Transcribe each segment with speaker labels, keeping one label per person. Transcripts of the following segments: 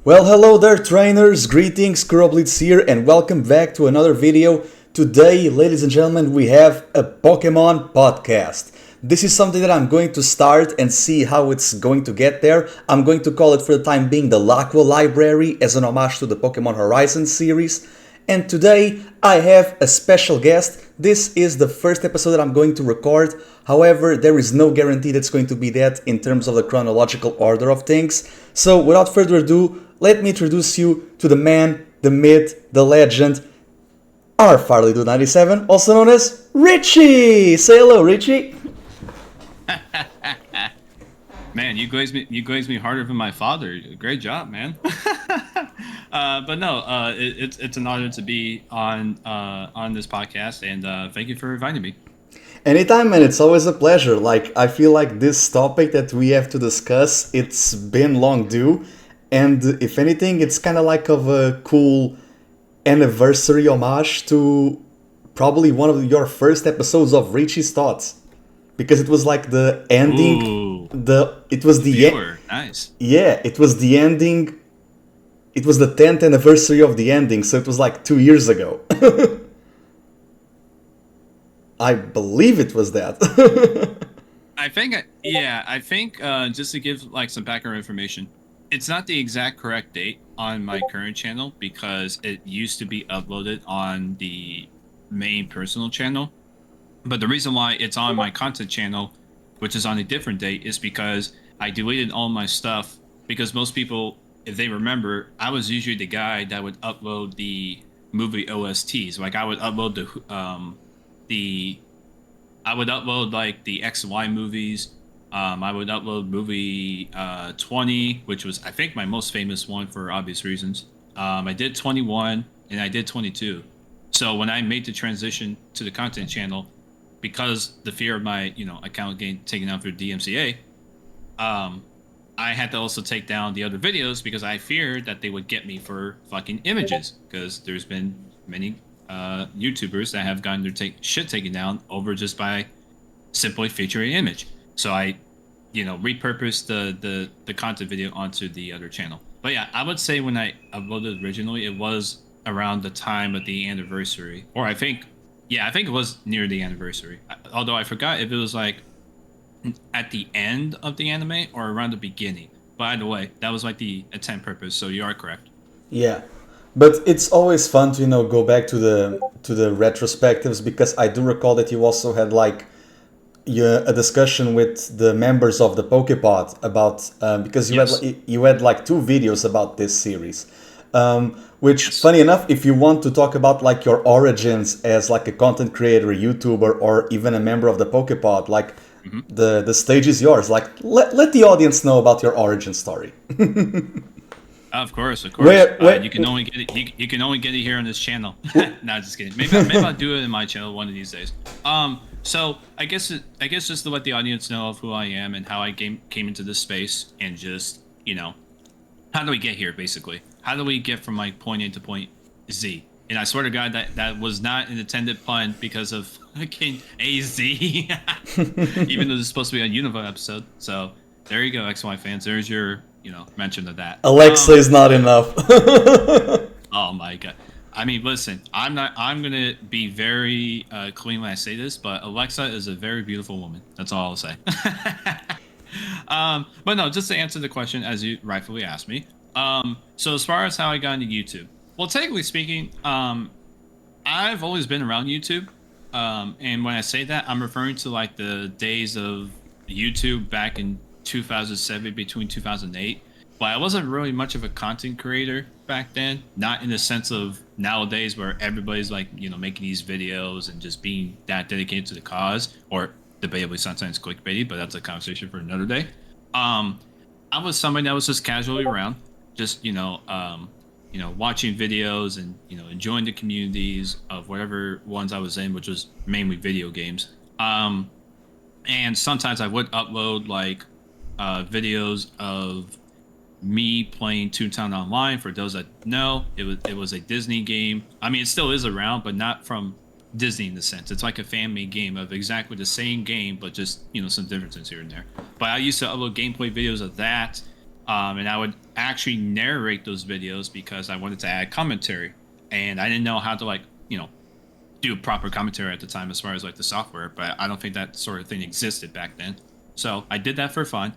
Speaker 1: Well, hello there, trainers. Greetings, KuroBlitz here, and welcome back to another video. Today, ladies and gentlemen, we have a Pokemon podcast. This is something that I'm going to start and see how it's going to get there. I'm going to call it for the time being the Laqua Library as an homage to the Pokemon Horizon series. And today, I have a special guest. This is the first episode that I'm going to record. However, there is no guarantee that's going to be that in terms of the chronological order of things. So, without further ado, let me introduce you to the man, the myth, the legend, our Farley Dude 97, also known as Richie. Say hello, Richie.
Speaker 2: Man, you glazed me harder than my father. Great job, man. It's an honor to be on this podcast, and thank you for inviting me.
Speaker 1: Anytime, man. It's always a pleasure. I feel like this topic that we have to discuss, it's been long due, and if anything, it's kind of like of a cool anniversary homage to probably one of your first episodes of Richie's Thoughts, because it was like the ending.
Speaker 2: Ooh,
Speaker 1: It was the
Speaker 2: viewer, nice.
Speaker 1: Yeah, it was the ending. It was the 10th anniversary of the ending, so it was like 2 years ago. I believe it was that.
Speaker 2: I think just to give like some background information, it's not the exact correct date on my current channel because it used to be uploaded on the main personal channel. But the reason why it's on my content channel, which is on a different date, is because I deleted all my stuff. Because most people, if they remember, I was usually the guy that would upload the movie OSTs. Like I would upload I would upload like the X and Y movies. I would upload movie 20, which was I think my most famous one for obvious reasons. I did 21 and I did 22. So when I made the transition to the content channel, because the fear of my account getting taken out through DMCA, I had to also take down the other videos because I feared that they would get me for fucking images. Because there's been many YouTubers that have gotten their shit taken down over just by simply featuring an image. So I, repurposed the content video onto the other channel. But yeah, I would say when I uploaded originally, it was around the time of the anniversary, or I think it was near the anniversary. Although I forgot if it was like at the end of the anime or around the beginning. By the way, that was like the intent purpose. So you are correct.
Speaker 1: Yeah, but it's always fun to go back to the retrospectives, because I do recall that you also had like a discussion with the members of the Pokepod about because you had like two videos about this series. Which,
Speaker 2: Yes.
Speaker 1: funny enough, if you want to talk about like your origins as like a content creator, YouTuber, or even a member of the Pokepod, like
Speaker 2: Hmm.
Speaker 1: the stage is yours. Like let the audience know about your origin story.
Speaker 2: Of course, of course. You can only get it. You can only get it here on this channel. No, just kidding. Maybe I'll do it in my channel one of these days. So I guess just to let the audience know of who I am and how I came into this space, and just how do we get here, basically? How do we get from like point A to point Z? And I swear to God that was not an intended pun because of fucking AZ. Even though this is supposed to be a Unova episode. So there you go, XY fans. There's your mention of that.
Speaker 1: Alexa is not enough.
Speaker 2: Oh my God. I mean, listen, I'm gonna be very clean when I say this, but Alexa is a very beautiful woman. That's all I'll say. But no, just to answer the question as you rightfully asked me. So as far as how I got into YouTube, well, technically speaking, I've always been around YouTube. And when I say that, I'm referring to like the days of YouTube back in 2007, between 2008. But I wasn't really much of a content creator back then. Not in the sense of nowadays where everybody's like, making these videos and just being that dedicated to the cause, or debatably sometimes clickbaity, but that's a conversation for another day. I was somebody that was just casually around, just watching videos and enjoying the communities of whatever ones I was in, which was mainly video games. And sometimes I would upload like videos of me playing Toontown Online. For those that know, it was a Disney game. I mean, it still is around, but not from Disney in the sense. It's like a fan-made game of exactly the same game, but just some differences here and there. But I used to upload gameplay videos of that. and I would actually narrate those videos because I wanted to add commentary, and I didn't know how to do proper commentary at the time as far as like the software, but I don't think that sort of thing existed back then. So I did that for fun.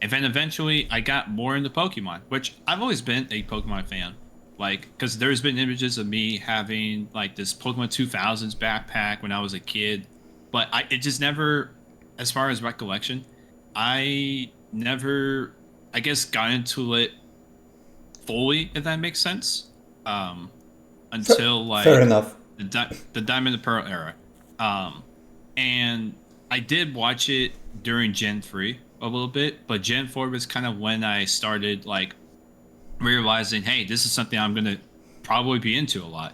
Speaker 2: And then eventually I got more into Pokemon, which I've always been a Pokemon fan. Like, because there's been images of me having like this Pokemon 2000s backpack when I was a kid, but it just never, as far as recollection, I never, I guess, got into it fully, if that makes sense. Um, until
Speaker 1: Fair
Speaker 2: like
Speaker 1: enough.
Speaker 2: the Diamond and Pearl era. Um, and I did watch it during Gen 3 a little bit, but Gen 4 was kind of when I started like realizing, hey, this is something I'm gonna probably be into a lot.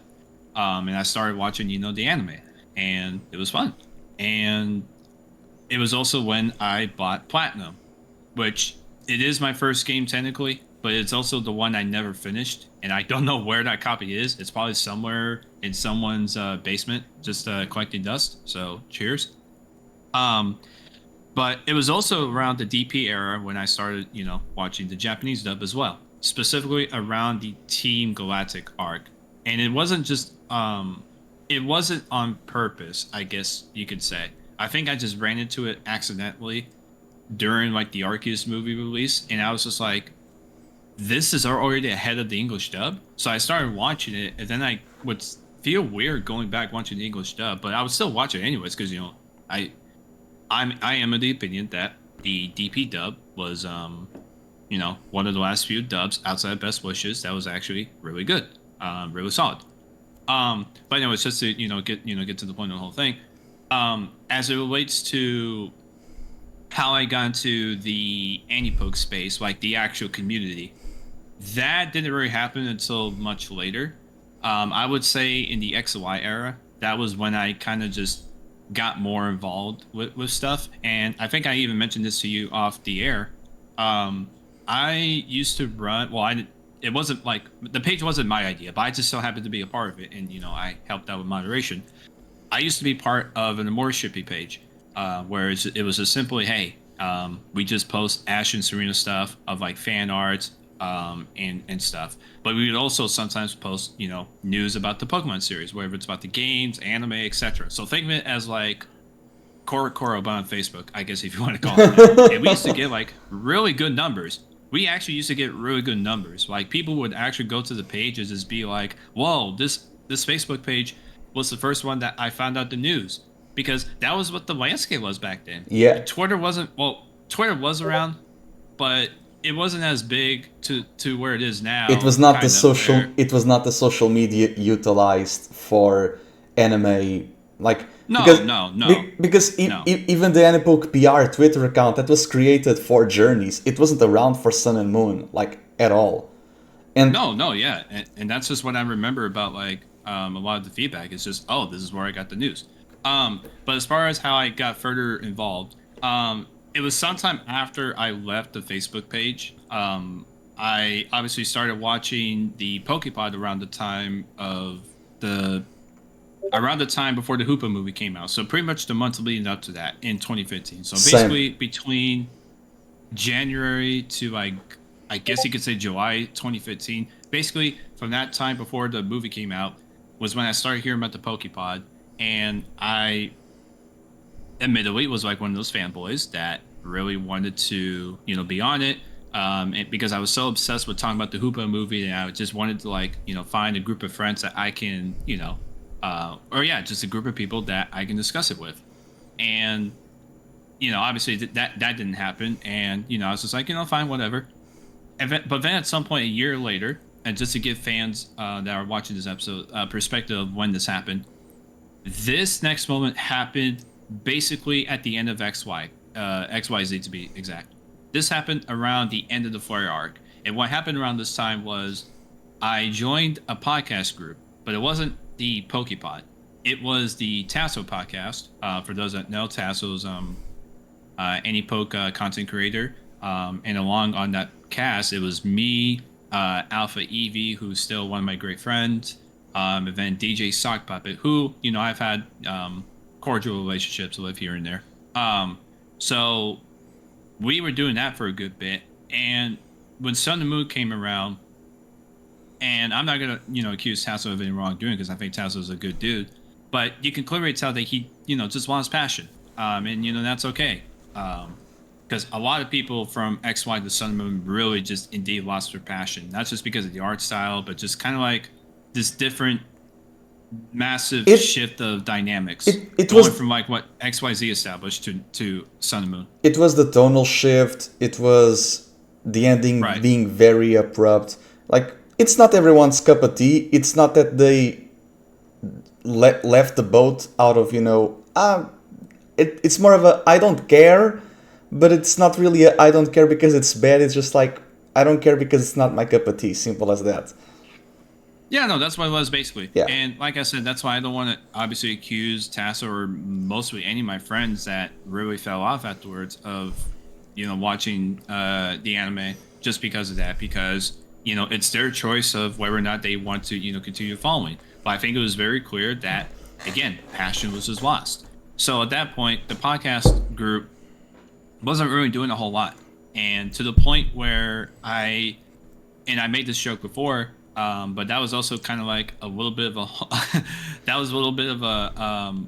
Speaker 2: And I started watching, the anime, and it was fun. And it was also when I bought Platinum, which it is my first game technically, but it's also the one I never finished, and I don't know where that copy is. It's probably somewhere in someone's basement, just collecting dust. So cheers. Um, but it was also around the DP era when I started, watching the Japanese dub as well, specifically around the Team Galactic arc. And it wasn't on purpose, I guess you could say. I think I just ran into it accidentally during like the Arceus movie release, and I was just like, this is already ahead of the English dub. So I started watching it, and then I would feel weird going back watching the English dub, but I would still watch it anyways because I I am of the opinion that the DP dub was one of the last few dubs outside of Best Wishes that was actually really good, really solid. But anyways, just to get to the point of the whole thing, as it relates to how I got into the anti-poke space, like the actual community, that didn't really happen until much later. I would say in the X and Y era, that was when I kind of just got more involved with stuff. And I think I even mentioned this to you off the air. I used to run, well, it wasn't like, the page wasn't my idea, but I just so happened to be a part of it. And, I helped out with moderation. I used to be part of an Amore Shippy page, where it was just simply, hey, we just post Ash and Serena stuff of like fan art, and stuff. But we would also sometimes post, news about the Pokemon series, whether it's about the games, anime, etc. So think of it as like Koro but on Facebook, I guess if you want to call it that. And we used to get like really good numbers. We actually used to get really good numbers. Like people would actually go to the pages and be like, "Whoa, this Facebook page was the first one that I found out the news," because that was what the landscape was back then.
Speaker 1: Yeah.
Speaker 2: Twitter was around, but it wasn't as big to where it is now.
Speaker 1: It was not the social media utilized for anime, like because even the Anipok PR Twitter account that was created for Journeys, it wasn't around for Sun and Moon like at all. And
Speaker 2: yeah, and that's just what I remember about like a lot of the feedback. It's just, oh, this is where I got the news. But as far as how I got further involved, it was sometime after I left the Facebook page. I obviously started watching the Pokepod around the time before the Hoopa movie came out. So pretty much the months leading up to that in 2015. So basically between January to I guess you could say July 2015. Basically from that time before the movie came out was when I started hearing about the Pokepod, and I admittedly was like one of those fanboys that really wanted to, be on it. And because I was so obsessed with talking about the Hoopa movie, and I just wanted to find a group of friends that I can, just a group of people that I can discuss it with. And, obviously that didn't happen. And, I was just like, fine, whatever. But then at some point a year later, and just to give fans that are watching this episode perspective of when this happened, this next moment happened basically at the end of XYZ to be exact. This happened around the end of the Flare arc. And what happened around this time was I joined a podcast group, but it wasn't the Pokepod. It was the Tasso podcast. For those that know, Tasso's any poke content creator. And along on that cast, it was me, Alpha Evie, who's still one of my great friends, and then DJ Sock Puppet, who, I've had cordial relationships with here and there. So we were doing that for a good bit, and when Sun and Moon came around, and I'm not gonna accuse Tasso of any wrongdoing because I think Tasso is a good dude, but you can clearly tell that he just lost passion, and that's okay, because a lot of people from XY to Sun and Moon really just indeed lost their passion, not just because of the art style, but just kind of like this different massive shift of dynamics
Speaker 1: it
Speaker 2: going
Speaker 1: was
Speaker 2: from like what XYZ established to Sun and Moon.
Speaker 1: it was the tonal shift. It was the ending
Speaker 2: Right.
Speaker 1: being very abrupt. Like, it's not everyone's cup of tea. It's not that they left the boat out of it's more of a I don't care, but it's not really a I don't care because it's bad. It's just like I don't care because it's not my cup of tea. Simple as that.
Speaker 2: Yeah, no, that's what it was basically.
Speaker 1: Yeah.
Speaker 2: And like I said, that's why I don't want to obviously accuse Tasso or mostly any of my friends that really fell off afterwards of, watching the anime just because of that. Because, it's their choice of whether or not they want to, continue following. But I think it was very clear that, again, passion was just lost. So at that point, the podcast group wasn't really doing a whole lot. And to the point where I made this joke before, but that was also kind of like a little bit of a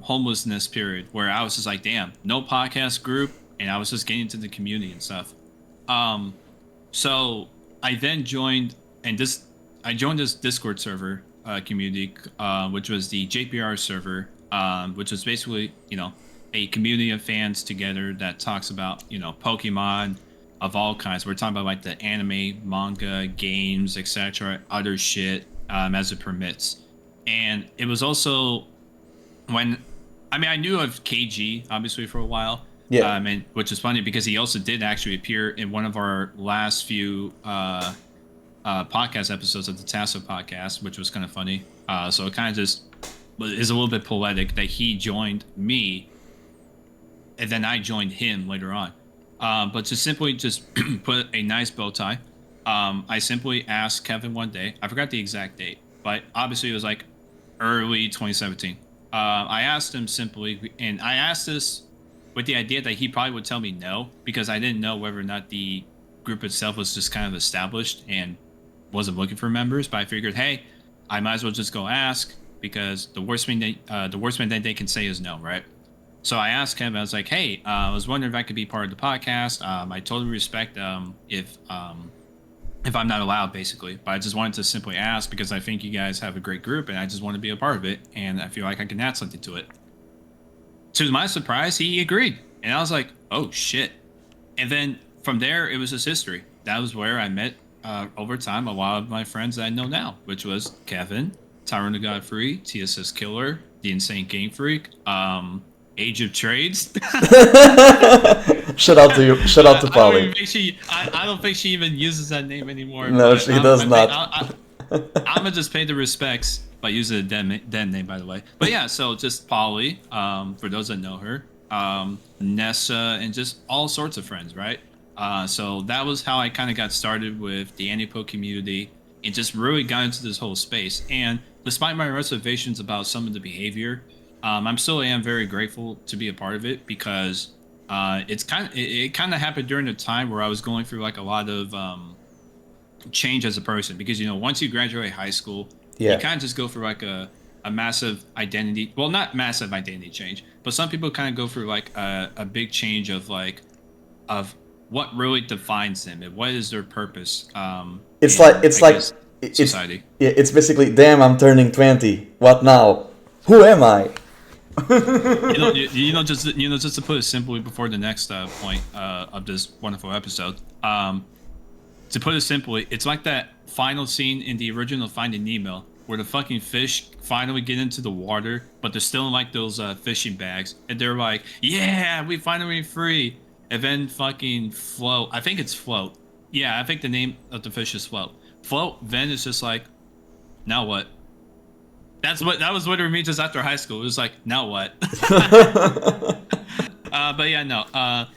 Speaker 2: homelessness period where I was just like, damn, no podcast group, and I was just getting into the community and stuff. So I then joined this Discord server community, which was the JPR server, which was basically a community of fans together that talks about Pokemon of all kinds. We're talking about like the anime, manga, games, etc., other shit as it permits. And it was also when, I knew of KG obviously for a while.
Speaker 1: Yeah.
Speaker 2: And which is funny because he also did actually appear in one of our last few podcast episodes of the Tasso podcast, which was kind of funny. So it kind of just is a little bit poetic that he joined me, and then I joined him later on. But to simply just put a nice bow tie, I simply asked Kevin one day, I forgot the exact date, but obviously it was like early 2017. I asked him simply, and I asked this with the idea that he probably would tell me no, because I didn't know whether or not the group itself was just kind of established and wasn't looking for members. But I figured, hey, I might as well just go ask, because the worst thing that they can say is no, right? So I asked him, I was like, hey, I was wondering if I could be part of the podcast. I totally respect if I'm not allowed, basically. But I just wanted to simply ask because I think you guys have a great group and I just want to be a part of it. And I feel like I can add something to it. To my surprise, he agreed. And I was like, oh, shit. And then from there, it was just history. That was where I met, over time, a lot of my friends that I know now, which was Kevin, Tyrone the Godfrey, TSS Killer, The Insane Game Freak, Age of Trades.
Speaker 1: Shout out to you. Shout out to Polly.
Speaker 2: I don't think she even uses that name anymore.
Speaker 1: No, she does not.
Speaker 2: I'm gonna just pay the respects by using a dead name, by the way. But yeah, so just Polly, for those that know her, Nessa, and just all sorts of friends, right? So that was how I kind of got started with the Anime community and just really got into this whole space. And despite my reservations about some of the behavior, I'm still am very grateful to be a part of it, because it kind of happened during a time where I was going through like a lot of change as a person, because once you graduate high school, you kind of just go through like a massive identity, well, not massive identity change, but some people kind of go through like a big change of what really defines them and what is their purpose.
Speaker 1: It's
Speaker 2: society.
Speaker 1: It's basically, damn, I'm turning 20. What now? Who am I?
Speaker 2: Just to put it simply before the next point of this wonderful episode, to put it simply, it's like that final scene in the original Finding Nemo where the fucking fish finally get into the water, but they're still in like those fishing bags, and they're like, yeah, we finally free. And then fucking Float, I think it's Float. Yeah, I think the name of the fish is Float. Float then is just like, now what? That was what it means just after high school. It was like, now what? But yeah, no.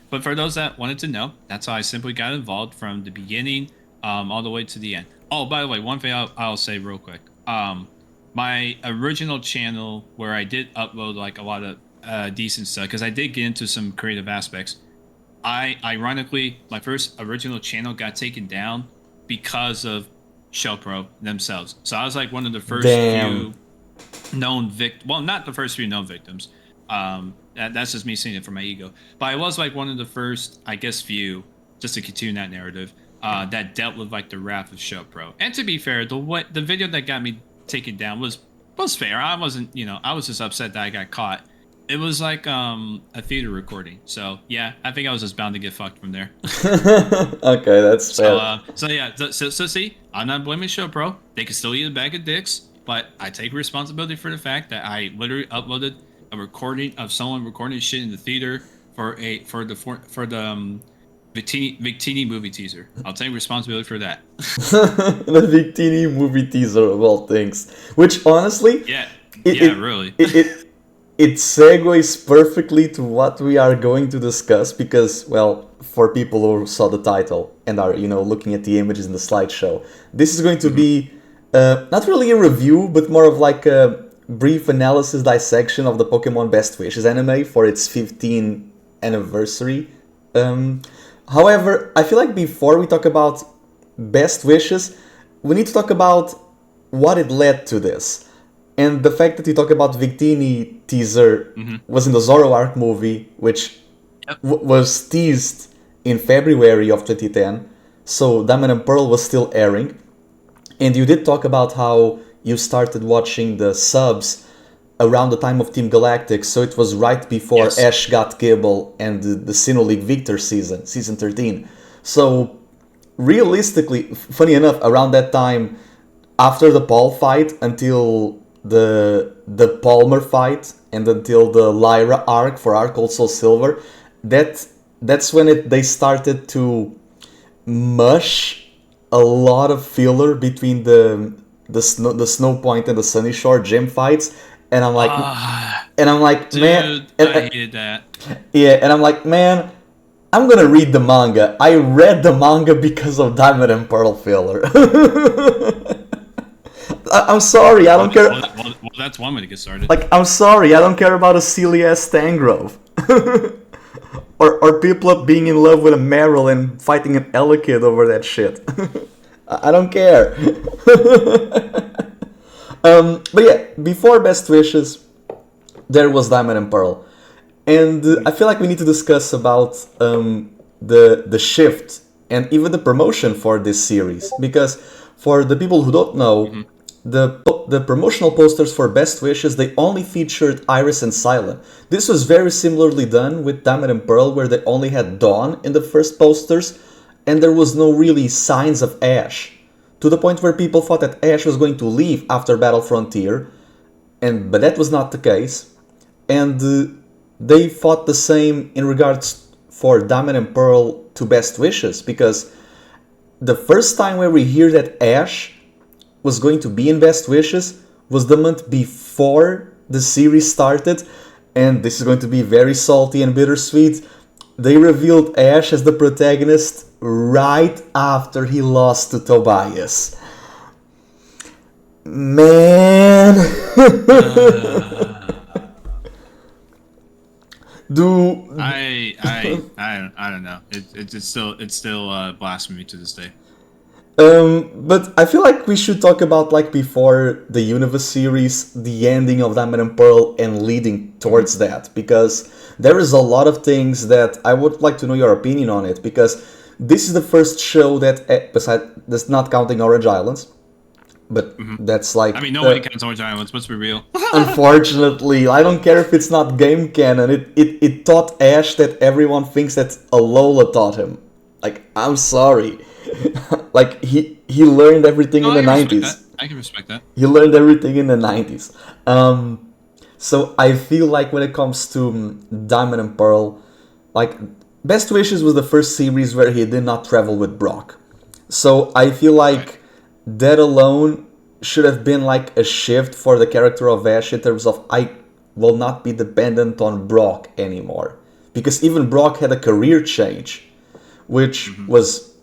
Speaker 2: But for those that wanted to know, that's how I simply got involved from the beginning all the way to the end. Oh, by the way, one thing I'll say real quick. My original channel, where I did upload like a lot of decent stuff, because I did get into some creative aspects. Ironically, my first original channel got taken down because of Show Pro themselves. So I was like one of the first
Speaker 1: Damn.
Speaker 2: few known well, not the first few known victims. That's just me seeing it from my ego. But I was like one of the first, I guess, few, just to continue that narrative, that dealt with like the wrath of Show Pro. And to be fair, the video that got me taken down was fair. I wasn't, I was just upset that I got caught. It was like a theater recording. So yeah, I think I was just bound to get fucked from there.
Speaker 1: Okay, that's fair.
Speaker 2: So see, I'm not blaming Show Pro. They can still eat a bag of dicks, but I take responsibility for the fact that I literally uploaded a recording of someone recording shit in the theater for the Victini movie teaser. I'll take responsibility for that.
Speaker 1: The Victini movie teaser of all things, which honestly,
Speaker 2: really.
Speaker 1: It segues perfectly to what we are going to discuss because, well, for people who saw the title and are, looking at the images in the slideshow, this is going to be not really a review, but more of like a brief analysis dissection of the Pokemon Best Wishes anime for its 15th anniversary. However, I feel like before we talk about Best Wishes, we need to talk about what it led to this. And the fact that you talk about Victini teaser was in the Zoroark movie, which was teased in February of 2010, so Diamond and Pearl was still airing. And you did talk about how you started watching the subs around the time of Team Galactic, so it was right before Ash got Kibble and the Sinnoh League Victor season 13. So realistically, funny enough, around that time, after the Paul fight until the Palmer fight and until the Lyra arc for Arc Also Silver, that's when they started to mush a lot of filler between the Snow Point and the Sunny Shore gym fights, and I'm like,
Speaker 2: dude,
Speaker 1: man,
Speaker 2: I hated that.
Speaker 1: Yeah, and I'm like, man, I'm gonna read the manga. I read the manga because of Diamond and Pearl filler. I'm sorry, I don't care.
Speaker 2: Well, that's one way to get started.
Speaker 1: Like, I'm sorry, I don't care about a silly ass Tangrove. or Piplup being in love with a Meryl and fighting an Elekid over that shit. I don't care. But yeah, before Best Wishes, there was Diamond and Pearl. And I feel like we need to discuss about the shift and even the promotion for this series. Because for the people who don't know, the promotional posters for Best Wishes, they only featured Iris and Cilan. This was very similarly done with Diamond and Pearl, where they only had Dawn in the first posters, and there was no really signs of Ash. To the point where people thought that Ash was going to leave after Battle Frontier, but that was not the case. And they thought the same in regards for Diamond and Pearl to Best Wishes, because the first time where we hear that Ash was going to be in Best Wishes was the month before the series started, and this is going to be very salty and bittersweet. They revealed Ash as the protagonist right after he lost to Tobias. Man.
Speaker 2: I don't know. It's still blasphemy to this day.
Speaker 1: But I feel like we should talk about, like, before the Unova series, the ending of Diamond and Pearl and leading towards that, because there is a lot of things that I would like to know your opinion on it, because this is the first show that, besides, that's not counting Orange Islands, but that's like...
Speaker 2: I mean, nobody counts Orange Islands, let's be real.
Speaker 1: Unfortunately, I don't care if it's not game canon, it taught Ash that everyone thinks that Alola taught him. Like, I'm sorry. Like, he learned everything in the 90s.
Speaker 2: I can respect that.
Speaker 1: He learned everything in the 90s. So I feel like when it comes to Diamond and Pearl, like, Best Wishes was the first series where he did not travel with Brock. So I feel like that alone should have been like a shift for the character of Ash in terms of, I will not be dependent on Brock anymore. Because even Brock had a career change, which was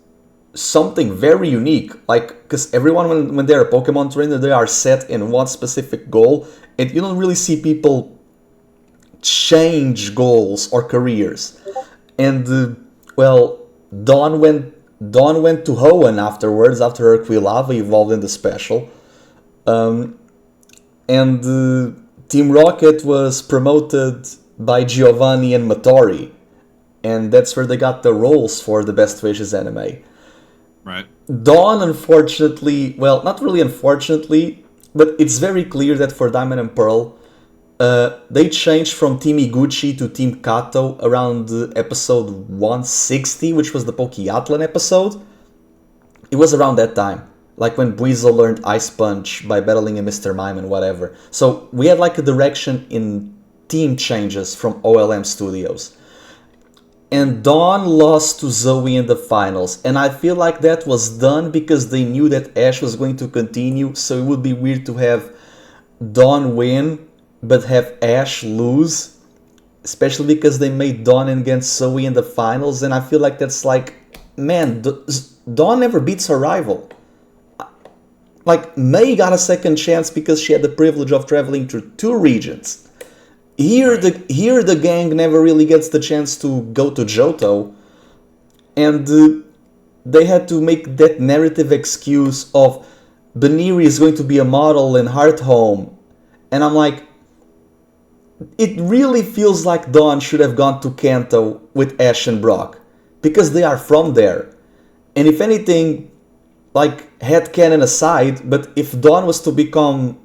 Speaker 1: something very unique, like, because everyone when they're a Pokemon trainer, they are set in one specific goal, and you don't really see people change goals or careers. And well, Dawn went Dawn went to Hoenn afterwards, after her Quilava evolved in the special. And Team Rocket was promoted by Giovanni and Matori. And that's where they got the roles for the Best Wishes anime.
Speaker 2: Right.
Speaker 1: Dawn, unfortunately, well, not really unfortunately, but it's very clear that for Diamond and Pearl, they changed from Team Iguchi to Team Kato around episode 160, which was the Pokéathlon episode. It was around that time, like when Buizel learned Ice Punch by battling a Mr. Mime and whatever. So we had like a direction in team changes from OLM Studios. And Dawn lost to Zoe in the finals, and I feel like that was done because they knew that Ash was going to continue, so it would be weird to have Dawn win but have Ash lose, especially because they made Dawn against Zoe in the finals, and I feel like that's like, man, Dawn never beats her rival. Like, Mei got a second chance because she had the privilege of traveling through 2 regions. Here the gang never really gets the chance to go to Johto, and they had to make that narrative excuse of Baniri is going to be a model in Hearthome, and I'm like, it really feels like Dawn should have gone to Kanto with Ash and Brock, because they are from there. And if anything, like, headcanon aside, but if Dawn was to become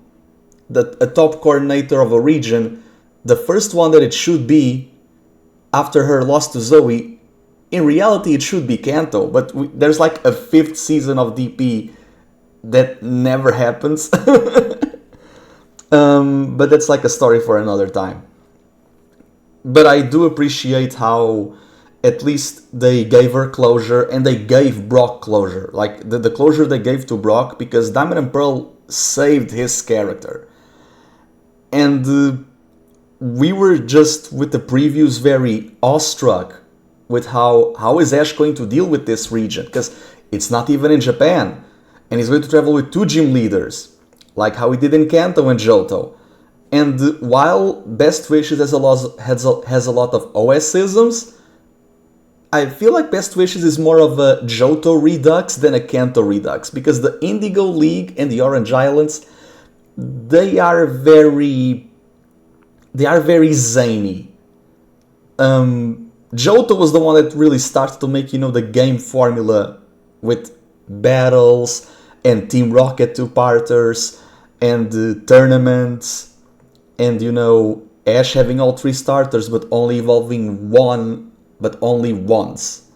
Speaker 1: a top coordinator of a region, the first one that it should be, after her loss to Zoe, in reality it should be Kanto, but there's like a 5th season of DP that never happens. But that's like a story for another time. But I do appreciate how at least they gave her closure, and they gave Brock closure. Like the closure they gave to Brock, because Diamond and Pearl saved his character. And we were just with the previews very awestruck with how is Ash going to deal with this region, because it's not even in Japan, and he's going to travel with 2 gym leaders, like how he did in Kanto and Johto. And while Best Wishes has a lot of OS-isms, I feel like Best Wishes is more of a Johto redux than a Kanto redux, because the Indigo League and the Orange Islands, they are very zany. Johto was the one that really started to make, the game formula with battles and Team Rocket 2-parters and tournaments, and Ash having all 3 starters but only evolving one, but only once.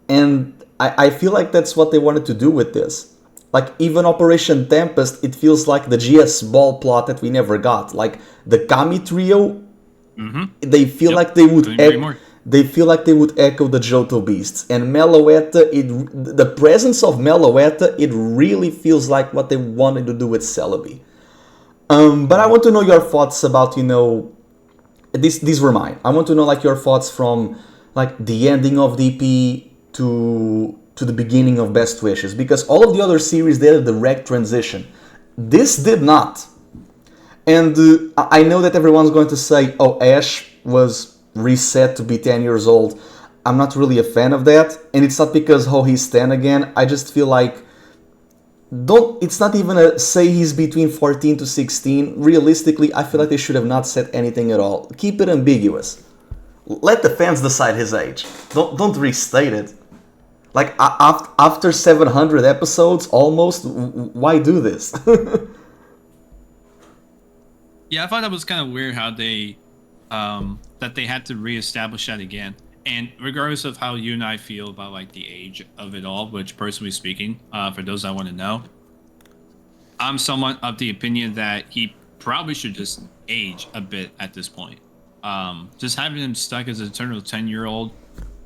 Speaker 1: And I feel like that's what they wanted to do with this. Like, even Operation Tempest, it feels like the GS Ball plot that we never got. Like, the Kami trio, they feel like they would echo the Johto Beasts. And Meloetta, the presence of Meloetta, it really feels like what they wanted to do with Celebi. But I want to know your thoughts about, these were mine. I want to know, like, your thoughts from, like, the ending of DP to the beginning of Best Wishes, because all of the other series, they had a direct transition. This did not. And I know that everyone's going to say, oh, Ash was reset to be 10 years old. I'm not really a fan of that, and it's not because, oh, he's 10 again. I just feel like, it's not even a say he's between 14 to 16. Realistically, I feel like they should have not said anything at all. Keep it ambiguous. Let the fans decide his age. Don't restate it. Like, after 700 episodes, almost, why do this?
Speaker 2: Yeah, I thought that was kind of weird how they, that they had to reestablish that again. And regardless of how you and I feel about, like, the age of it all, which, personally speaking, for those that want to know, I'm somewhat of the opinion that he probably should just age a bit at this point. Just having him stuck as an eternal 10-year-old,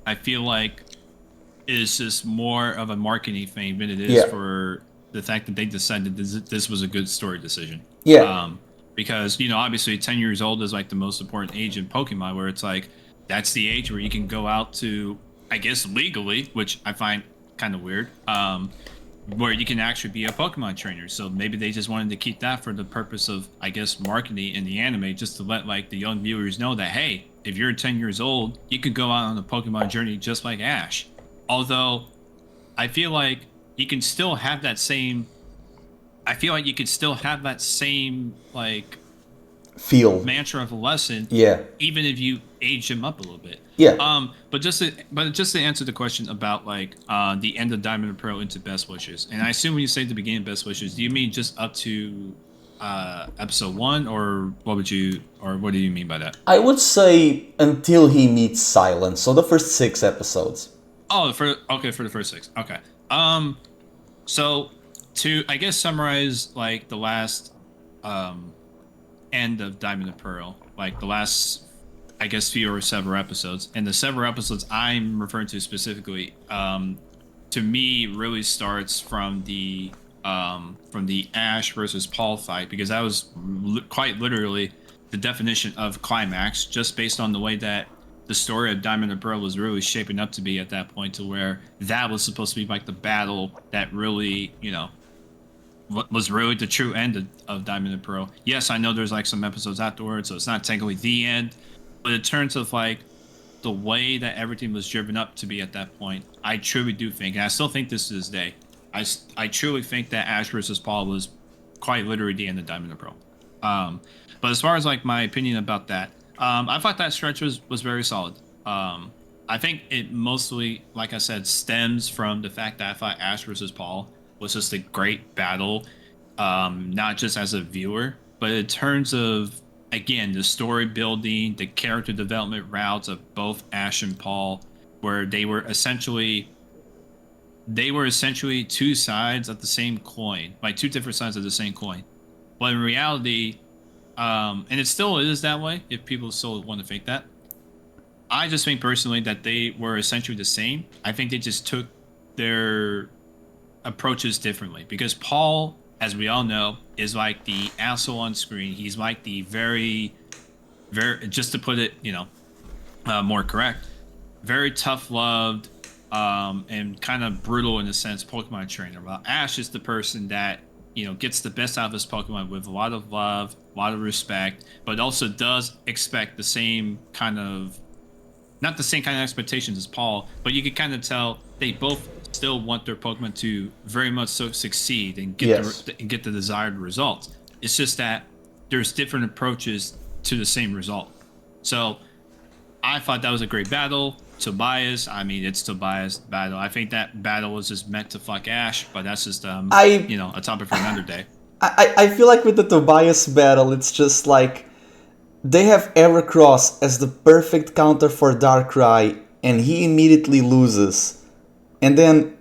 Speaker 2: I feel like is just more of a marketing thing than it is for the fact that they decided this was a good story decision.
Speaker 1: Yeah.
Speaker 2: Because, obviously 10 years old is like the most important age in Pokemon, where it's like, that's the age where you can go out to, I guess, legally, which I find kind of weird, where you can actually be a Pokemon trainer. So maybe they just wanted to keep that for the purpose of, I guess, marketing in the anime, just to let, like, the young viewers know that, hey, if you're 10 years old, you could go out on a Pokemon journey just like Ash. Although I feel like you can still have that same. I feel like you could still have that same like
Speaker 1: Feel.
Speaker 2: mantra of a lesson,
Speaker 1: Yeah.
Speaker 2: even if you age him up a little bit.
Speaker 1: Yeah.
Speaker 2: But just to answer the question about like the end of Diamond and Pearl into Best Wishes, and I assume when you say the beginning of Best Wishes, do you mean just up to episode 1, or what do you mean by that?
Speaker 1: I would say until he meets Cilan, so the first 6 episodes.
Speaker 2: Oh, for the first 6. Okay. So to I guess summarize like the last end of Diamond and Pearl, like the last I guess few or several episodes, and the several episodes I'm referring to specifically, to me really starts from the Ash versus Paul fight, because that was quite literally the definition of climax, just based on the way that the story of Diamond and Pearl was really shaping up to be at that point, to where that was supposed to be like the battle that really, what was really the true end of Diamond and Pearl. Yes, I know there's like some episodes afterwards, so it's not technically the end, but in terms of like the way that everything was driven up to be at that point, I truly do think, and I still think this to this day, I truly think that Ash versus Paul was quite literally the end of Diamond and Pearl. But as far as like my opinion about that, I thought that stretch was very solid. I think it mostly, like I said, stems from the fact that I thought Ash versus Paul was just a great battle, not just as a viewer, but in terms of, again, the story building, the character development routes of both Ash and Paul, where they were essentially two sides of the same coin, like two different sides of the same coin. But in reality, and it still is that way if people still want to think that, I just think personally that they were essentially the same. I think they just took their approaches differently, because Paul, as we all know, is like the asshole on screen. He's like the very, just to put it, more correct, very tough-loved, and kind of brutal in a sense Pokemon trainer. While Ash is the person that gets the best out of his Pokemon with a lot of love, a lot of respect, but also does expect the same kind of, not the same kind of expectations as Paul, but you can kind of tell they both still want their Pokemon to very much so succeed and get get the desired result. It's just that there's different approaches to the same result. So I thought that was a great battle. Tobias, I mean, it's Tobias' battle. I think that battle was just meant to fuck Ash, but that's just a topic for another day.
Speaker 1: I feel like with the Tobias battle, it's just like they have Heracross as the perfect counter for Darkrai, and he immediately loses. And then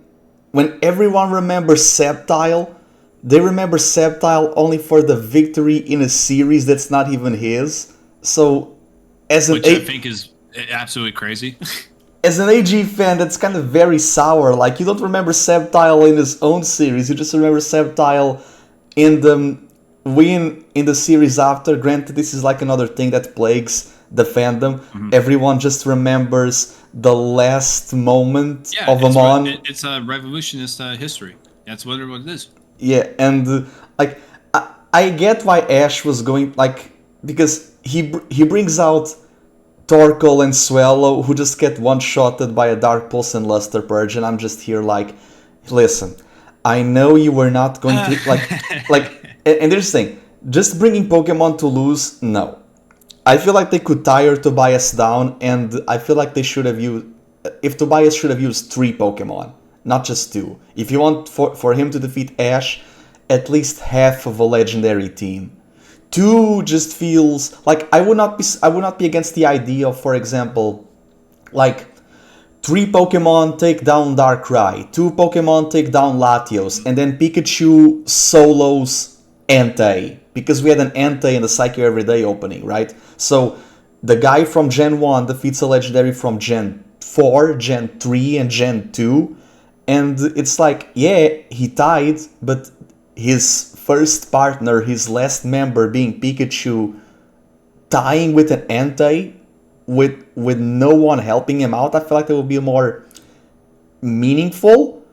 Speaker 1: when everyone remembers Sceptile, they remember Sceptile only for the victory in a series that's not even his. So,
Speaker 2: which I think is absolutely crazy.
Speaker 1: As an AG fan, that's kind of very sour. Like, you don't remember Sceptile in his own series, you just remember Sceptile in the win in the series after. Granted, this is like another thing that plagues the fandom. Mm-hmm. Everyone just remembers the last moment of Amon.
Speaker 2: It's a revolutionist history. That's what it is.
Speaker 1: Yeah, and like I get why Ash was going, like, because he brings out Torkoal and Swallow, who just get one-shotted by a Dark Pulse and Luster Purge, and I'm just here like, listen, I know you were not going to and there's the thing, just bringing Pokemon to lose, no. I feel like they could tire Tobias down, and I feel like they should have used, if Tobias should have used 3 Pokemon, not just 2. If you want for him to defeat Ash, at least half of a legendary team. 2 just feels like I would not be against the idea of, for example, like 3 Pokemon take down Darkrai, 2 Pokemon take down Latios, and then Pikachu solos Entei, because we had an Entei in the Psycho Everyday opening, right? So the guy from Gen 1 defeats a legendary from Gen 4, Gen 3, and Gen 2, and it's like, yeah, he tied, but his first partner, his last member being Pikachu, tying with an Entei, with no one helping him out, I feel like that would be more meaningful.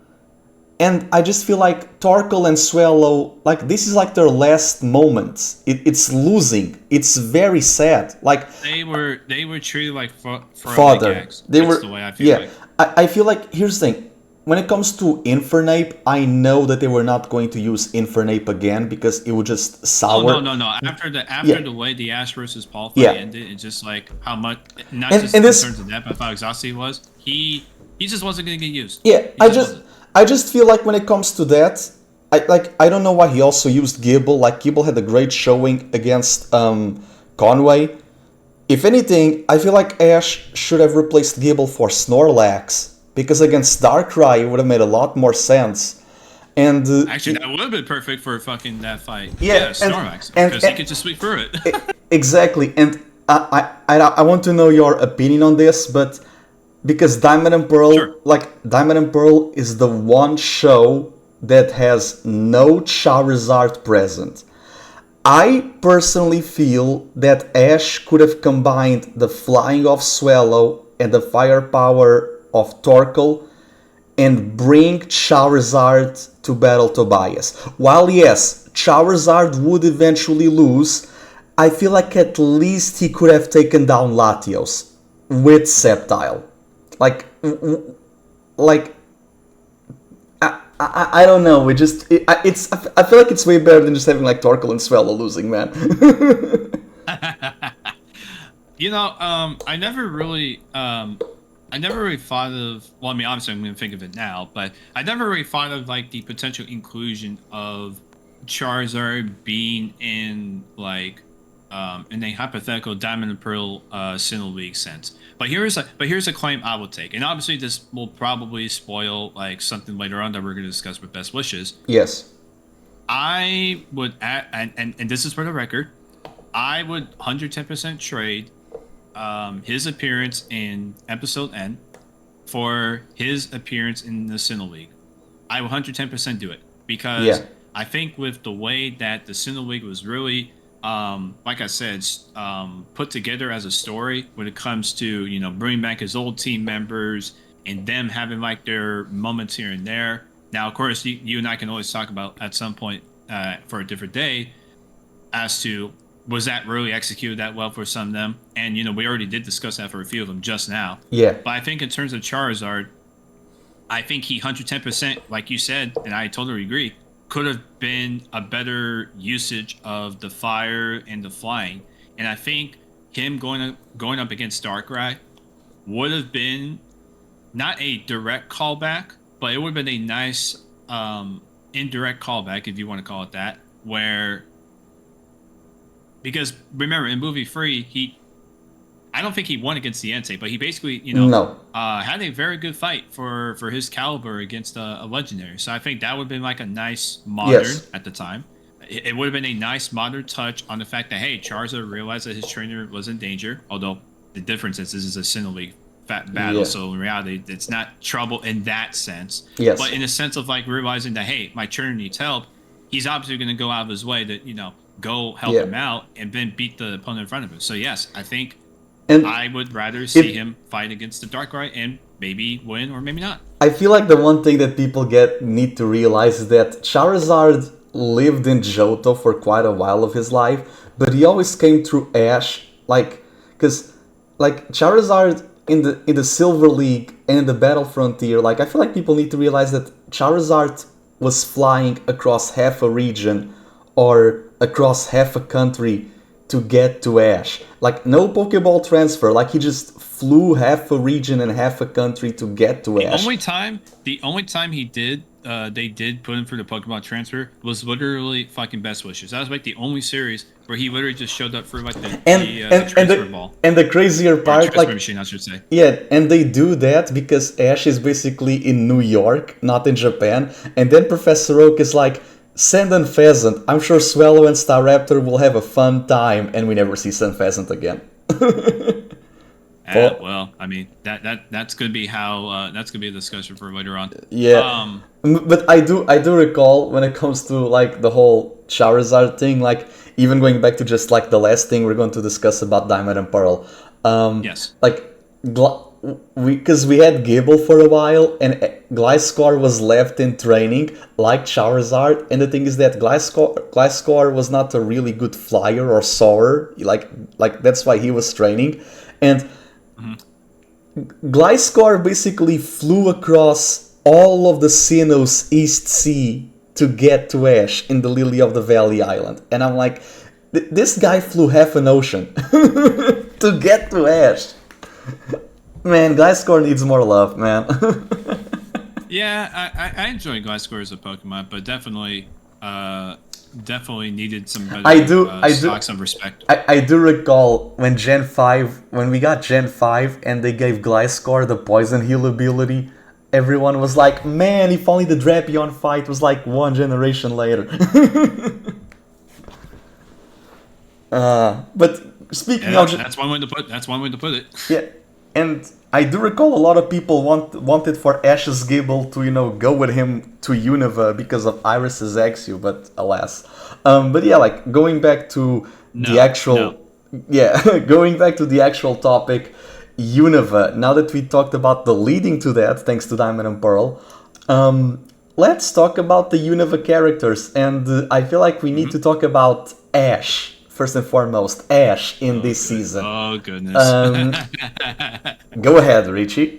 Speaker 1: And I just feel like Torkoal and Swallow, like, this is like their last moments. It's losing. It's very sad. Like,
Speaker 2: they were treated like fodder.
Speaker 1: They were,
Speaker 2: the way I feel like.
Speaker 1: I feel like, here's the thing. When it comes to Infernape, I know that they were not going to use Infernape again because it would just sour.
Speaker 2: Oh no. After the way the Ash versus Paul fight ended, and just like how much, not just
Speaker 1: and
Speaker 2: in terms of that, but how exhausted he was, he just wasn't gonna get used.
Speaker 1: Yeah, I just feel like when it comes to that, I don't know why he also used Gibble. Like Gibble had a great showing against Conway. If anything, I feel like Ash should have replaced Gibble for Snorlax, because against Darkrai it would have made a lot more sense. And
Speaker 2: actually, that would have been perfect for fucking that fight.
Speaker 1: Yeah,
Speaker 2: Snorlax, because he could just sweep through it.
Speaker 1: Exactly, and I want to know your opinion on this, but because Diamond and Pearl,
Speaker 2: Sure.
Speaker 1: Diamond and Pearl is the one show that has no Charizard present. I personally feel that Ash could have combined the flying of Swallow and the firepower of Torkoal and bring Charizard to battle Tobias. While yes, Charizard would eventually lose, I feel like at least he could have taken down Latios with Sceptile. I don't know. I feel like it's way better than just having like Torkoal and Swallow losing, man.
Speaker 2: I never really thought of. Well, I mean, obviously, I'm going to think of it now, but I never really thought of like the potential inclusion of Charizard being in like in a hypothetical Diamond and Pearl Sinnoh League sense. But here's a claim I will take, and obviously this will probably spoil like something later on that we're going to discuss with Best Wishes.
Speaker 1: Yes.
Speaker 2: I would add, and this is for the record, I would 110% trade his appearance in Episode N for his appearance in the Sinnoh League. I would 110% do it because I think with the way that the Sinnoh League was really, like I said, put together as a story when it comes to, bringing back his old team members and them having like their moments here and there. Now, of course, you and I can always talk about at some point for a different day as to was that really executed that well for some of them. And, we already did discuss that for a few of them just now.
Speaker 1: Yeah.
Speaker 2: But I think in terms of Charizard, I think he 110%, like you said, and I totally agree, could have been a better usage of the fire and the flying. And I think him going up against Darkrai would have been not a direct callback, but it would have been a nice indirect callback, if you want to call it that, because remember in movie 3, I don't think he won against the Entei, but he basically, had a very good fight for his caliber against a legendary. So I think that would have been like a nice modern at the time. It would have been a nice modern touch on the fact that, hey, Charizard realized that his trainer was in danger, although the difference is this is a Sinnoh League battle, so in reality, it's not trouble in that sense.
Speaker 1: Yes.
Speaker 2: But in a sense of like realizing that, hey, my trainer needs help, he's obviously going to go out of his way to, go help him out and then beat the opponent in front of him. So yes, I think I would rather see him fight against the Darkrai and maybe win or maybe not.
Speaker 1: I feel like the one thing that people need to realize is that Charizard lived in Johto for quite a while of his life, but he always came through Ash, because Charizard in the Silver League and in the Battle Frontier, I feel like people need to realize that Charizard was flying across half a region or across half a country to get to Ash. No Pokeball transfer, he just flew half a region and half a country to get to Ash.
Speaker 2: The only time they did put him through the Pokemon transfer was literally fucking Best Wishes. That was the only series where he literally just showed up for the transfer ball.
Speaker 1: And the crazier part,
Speaker 2: transfer machine, I should say.
Speaker 1: Yeah, and they do that because Ash is basically in New York, not in Japan, and then Professor Oak is like, Sand and Pheasant, I'm sure Swallow and Staraptor will have a fun time, and we never see Sand Pheasant again.
Speaker 2: Well, I mean that's gonna be how that's gonna be a discussion for later on.
Speaker 1: Yeah, but I do recall when it comes to the whole Charizard thing, even going back to just the last thing we're going to discuss about Diamond and Pearl.
Speaker 2: Yes.
Speaker 1: Because we had Gable for a while, and Gliscor was left in training like Charizard, and the thing is that Gliscor was not a really good flyer or soarer, that's why he was training, and Gliscor basically flew across all of the Sinnoh's East Sea to get to Ash in the Lily of the Valley Island. And I'm like, this guy flew half an ocean to get to Ash. Man, Gliscor needs more love, man.
Speaker 2: Yeah, I enjoy Gliscor as a Pokemon, but definitely needed some better stocks of respect.
Speaker 1: I do recall when when we got Gen 5 and they gave Gliscor the Poison Heal ability, everyone was like, man, if only the Drapion fight was like one generation later. But speaking of...
Speaker 2: That's one way to put it.
Speaker 1: Yeah, and I do recall a lot of people wanted for Ash's Gibble to, go with him to Unova because of Iris's Exu, but alas. But yeah, like, going back to the actual... Yeah, going back to the actual topic, Unova. Now that we talked about the leading to that, thanks to Diamond and Pearl, let's talk about the Unova characters. And I feel like we need to talk about Ash. First and foremost, Ash in this season.
Speaker 2: Oh, goodness.
Speaker 1: Go ahead, Richie.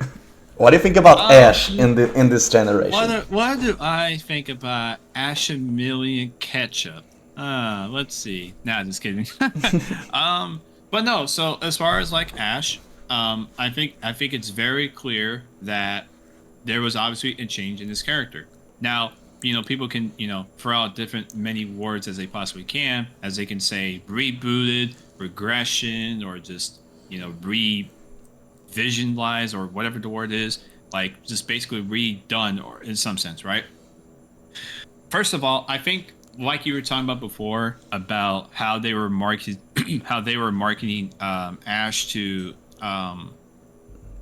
Speaker 1: What do you think about Ash in this generation?
Speaker 2: What do I think about Ash a Million Ketchup? Let's see. Nah, just kidding. But no, so as far as like Ash, I think it's very clear that there was obviously a change in his character. Now, people can, throw out many words as they possibly can, as they can say rebooted, regression, or just, revisionalized, or whatever the word is, like just basically redone, or in some sense, right? First of all, I think, like you were talking about before, about how they were marketing Ash to,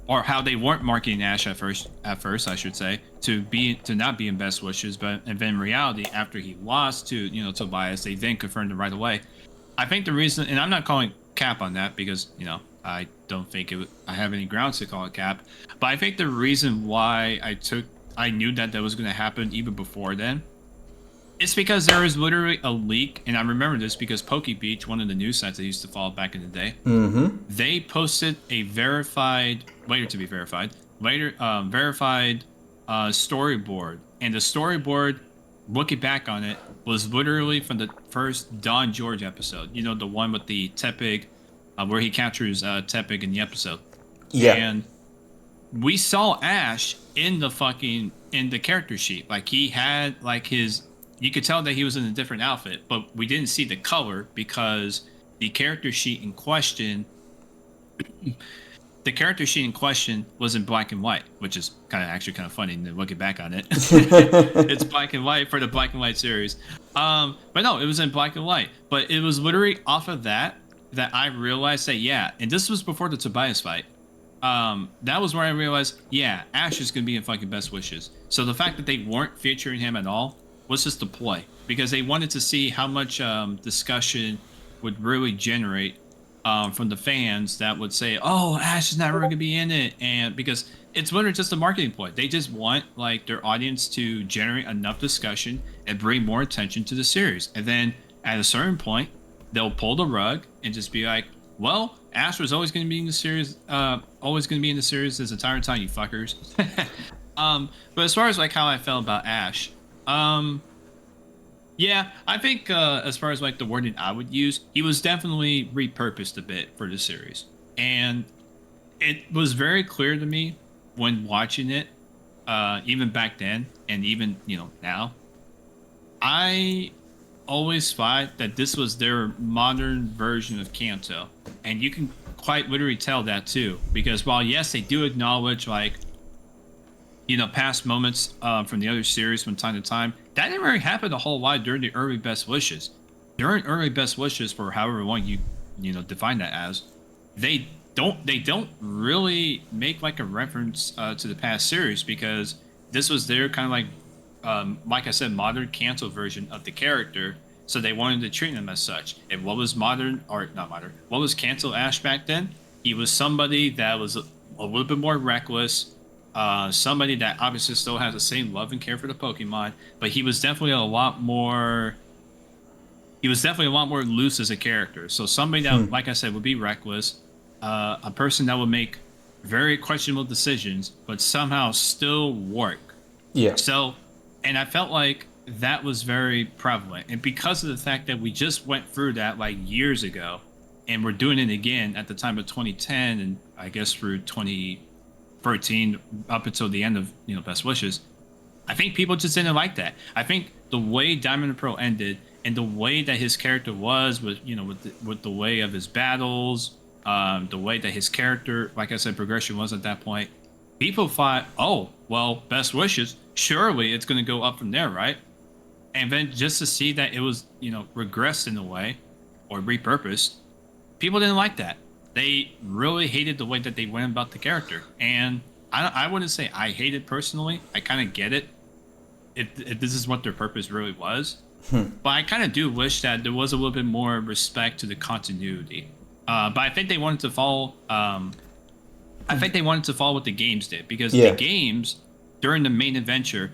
Speaker 2: or how they weren't marketing Ash at first, I should say, to not be in Best Wishes, and then in reality, after he lost to Tobias, they then confirmed it right away. I think the reason, and I'm not calling cap on that because I don't think I have any grounds to call it cap, but I think the reason why I knew that was going to happen even before then, it's because there was literally a leak, and I remember this because Pokebeach, one of the news sites I used to follow back in the day, they posted a verified storyboard, and the storyboard, looking back on it, was literally from the first Don George episode. The one with the Tepig, where he captures Tepig in the episode.
Speaker 1: Yeah.
Speaker 2: And we saw Ash in the character sheet. Like, he had like his... You could tell that he was in a different outfit, but we didn't see the color because the character sheet in question was in black and white, which is kind of funny looking back on it. It's black and white for the Black and White series. But no, it was in black and white. But it was literally off of that I realized that, yeah, and this was before the Tobias fight. That was where I realized, yeah, Ash is going to be in fucking Best Wishes. So the fact that they weren't featuring him at all was just a ploy, because they wanted to see how much discussion would really generate from the fans that would say, oh, Ash is not really going to be in it. And because it's literally just a marketing ploy. They just want like their audience to generate enough discussion and bring more attention to the series. And then at a certain point, they'll pull the rug and just be like, well, Ash was always going to be in the series, this entire time, you fuckers. But as far as like how I felt about Ash, yeah, I think as far as like the wording I would use, he was definitely repurposed a bit for the series. And it was very clear to me when watching it, even back then and even, now, I always thought that this was their modern version of Kanto. And you can quite literally tell that too, because while yes, they do acknowledge like, past moments from the other series from time to time, that didn't really happen a whole lot during the early Best Wishes. During early Best Wishes, for however long you define that as, they don't really make like a reference to the past series, because this was their kind of like I said, modern Kanto version of the character. So they wanted to treat him as such. And what was what was Kanto Ash back then? He was somebody that was a little bit more reckless. Somebody that obviously still has the same love and care for the Pokemon, but he was definitely a lot more loose as a character. So somebody that, like I said, would be reckless, a person that would make very questionable decisions, but somehow still work.
Speaker 1: Yeah.
Speaker 2: So, and I felt like that was very prevalent. And because of the fact that we just went through that like years ago, and we're doing it again at the time of 2010, and I guess through 2013 up until the end of Best Wishes, I think people just didn't like that. I think the way Diamond and Pearl ended, and the way that his character was, with the way of his battles, the way that his character, like I said, progression was at that point, people thought, oh, well, Best Wishes, surely it's going to go up from there, right? And then just to see that it was, regressed in a way or repurposed, people didn't like that. They really hated the way that they went about the character. And I wouldn't say I hate it personally. I kind of get it. If this is what their purpose really was. But I kind of do wish that there was a little bit more respect to the continuity. But I think they wanted to follow. I think they wanted to follow what the games did, because the games during the main adventure,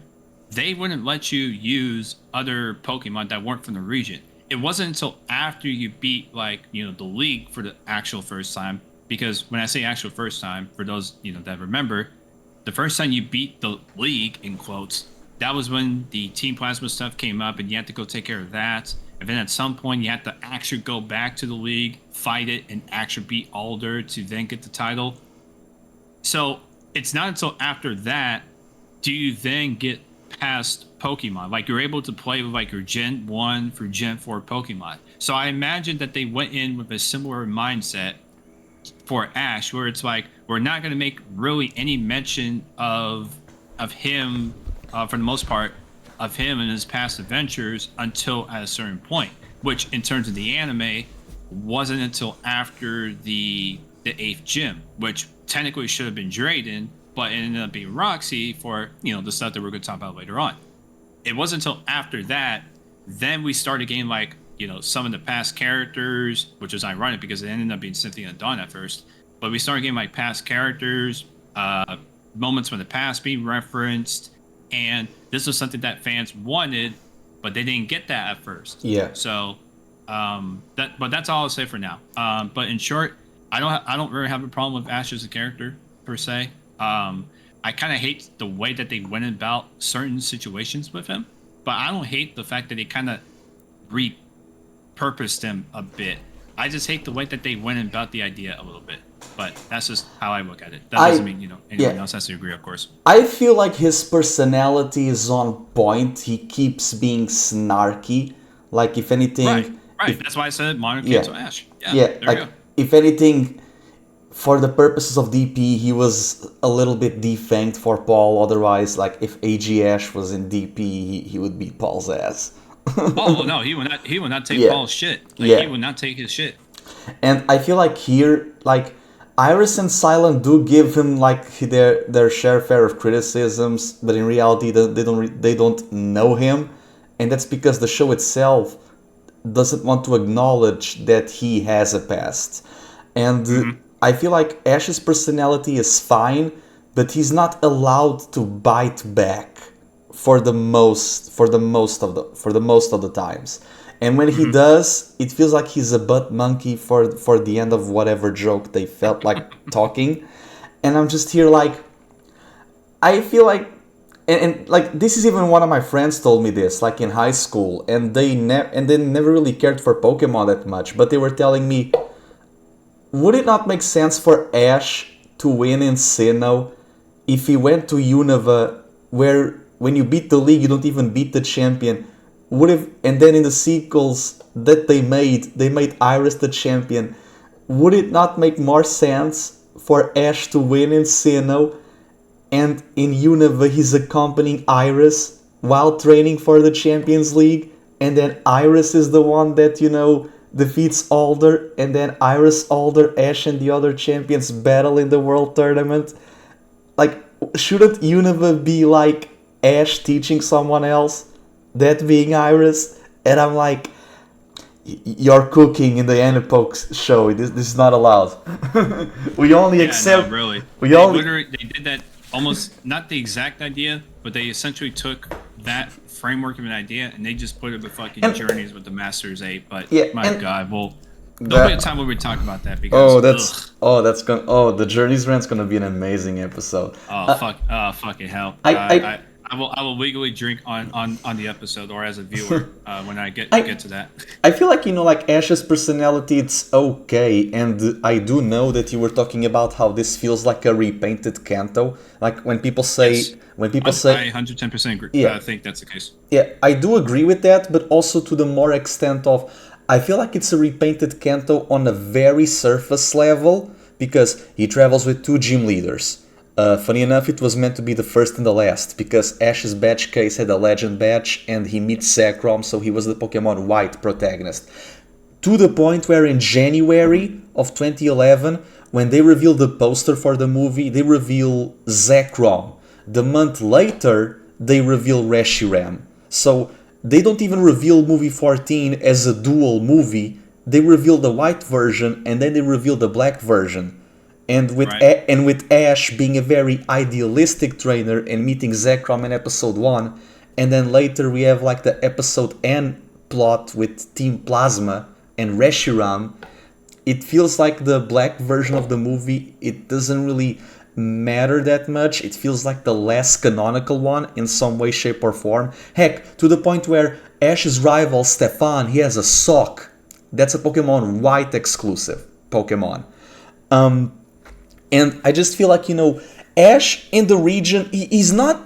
Speaker 2: they wouldn't let you use other Pokemon that weren't from the region. It wasn't until after you beat the league for the actual first time. Because when I say actual first time, for those that remember, the first time you beat the league in quotes, that was when the Team Plasma stuff came up, and you had to go take care of that. And then at some point, you had to actually go back to the league, fight it, and actually beat Alder to then get the title. So it's not until after that do you then get past Pokemon. Like, you're able to play with your Gen 1 through Gen 4 Pokemon. So I imagine that they went in with a similar mindset for Ash, where it's like, we're not going to make really any mention of him, for the most part, of him and his past adventures until at a certain point, which in terms of the anime wasn't until after the 8th gym, which technically should have been Drayden, but it ended up being Roxy for the stuff that we're going to talk about later on. It wasn't until after that then we started getting some of the past characters, which was ironic because it ended up being Cynthia and Dawn at first, but we started getting past characters, moments from the past being referenced. And this was something that fans wanted, but they didn't get that at first.
Speaker 1: Yeah.
Speaker 2: So, but that's all I'll say for now. But in short, I don't really have a problem with Ash as a character per se. I kind of hate the way that they went about certain situations with him, but I don't hate the fact that they kind of repurposed him a bit. I just hate the way that they went about the idea a little bit. But that's just how I look at it. That doesn't mean, anyone else has to agree, of course.
Speaker 1: I feel like his personality is on point. He keeps being snarky. Like, if anything...
Speaker 2: Right. That's why I said Modern Cancel Ash.
Speaker 1: Yeah, if anything, for the purposes of DP, he was a little bit defanged for Paul. Otherwise, if AG Ash was in DP, he would beat Paul's ass.
Speaker 2: Oh, well, no, he would not take Paul's shit. He would not take his shit.
Speaker 1: And I feel like here, Iris and Cilan do give him their share of criticisms, but in reality they don't know him, and that's because the show itself doesn't want to acknowledge that he has a past. And I feel like Ash's personality is fine, but he's not allowed to bite back for the most of the times. And when he does, it feels like he's a butt monkey for the end of whatever joke they felt like talking. And I'm just here I feel like, and this is even one of my friends told me this, in high school, and they never really cared for Pokemon that much, but they were telling me, would it not make sense for Ash to win in Sinnoh if he went to Unova, where when you beat the league, you don't even beat the champion? And then in the sequels that they made Iris the champion. Would it not make more sense for Ash to win in Sinnoh, and in Unova he's accompanying Iris while training for the Champions League, and then Iris is the one that, defeats Alder, and then Iris, Alder, Ash, and the other champions battle in the World Tournament? Shouldn't Unova be Ash teaching someone else? That being Iris? And I'm like, you're cooking in the Anipokes show. This is not allowed. We only accept...
Speaker 2: No, really. They did that almost, not the exact idea, but they essentially took that framework of an idea and they just put it with fucking Journeys with the Masters 8. But God, well, There'll be a time where we talk about that because
Speaker 1: the Journeys rant's gonna be an amazing episode.
Speaker 2: Fucking hell! I will legally drink on the episode or as a viewer when I get to that.
Speaker 1: I feel like like Ash's personality, it's okay, and I do know that you were talking about how this feels like a repainted Kanto. Like when people say,
Speaker 2: Yes. I 110% agree.
Speaker 1: Yeah.
Speaker 2: I think that's the case.
Speaker 1: Yeah, I do agree with that, but also to the more extent of, I feel like it's a repainted Kanto on a very surface level, because he travels with 2 gym leaders. Funny enough, it was meant to be the first and the last, because Ash's badge case had a legend badge, and he meets Zekrom, so he was the Pokemon White protagonist. To the point where in January of 2011, when they revealed the poster for the movie, they reveal Zekrom. The month later, they reveal Reshiram. So they don't even reveal movie 14 as a dual movie. They reveal the white version and then they reveal the black version. And with with Ash being a very idealistic trainer and meeting Zekrom in episode 1, and then later we have like the episode N plot with Team Plasma and Reshiram, it feels like the black version of the movie, it doesn't really matter that much. It feels like the less canonical one in some way, shape or form. Heck, to the point where Ash's rival Stefan, he has a sock. That's a Pokemon White exclusive Pokemon. And I just feel like, Ash in the region, he's not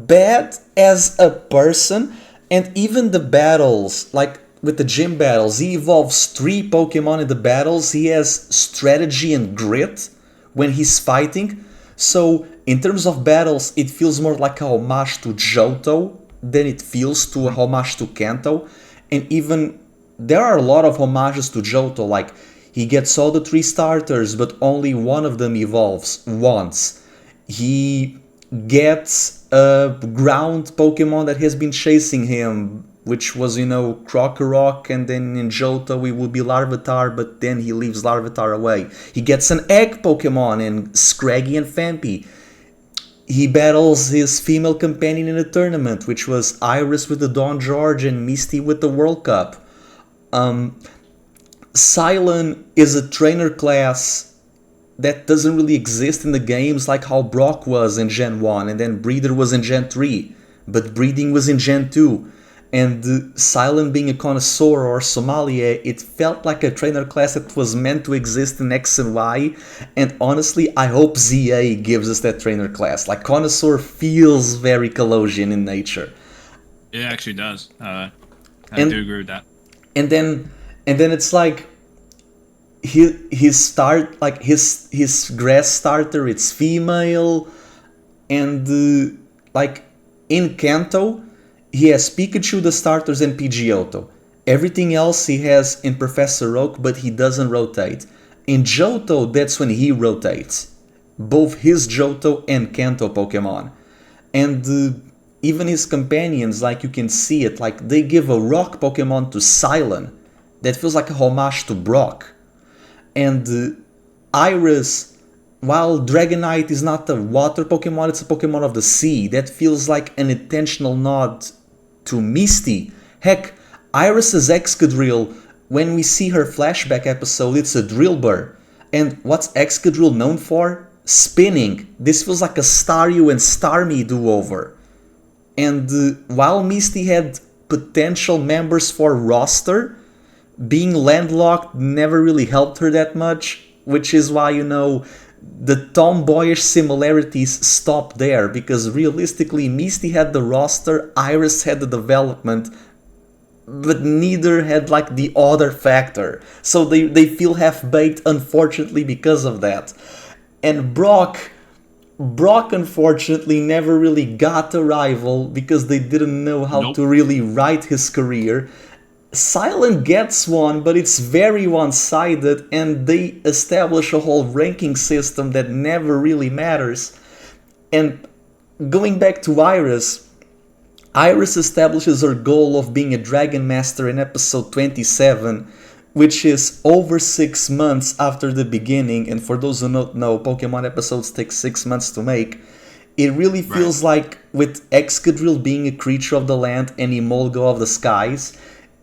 Speaker 1: bad as a person, and even the battles, like with the gym battles, he evolves 3 Pokemon in the battles. He has strategy and grit when he's fighting. So in terms of battles, it feels more like a homage to Johto than it feels to a homage to Kanto. And even there are a lot of homages to Johto, like he gets all the 3 starters, but only one of them evolves once. He gets a ground Pokemon that has been chasing him, which was, Krokorok, and then in Johto it would be Larvitar, but then he leaves Larvitar away. He gets an egg Pokemon in Scraggy and Phanpy. He battles his female companion in a tournament, which was Iris with the Don George and Misty with the World Cup. Cilan is a trainer class that doesn't really exist in the games, like how Brock was in Gen 1 and then Breeder was in Gen 3, but Breeding was in Gen 2. And Cilan being a connoisseur or sommelier, it felt like a trainer class that was meant to exist in X and Y, and honestly, I hope ZA gives us that trainer class. Like, connoisseur feels very Kalosian in nature.
Speaker 2: It actually does. I do agree with that.
Speaker 1: And then it's like his grass starter, it's female, and like in Kanto, he has Pikachu, the starters, and Pidgeotto. Everything else he has in Professor Oak, but he doesn't rotate. In Johto, that's when he rotates. Both his Johto and Kanto Pokemon. And even his companions, like you can see it, like they give a rock Pokemon to Cilan. That feels like a homage to Brock. And Iris, while Dragonite is not a water Pokemon, it's a Pokemon of the sea. That feels like an intentional nod to Misty. Heck, Iris's Excadrill, when we see her flashback episode, it's a Drillbur. And what's Excadrill known for? Spinning. This feels like a Staryu and Starmie do-over. And while Misty had potential members for roster, being landlocked never really helped her that much, which is why, the tomboyish similarities stop there, because realistically Misty had the roster, Iris had the development, but neither had like the other factor. So they feel half-baked, unfortunately, because of that. And Brock unfortunately never really got a rival because they didn't know how to really write his career. Cilan gets one, but it's very one-sided, and they establish a whole ranking system that never really matters. And going back to Iris establishes her goal of being a Dragon Master in episode 27, which is over 6 months after the beginning, and for those who don't know, Pokemon episodes take 6 months to make. It really feels like, with Excadrill being a creature of the land and Emolga of the skies,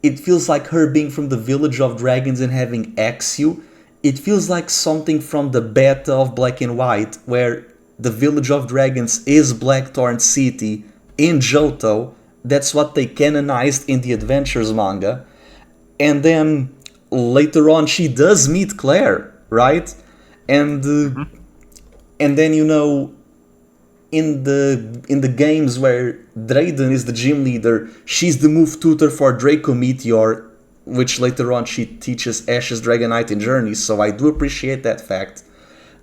Speaker 1: it feels like her being from the Village of Dragons and having Axio. It feels like something from the beta of Black and White, where the Village of Dragons is Blackthorn City in Johto. That's what they canonized in the Adventures manga. And then later on she does meet Claire, right? And and then, you know, in the games where Drayden is the gym leader, she's the move tutor for Draco Meteor, which later on she teaches Ash's Dragonite in Journey, so I do appreciate that fact.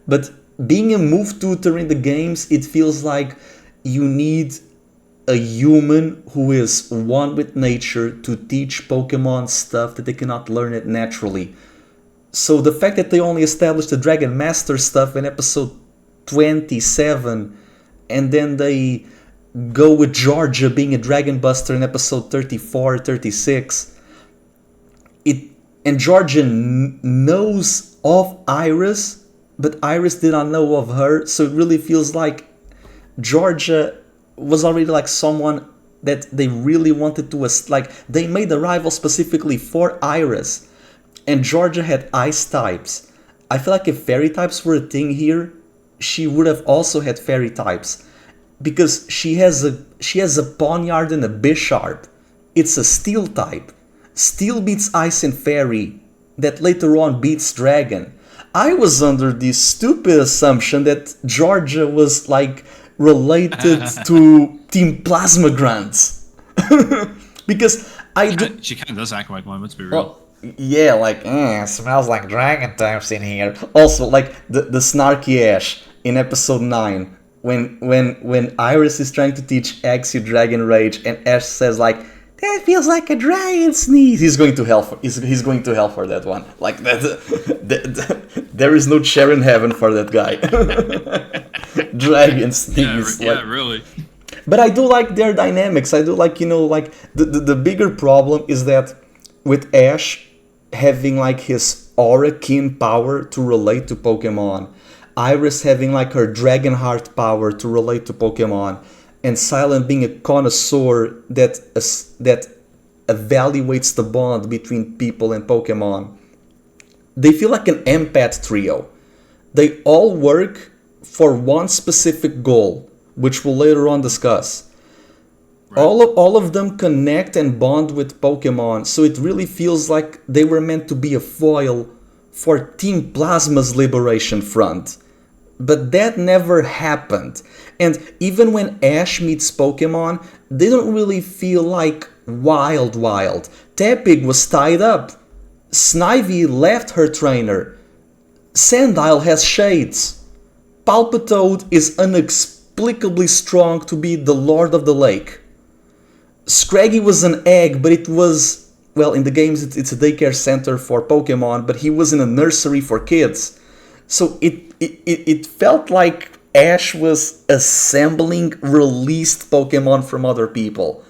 Speaker 1: But being a move tutor in the games, it feels like you need a human who is one with nature to teach Pokemon stuff that they cannot learn it naturally. So the fact that they only established the Dragon Master stuff in episode 27, and then they go with Georgia being a Dragon Buster in episode 34, 36, and Georgia knows of Iris, but Iris did not know of her, so it really feels like Georgia was already like someone that they really wanted to, like, they made a rival specifically for Iris, and Georgia had ice types. I feel like if fairy types were a thing here, she would have also had fairy types, because she has a Ponyard and a Bisharp. It's a steel type. Steel beats Ice and Fairy, that later on beats Dragon. I was under the stupid assumption that Georgia was like related to Team Plasma Grunts. Because
Speaker 2: she kind of does act like one, let's be real.
Speaker 1: Well, yeah, like, smells like dragon types in here. Also, like the snarky Ash in episode 9, when Iris is trying to teach Axio Dragon Rage, and Ash says like, that feels like a dragon sneeze. He's going to hell for that one. Like that there is no chair in heaven for that guy. Dragon sneeze.
Speaker 2: Yeah, really.
Speaker 1: But I do like their dynamics. I do like, you know, like the bigger problem is that with Ash having like his aura kin power to relate to Pokemon, Iris having like her Dragon Heart power to relate to Pokemon, and Cilan being a connoisseur that evaluates the bond between people and Pokemon, they feel like an empath trio. They all work for one specific goal, which we'll later on discuss. Right. All of them connect and bond with Pokemon, so it really feels like they were meant to be a foil for Team Plasma's Liberation Front. But that never happened. And even when Ash meets Pokemon, they don't really feel like wild. Tepig was tied up. Snivy left her trainer. Sandile has shades. Palpitoad is inexplicably strong to be the Lord of the Lake. Scraggy was an egg, but it was, well, in the games it's a daycare center for Pokemon, but he was in a nursery for kids. So it felt like Ash was assembling released Pokemon from other people.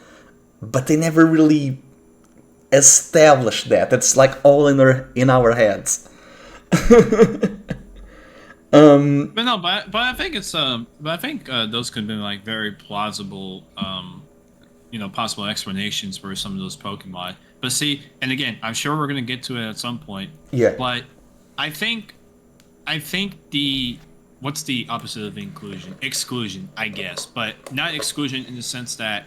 Speaker 1: But they never really established that. It's like all in our heads.
Speaker 2: But I think it's those could have been like very plausible possible explanations for some of those Pokemon. But see, and again, I'm sure we're gonna get to it at some point.
Speaker 1: Yeah.
Speaker 2: But I think what's the opposite of inclusion? Exclusion, I guess, but not exclusion in the sense that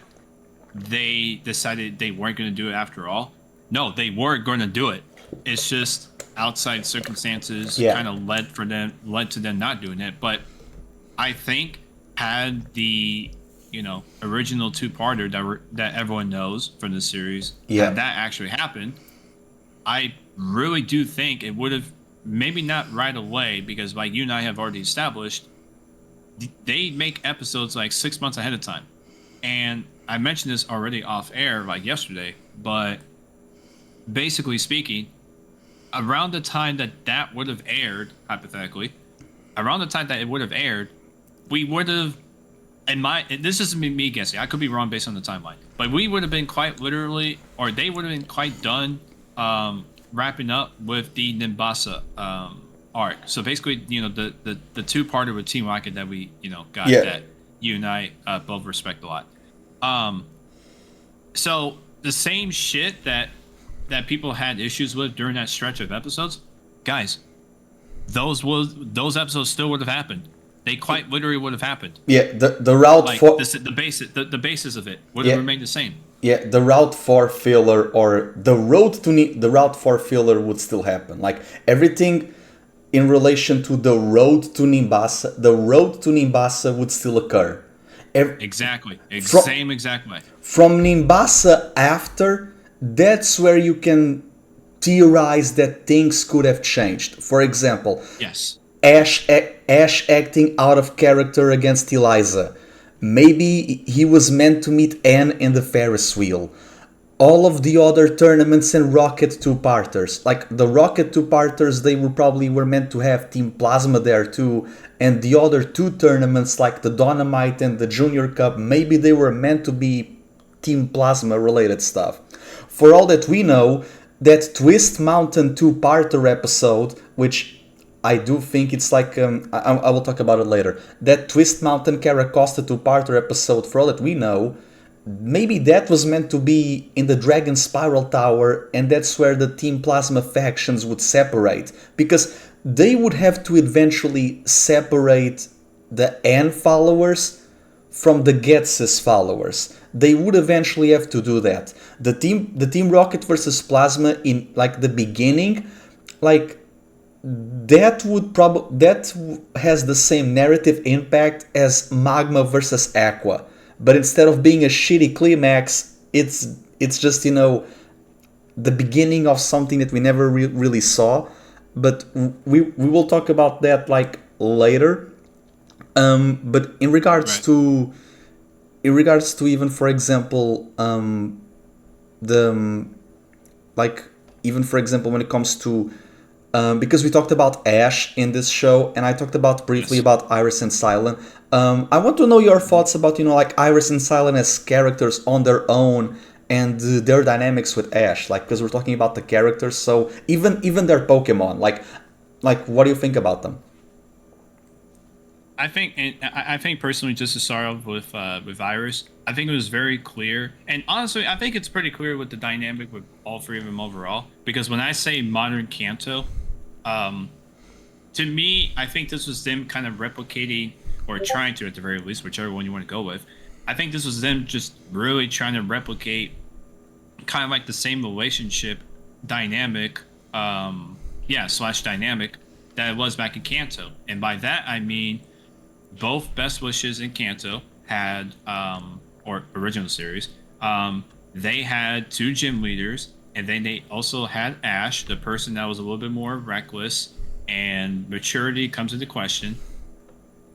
Speaker 2: they decided they weren't going to do it after all. No, they were going to do it. It's just outside circumstances kind of led to them not doing it. But I think had the original two-parter that everyone knows from the series, had that actually happened, I really do think it would have. Maybe not right away, because like you and I have already established, they make episodes like 6 months ahead of time. And I mentioned this already off air like yesterday, but basically speaking, around the time that would have aired, hypothetically, we would have, this isn't me guessing, I could be wrong based on the timeline, but we would have been quite literally, or they would have been quite done wrapping up with the Nimbasa arc. So basically, the two-parter with Team Rocket that we got that you and I both respect a lot. So the same shit that that people had issues with during that stretch of episodes, guys, those episodes still would have happened. They quite literally would have happened.
Speaker 1: Yeah, the route
Speaker 2: Like
Speaker 1: for
Speaker 2: the basis of it would have remained the same.
Speaker 1: yeah, the route 4 filler or the route 4 filler would still happen. Like everything in relation to the road to Nimbasa would still occur.
Speaker 2: Exactly.
Speaker 1: From,
Speaker 2: Same exact way.
Speaker 1: from Nimbasa after, that's where you can theorize that things could have changed. For example,
Speaker 2: Yes.
Speaker 1: Ash acting out of character against Eliza. Maybe he was meant to meet Anne in the Ferris wheel. All of the other tournaments and Rocket two-parters. Like the Rocket two-parters, they were meant to have Team Plasma there too. And the other two tournaments like the Dynamite and the Junior Cup, maybe they were meant to be Team Plasma related stuff. For all that we know, that Twist Mountain two-parter episode, which I do think it's like, I will talk about it later. That Twist Mountain Caracosta two-parter episode, for all that we know, maybe that was meant to be in the Dragon Spiral Tower, and that's where the Team Plasma factions would separate. Because they would have to eventually separate the N followers from the Getsis followers. They would eventually have to do that. The Team Rocket versus Plasma in like the beginning, like that has the same narrative impact as Magma versus Aqua, but instead of being a shitty climax, it's just the beginning of something that we never really saw. But we will talk about that like later. But in regards to even, for example, even for example when it comes to because we talked about Ash in this show, and I talked about briefly about Iris and Cilan. I want to know your thoughts about like Iris and Cilan as characters on their own and their dynamics with Ash. Like, because we're talking about the characters, so even their Pokemon. Like what do you think about them?
Speaker 2: I think personally, just to start off with Iris, I think it was very clear, and honestly, I think it's pretty clear with the dynamic with all three of them overall. Because when I say modern Kanto, to me, I think this was them kind of replicating, or trying to, at the very least, whichever one you want to go with. I think this was them just really trying to replicate kind of like the same relationship dynamic, slash dynamic that it was back in Kanto. And by that, I mean both Best Wishes in Kanto had, or original series, they had two gym leaders, and then they also had Ash, the person that was a little bit more reckless, and maturity comes into question.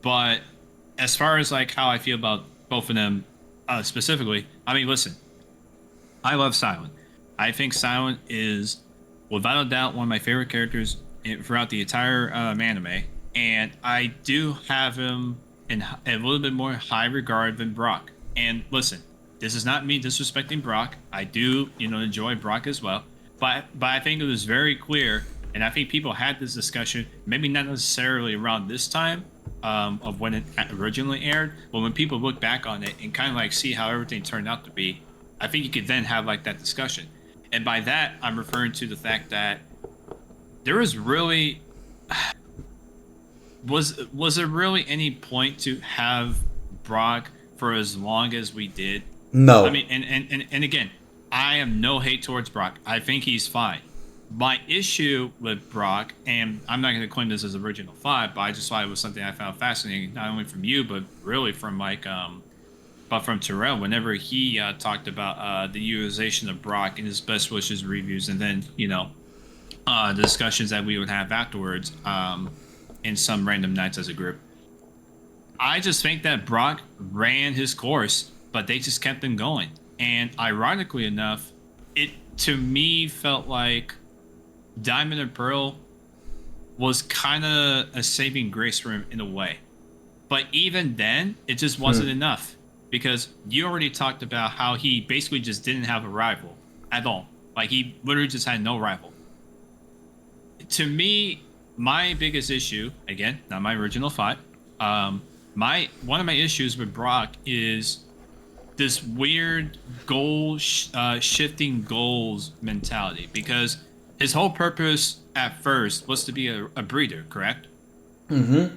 Speaker 2: But as far as like how I feel about both of them specifically, I mean, listen, I love Cilan. I think Cilan is, without a doubt, one of my favorite characters throughout the entire anime, and I do have him in a little bit more high regard than Brock. And listen, this is not me disrespecting Brock. I do, enjoy Brock as well. But I think it was very clear, and I think people had this discussion, maybe not necessarily around this time of when it originally aired, but when people look back on it and kind of like see how everything turned out to be, I think you could then have like that discussion. And by that, I'm referring to the fact that there was really was there really any point to have Brock for as long as we did?
Speaker 1: No.
Speaker 2: I mean, and again, I have no hate towards Brock. I think he's fine. My issue with Brock, and I'm not going to claim this as original thought, but I just thought it was something I found fascinating, not only from you, but really from but from Terrell, whenever he talked about the utilization of Brock in his Best Wishes reviews, and then the discussions that we would have afterwards in some random nights as a group. I just think that Brock ran his course, but they just kept him going. And ironically enough, it to me felt like Diamond and Pearl was kind of a saving grace for him in a way. But even then, it just wasn't enough, because you already talked about how he basically just didn't have a rival at all. Like, he literally just had no rival. To me, my biggest issue, again, not my original thought, one of my issues with Brock is this weird shifting goals mentality, because his whole purpose at first was to be a breeder, correct?
Speaker 1: Mm-hmm.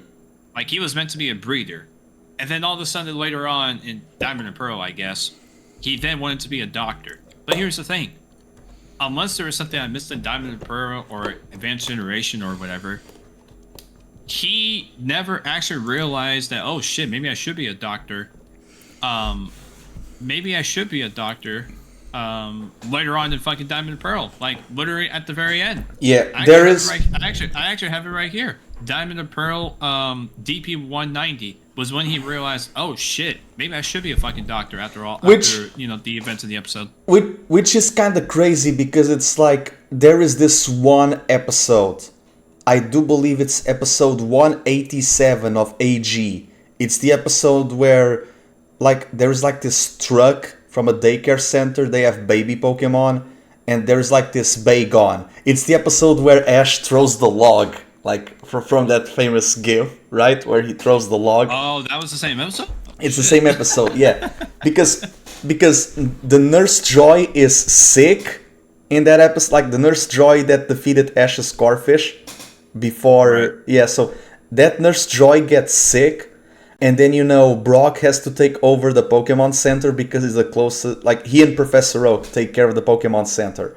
Speaker 2: Like, he was meant to be a breeder. And then all of a sudden later on in Diamond and Pearl, I guess, he then wanted to be a doctor. But here's the thing. Unless there was something I missed in Diamond and Pearl or Advanced Generation or whatever, he never actually realized that, oh shit, maybe I should be a doctor. Maybe I should be a doctor later on in fucking Diamond and Pearl. Like, literally at the very end.
Speaker 1: Yeah, there is...
Speaker 2: I actually have it right here. Diamond and Pearl DP 190 was when he realized, oh shit, maybe I should be a fucking doctor after all, after the events of the episode.
Speaker 1: Which is kind of crazy, because it's like, there is this one episode, I do believe it's episode 187 of AG. It's the episode where, like, there's like this truck from a daycare center, they have baby Pokemon, and there's like this Bagon. It's the episode where Ash throws the log, like from that famous GIF, right? Where he throws the log.
Speaker 2: Oh, that was the same episode?
Speaker 1: It's the same episode, yeah. Because the Nurse Joy is sick in that episode, like the Nurse Joy that defeated Ash's Scarfish before, right. Yeah, so that Nurse Joy gets sick, and then Brock has to take over the Pokemon Center because he's the closest, like he and Professor Oak take care of the Pokemon Center.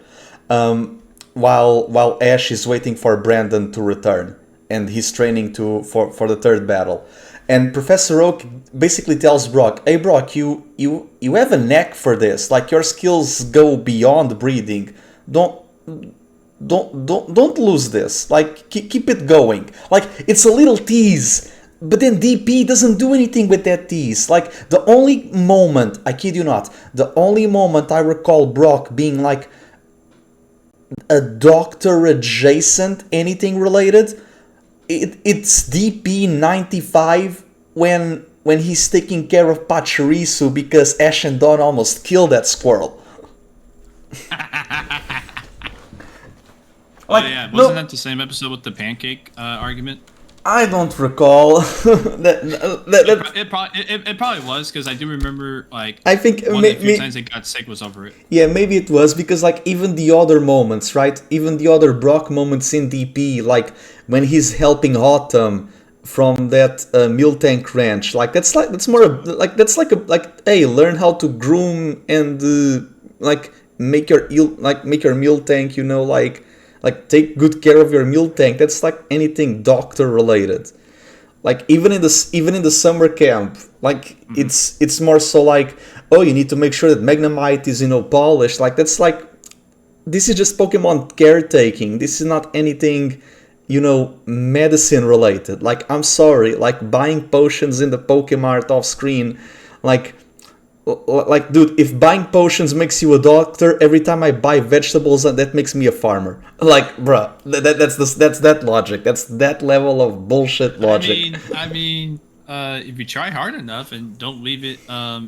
Speaker 1: While Ash is waiting for Brandon to return, and he's training for the third battle. And Professor Oak basically tells Brock, "Hey Brock, you have a knack for this. Like, your skills go beyond breeding. Don't lose this. Like, keep it going. Like, it's a little tease." But then DP doesn't do anything with that tease. Like, the only moment, I kid you not, the only moment I recall Brock being like a doctor adjacent, anything related, it's DP 95 when he's taking care of Pachirisu because Ash and Dawn almost killed that squirrel.
Speaker 2: Like, yeah, wasn't that the same episode with the pancake argument?
Speaker 1: I don't recall.
Speaker 2: It probably was, because I do remember, like,
Speaker 1: I think
Speaker 2: one of the few times they got sick was over it.
Speaker 1: Yeah, maybe it was, because like even the other moments, right? Even the other Brock moments in DP, like when he's helping Autumn from that Miltank ranch, like that's like hey, learn how to groom and like make your Miltank, like take good care of your Miltank. That's like anything doctor related. Like even in the summer camp, like it's more so like, oh, you need to make sure that Magnemite is polished. Like that's like, this is just Pokemon caretaking. This is not anything medicine related. Like, I'm sorry, like buying potions in the Pokemart off screen, like dude, if buying potions makes you a doctor, every time I buy vegetables, that makes me a farmer. Like, bruh, that's that logic. That's that level of bullshit logic.
Speaker 2: I mean, if you try hard enough and don't leave it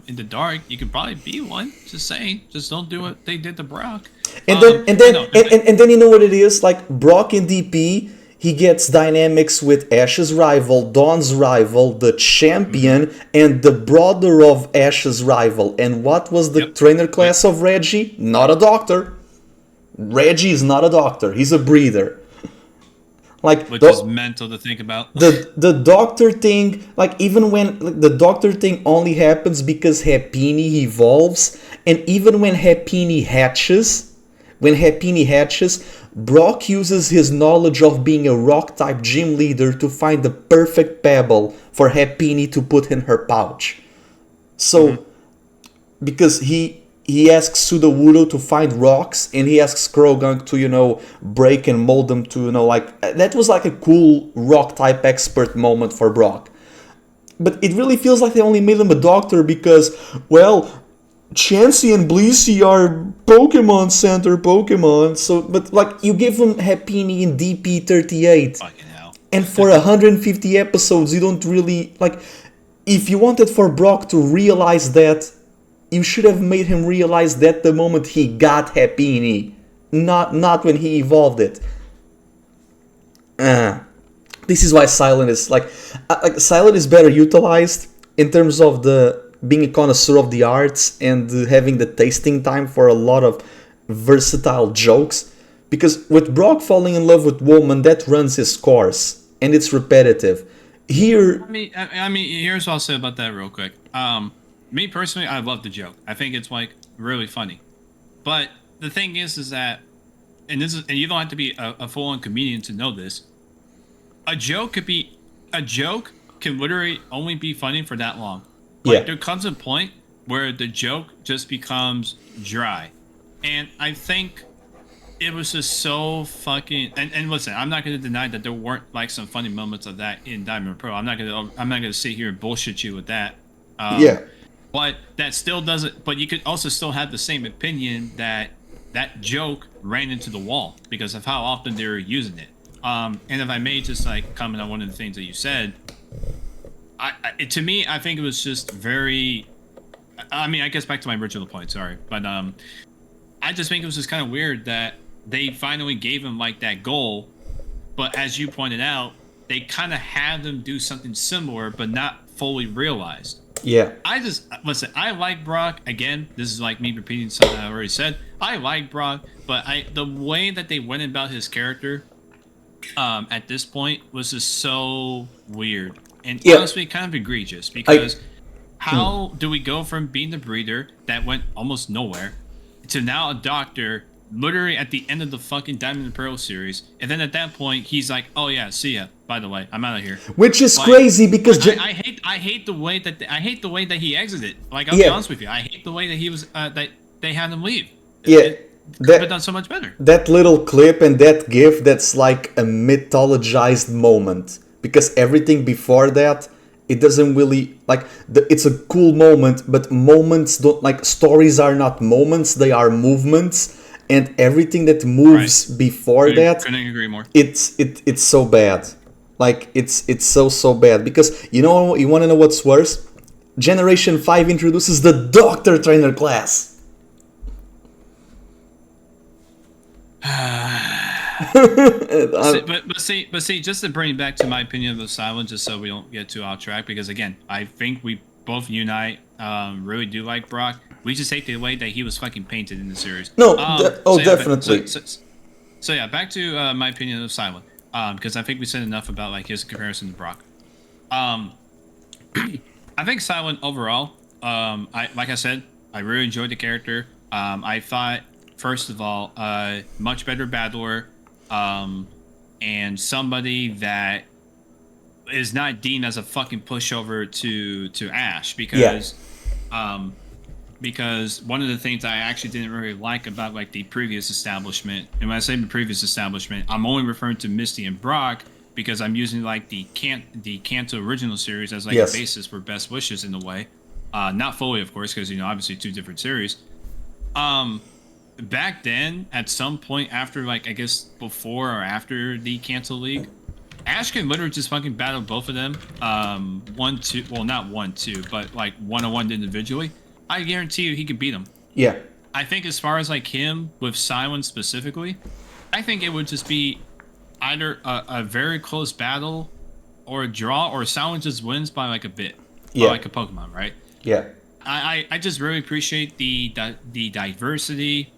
Speaker 2: in the dark, you could probably be one. Just saying, just don't do what they did to Brock.
Speaker 1: And then you know what it is? Like, Brock in DP, he gets dynamics with Ash's rival, Dawn's rival, the champion, and the brother of Ash's rival. And what was the trainer class of Reggie? Not a doctor. Reggie is not a doctor. He's a breeder. Like,
Speaker 2: which is mental to think about.
Speaker 1: The doctor thing, like, even when the doctor thing only happens because Happiny evolves, and even when Happiny hatches, Brock uses his knowledge of being a rock-type gym leader to find the perfect pebble for Happiny to put in her pouch. So, because he asks Sudowoodo to find rocks, and he asks Krogunk to, break and mold them to, like... That was like a cool rock-type expert moment for Brock. But it really feels like they only made him a doctor because, well... Chansey and Blissey are Pokemon Center Pokemon, so but like you give them Happiny in DP 38, and for 150 episodes you don't really like. If you wanted for Brock to realize that, you should have made him realize that the moment he got Happiny, not when he evolved it. This is why Cilan is like Cilan is better utilized in terms of the being a connoisseur of the arts and having the tasting time for a lot of versatile jokes. Because with Brock falling in love with woman, that runs his course and it's repetitive. Here,
Speaker 2: I mean, here's what I'll say about that real quick. Me personally, I love the joke. I think it's like really funny. But the thing is that, and you don't have to be a full-on comedian to know this. A joke can literally only be funny for that long. Like, there comes a point where the joke just becomes dry, and I think it was just so fucking. And listen, I'm not going to deny that there weren't like some funny moments of that in Diamond Pro. I'm not gonna sit here and bullshit you with that. But that still doesn't. But you could also still have the same opinion that that joke ran into the wall because of how often they were using it. And if I may just like comment on one of the things that you said, to me, I think it was just very. I mean, I guess back to my original point. Sorry, but I just think it was just kind of weird that they finally gave him like that goal, but as you pointed out, they kind of had him do something similar, but not fully realized.
Speaker 1: Yeah.
Speaker 2: Listen, I like Brock. Again, this is like me repeating something I already said. I like Brock, but the way that they went about his character at this point was just so weird and honestly kind of egregious because how do we go from being the breeder that went almost nowhere to now a doctor literally at the end of the fucking Diamond and Pearl series, and then at that point he's like, "Oh yeah, see ya. By the way, I'm out of here."
Speaker 1: Which is crazy because
Speaker 2: I hate the way that he exited. Like, I'll be honest with you, I hate the way that he was that they had him leave. It could have done so much better.
Speaker 1: That little clip and that gif, that's like a mythologized moment because everything before that, it doesn't really like it's a cool moment, but moments don't like stories are not moments, they are movements. And everything that moves before that,
Speaker 2: couldn't agree more.
Speaker 1: It's so bad, like it's so bad because you want to know what's worse? Generation 5 introduces the Doctor Trainer class.
Speaker 2: But see, just to bring it back to my opinion of Cilan, just so we don't get too off track, because again, I think we both, you and I, really do like Brock. We just hate the way that he was fucking painted in the series.
Speaker 1: No, definitely.
Speaker 2: So yeah, back to my opinion of Cilan, because I think we said enough about like his comparison to Brock. I think Cilan overall, like I said, I really enjoyed the character. I thought, first of all, much better battler, and somebody that is not deemed as a fucking pushover to Ash because one of the things I actually didn't really like about like the previous establishment, and when I say the previous establishment, I'm only referring to Misty and Brock because I'm using like the Kanto original series as like a basis for best wishes in a way, not fully of course because obviously two different series. Back then, at some point after like I guess before or after the Kanto League, Ash can literally just fucking battle both of them, 1-2, well not 1-2, but like 1-on-1 individually. I guarantee you he could beat him. Yeah. I think as far as like him with Cilan specifically, I think it would just be either a very close battle or a draw, or Cilan just wins by like a bit. Yeah. Or like a Pokemon, right? Yeah. I just really appreciate the diversity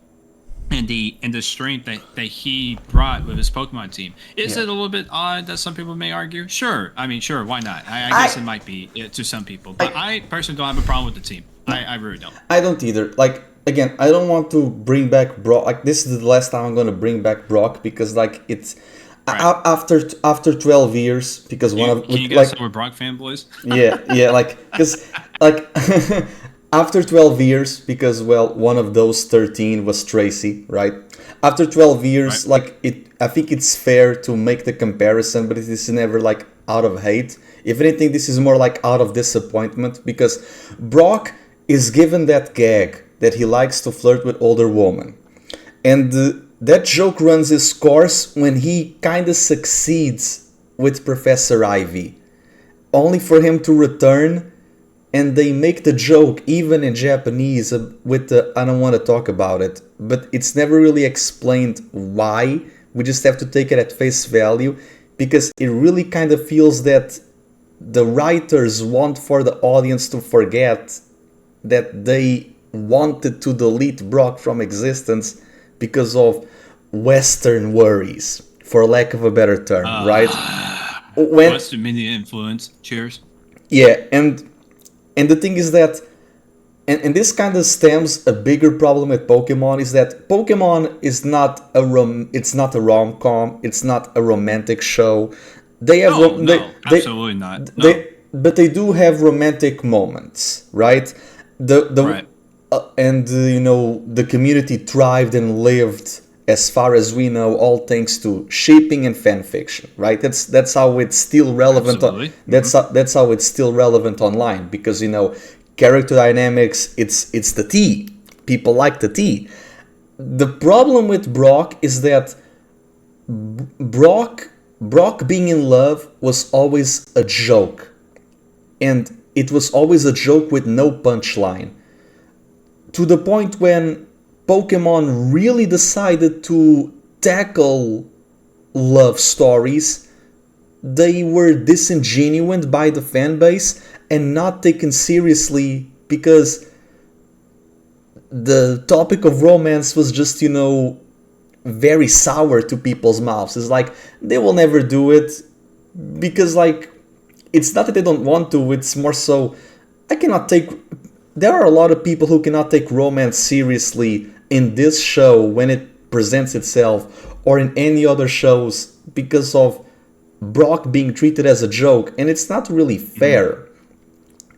Speaker 2: and the strength that he brought with his Pokemon team. Is it a little bit odd that some people may argue? Sure. I mean, sure, why not? I guess it might be to some people. But I personally don't have a problem with the team. I really don't. I don't either. Like, again, I don't want to bring back Brock. Like, this is the last time I'm going to bring back Brock because, like, it's... Right. After 12 years, because can you guys say we're Brock fanboys? Yeah, like, because, like... After 12 years, because, well, one of those 13 was Tracy, right? After 12 years, like, I think it's fair to make the comparison, but it is never, like, out of hate. If anything, this is more, like, out of disappointment, because Brock is given that gag that he likes to flirt with older women. And that joke runs its course when he kind of succeeds with Professor Ivy, only for him to return. And they make the joke, even in Japanese, with the, I don't want to talk about it, but it's never really explained why. We just have to take it at face value, because it really kind of feels that the writers want for the audience to forget
Speaker 1: that they wanted to delete Brock from existence because of Western worries, for lack of a better term, right?
Speaker 2: Western media influence. Cheers.
Speaker 1: Yeah, and the thing is that, and this kind of stems a bigger problem with Pokemon, is that Pokemon is not it's not a rom-com, it's not a romantic show. They have
Speaker 2: absolutely not. No.
Speaker 1: But they do have romantic moments, right?
Speaker 2: Right.
Speaker 1: The community thrived and lived, as far as we know, all thanks to shipping and fan fiction, right? That's how it's still relevant. That's how it's still relevant online, because character dynamics, it's the tea. People like the tea. The problem with Brock is that Brock being in love was always a joke, and it was always a joke with no punchline, to the point when Pokemon really decided to tackle love stories, they were disingenuous by the fan base and not taken seriously, because the topic of romance was just, very sour to people's mouths. It's like, they will never do it, because, like, it's not that they don't want to, it's more so, there are a lot of people who cannot take romance seriously in this show when it presents itself, or in any other shows, because of Brock being treated as a joke, and it's not really fair.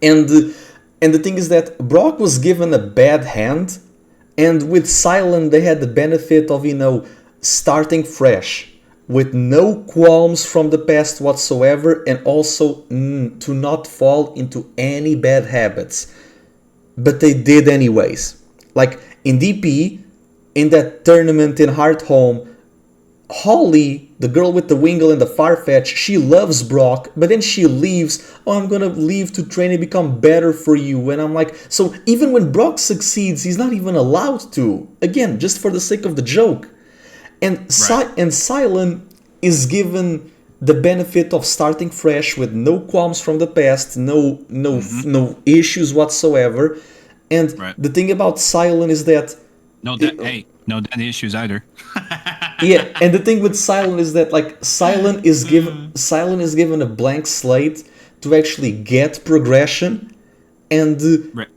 Speaker 1: And the thing is that Brock was given a bad hand, and with Cilan they had the benefit of, starting fresh, with no qualms from the past whatsoever, and also to not fall into any bad habits. But they did anyways. Like in DP, in that tournament in Hearthome, Holly, the girl with the Wingull and the Farfetch, she loves Brock, but then she leaves. Oh, I'm gonna leave to train and become better for you. And I'm like, so even when Brock succeeds, he's not even allowed to. Again, just for the sake of the joke. And Cilan is given the benefit of starting fresh with no qualms from the past, no issues whatsoever. And the thing about Cilan is that
Speaker 2: no daddy issues either.
Speaker 1: Yeah, and the thing with Cilan is that, like, Cilan is given a blank slate to actually get progression, and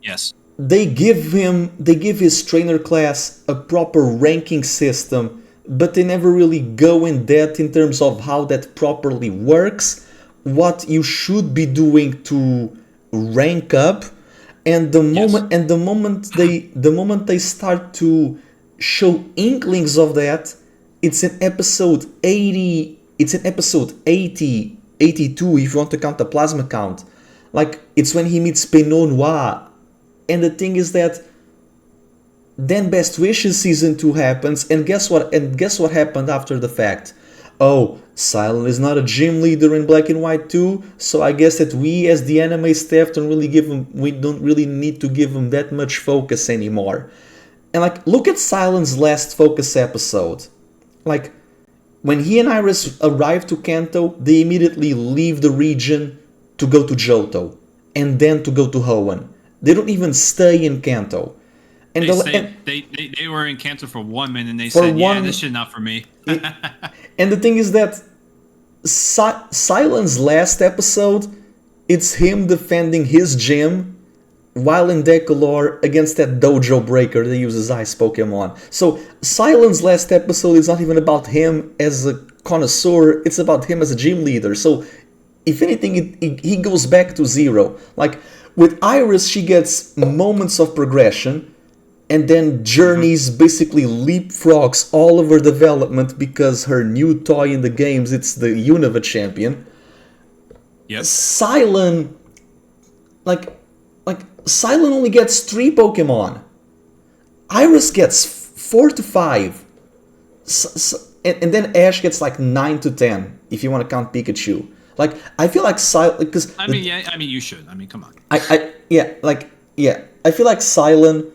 Speaker 2: yes,
Speaker 1: they give his trainer class a proper ranking system, but they never really go in depth in terms of how that properly works, what you should be doing to rank up, and the moment they start to show inklings of that, it's in episode 80, it's in episode 80, 82 if you want to count the plasma count. Like, it's when he meets Pinot Noir. And the thing is that then Best Wishes Season 2 happens, and guess what happened after the fact? Oh, Cilan is not a gym leader in Black and White 2, so I guess that we as the anime staff don't really need to give him that much focus anymore. And, like, look at Cilan's last focus episode. Like, when he and Iris arrive to Kanto, they immediately leave the region to go to Johto, and then to go to Hoenn. They don't even stay in Kanto. And
Speaker 2: they were in Kanto for 1 minute, and they said, this shit not for me.
Speaker 1: And the thing is that Cilan's last episode, it's him defending his gym while in Decolor against that dojo breaker that uses ice Pokemon. So Cilan's last episode is not even about him as a connoisseur, it's about him as a gym leader. So if anything, he goes back to zero. Like, with Iris, she gets moments of progression, and then journeys basically leapfrogs all of her development because her new toy in the games, it's the Unova champion.
Speaker 2: Yep.
Speaker 1: Cilan, Cilan only gets 3 Pokemon. Iris gets 4 to 5. And then Ash gets like 9 to 10, if you want to count Pikachu. Like, I feel like Cilan, because
Speaker 2: you should. I mean, come on.
Speaker 1: I feel like Cilan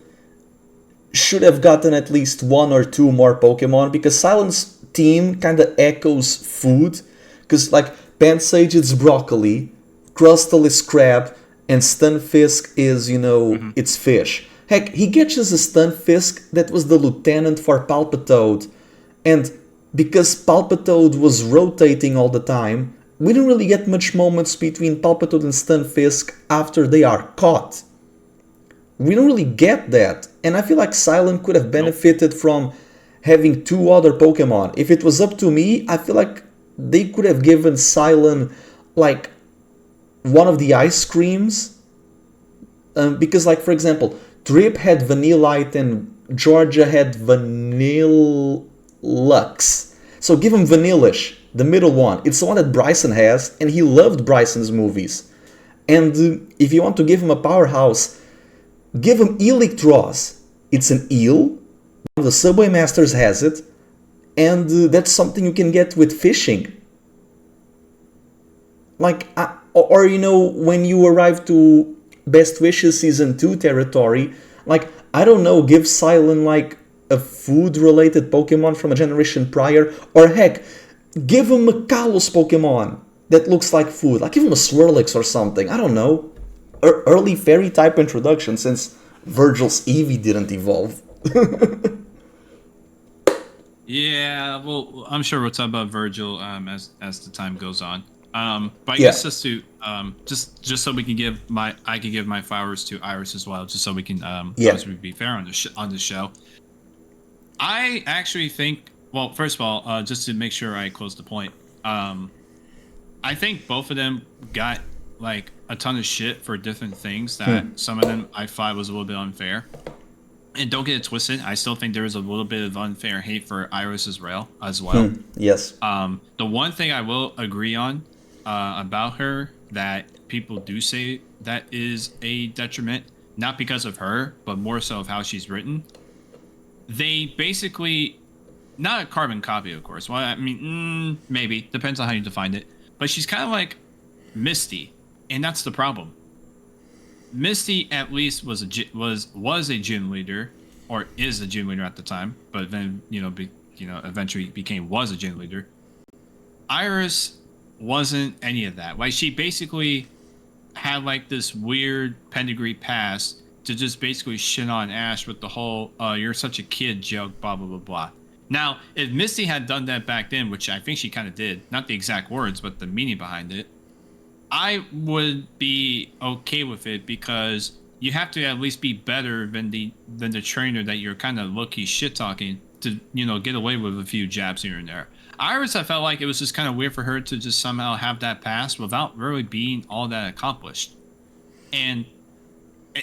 Speaker 1: should have gotten at least 1 or 2 more Pokemon, because Cilan's team kind of echoes food. Because, like, Pansage is broccoli, Crustle is crab, and Stunfisk is, it's fish. Heck, he catches a Stunfisk that was the lieutenant for Palpitoad, and because Palpitoad was rotating all the time, we don't really get much moments between Palpitoad and Stunfisk after they are caught. We don't really get that, and I feel like Cilan could have benefited from having two other Pokemon. If it was up to me, I feel like they could have given Cilan like one of the ice creams, because like for example, Drip had Vanillite and Georgia had Vanillux. So give him Vanillish, the middle one. It's the one that Bryson has, and he loved Bryson's movies. And if you want to give him a powerhouse, give him Electros. It's an eel. One of the Subway Masters has it. And that's something you can get with fishing. Like, or when you arrive to Best Wishes Season 2 territory, like, I don't know, give Cilan like a food-related Pokemon from a generation prior, or heck, give him a Kalos Pokemon that looks like food. Like, give him a Swirlix or something, I don't know. Early fairy type introduction, since Virgil's Eevee didn't evolve.
Speaker 2: Yeah, well, I'm sure we'll talk about Virgil as the time goes on. But I guess just to just so we can I can give my flowers to Iris as well, just so we can be fair on the show. I actually think, well, first of all, just to make sure I close the point, I think both of them got like a ton of shit for different things that some of them I thought was a little bit unfair. And don't get it twisted, I still think there is a little bit of unfair hate for Iris as well.
Speaker 1: Yes.
Speaker 2: The one thing I will agree on about her that people do say that is a detriment, not because of her, but more so of how she's written. They basically, not a carbon copy, of course. Well, I mean, maybe depends on how you define it. But she's kind of like Misty, and that's the problem. Misty at least was a gym leader, or is a gym leader at the time, but then eventually was a gym leader. Iris wasn't any of that. Like, she basically had like this weird pedigree past to just basically shit on Ash with the whole "you're such a kid" joke, blah blah blah blah. Now, if Misty had done that back then, which I think she kind of did, not the exact words, but the meaning behind it, I would be okay with it, because you have to at least be better than the trainer that you're kind of low-key shit-talking to, get away with a few jabs here and there. Iris, I felt like it was just kind of weird for her to just somehow have that pass without really being all that accomplished. And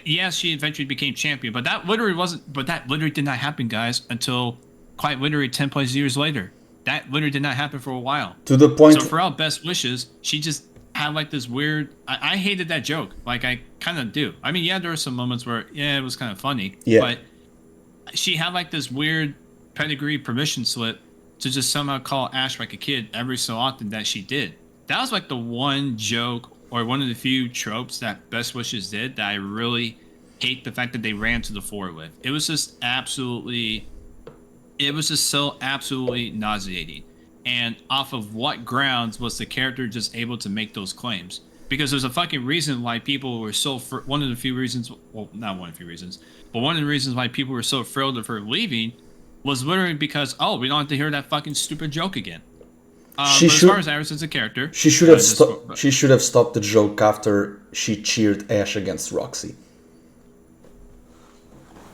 Speaker 2: yes, she eventually became champion, but that literally did not happen, guys, until quite literally 10 plus years later. That literally did not happen for a while.
Speaker 1: To the point.
Speaker 2: So for all best wishes, she just had like this weird. I hated that joke. Like, I kind of do. I mean, yeah, there were some moments where it was kind of funny.
Speaker 1: Yeah.
Speaker 2: But she had like this weird pedigree permission slip to just somehow call Ash like a kid every so often that she did. That was like the one joke, or one of the few tropes that Best Wishes did, that I really hate the fact that they ran to the floor with. It was just so absolutely nauseating. And off of what grounds was the character just able to make those claims? Because there's a fucking reason why people were so... one of the reasons why people were so thrilled of her leaving was literally because, we don't have to hear that fucking stupid joke again. But as far as Iris as a character...
Speaker 1: She should have stopped the joke after she cheered Ash against Roxy.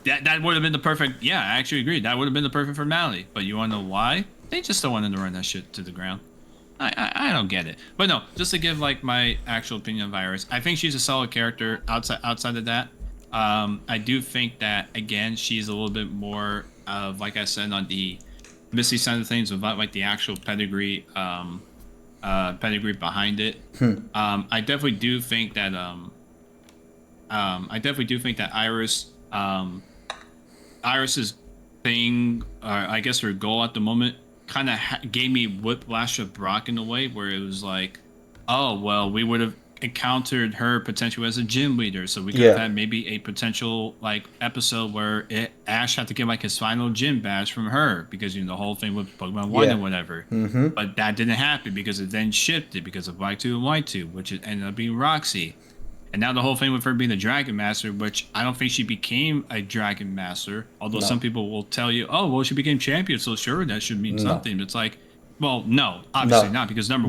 Speaker 2: That would have been the perfect... Yeah, I actually agree. That would have been the perfect formality. But you want to know why? They just don't want to run that shit to the ground. I don't get it. But no, just to give like my actual opinion of Iris, I think she's a solid character outside of that. I do think that, again, she's a little bit more of, like I said, on the Misty side of things, without like the actual pedigree behind it. I definitely do think that Iris's thing, or I guess her goal at the moment, kind of gave me Whiplash of Brock in a way, where it was like, oh, well, we would have encountered her potentially as a gym leader, so we could have had maybe a potential like episode where Ash had to get like his final gym badge from her, because the whole thing with Pokemon One and whatever. But that didn't happen because it then shifted because of Y2 and Y2, which ended up being Roxy. And now the whole thing with her being a Dragon Master, which I don't think she became a Dragon Master, although
Speaker 1: No.
Speaker 2: some people will tell you, oh, well, she became champion, so sure, that should mean
Speaker 1: No.
Speaker 2: something. It's like, well, no, obviously
Speaker 1: No.
Speaker 2: not, because
Speaker 1: No.
Speaker 2: number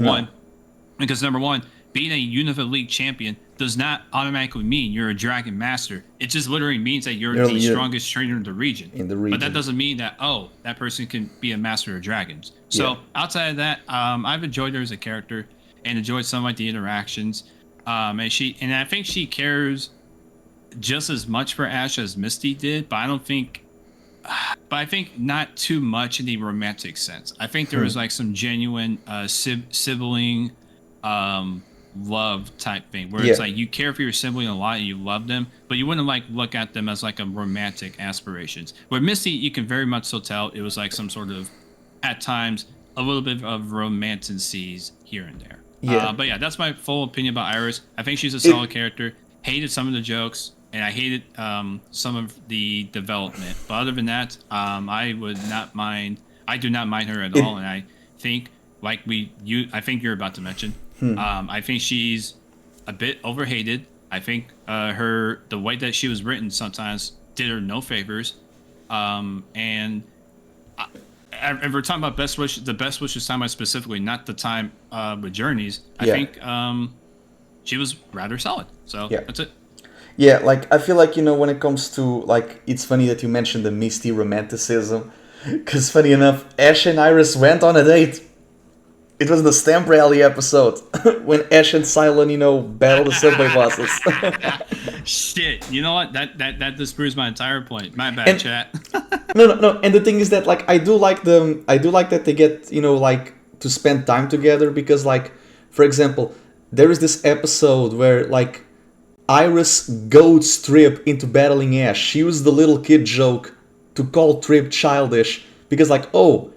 Speaker 2: one, being a Unova League champion does not automatically mean you're a Dragon Master. It just literally means that you're the strongest trainer in the region. But that doesn't mean that, oh, that person can be a Master of Dragons. So outside of that, I've enjoyed her as a character and enjoyed some of the interactions. And I think she cares just as much for Ash as Misty did, but I think not too much in the romantic sense. I think there was like some genuine sibling love type thing where it's like you care for your sibling a lot and you love them, but you wouldn't like look at them as like a romantic aspirations. With Misty, you can very much so tell it was like some sort of, at times, a little bit of romantices here and there. But yeah, that's my full opinion about Iris. I think she's a solid character. Hated some of the jokes, and I hated some of the development. But other than that, I do not mind her at all. And I think, I think you're about to mention, I think she's a bit overhated. I think the way that she was written sometimes did her no favors. If we're talking about the best wishes timeline specifically, not the time with Journeys, I think she was rather solid. So that's it.
Speaker 1: Yeah, like, I feel like, when it comes to, like, it's funny that you mentioned the Misty romanticism, because funny enough, Ash and Iris went on a date. It was the Stamp Rally episode, when Ash and Cilan, battled the subway bosses.
Speaker 2: Shit, you know what? That disproves my entire point. My bad, chat.
Speaker 1: No. And the thing is that, like, I do like that they get, like, to spend time together, because, like, for example, there is this episode where, like, Iris goads Trip into battling Ash. She used the little kid joke to call Trip childish, because, like, oh,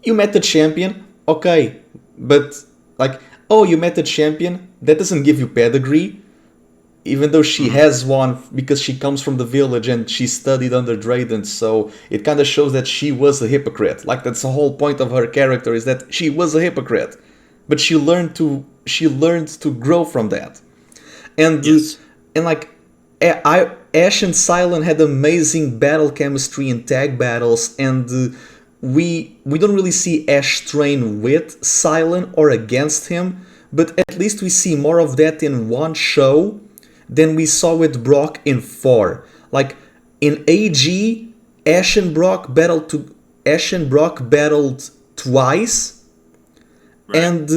Speaker 1: you met the champion? Okay, but, like, oh, you met the champion? That doesn't give you pedigree. Even though she has one, because she comes from the village and she studied under Drayden, so it kind of shows that she was a hypocrite. Like, that's the whole point of her character, is that she was a hypocrite, but she learned to grow from that. And like, Ash and Cilan had amazing battle chemistry in tag battles, and we don't really see Ash train with Cilan or against him, but at least we see more of that in one show than we saw with Brock in 4. Like, in AG, Ash and Brock battled twice, and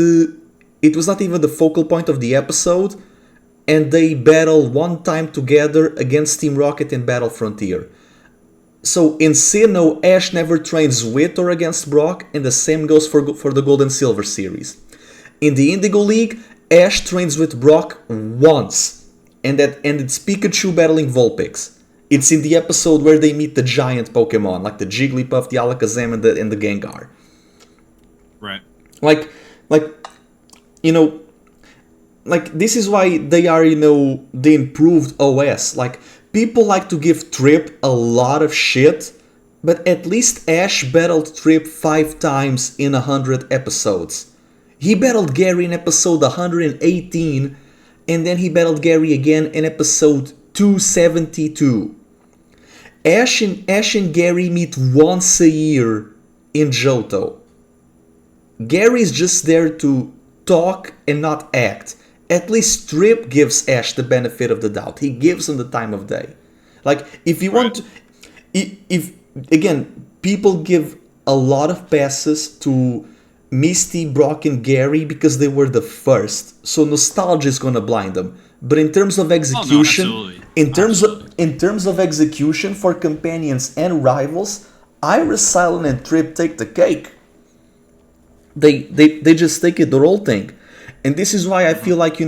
Speaker 1: it was not even the focal point of the episode, and they battled one time together against Team Rocket in Battle Frontier. So in Sinnoh, Ash never trains with or against Brock, and the same goes for the Gold and Silver series. In the Indigo League, Ash trains with Brock once, and it's Pikachu battling Vulpix. It's in the episode where they meet the giant Pokemon, like the Jigglypuff, the Alakazam, and the Gengar.
Speaker 2: Right.
Speaker 1: Like, this is why they are, the improved OS. Like, people like to give Trip a lot of shit, but at least Ash battled Trip 5 times in 100 episodes. He battled Gary in episode 118, and then he battled Gary again in episode 272. Ash and Gary meet once a year in Johto. Gary's just there to talk and not act. At least Trip gives Ash the benefit of the doubt. He gives him the time of day. Like, if you want to... If again, people give a lot of passes to Misty, Brock, and Gary because they were the first. So nostalgia is gonna blind them. But in terms of execution... In terms of execution for companions and rivals, Iris, Cilan, and Trip take the cake. They just take it, the whole thing. And this is why I feel like,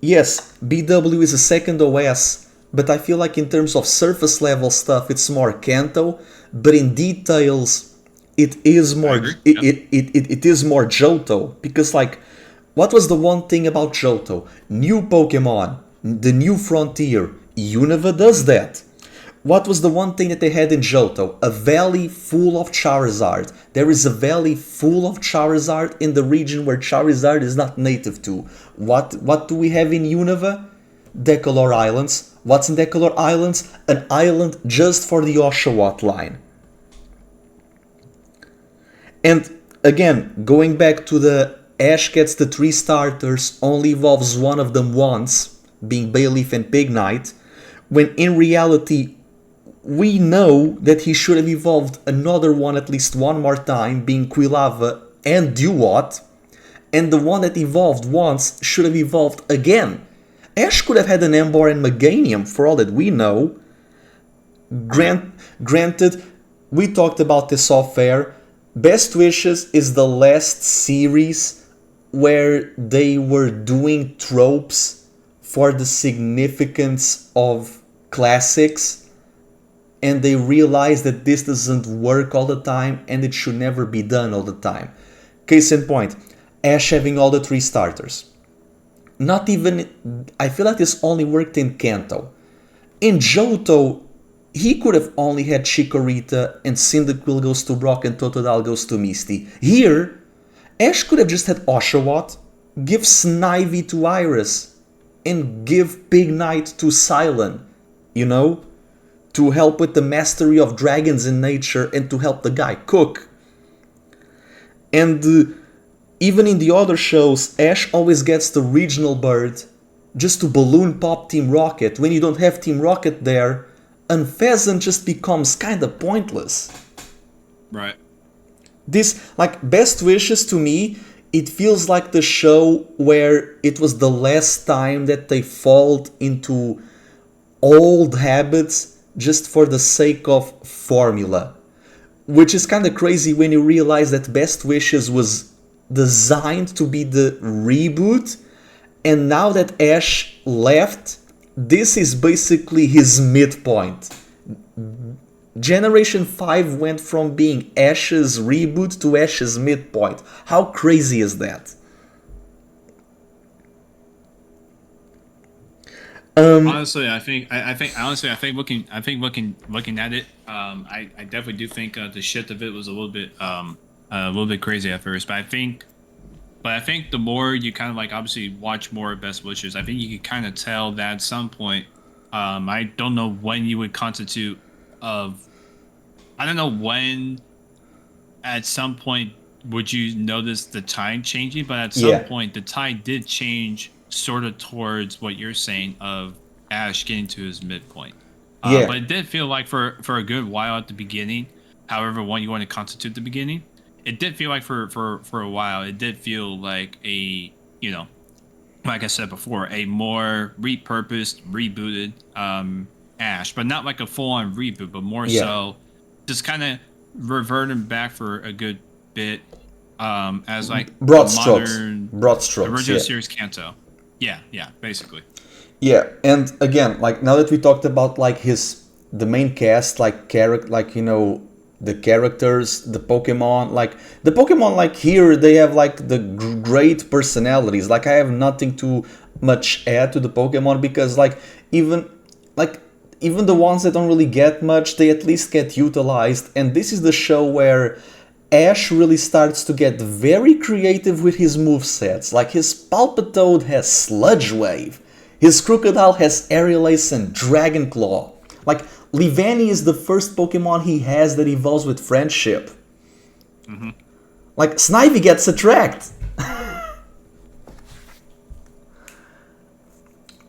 Speaker 1: yes, BW is a second OS, but I feel like in terms of surface level stuff, it's more Kanto, but in details, it is more it is more Johto. Because, like, what was the one thing about Johto? New Pokemon, the new frontier. Unova does that. What was the one thing that they had in Johto? A valley full of Charizard. There is a valley full of Charizard in the region where Charizard is not native to. What do we have in Unova? Decolor Islands. What's in Decolor Islands? An island just for the Oshawott line. And again, going back to the Ash gets the 3 starters, only evolves one of them once, being Bayleaf and Pignite, when in reality we know that he should have evolved another one at least one more time, being Quilava and Duat, and the one that evolved once should have evolved again. Ash could have had an Ember and Meganium for all that we know. Granted, we talked about this off air. Best Wishes is the last series where they were doing tropes for the significance of classics, and they realized that this doesn't work all the time and it should never be done all the time. Case in point, Ash having all the 3 starters. Not even, I feel like this only worked in Kanto. In Johto, he could have only had Chikorita and Cyndaquil goes to Brock and Totodile goes to Misty. Here, Ash could have just had Oshawott, give Snivy to Iris, and give Pignite to Cilan, you know? To help with the mastery of dragons in nature and to help the guy cook. And even in the other shows, Ash always gets the regional bird just to balloon pop Team Rocket. When you don't have Team Rocket there, Unpheasant just becomes kinda pointless.
Speaker 2: Right.
Speaker 1: This, like, Best Wishes to me, it feels like the show where it was the last time that they fall into old habits just for the sake of formula. Which is kinda crazy when you realize that Best Wishes was designed to be the reboot, and now that Ash left, this is basically his midpoint. Generation 5 went from being Ash's reboot to Ash's midpoint. How crazy is that?
Speaker 2: Honestly, I think looking at it, I definitely do think the shift of it was a little bit crazy at first, but I think the more you kind of like obviously watch more of Best Wishes, I think you can kind of tell that at some point, I don't know when you would constitute of, I don't know when at some point would you notice the tide changing, but at some point the tide did change sort of towards what you're saying of Ash getting to his midpoint. But it did feel like for a good while at the beginning, however one you want to constitute the beginning, it did feel like for a while, it did feel like a, you know, like I said before, a more repurposed, rebooted Ash, but not like a full-on reboot, but more so just kind of reverting back for a good bit as like
Speaker 1: broad strokes,
Speaker 2: original series Kanto. Yeah, basically.
Speaker 1: Yeah, and again, like now that we talked about like the main cast, like you know, the characters, the Pokemon, like here they have like the great personalities. Like I have nothing too much add to the Pokemon because like even the ones that don't really get much, they at least get utilized. And this is the show where Ash really starts to get very creative with his movesets. Like his Palpitoad has Sludge Wave, his Crocodile has Aerial Ace and Dragon Claw. Like Leavanny is the first Pokemon he has that evolves with Friendship. Mm-hmm. Like Snivy gets Attract.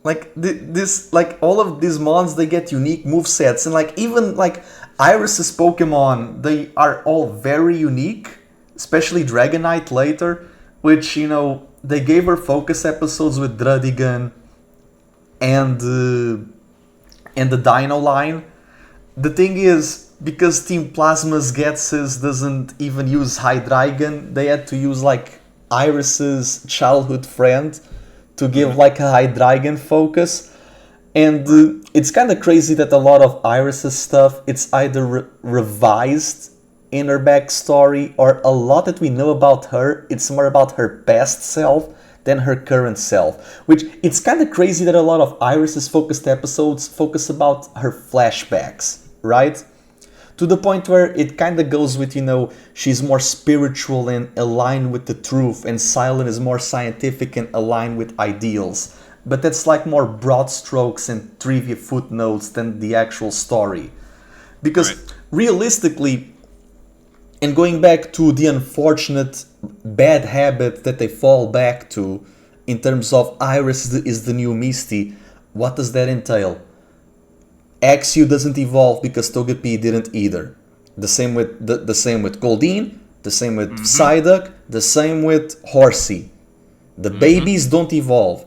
Speaker 1: Like this, like all of these mons, they get unique movesets, and like even like Iris's Pokemon, they are all very unique, especially Dragonite later, which, you know, they gave her focus episodes with Druddigan and the Dino line. The thing is, because Team Plasma's Getses doesn't even use Hydreigon, they had to use like Iris's childhood friend to give like a Hydreigon focus. And it's kind of crazy that a lot of Iris's stuff, it's either revised in her backstory, or a lot that we know about her, it's more about her past self than her current self. Which, it's kind of crazy that a lot of Iris's focused episodes focus about her flashbacks, right? To the point where it kind of goes with, you know, she's more spiritual and aligned with the truth, and Cilan is more scientific and aligned with ideals. but that's like more broad strokes and trivia footnotes than the actual story. Because realistically, and going back to the unfortunate bad habit that they fall back to in terms of Iris is the new Misty, what does that entail? Axew doesn't evolve because Togepi didn't either. The same with Goldeen, the same with Psyduck, the same with Horsey. The babies don't evolve.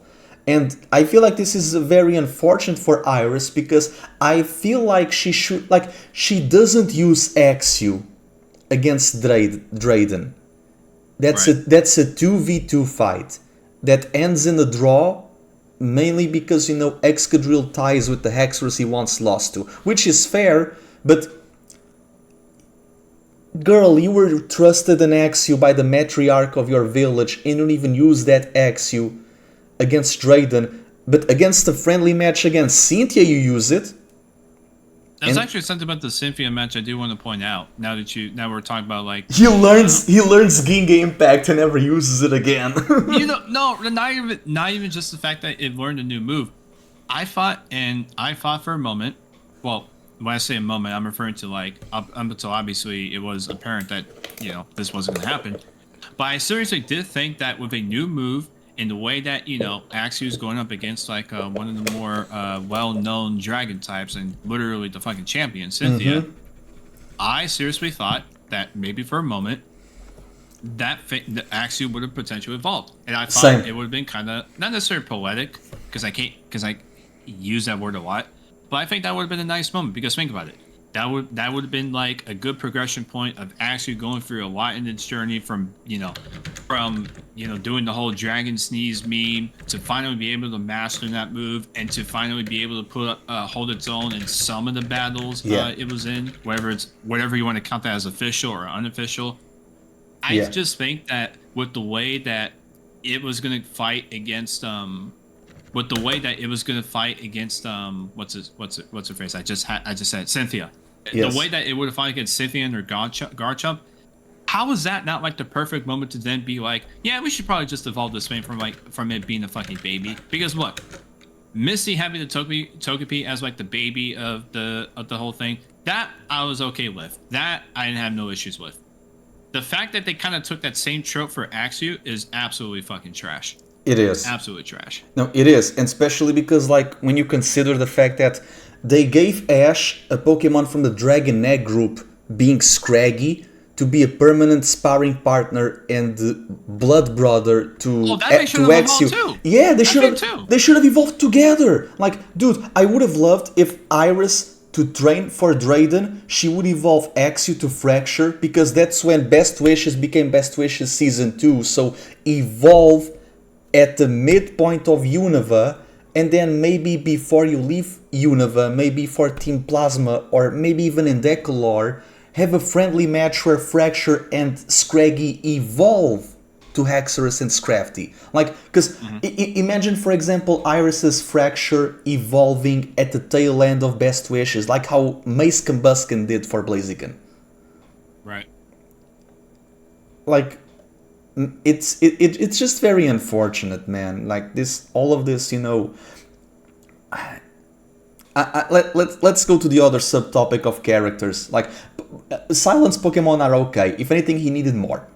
Speaker 1: And I feel like this is very unfortunate for Iris because I feel like she doesn't use Axew against Drayden. That's a 2v2 fight that ends in a draw, mainly because Excadrill ties with the Hexorus he once lost to, which is fair, but girl, you were trusted an Axew by the matriarch of your village and you don't even use that Axew against Drayden, but against a friendly match against Cynthia you use it.
Speaker 2: There's actually something about the Cynthia match I do want to point out. Now we're talking about like
Speaker 1: he learns Ginga Impact and never uses it again.
Speaker 2: No, not even just the fact that it learned a new move. I fought for a moment. Well, when I say a moment, I'm referring to like up until obviously it was apparent that this wasn't going to happen. But I seriously did think that with a new move, in the way that Axew is going up against like one of the more well-known dragon types and literally the fucking champion Cynthia, I seriously thought that maybe for a moment the Axew would have potentially evolved, and I thought it would have been kind of not necessarily poetic because I use that word a lot, but I think that would have been a nice moment because think about it. That would have been like a good progression point of actually going through a lot in its journey from doing the whole dragon sneeze meme to finally be able to master that move and to finally be able to hold its own in some of the battles it was in, whatever you want to count that as official or unofficial. I just think that with the way that it was going to fight against what's her face? I just said Cynthia. Yes. The way that it would have fought against Cynthia and her Garchomp, how is that not like the perfect moment to then be like, yeah, we should probably just evolve this thing from it being a fucking baby? Because look, Misty having the Togepi as like the baby of the whole thing, that I was okay with. That I didn't have no issues with. The fact that they kind of took that same trope for Axew is absolutely fucking trash.
Speaker 1: It is.
Speaker 2: Absolutely trash.
Speaker 1: No, it is. And especially because, like, when you consider the fact that they gave Ash a Pokemon from the Dragon Egg group, being Scraggy, to be a permanent sparring partner and blood brother to Axew. Too. Yeah, they should have evolved together. Like, dude, I would have loved if Iris, to train for Drayden, she would evolve Axew to Fracture, because that's when Best Wishes became Best Wishes Season 2. So evolve at the midpoint of Unova, and then maybe before you leave Unova, maybe for Team Plasma, or maybe even in Decolor, have a friendly match where Fracture and Scraggy evolve to Hexorus and Scrafty. Like, because imagine, for example, Iris's Fracture evolving at the tail end of Best Wishes, like how Mace Combusken did for Blaziken.
Speaker 2: Right.
Speaker 1: Like, it's just very unfortunate, man. Like all of this, let's go to the other subtopic of characters. Like, Silence Pokemon are okay. If anything, he needed more.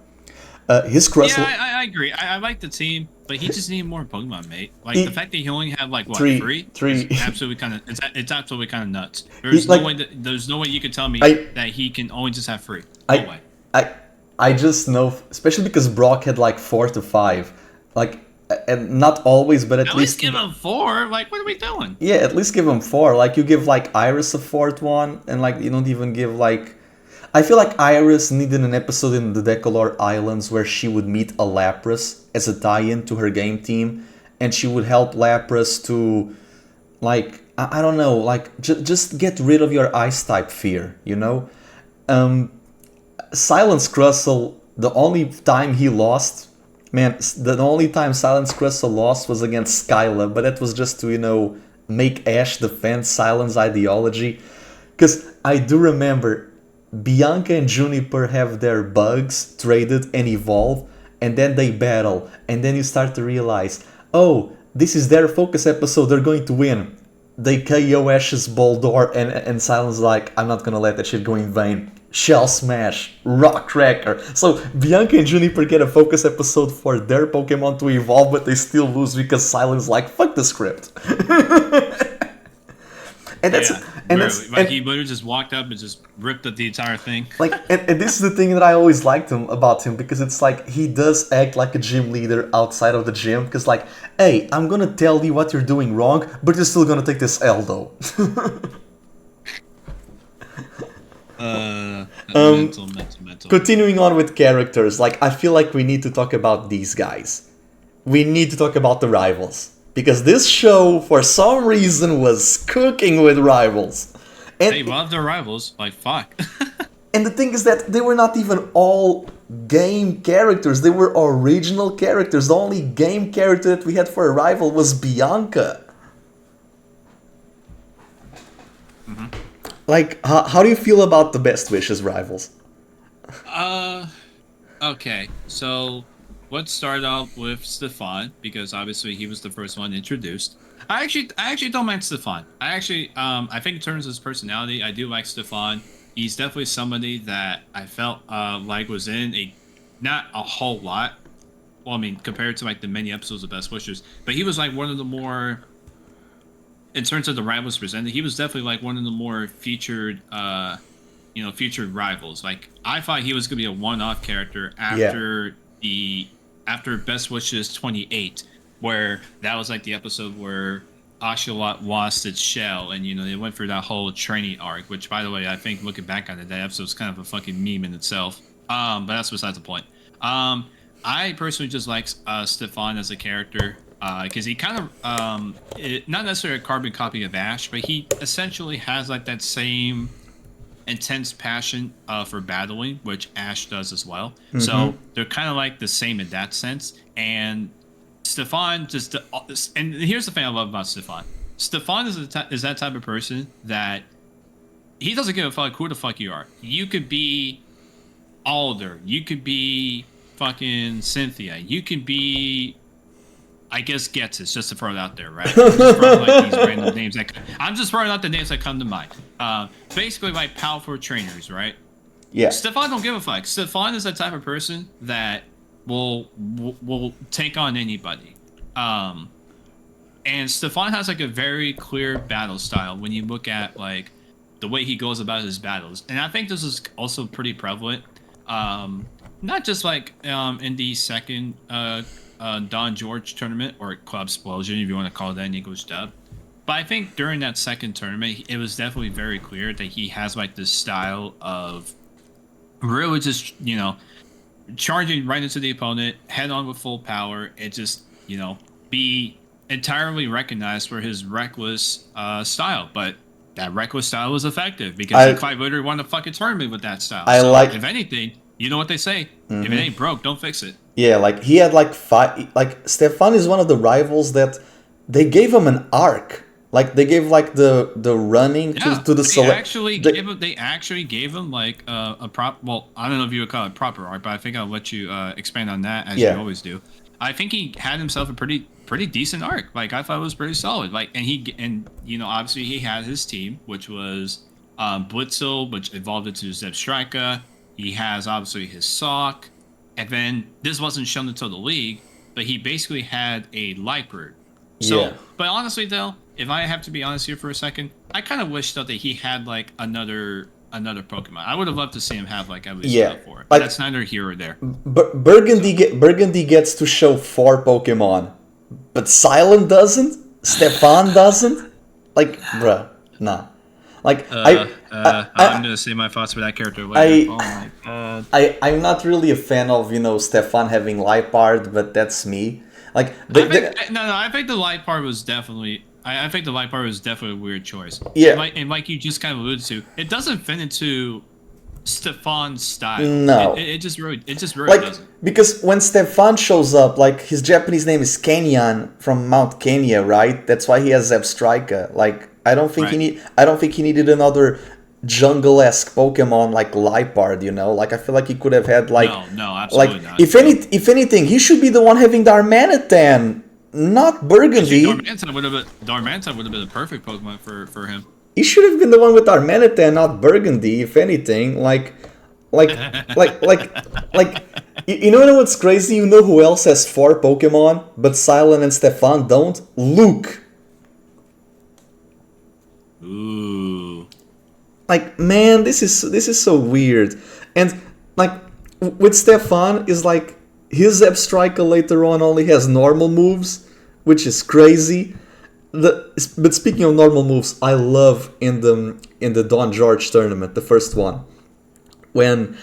Speaker 1: His Crustle.
Speaker 2: Yeah, I agree. I like the team, but he just needed more Pokemon, mate. Like the fact that he only had like what three. It's absolutely kind of nuts. There's no way you could tell me that he can only just have 3. No way.
Speaker 1: I just know, especially because Brock had like 4 to 5, like, and not always, but at least
Speaker 2: give him 4. Like, what are we doing?
Speaker 1: Yeah, at least give him 4. Like, you give like Iris a 4th one, and like you don't even give like. I feel like Iris needed an episode in the Decolor Islands where she would meet a Lapras as a tie-in to her game team, and she would help Lapras to, like, I don't know, like just get rid of your Ice type fear, Silence Crustle, the only time he lost, man, the only time Silence Crustle lost was against Skyla, but that was just to, make Ash defend Silence ideology. Because I do remember Bianca and Juniper have their bugs traded and evolve, and then they battle, and then you start to realize, oh, this is their focus episode, they're going to win. They KO Ash's Boldor, and Cilan's like, I'm not gonna let that shit go in vain. Shell Smash, Rock Cracker. So Bianca and Juniper get a focus episode for their Pokemon to evolve, but they still lose because Cilan's like, fuck the script. And that's
Speaker 2: he literally just walked up and just ripped up the entire thing.
Speaker 1: Like, and this is the thing that I always liked about him, because it's like he does act like a gym leader outside of the gym. Because like, hey, I'm gonna tell you what you're doing wrong, but you're still gonna take this L though.
Speaker 2: Mental.
Speaker 1: Continuing on with characters, like I feel like we need to talk about these guys. We need to talk about the rivals. Because this show, for some reason, was cooking with rivals. And
Speaker 2: they love their rivals, like fuck.
Speaker 1: And the thing is that they were not even all game characters, they were original characters. The only game character that we had for a rival was Bianca.
Speaker 2: Mm-hmm.
Speaker 1: Like, how do you feel about the Best Wishes rivals?
Speaker 2: Okay, so let's start off with Stefan, because obviously he was the first one introduced. I actually don't mind Stefan. I think in terms of his personality, I do like Stefan. He's definitely somebody that I felt like was in not a whole lot. Well, I mean, compared to like the many episodes of Best Wishers, but he was like one of the more, in terms of the rivals presented, he was definitely like one of the more featured, featured rivals. Like I thought he was gonna be a one-off character after after Best Wishes 28, where that was like the episode where Ocelot lost its shell, and they went through that whole training arc. Which, by the way, I think looking back on it, that episode's kind of a fucking meme in itself. But that's besides the point. I personally just like Stefan as a character. Because he kind of, not necessarily a carbon copy of Ash, but he essentially has like that same intense passion for battling, which Ash does as well. Mm-hmm. So they're kind of like the same in that sense. And Stefan and here's the thing I love about Stefan. Stefan is that type of person that he doesn't give a fuck who the fuck you are. You could be Alder, you could be fucking Cynthia, you could be, I guess, Getsis, just to throw it out there, right? I'm just throwing out the names that come to mind. Basically, like powerful trainers, right?
Speaker 1: Yeah.
Speaker 2: Stefan don't give a fuck. Stefan is that type of person that will take on anybody. And Stefan has like a very clear battle style when you look at like the way he goes about his battles, and I think this is also pretty prevalent. Not just like in the second Don George tournament, or Club Explosion, if you want to call it that in English dub. But I think during that second tournament, it was definitely very clear that he has like this style of really just, charging right into the opponent, head on with full power, and just, be entirely recognized for his reckless style. But that reckless style was effective because he quite literally won a fucking tournament with that style. If anything, you know what they say, if it ain't broke, don't fix it.
Speaker 1: Yeah, like he had like Stefan is one of the rivals that they gave him an arc. Like they gave like the running to the select.
Speaker 2: They actually gave him like a prop. Well, I don't know if you would call it proper arc, but I think I'll let you expand on that as you always do. I think he had himself a pretty decent arc. Like I thought it was pretty solid. Like and obviously he had his team, which was Blitzel, which evolved into Zebstrika. He has obviously his Sock. And then this wasn't shown until the league, but he basically had a Lightbird. So, but honestly though, if I have to be honest here for a second, I kind of wish though that he had like another Pokemon. I would have loved to see him have like at least one for it. But that's neither here or there.
Speaker 1: Burgundy gets to show 4 Pokemon, but Cilan doesn't. Stefan doesn't. Like, bruh, nah. Like
Speaker 2: I'm gonna say my thoughts for that character later. Oh my god.
Speaker 1: I'm not really a fan of Stefan having Liepard, but that's me. Like
Speaker 2: I think the Liepard was definitely. I think the Liepard was definitely a weird choice.
Speaker 1: Yeah.
Speaker 2: And like you just kind of alluded to, it doesn't fit into Stefan's style.
Speaker 1: No.
Speaker 2: It just really
Speaker 1: like,
Speaker 2: doesn't.
Speaker 1: Because when Stefan shows up, like his Japanese name is Kenyan from Mount Kenya, right? That's why he has Zebstrika. Like I don't think he needed another jungle-esque Pokemon like Liepard, Like I feel like he could have had like
Speaker 2: no, absolutely
Speaker 1: like
Speaker 2: not.
Speaker 1: if anything, he should be the one having the Armanitan Not Burgundy.
Speaker 2: Dormanta would have been a perfect Pokemon for him.
Speaker 1: He should have been the one with Armanita and not Burgundy, if anything. Like, you know what's crazy? You know who else has 4 Pokemon, but Cilan and Stefan don't? Luke.
Speaker 2: Ooh.
Speaker 1: Like, man, this is so weird. And like with Stefan is like his Zebstrika later on only has normal moves, which is crazy. But speaking of normal moves, I love in the Don George tournament, the first one, when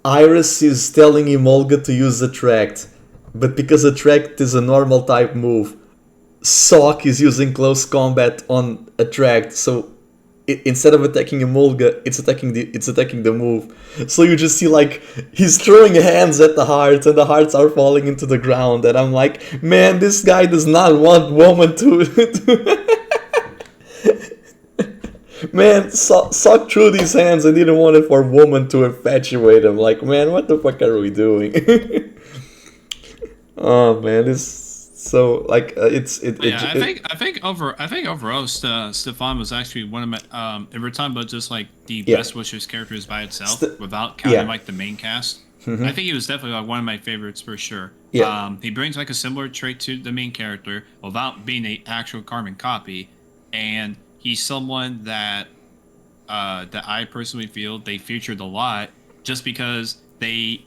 Speaker 1: Iris is telling Emolga to use Attract, but because Attract is a normal type move, Sock is using close combat on Attract, so instead of attacking Emolga, it's attacking the move. So you just see like he's throwing hands at the hearts, and the hearts are falling into the ground. And I'm like, man, this guy does not want woman to man, Sock threw these hands and didn't want it for woman to infatuate him. Like, man, what the fuck are we doing? Oh man, this. So like I think overall Stefan was actually one of my if we're talking about just like the best wishes characters by itself without counting like the main cast. I think he was definitely like one of my favorites for sure. He brings like a similar trait to the main character without being an actual carbon copy, and he's someone that that I personally feel they featured a lot just because they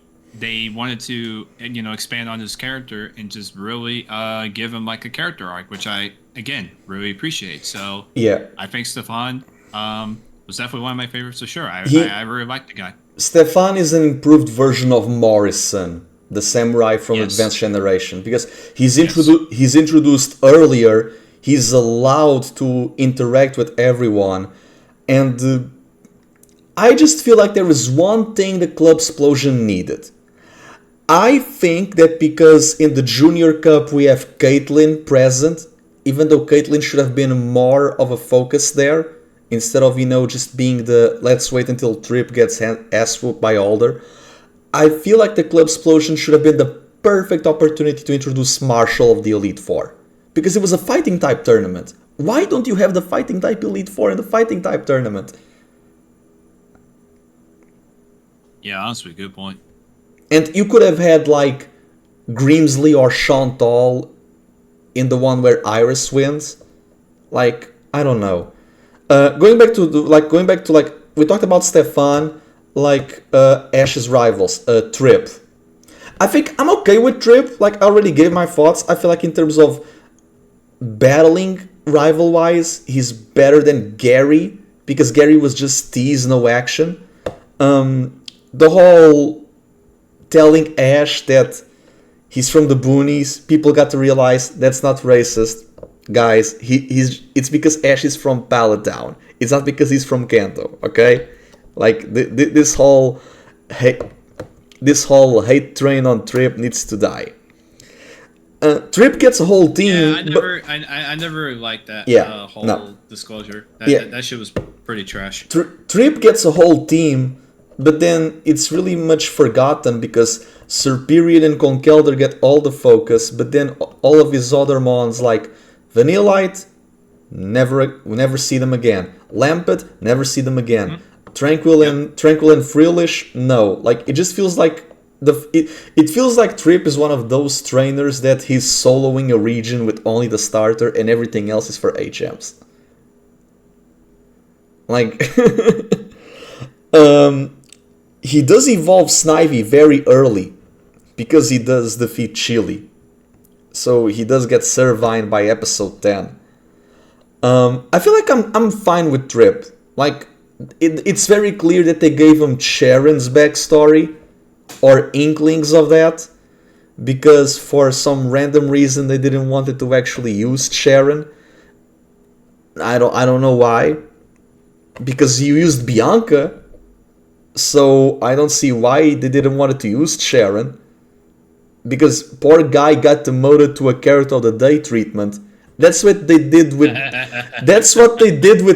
Speaker 1: wanted to, expand on his character and just really give him like a character arc, which I again really appreciate. So I think Stefan was definitely one of my favorites for sure. I really like the guy. Stefan is an improved version of Morrison, the samurai from Advanced Generation, because he's introduced earlier. He's allowed to interact with everyone, and I just feel like there is one thing the Club Explosion needed. I think that because in the Junior Cup we have Caitlyn present, even though Caitlyn should have been more of a focus there, instead of, just being the let's wait until Trip gets ass whooped by Alder, I feel like the Club Explosion should have been the perfect opportunity to introduce Marshall of the Elite Four. Because it was a fighting type tournament. Why don't you have the fighting type Elite Four in the fighting type tournament?
Speaker 2: Yeah, honestly, good point.
Speaker 1: And you could have had like Grimsley or Chantal in the one where Iris wins. Like, I don't know. Going back to we talked about Stefan, like Ash's rivals, Trip. I think I'm okay with Trip. Like, I already gave my thoughts. I feel like in terms of battling rival wise, he's better than Gary, because Gary was just tease, no action. The whole telling Ash that he's from the boonies, people got to realize that's not racist, guys. It's because Ash is from Pallet Town. It's not because he's from Kanto, okay? Like this whole hate train on Trip needs to die. Trip gets a whole team.
Speaker 2: Yeah, I never liked that whole disclosure. That shit was pretty trash.
Speaker 1: Trip gets a whole team, but then it's really much forgotten because Serperion and Conkeldurr get all the focus, but then all of his other mons like Vanillite, we never see them again. Lampet, never see them again. Mm-hmm. Tranquil and Freelish, no. Like, it just feels like it feels like Trip is one of those trainers that he's soloing a region with only the starter and everything else is for HMs. Like, he does evolve Snivy very early because he does defeat Chili. So he does get Servine by episode 10. I feel like I'm fine with Trip. Like, it's very clear that they gave him Sharon's backstory, or inklings of that, because for some random reason they didn't want it to actually use Sharon. I don't know why. Because you used Bianca, so I don't see why they didn't want it to use Sharon. Because poor guy got demoted to a character of the day treatment. That's what they did with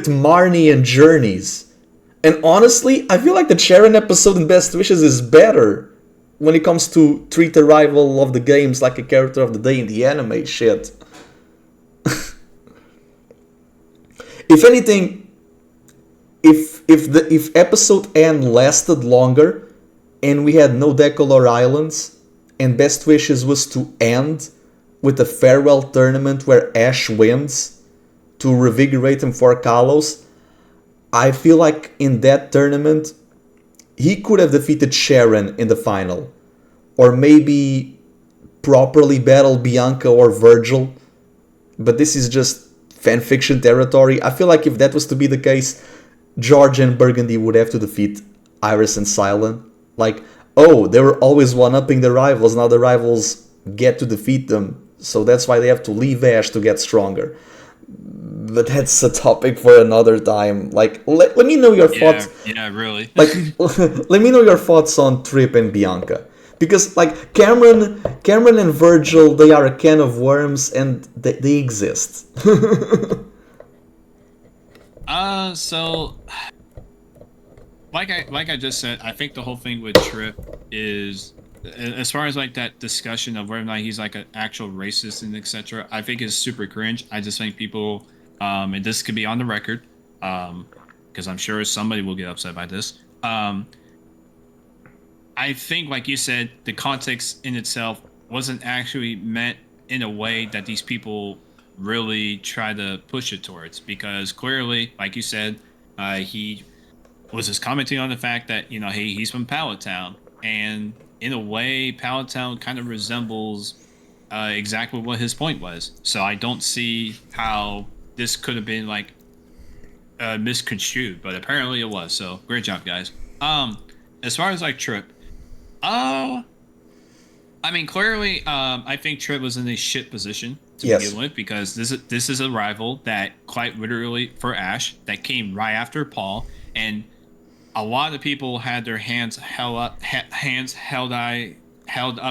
Speaker 1: Marnie and Journeys. And honestly, I feel like the Sharon episode in Best Wishes is better when it comes to treat a rival of the games like a character of the day in the anime shit. If anything, if episode N lasted longer and we had no Decolor Islands and Best Wishes was to end with a farewell tournament where Ash wins to revigorate him for Kalos, I feel like in that tournament he could have defeated Sharon in the final, or maybe properly battle Bianca or Virgil, but this is just fanfiction territory. I feel like if that was to be the case, George and Burgundy would have to defeat Iris and Cilan. Like, oh, they were always one-upping the rivals, now the rivals get to defeat them, so that's why they have to leave Ash to get stronger. But that's a topic for another time. Like, let me know your thoughts.
Speaker 2: Yeah, really.
Speaker 1: Like, let me know your thoughts on Trip and Bianca. Because, like, Cameron and Virgil, they are a can of worms, and they exist.
Speaker 2: So, like I just said, I think the whole thing with Trip is, as far as like that discussion of whether or not he's like an actual racist and etc., I think is super cringe. I just think people, and this could be on the record, because I'm sure somebody will get upset by this. I think, like you said, the context in itself wasn't actually meant in a way that these people really try to push it towards, because clearly, like you said, he was just commenting on the fact that, you know, hey, he's from Palatown, and in a way, Palatown kind of resembles exactly what his point was. So I don't see how this could have been like misconstrued, but apparently it was. So great job, guys. As far as like Trip, I mean, clearly, I think Trip was in a shit position to begin with, because this is a rival that quite literally for Ash that came right after Paul, and a lot of people had their hands held up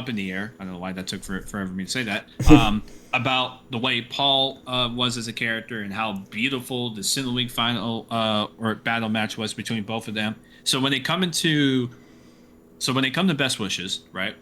Speaker 2: in the air. I don't know why that took forever for me to say that. About the way Paul was as a character and how beautiful the Sinnoh League final or battle match was between both of them. So when they come to Best Wishes, right?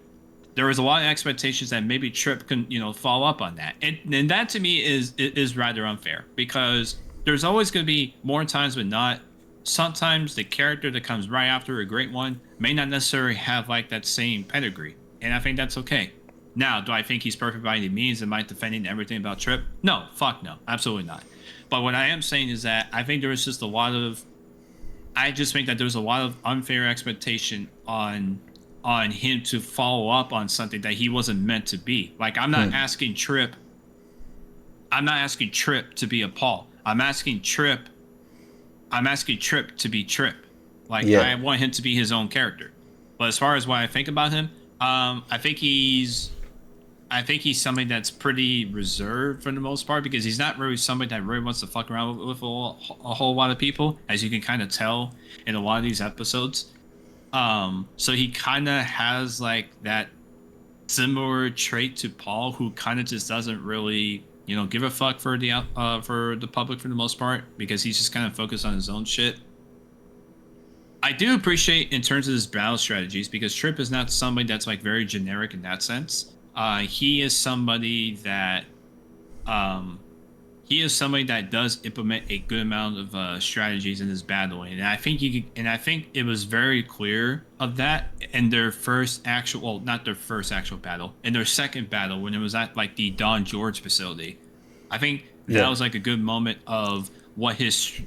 Speaker 2: There was a lot of expectations that maybe Trip can, you know, follow up on that, and that to me is rather unfair, because there's always going to be more times than not. Sometimes the character that comes right after a great one may not necessarily have like that same pedigree, and I think that's okay. Now, do I think he's perfect by any means? Am I defending everything about Trip? No, fuck no, absolutely not. But what I am saying is that I think there was just a lot of, I just think that there's a lot of unfair expectation on him to follow up on something that he wasn't meant to be. Like, I'm not asking Trip to be a Paul. I'm asking Trip to be Trip. Like, I want him to be his own character. But as far as what I think about him, I think he's somebody that's pretty reserved for the most part, because he's not really somebody that really wants to fuck around with a whole lot of people, as you can kind of tell in a lot of these episodes. So he kind of has like that similar trait to Paul, who kind of just doesn't really, you know, give a fuck for the public for the most part, because he's just kind of focused on his own shit. I do appreciate in terms of his battle strategies, because Trip is not somebody that's like very generic in that sense. He is somebody that does implement a good amount of strategies in his battling, and I think it was very clear of that in their first actual, well, not their first actual battle, in their second battle when it was at like the Don George facility. I think that was like a good moment of what his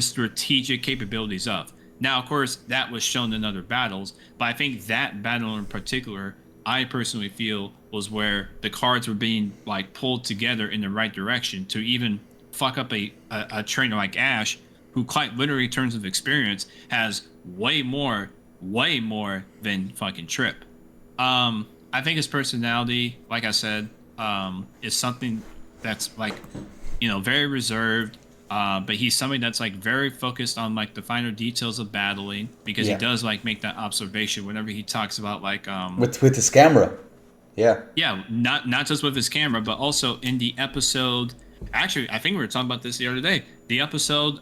Speaker 2: strategic capabilities of. Now, of course, that was shown in other battles, but I think that battle in particular, I personally feel, was where the cards were being like pulled together in the right direction to even fuck up a trainer like Ash, who quite literally in terms of experience has way more than fucking Trip. I think his personality, like I said, is something that's like, you know, very reserved. But he's somebody that's like very focused on like the finer details of battling, because he does like make that observation whenever he talks about like
Speaker 1: with his camera.
Speaker 2: Yeah, not just with his camera, but also in the episode. Actually, I think we were talking about this the other day. The episode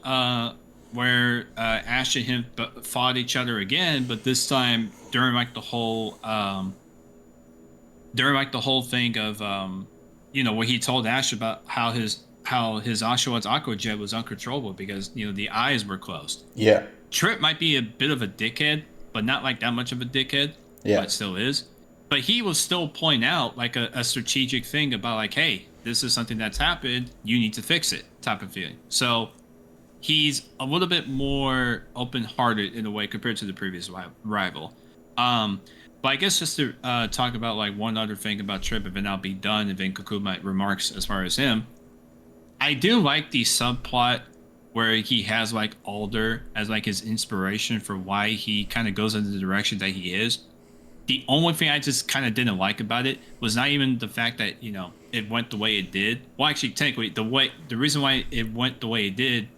Speaker 2: where Ash and him fought each other again, but this time during like the whole thing of you know, where he told Ash about how how his Oshawa's Aqua Jet was uncontrollable because the eyes were closed.
Speaker 1: Yeah.
Speaker 2: Trip might be a bit of a dickhead, but not like that much of a dickhead.
Speaker 1: Yeah.
Speaker 2: But still is. But he will still point out like a strategic thing about like, hey, this is something that's happened. You need to fix it, type of feeling. So he's a little bit more open-hearted in a way compared to the previous rival. But I guess just to talk about like one other thing about Trip, and then I'll be done, and then conclude my remarks as far as him. I do like the subplot where he has like Alder as like his inspiration for why he kind of goes in the direction that he is. The only thing I just kind of didn't like about it was not even the fact that it went the way it did. Well, actually, technically, the reason why it went the way it did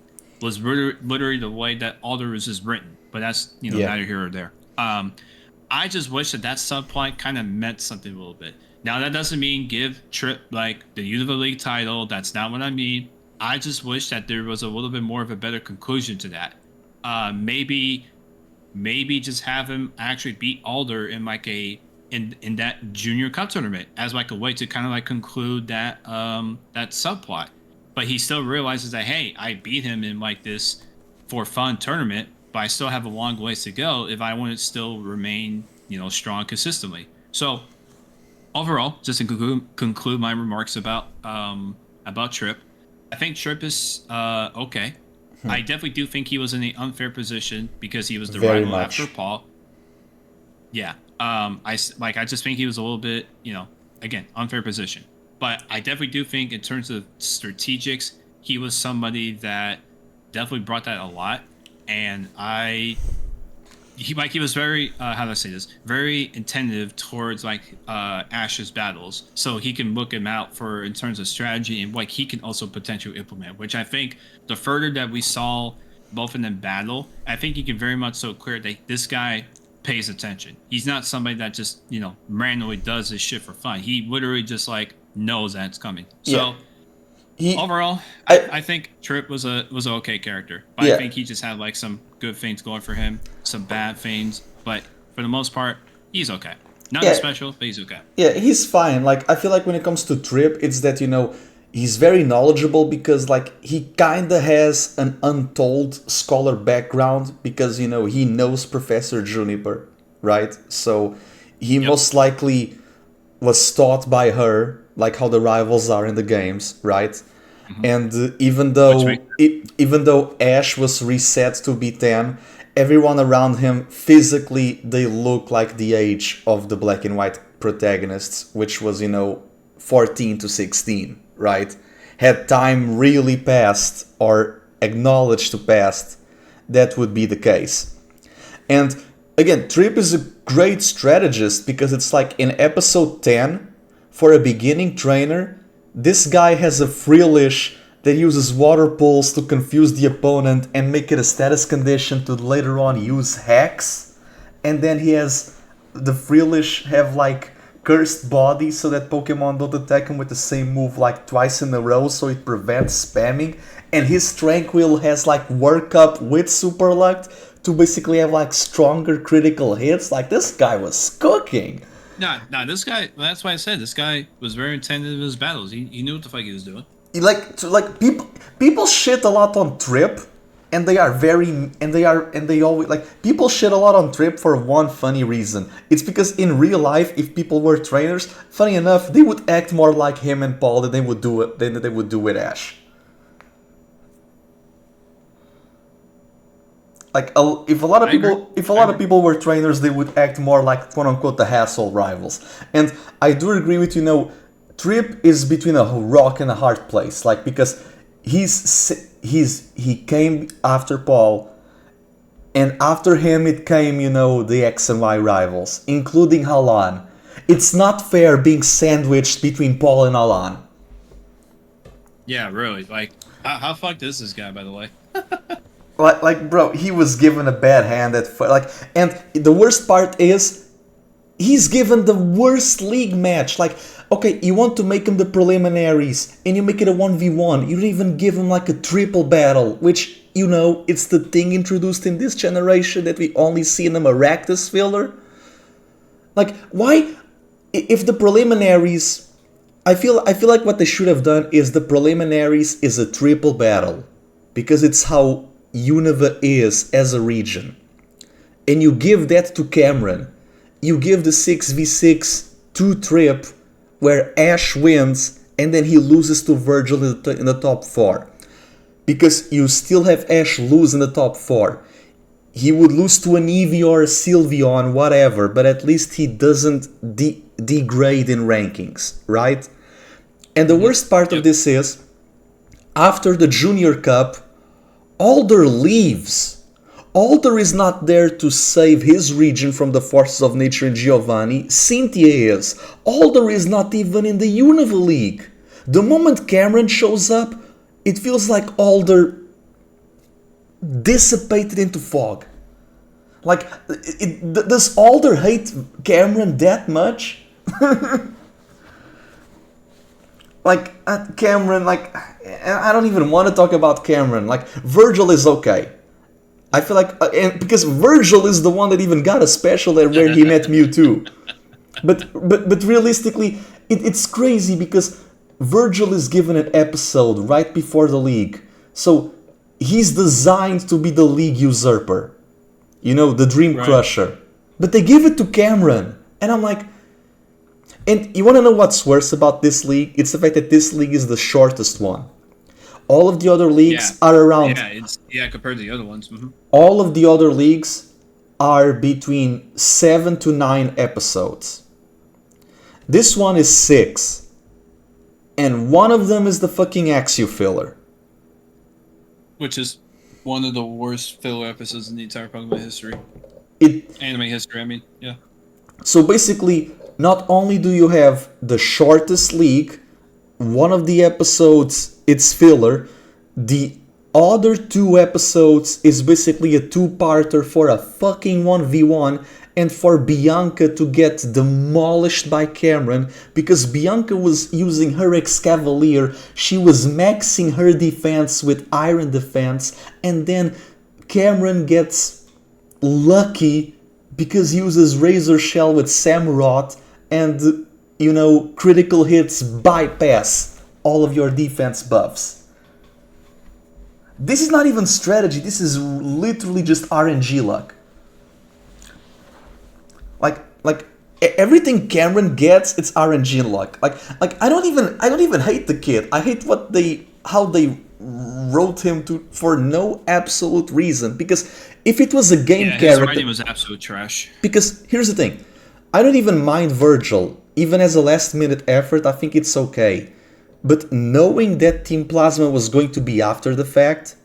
Speaker 2: was literally the way that Alder was just written. But that's neither here or there. I just wish that subplot kind of meant something a little bit. Now, that doesn't mean give Trip like the Unova League title. That's not what I mean. I just wish that there was a little bit more of a better conclusion to that. Maybe just have him actually beat Alder in like in that Junior Cup tournament as like a way to kind of like conclude that subplot. But he still realizes that, hey, I beat him in like this for fun tournament, but I still have a long ways to go if I want to still remain strong consistently. So overall, just to conclude my remarks about Trip, I think Trip is okay. I definitely do think he was in an unfair position because he was the rival after Paul. Yeah. I just think he was a little bit, again, unfair position. But I definitely do think in terms of strategics, he was somebody that definitely brought that a lot. And he was very how do I say this? Very attentive towards like Ash's battles, so he can look him out for in terms of strategy and what he can also potentially implement. Which I think the further that we saw both of them battle, I think you can very much so clear that this guy pays attention. He's not somebody that just randomly does this shit for fun. He literally just like knows that it's coming. So. Yeah. Overall, I think Trip was an okay character, but I think he just had like some good things going for him, some bad things, but for the most part, he's okay. Not special, but he's okay.
Speaker 1: Yeah, he's fine. Like I feel like when it comes to Trip, it's that he's very knowledgeable because like he kinda has an untold scholar background because he knows Professor Juniper, right? So he most likely was taught by her, like how the rivals are in the games, right? Mm-hmm. And even though Ash was reset to be 10, everyone around him physically they look like the age of the black and white protagonists, which was 14 to 16, right? Had time really passed or acknowledged to past, that would be the case. And again, Trip is a great strategist because it's like in episode 10, for a beginning trainer, this guy has a Freelish that uses water pulse to confuse the opponent and make it a status condition to later on use hacks. And then he has the Freelish have like cursed body so that Pokemon don't attack him with the same move like twice in a row so it prevents spamming. And his Tranquil has like workup with Super Luck to basically have like stronger critical hits. Like this guy was cooking.
Speaker 2: No, this guy. That's why I said this guy was very attentive in his battles. He knew what the fuck he was doing.
Speaker 1: People shit a lot on Trip, and they always like people shit a lot on Trip for one funny reason. It's because in real life, if people were trainers, funny enough, they would act more like him and Paul than they would do with Ash. Like if a lot of people were trainers, they would act more like quote unquote the hassle rivals. And I do agree with Trip is between a rock and a hard place. Like because he came after Paul, and after him it came the X and Y rivals, including Halan. It's not fair being sandwiched between Paul and Halan.
Speaker 2: Yeah, really. Like how fucked is this guy, by the way?
Speaker 1: Like, bro, he was given a bad hand and the worst part is he's given the worst league match. Like, okay, you want to make him the preliminaries and you make it a 1v1. You don't even give him like a triple battle, which, it's the thing introduced in this generation that we only see in the Maractus filler. Like, why, if the preliminaries I feel like what they should have done is the preliminaries is a triple battle, because it's how Unova is as a region. And you give that to Cameron. You give the 6v6 to Trip, where Ash wins and then he loses to Virgil in the top 4. Because you still have Ash lose in the top 4. He would lose to an Eevee or a Sylveon, whatever, but at least he doesn't degrade in rankings, right? And the worst part of this is, after the Junior Cup, Alder leaves. Alder is not there to save his region from the forces of nature and Giovanni. Cynthia is. Alder is not even in the Unova League. The moment Cameron shows up, it feels like Alder dissipated into fog. Like, does Alder hate Cameron that much? Like, Cameron, like, I don't even want to talk about Cameron. Like, Virgil is okay. I feel like, and because Virgil is the one that even got a special there where he met Mewtwo. But realistically, it's crazy because Virgil is given an episode right before the league. So he's designed to be the league usurper. You know, the dream crusher. But they give it to Cameron. And I'm like, and you want to know what's worse about this league? It's the fact that this league is the shortest one. All of the other leagues are around...
Speaker 2: compared to the other ones. Mm-hmm.
Speaker 1: All of the other leagues are between 7 to 9 episodes. This one is 6. And one of them is the fucking Axio filler.
Speaker 2: Which is one of the worst filler episodes in the entire Pokemon history. Anime history, I mean, yeah.
Speaker 1: So basically, not only do you have the shortest league, one of the episodes, it's filler. The other 2 episodes is basically a 2-parter for a fucking 1v1 and for Bianca to get demolished by Cameron because Bianca was using her Excavalier, she was maxing her defense with Iron Defense, and then Cameron gets lucky because he uses Razor Shell with Samurott and, you know, critical hits bypass all of your defense buffs. This is not even strategy, this is literally just RNG luck. Like everything Cameron gets, it's RNG luck. Like I don't even hate the kid. I hate how they wrote him for no absolute reason. Because if it was a game character, his
Speaker 2: writing was absolute trash.
Speaker 1: Because here's the thing, I don't even mind Virgil, even as a last minute effort. I think it's okay. But knowing that Team Plasma was going to be after the fact,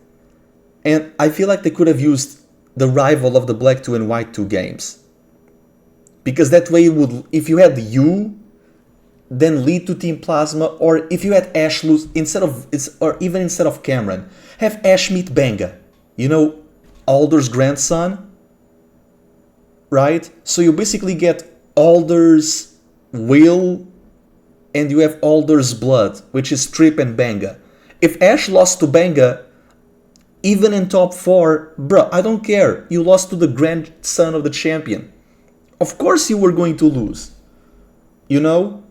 Speaker 1: and I feel like they could have used the rival of the Black 2 and White 2 games. Because that way it would, if you had you, then lead to Team Plasma, or if you had Ash lose instead of Cameron, have Ash meet Banga. You know, Alder's grandson, right? So you basically get Alder's will, and you have Alder's blood, which is Trip and Banga. If Ash lost to Banga, even in top 4, bruh, I don't care. You lost to the grandson of the champion. Of course you were going to lose. You know?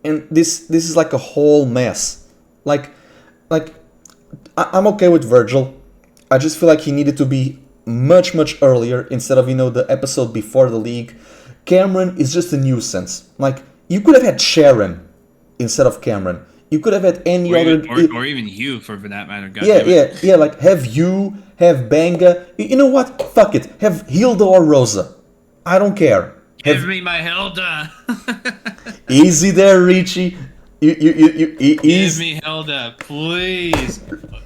Speaker 1: And this is like a whole mess. Like I'm okay with Virgil. I just feel like he needed to be much earlier instead of, you know, the episode before the league. Cameron is just a nuisance. Like, you could have had Sharon instead of Cameron. You could have had any
Speaker 2: or even Hugh for that matter.
Speaker 1: Yeah. Like, have you, have Banga. You know what? Fuck it. Have Hilda or Rosa. I don't care.
Speaker 2: Give me my Hilda.
Speaker 1: Easy there, Richie.
Speaker 2: Give me Hilda, please.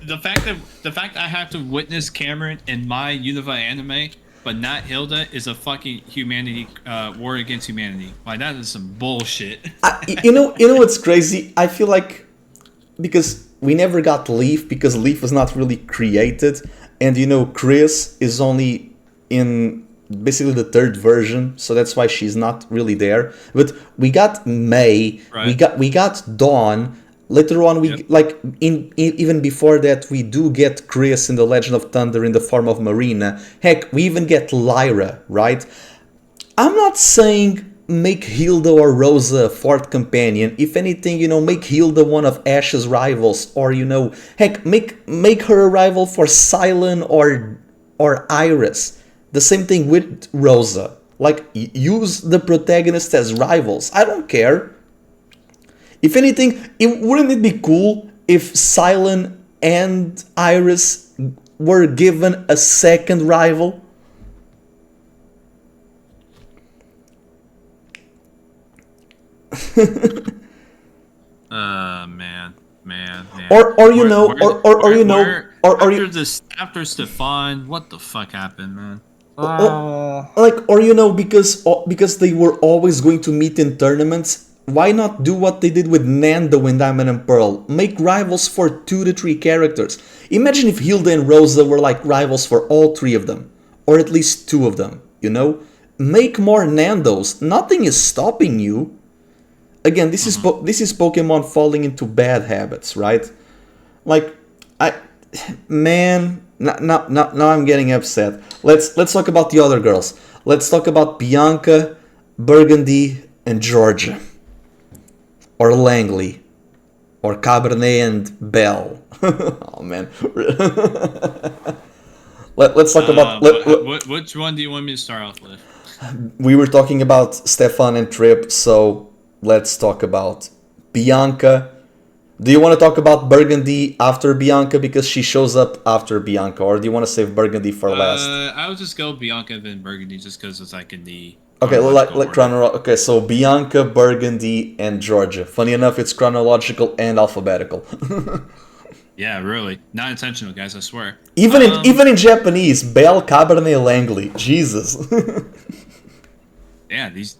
Speaker 2: The fact I have to witness Cameron in my Unova anime, but not Hilda, is a fucking humanity war against humanity. Like, that is some bullshit.
Speaker 1: You know what's crazy? I feel like because we never got Leaf, because Leaf was not really created, and you know Chris is only in basically the 3rd version, so that's why she's not really there. But we got May, right. we got Dawn. Later on, even before that, we do get Chris in the Legend of Thunder in the form of Marina. Heck, we even get Lyra, right? I'm not saying make Hilda or Rosa a fourth companion. If anything, make Hilda one of Ash's rivals, or heck, make her a rival for Cilan or Iris. The same thing with Rosa. Like, use the protagonists as rivals. I don't care. If anything, wouldn't it be cool if Cilan and Iris were given a second rival?
Speaker 2: Man. After Stefan, what the fuck happened, man?
Speaker 1: Because they were always going to meet in tournaments. Why not do what they did with Nando in Diamond and Pearl? Make rivals for 2 to 3 characters. Imagine if Hilda and Rosa were like rivals for all 3 of them, or at least 2 of them. Make more Nandos. Nothing is stopping you. Again, this is Pokemon falling into bad habits, right? Like, now I'm getting upset. Let's talk about the other girls. Let's talk about Bianca, Burgundy, and Georgia, or Langley, or Cabernet and Belle. Oh man. Let's talk about.
Speaker 2: Which one do you want me to start off with?
Speaker 1: We were talking about Stefan and Trip, so let's talk about Bianca. Do you want to talk about Burgundy after Bianca because she shows up after Bianca, or do you want to save Burgundy for last?
Speaker 2: I would just go Bianca then Burgundy just because it's like in the.
Speaker 1: Okay, okay, so Bianca, Burgundy, and Georgia. Funny enough, it's chronological and alphabetical.
Speaker 2: Yeah, really. Not intentional, guys, I swear.
Speaker 1: Even in Japanese, Belle, Cabernet, Langley. Jesus.
Speaker 2: Yeah, these...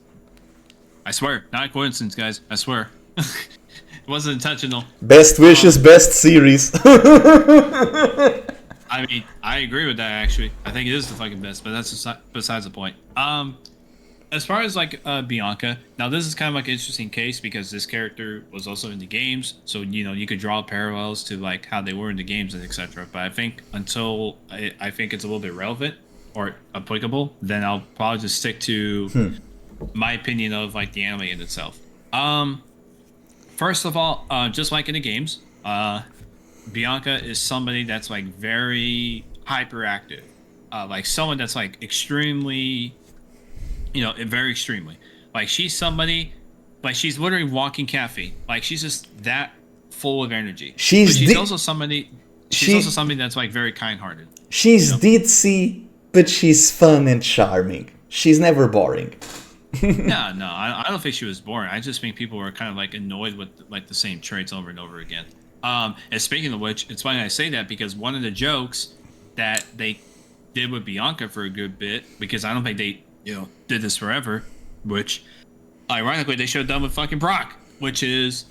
Speaker 2: I swear, not a coincidence, guys. I swear. It wasn't intentional.
Speaker 1: Best wishes, best series.
Speaker 2: I mean, I agree with that, actually. I think it is the fucking best, but that's besides the point. As far as, like, Bianca, now this is kind of like an interesting case because this character was also in the games, so, you could draw parallels to, like, how they were in the games and etc. But I think until I think it's a little bit relevant or applicable, then I'll probably just stick to my opinion of, like, the anime in itself. First of all, just like in the games, Bianca is somebody that's, like, very hyperactive. Like, someone that's, like, extremely... very extremely. Like, she's somebody, like, she's literally walking caffeine. Like, she's just that full of energy. She's also somebody that's, like, very kind-hearted.
Speaker 1: She's ditzy, but she's fun and charming. She's never boring.
Speaker 2: No, I don't think she was boring. I just think people were kind of, like, annoyed with, like, the same traits over and over again. And speaking of which, it's funny I say that because one of the jokes that they did with Bianca for a good bit, because I don't think they did this forever, which ironically they should have done with fucking Brock, which is,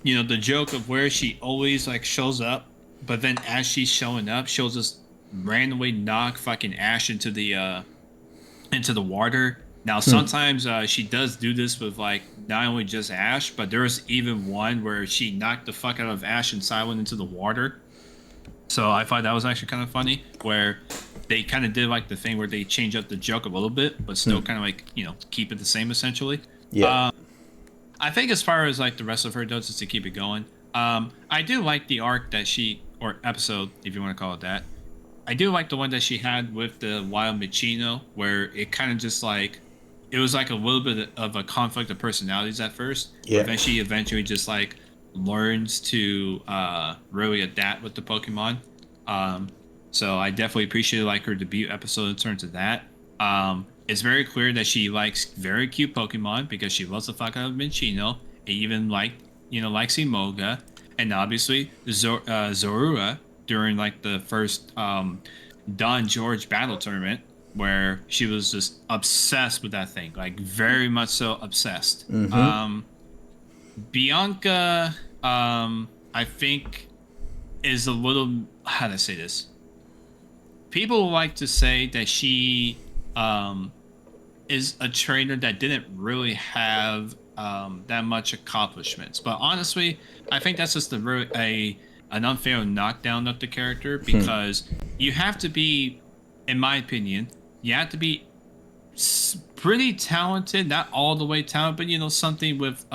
Speaker 2: the joke of where she always, like, shows up, but then as she's showing up, she'll just randomly knock fucking Ash into the water. Now, sometimes she does do this with, like, not only just Ash, but there's even one where she knocked the fuck out of Ash and Cilan into the water. So I thought that was actually kind of funny, where they kind of did, like, the thing where they change up the joke a little bit, but still kind of, like, keep it the same, essentially.
Speaker 1: Yeah.
Speaker 2: I think as far as, like, the rest of her does, just to keep it going, I do like the arc that or episode, if you want to call it that. I do like the one that she had with the Wild Michino, where it kind of just, like, it was, like, a little bit of a conflict of personalities at first.
Speaker 1: Yeah.
Speaker 2: But then she eventually just, like, learns to really adapt with the Pokemon. So I definitely appreciated, like, her debut episode in terms of that. It's very clear that she likes very cute Pokemon because she loves the fuck out of Minccino. And even likes Emoga. And obviously Zorua during, like, the first Don George battle tournament, where she was just obsessed with that thing, like, very much so obsessed. Bianca, I think, is a little, how to say this? People like to say that she is a trainer that didn't really have that much accomplishments, but honestly, I think that's just an unfair knockdown of the character, because you have to be, in my opinion, you have to be pretty talented, not all the way talented, but something with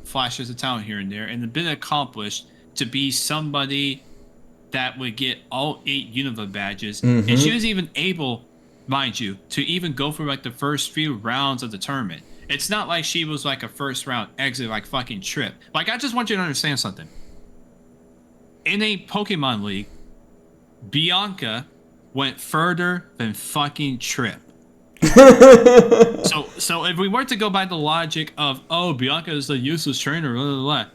Speaker 2: flashes of talent here and there, and been accomplished to be somebody that would get all 8 Unova badges.
Speaker 1: Mm-hmm.
Speaker 2: And she was even able, mind you, to even go for like the first few rounds of the tournament. It's not like she was like a first round exit like fucking Trip. Like, I just want you to understand something. In a Pokemon League, Bianca went further than fucking Trip. So if we were to go by the logic of, oh, Bianca is a useless trainer, blah, blah, blah,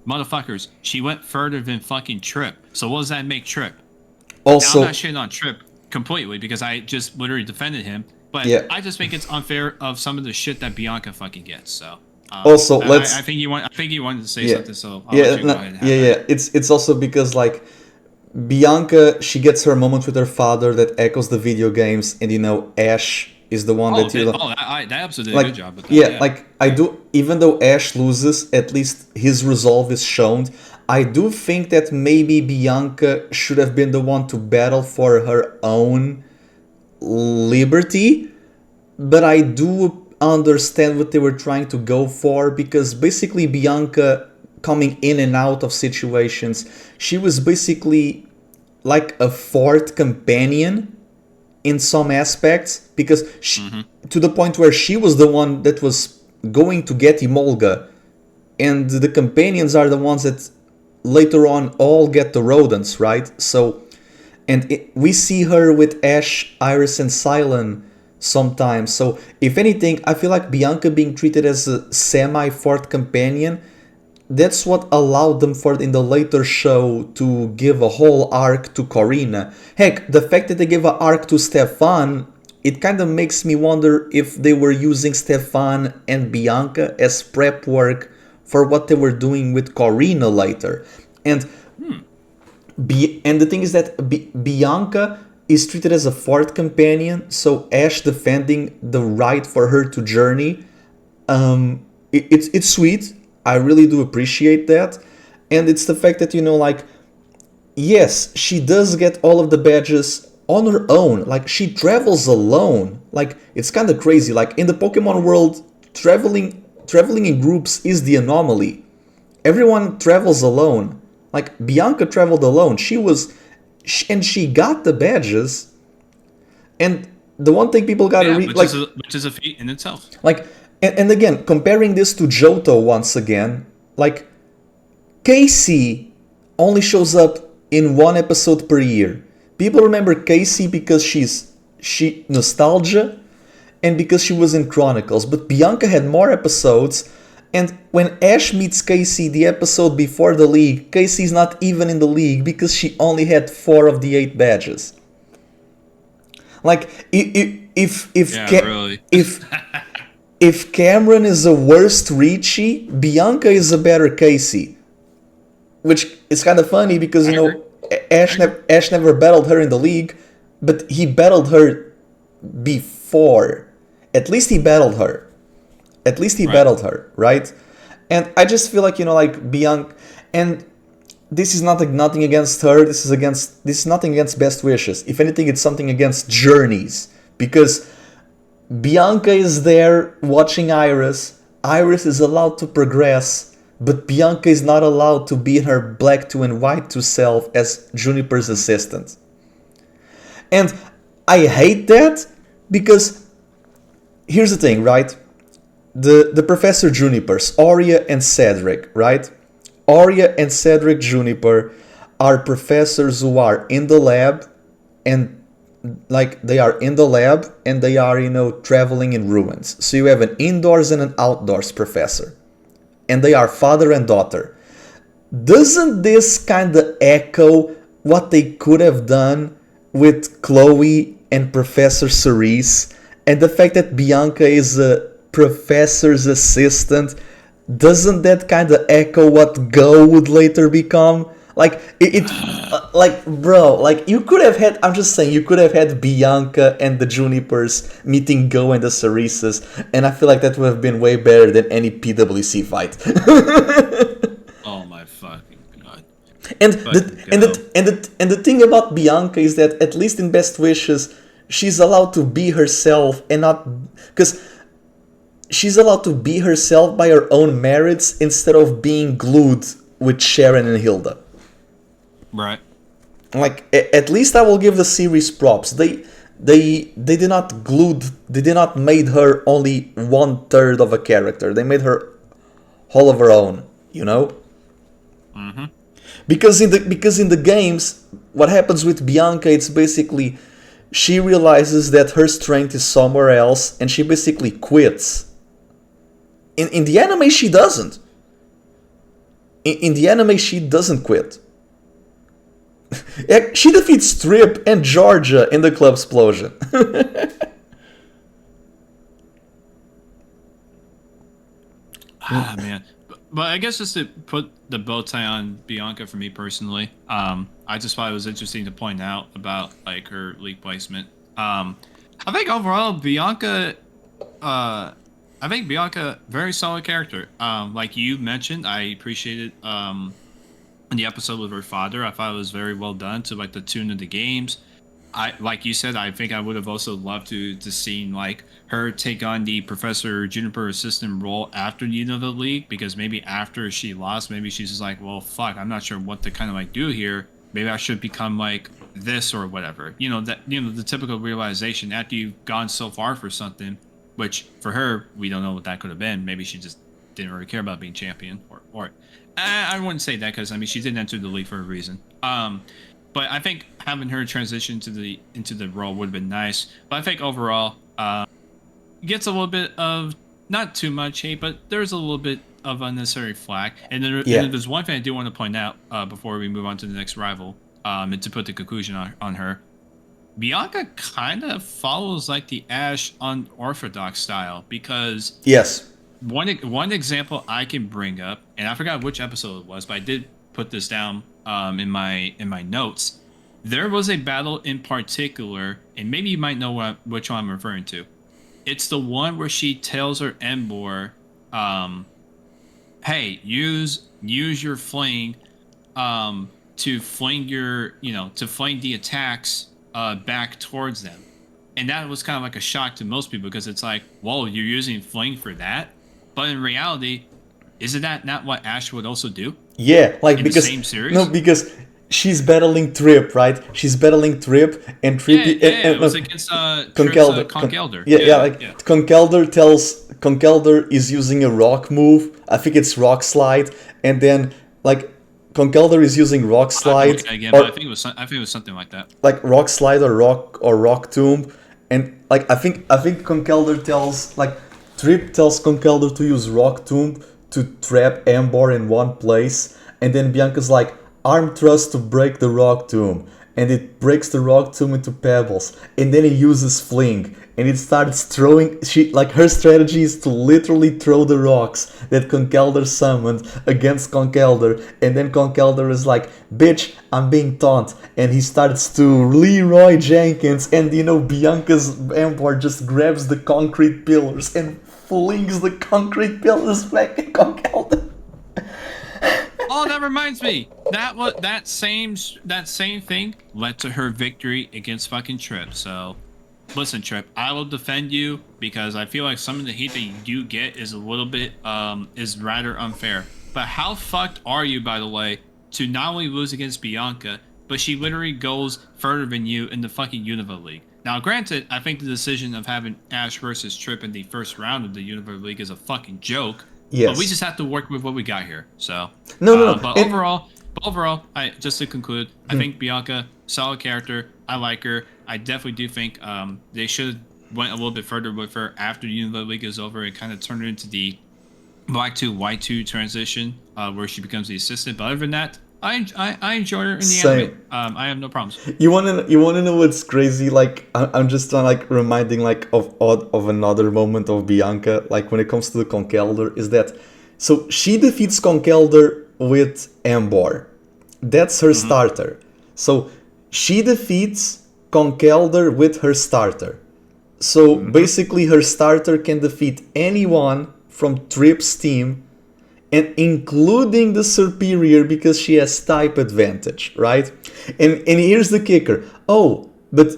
Speaker 2: motherfuckers, she went further than fucking Trip. So what does that make Trip?
Speaker 1: Also,
Speaker 2: now, I'm not shitting on Trip completely because I just literally defended him, but I just think it's unfair of some of the shit that Bianca fucking gets. So
Speaker 1: also, let's.
Speaker 2: I think you wanted to say something, so I'll
Speaker 1: yeah,
Speaker 2: let you go ahead and have that.
Speaker 1: It's also because like Bianca, she gets her moment with her father that echoes the video games, and Ash is the one that
Speaker 2: that episode did a good job with that.
Speaker 1: Yeah, like I do. Even though Ash loses, at least his resolve is shown. I do think that maybe Bianca should have been the one to battle for her own liberty, but I do understand what they were trying to go for, because basically Bianca coming in and out of situations, she was basically like a fourth companion in some aspects, because to the point where she was the one that was going to get Emolga, and the companions are the ones that later on all get the rodents, right? So, we see her with Ash, Iris, and Cilan sometimes. So, if anything, I feel like Bianca being treated as a semi-fourth companion, that's what allowed them in the later show to give a whole arc to Corina. Heck, the fact that they gave an arc to Stefan, it kind of makes me wonder if they were using Stefan and Bianca as prep work for what they were doing with Corina later. And the thing is that Bianca is treated as a fourth companion, so Ash defending the right for her to journey, it's sweet. I really do appreciate that. And it's the fact that, yes, she does get all of the badges on her own. Like, she travels alone. Like, it's kind of crazy. Like, in the Pokemon world, traveling in groups is the anomaly. Everyone travels alone. Like, Bianca traveled alone. She got the badges. And the one thing people gotta read,
Speaker 2: which is a feat in itself.
Speaker 1: Like, and again, comparing this to Johto once again, like, Casey only shows up in one episode per year. People remember Casey because she nostalgia, and because she was in Chronicles. But Bianca had more episodes, and when Ash meets Casey the episode before the league, Casey's not even in the league because she only had 4 of the 8 badges. Like, if Cameron is a worst Richie, Bianca is a better Casey. Which is kind of funny because, Ash never battled her in the league, but he battled her before. At least he battled her. Battled her, right? And I just feel like, Bianca, and this is nothing against her, this is nothing against Best Wishes. If anything, it's something against Journeys, because Bianca is there watching Iris. Iris is allowed to progress, but Bianca is not allowed to be in her black 2 and white 2 self as Juniper's assistant. And I hate that, because here's the thing, right? The Professor Junipers, Aurea and Cedric, right? Aurea and Cedric Juniper are professors who are in the lab, and they are in the lab and they are, traveling in ruins. So you have an indoors and an outdoors professor. And they are father and daughter. Doesn't this kind of echo what they could have done with Chloe and Professor Cerise? And the fact that Bianca is a professor's assistant, doesn't that kind of echo what Go would later become? You could have had, I'm just saying, you could have had Bianca and the Junipers meeting Go and the Cerises, and I feel like that would have been way better than any PWC fight.
Speaker 2: Oh my fucking god.
Speaker 1: And the thing about Bianca is that, at least in Best Wishes, she's allowed to be herself and not because she's allowed to be herself by her own merits instead of being glued with Sharon and Hilda.
Speaker 2: Right.
Speaker 1: Like, at least I will give the series props. They did not made her only 1/3 of a character. They made her all of her own, you know?
Speaker 2: Mm-hmm.
Speaker 1: Because in the games, what happens with Bianca, it's basically she realizes that her strength is somewhere else and she basically quits. In the anime, she doesn't. In the anime, she doesn't quit. She defeats Trip and Georgia in the club explosion.
Speaker 2: Man. But I guess just to put the bow tie on Bianca for me personally, I just thought it was interesting to point out about like her league placement. I think overall Bianca, very solid character. Like you mentioned, I appreciated in the episode with her father. I thought it was very well done to like the tune of the games. Like you said, I think I would have also loved to seen like her take on the Professor Juniper assistant role after the Unova League, because maybe after she lost, maybe she's just like, well, fuck, I'm not sure what to kind of like do here. Maybe I should become like this or whatever. The typical realization after you've gone so far for something, which for her, we don't know what that could have been. Maybe she just didn't really care about being champion, or I wouldn't say that, because I mean she didn't enter the league for a reason. But I think having her transition into the role would have been nice. But I think overall, gets a little bit of, not too much hate, but there's a little bit of unnecessary flack. And then there's one thing I do want to point out before we move on to the next rival, and to put the conclusion on her. Bianca kind of follows like the Ash unorthodox style, because
Speaker 1: yes,
Speaker 2: one example I can bring up, and I forgot which episode it was, but I did put this down in my notes. There was a battle in particular, and maybe you might know which one I'm referring to. It's the one where she tells her Embor, hey, use your fling to fling the attacks back towards them. And that was kind of like a shock to most people, because it's like, whoa, you're using fling for that? But in reality, isn't that not what Ash would also do?
Speaker 1: Yeah, like
Speaker 2: in
Speaker 1: because
Speaker 2: the same series?
Speaker 1: No, because she's battling Trip, right? She's battling Trip, and Trip.
Speaker 2: It was against
Speaker 1: Conkeldor.
Speaker 2: Conkeldor.
Speaker 1: Conkeldor is using a rock move. I think it's Rock Slide, and then like Conkeldor is using Rock Slide.
Speaker 2: But I think it was something like that.
Speaker 1: Like Rock Slide or Rock Tomb, and like I think Conkeldor tells like Trip tells Conkeldor to use Rock Tomb to trap Embor in one place, and then Bianca's like, arm thrust to break the Rock Tomb, and it breaks the Rock Tomb into pebbles, and then it uses fling, and it starts throwing. Her strategy is to literally throw the rocks that Conkeldor summoned against Conkeldor, and then Conkeldor is like, bitch, I'm being taunt, and he starts to Leroy Jenkins, and Bianca's Embor just grabs the concrete pillars and flings the concrete pillars back at Conkeldor.
Speaker 2: Oh, that reminds me. That same thing led to her victory against fucking Trip. So, listen, Trip, I will defend you, because I feel like some of the heat that you do get is a little bit is rather unfair. But how fucked are you, by the way, to not only lose against Bianca, but she literally goes further than you in the fucking Unova League? Now, granted, I think the decision of having Ash versus Trip in the first round of the Unova League is a fucking joke. Yes. But we just have to work with what we got here. So no. But overall, just to conclude, I think Bianca, solid character. I like her. I definitely do think they should have went a little bit further with her after the Unova League is over and kind of turned her into the Black 2 White 2 transition, where she becomes the assistant. But other than that, I enjoy her in the anime. I have no problems.
Speaker 1: You wanna know what's crazy? Like I'm just reminding of another moment of Bianca. Like when it comes to the Conkeldor, is that so she defeats Conkeldor with Embor. That's her starter. So she defeats Conkeldor with her starter. So basically, her starter can defeat anyone from Trip's team, and including the superior, because she has type advantage, right? And here's the kicker. Oh, but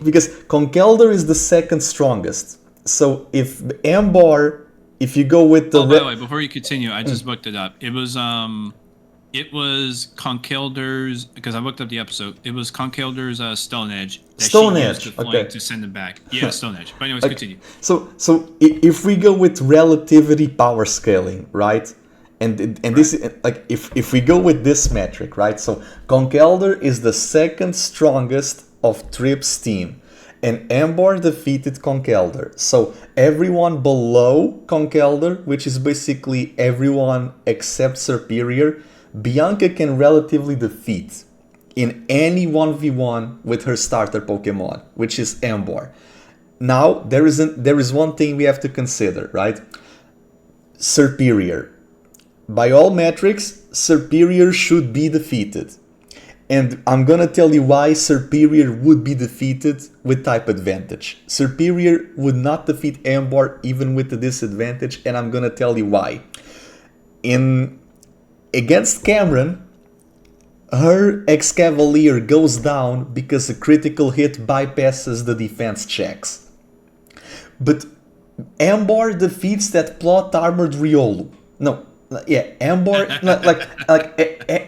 Speaker 1: because Conkeldurr is the second strongest. So if Ambar, if you go with the
Speaker 2: by the way, before you continue, I just looked it up. It was Conkeldurr's, because I looked up the episode. It was Conkeldurr's Stone Edge that
Speaker 1: Stone
Speaker 2: she
Speaker 1: Edge,
Speaker 2: used to flank
Speaker 1: okay.
Speaker 2: to send him back. Yeah, Stone Edge. But anyways, continue.
Speaker 1: So if we go with relativity power scaling, right? And this is like if we go with this metric, right? So Conkeldurr is the second strongest of Trip's team, and Ambar defeated Conkeldurr. So everyone below Conkeldurr, which is basically everyone except Superior, Bianca can relatively defeat in any 1v1 with her starter Pokemon, which is Ambar. Now there is one thing we have to consider, right? Superior. By all metrics, Superior should be defeated. And I'm gonna tell you why Superior would be defeated with type advantage. Superior would not defeat Ambar even with the disadvantage, and I'm gonna tell you why. Against Cameron, her Excavalier goes down because a critical hit bypasses the defense checks. But Ambar defeats that plot armored Riolu. No, yeah, Ambar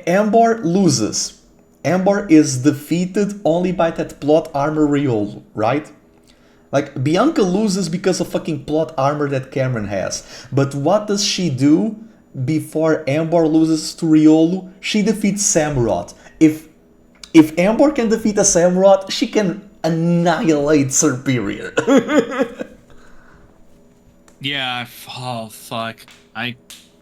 Speaker 1: Ambar loses. Ambar is defeated only by that plot armor Riolu, right? Like, Bianca loses because of fucking plot armor that Cameron has. But what does she do before Ambar loses to Riolu? She defeats Samurott. If Ambar can defeat a Samurott, she can annihilate Superior.
Speaker 2: Yeah, oh fuck. I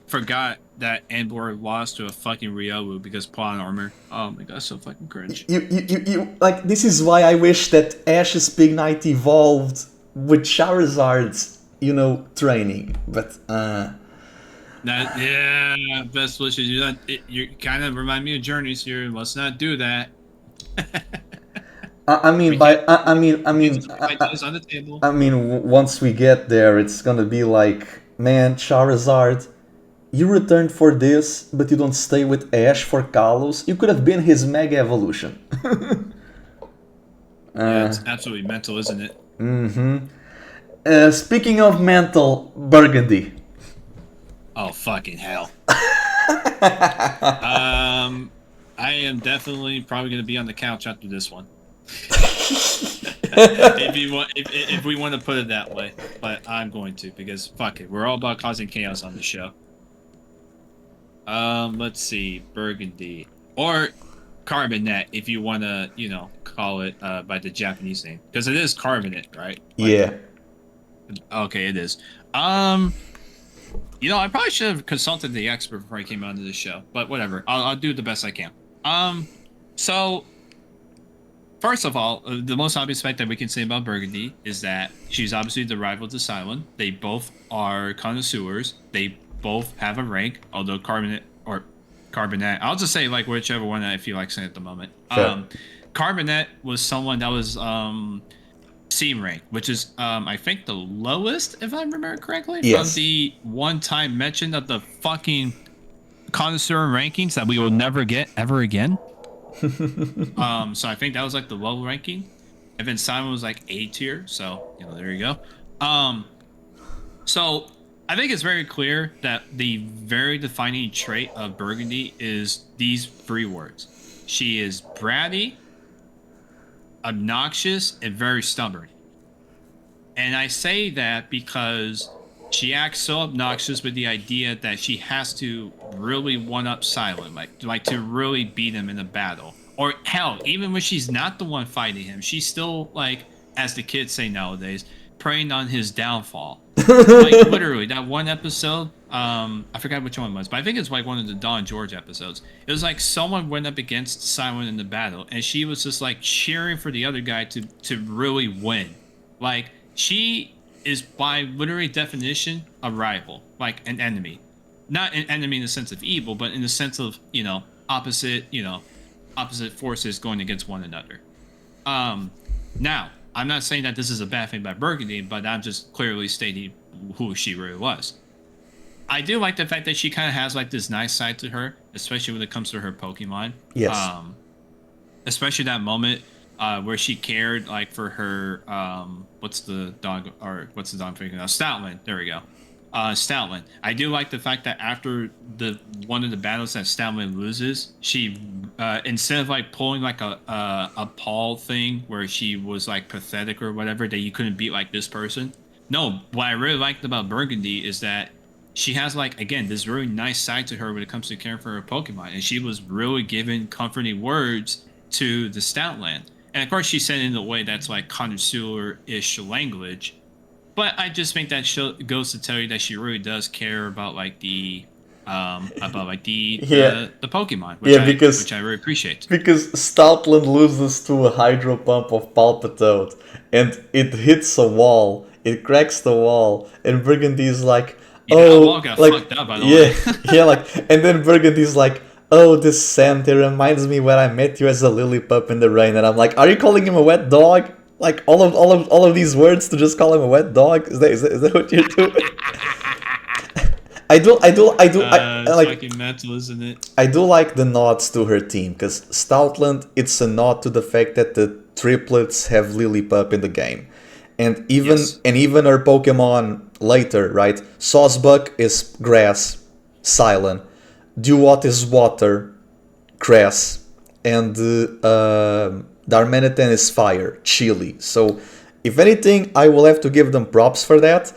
Speaker 2: forgot that Ambar lost to a fucking Riolu because plot armor. Oh my god, so fucking cringe.
Speaker 1: You like, this is why I wish that Ash's Big Knight evolved with Charizard's, training. But
Speaker 2: yeah, best wishes. You kind of remind me of Journeys here. Let's not do that.
Speaker 1: I mean, once we get there, it's gonna be like, man, Charizard, you returned for this, but you don't stay with Ash for Kalos. You could have been his Mega Evolution.
Speaker 2: Yeah, it's absolutely mental, isn't it?
Speaker 1: Mm-hmm. Speaking of mental, Burgundy.
Speaker 2: Oh, fucking hell. I am definitely probably going to be on the couch after this one. if we want to put it that way. But I'm going to, because fuck it. We're all about causing chaos on the show. Let's see. Burgundy. Or Carbonate, if you want to, call it by the Japanese name. Because it is Carbonate, right?
Speaker 1: Yeah.
Speaker 2: Okay, it is. I probably should have consulted the expert before I came onto the show, but whatever. I'll do the best I can. So first of all, the most obvious fact that we can say about Burgundy is that she's obviously the rival to Cilan. They both are connoisseurs. They both have a rank, although Carbonate, I'll just say like whichever one I feel like saying at the moment.
Speaker 1: Sure.
Speaker 2: Carbonate was someone that was C rank, which is I think the lowest, if I remember correctly,
Speaker 1: yes,
Speaker 2: from the one-time mention of the fucking connoisseur rankings that we will never get ever again. So I think that was like the low ranking, and then Simon was like A tier. So there you go. So I think it's very clear that the very defining trait of Burgundy is these three words. She is bratty, obnoxious, and very stubborn. And I say that because she acts so obnoxious with the idea that she has to really one-up Cilan, like to really beat him in a battle. Or hell, even when she's not the one fighting him, she's still, like, as the kids say nowadays, preying on his downfall. Like, literally, that one episode, I forgot which one it was, but I think it's like one of the Dawn George episodes. It was like someone went up against Cilan in the battle, and she was just, like, cheering for the other guy to really win. Like, she is, by literary definition, a rival, like an enemy. Not an enemy in the sense of evil, but in the sense of, opposite forces going against one another. Now, I'm not saying that this is a bad thing by Burgundy, but I'm just clearly stating who she really was. I do like the fact that she kind of has like this nice side to her, especially when it comes to her Pokemon.
Speaker 1: Yes.
Speaker 2: Especially that moment where she cared like for her what's the dog figure now? Stoutland. There we go. Stoutland. I do like the fact that after the one of the battles that Stoutland loses, she instead of like pulling like a Paul thing where she was like pathetic or whatever that you couldn't beat like this person. No, what I really liked about Burgundy is that she has like again this really nice side to her when it comes to caring for her Pokemon, and she was really giving comforting words to the Stoutland. And of course, she said it in a way that's like connoisseur-ish language. But I just think that goes to tell you that she really does care about like the
Speaker 1: Yeah,
Speaker 2: the Pokemon,
Speaker 1: yeah,
Speaker 2: which I really appreciate.
Speaker 1: because Stoutland loses to a Hydro Pump of Palpitoad, and it hits a wall, it cracks the wall, and Burgundy's like,
Speaker 2: Yeah, that wall
Speaker 1: oh,
Speaker 2: got
Speaker 1: like,
Speaker 2: fucked up by the
Speaker 1: yeah,
Speaker 2: way.
Speaker 1: yeah, like, and then Burgundy's like, oh, this scent, it reminds me when I met you as a lily pup in the rain, and I'm like, are you calling him a wet dog? Like all of these words to just call him a wet dog? Is that what you're doing? I
Speaker 2: It's
Speaker 1: like
Speaker 2: fucking mental, isn't it?
Speaker 1: I do like the nods to her team, because Stoutland, it's a nod to the fact that the triplets have Lillipup in the game. And
Speaker 2: Yes.
Speaker 1: even her Pokemon later, right? Sawsbuck is grass, Cilan. Duat is water, grass. And Darmanitan is fire, chili. So, if anything, I will have to give them props for that.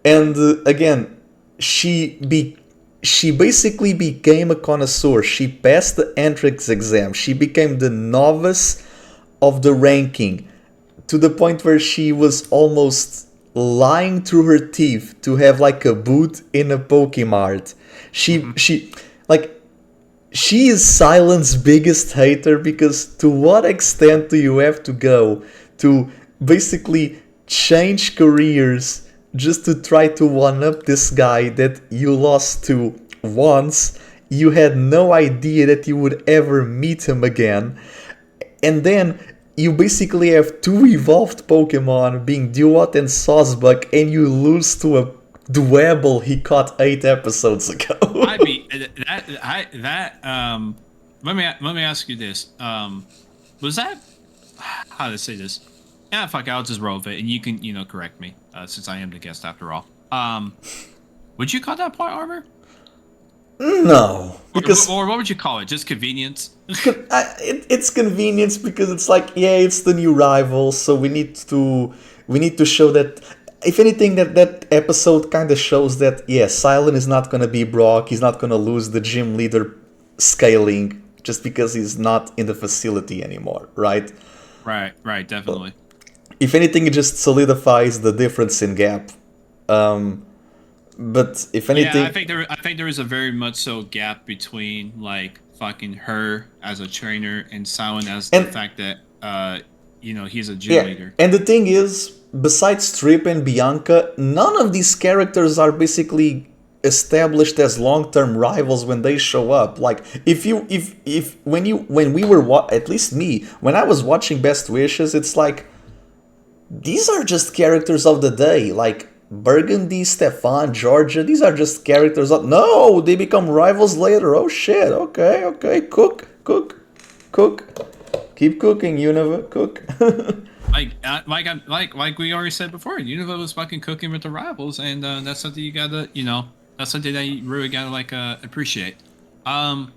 Speaker 1: And again, she be she basically became a connoisseur. She passed the entrance exam. She became the novice of the ranking, to the point where she was almost lying through her teeth to have like a boot in a Pokemart.
Speaker 2: Mm-hmm.
Speaker 1: Like she is Silent's biggest hater, because to what extent do you have to go to basically change careers just to try to one up this guy that you lost to once? You had no idea that you would ever meet him again. And then you basically have two evolved Pokemon being Duat and Sawsbuck, and you lose to a Dwebble he caught 8 episodes ago.
Speaker 2: I mean let me ask you this. Was that how to say this? Yeah, fuck, I'll just roll with it, and you can correct me since I am the guest after all. Would you call that plot armor?
Speaker 1: No, because
Speaker 2: Or what would you call it? Just convenience?
Speaker 1: it's convenience, because it's like, yeah, it's the new rival, so we need to show that. If anything, that episode kind of shows that, yeah, Cilan is not gonna be Brock. He's not gonna lose the gym leader scaling just because he's not in the facility anymore, right?
Speaker 2: Right, definitely.
Speaker 1: If anything, it just solidifies the difference in gap. But if
Speaker 2: Yeah,
Speaker 1: anything,
Speaker 2: I think there is a very much so gap between like fucking her as a trainer and Silent as the
Speaker 1: and
Speaker 2: fact that he's a gym
Speaker 1: yeah,
Speaker 2: leader.
Speaker 1: and the thing is, besides Trip and Bianca, none of these characters are basically established as long-term rivals when they show up. Like, if when we were at least me, when I was watching Best Wishes, it's like these are just characters of the day. Like Burgundy, Stefan, Georgia, these are just characters of, no, they become rivals later. Oh shit. Okay. Cook. Keep cooking, Unova. Cook.
Speaker 2: Like we already said before, Unova was fucking cooking with the rivals, and that's something you gotta that's something that you really gotta like appreciate. But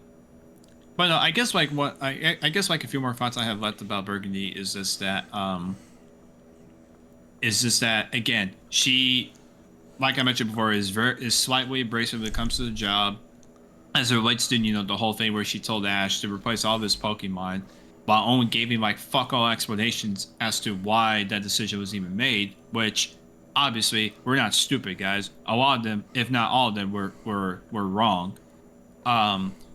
Speaker 2: no, I guess like what I guess like a few more thoughts I have left about Burgundy is just that again, she, like I mentioned before, is slightly abrasive when it comes to the job, as it relates to the whole thing where she told Ash to replace all of his Pokemon, while only giving like fuck all explanations as to why that decision was even made. Which obviously we're not stupid, guys. A lot of them, if not all of them, were wrong.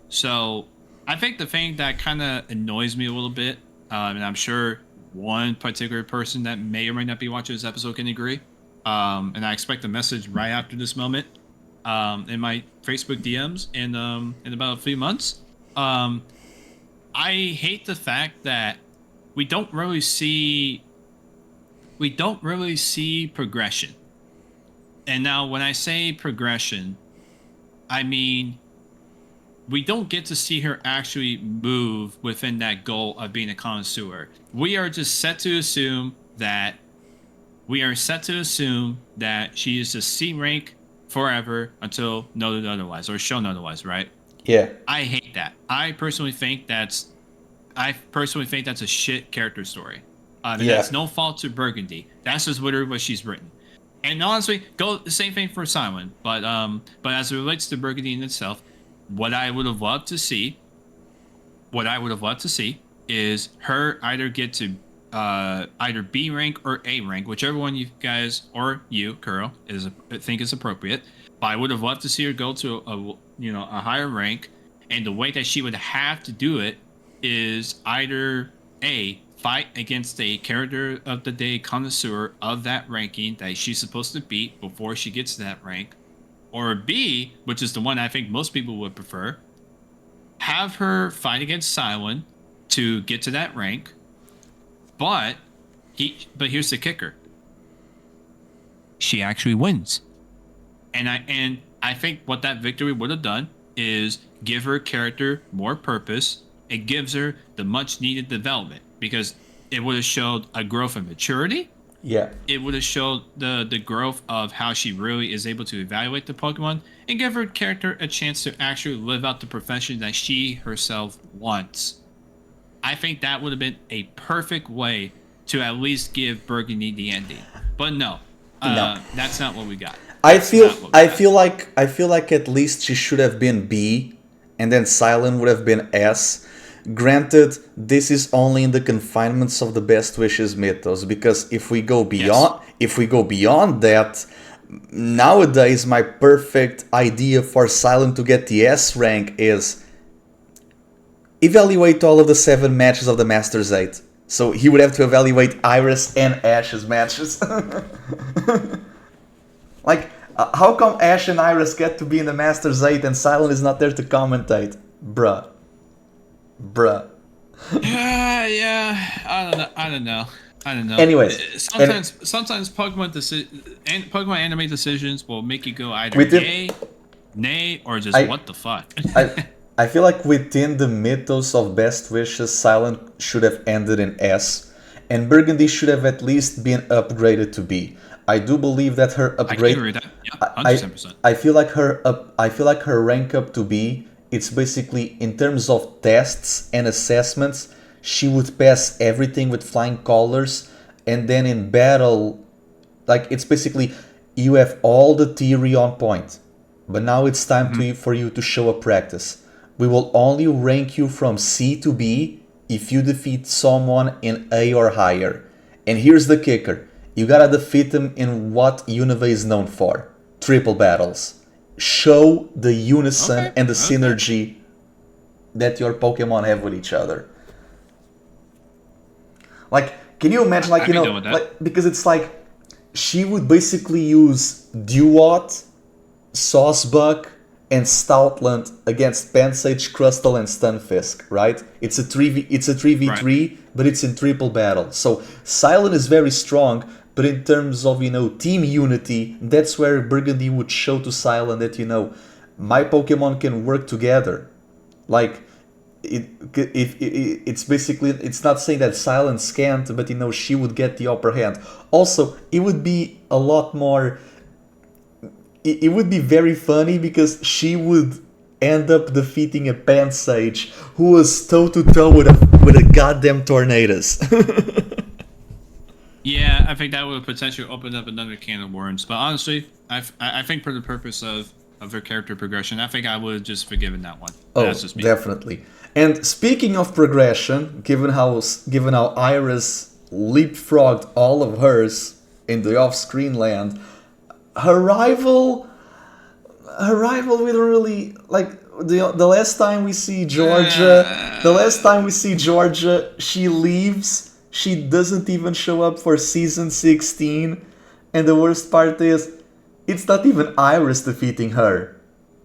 Speaker 2: So I think the thing that kind of annoys me a little bit, and I'm sure one particular person that may or may not be watching this episode can agree, and I expect a message right after this moment in my Facebook DMs in about a few months. I hate the fact that we don't really see progression. And now when I say progression, I mean we don't get to see her actually move within that goal of being a connoisseur. We are just set to assume that she is a C rank forever until noted otherwise or shown otherwise, right?
Speaker 1: Yeah.
Speaker 2: I hate that. I personally think that's a shit character story. And that's no fault to Burgundy. That's just literally what she's written. And honestly, go the same thing for Cilan. But as it relates to Burgundy in itself, what I would have loved to see is her either get to either B rank or A rank, whichever one you guys or you, Kuro, think is appropriate. But I would have loved to see her go to a higher rank, and the way that she would have to do it is either A, fight against a character of the day connoisseur of that ranking that she's supposed to beat before she gets to that rank, or B, which is the one I think most people would prefer, have her fight against Cilan to get to that rank. But here's the kicker. She actually wins. And I think what that victory would have done is give her character more purpose. It gives her the much needed development because it would have showed a growth in maturity.
Speaker 1: Yeah.
Speaker 2: It would have showed the growth of how she really is able to evaluate the Pokemon and give her character a chance to actually live out the profession that she herself wants. I think that would have been a perfect way to at least give Burgundy the ending. But no, that's not what we got.
Speaker 1: I feel like at least she should have been B, and then Cilan would have been S. Granted, this is only in the confinements of the Best Wishes mythos, because if we go beyond that, nowadays my perfect idea for Cilan to get the S rank is evaluate all of the 7 matches of the Masters 8. So he would have to evaluate Iris and Ash's matches. Like, how come Ash and Iris get to be in the Masters 8 and Cilan is not there to commentate? Bruh.
Speaker 2: Yeah. I don't know.
Speaker 1: Anyways,
Speaker 2: sometimes Pokemon anime decisions will make you go either yay, nay, or just what the fuck.
Speaker 1: I feel like within the mythos of Best Wishes, Cilan should have ended in S, and Burgundy should have at least been upgraded to B. I do believe that her upgrade.
Speaker 2: I can agree with that. Yeah, 100%.
Speaker 1: I feel like her rank up to B. It's basically in terms of tests and assessments, she would pass everything with flying colors, and then in battle, like it's basically you have all the theory on point, but now it's time for you to show a practice. We will only rank you from C to B if you defeat someone in A or higher. And here's the kicker. You gotta defeat them in what Unova is known for. Triple battles. Show the unison and the synergy that your Pokemon have with each other. Like, can you imagine, like, because it's like, she would basically use Duat, Saucebuck, and Stoutland against Pansage, Crustle, and Stunfisk, right? It's a 3v3, right, but it's in triple battle. So Cilan is very strong, but in terms of, team unity, that's where Burgundy would show to Cilan that, my Pokemon can work together. Like, it's basically, it's not saying that Cilan can't, but, she would get the upper hand. Also, it would be a lot more... It would be very funny because she would end up defeating a Pansage who was toe-to-toe with a goddamn Tornadus.
Speaker 2: Yeah, I think that would potentially open up another can of worms. But honestly, I think for the purpose of her character progression, I think I would have just forgiven that one. That's just me.
Speaker 1: Definitely. And speaking of progression, given how Iris leapfrogged all of hers in the off-screen land, her rival, we don't really like. The last time we see Georgia, she leaves. She doesn't even show up for season 16, and the worst part is, it's not even Iris defeating her.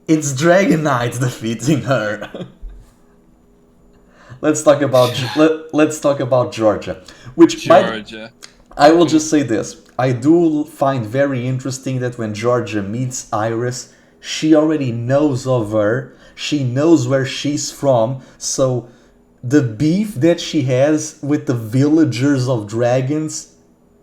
Speaker 1: It's Dragonite defeating her. Let's talk about Georgia. I will just say this. I do find very interesting that when Georgia meets Iris, she already knows of her. She knows where she's from. So the beef that she has with the villagers of dragons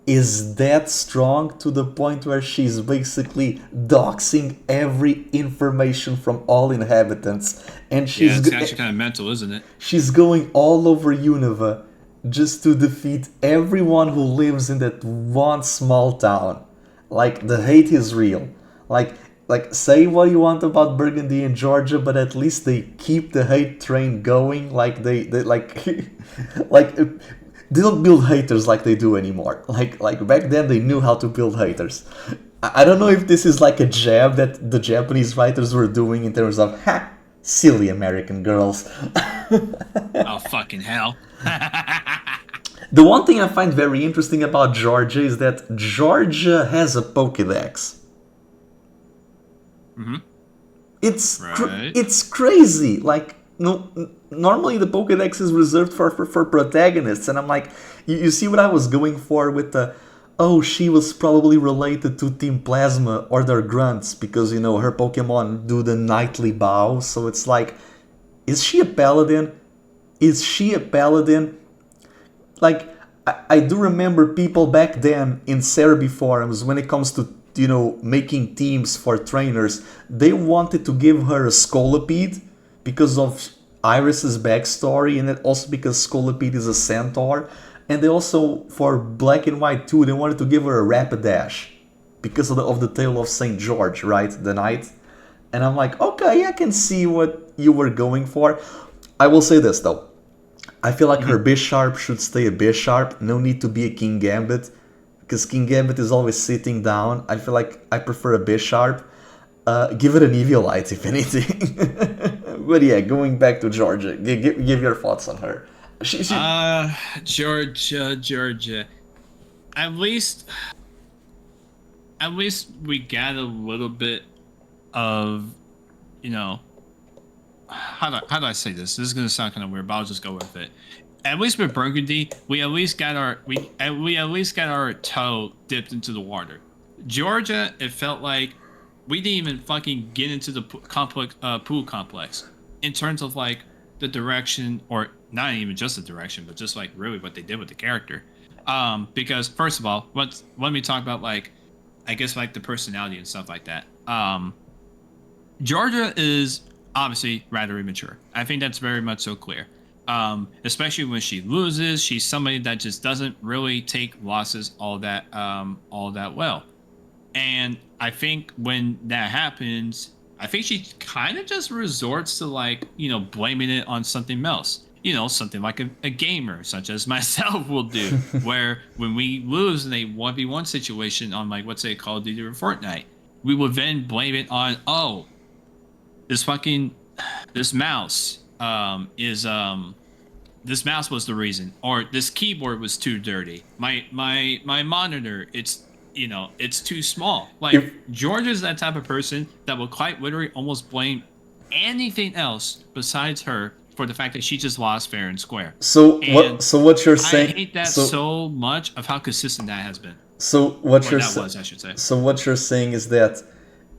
Speaker 1: is that strong to the point where she's basically doxing every information from all inhabitants, and
Speaker 2: It's actually kind of mental, isn't it?
Speaker 1: she's going all over Unova just to defeat everyone who lives in that one small town. Like, the hate is real. Like say what you want about Burgundy and Georgia, but at least they keep the hate train going. Like they like like they don't build haters like they do anymore. Like back then they knew how to build haters. I don't know if this is like a jab that the Japanese writers were doing in terms of ha, silly American girls.
Speaker 2: Oh, fucking hell.
Speaker 1: The one thing I find very interesting about Georgia is that Georgia has a Pokédex.
Speaker 2: Mm-hmm.
Speaker 1: It's
Speaker 2: Right.
Speaker 1: it's crazy. Like, no, normally the Pokédex is reserved for protagonists, and I'm like, you see what I was going for with the, oh, she was probably related to Team Plasma or their grunts because you know her Pokemon do the nightly bow. So it's like, is she a paladin? Is she a paladin? Like, I do remember people back then in Cerebi forums, when it comes to, you know, making teams for trainers, they wanted to give her a Scolipede because of Iris's backstory, and also because Scolipede is a centaur. And they also, for Black and White 2, they wanted to give her a Rapidash because of the tale of St. George, right? The knight. And I'm like, okay, I can see what you were going for. I will say this though. I feel like her Bisharp should stay a Bisharp. No need to be a King Gambit, because King Gambit is always sitting down. I feel like I prefer a Bisharp. Give it an Eviolite, if anything. But yeah, going back to Georgia, give your thoughts on her.
Speaker 2: Georgia. At least we got a little bit of, you know, how do I say this? This is gonna sound kind of weird, but I'll just go with it. At least with Burgundy, we at least got our toe dipped into the water. Georgia, it felt like we didn't even fucking get into the pool complex in terms of like the direction, or not even just the direction, but just like really what they did with the character. Because first of all, let me talk about like, I guess like the personality and stuff like that. Georgia is obviously rather immature. I think that's very much so clear. Especially when she loses, she's somebody that just doesn't really take losses all that well. And I think when that happens, I think she kind of just resorts to like, you know, blaming it on something else. You know, something like a gamer such as myself will do, where when we lose in a 1v1 situation on like, let's say Call of Duty or Fortnite, we will then blame it on, oh, this mouse this mouse was the reason, or this keyboard was too dirty. My monitor, it's, you know, it's too small. Like, Georgia's that type of person that will quite literally almost blame anything else besides her for the fact that she just lost fair and square.
Speaker 1: So what you're saying?
Speaker 2: I hate that so much of how consistent that has been.
Speaker 1: So what
Speaker 2: or
Speaker 1: you're
Speaker 2: that was, I should say.
Speaker 1: So what you're saying is that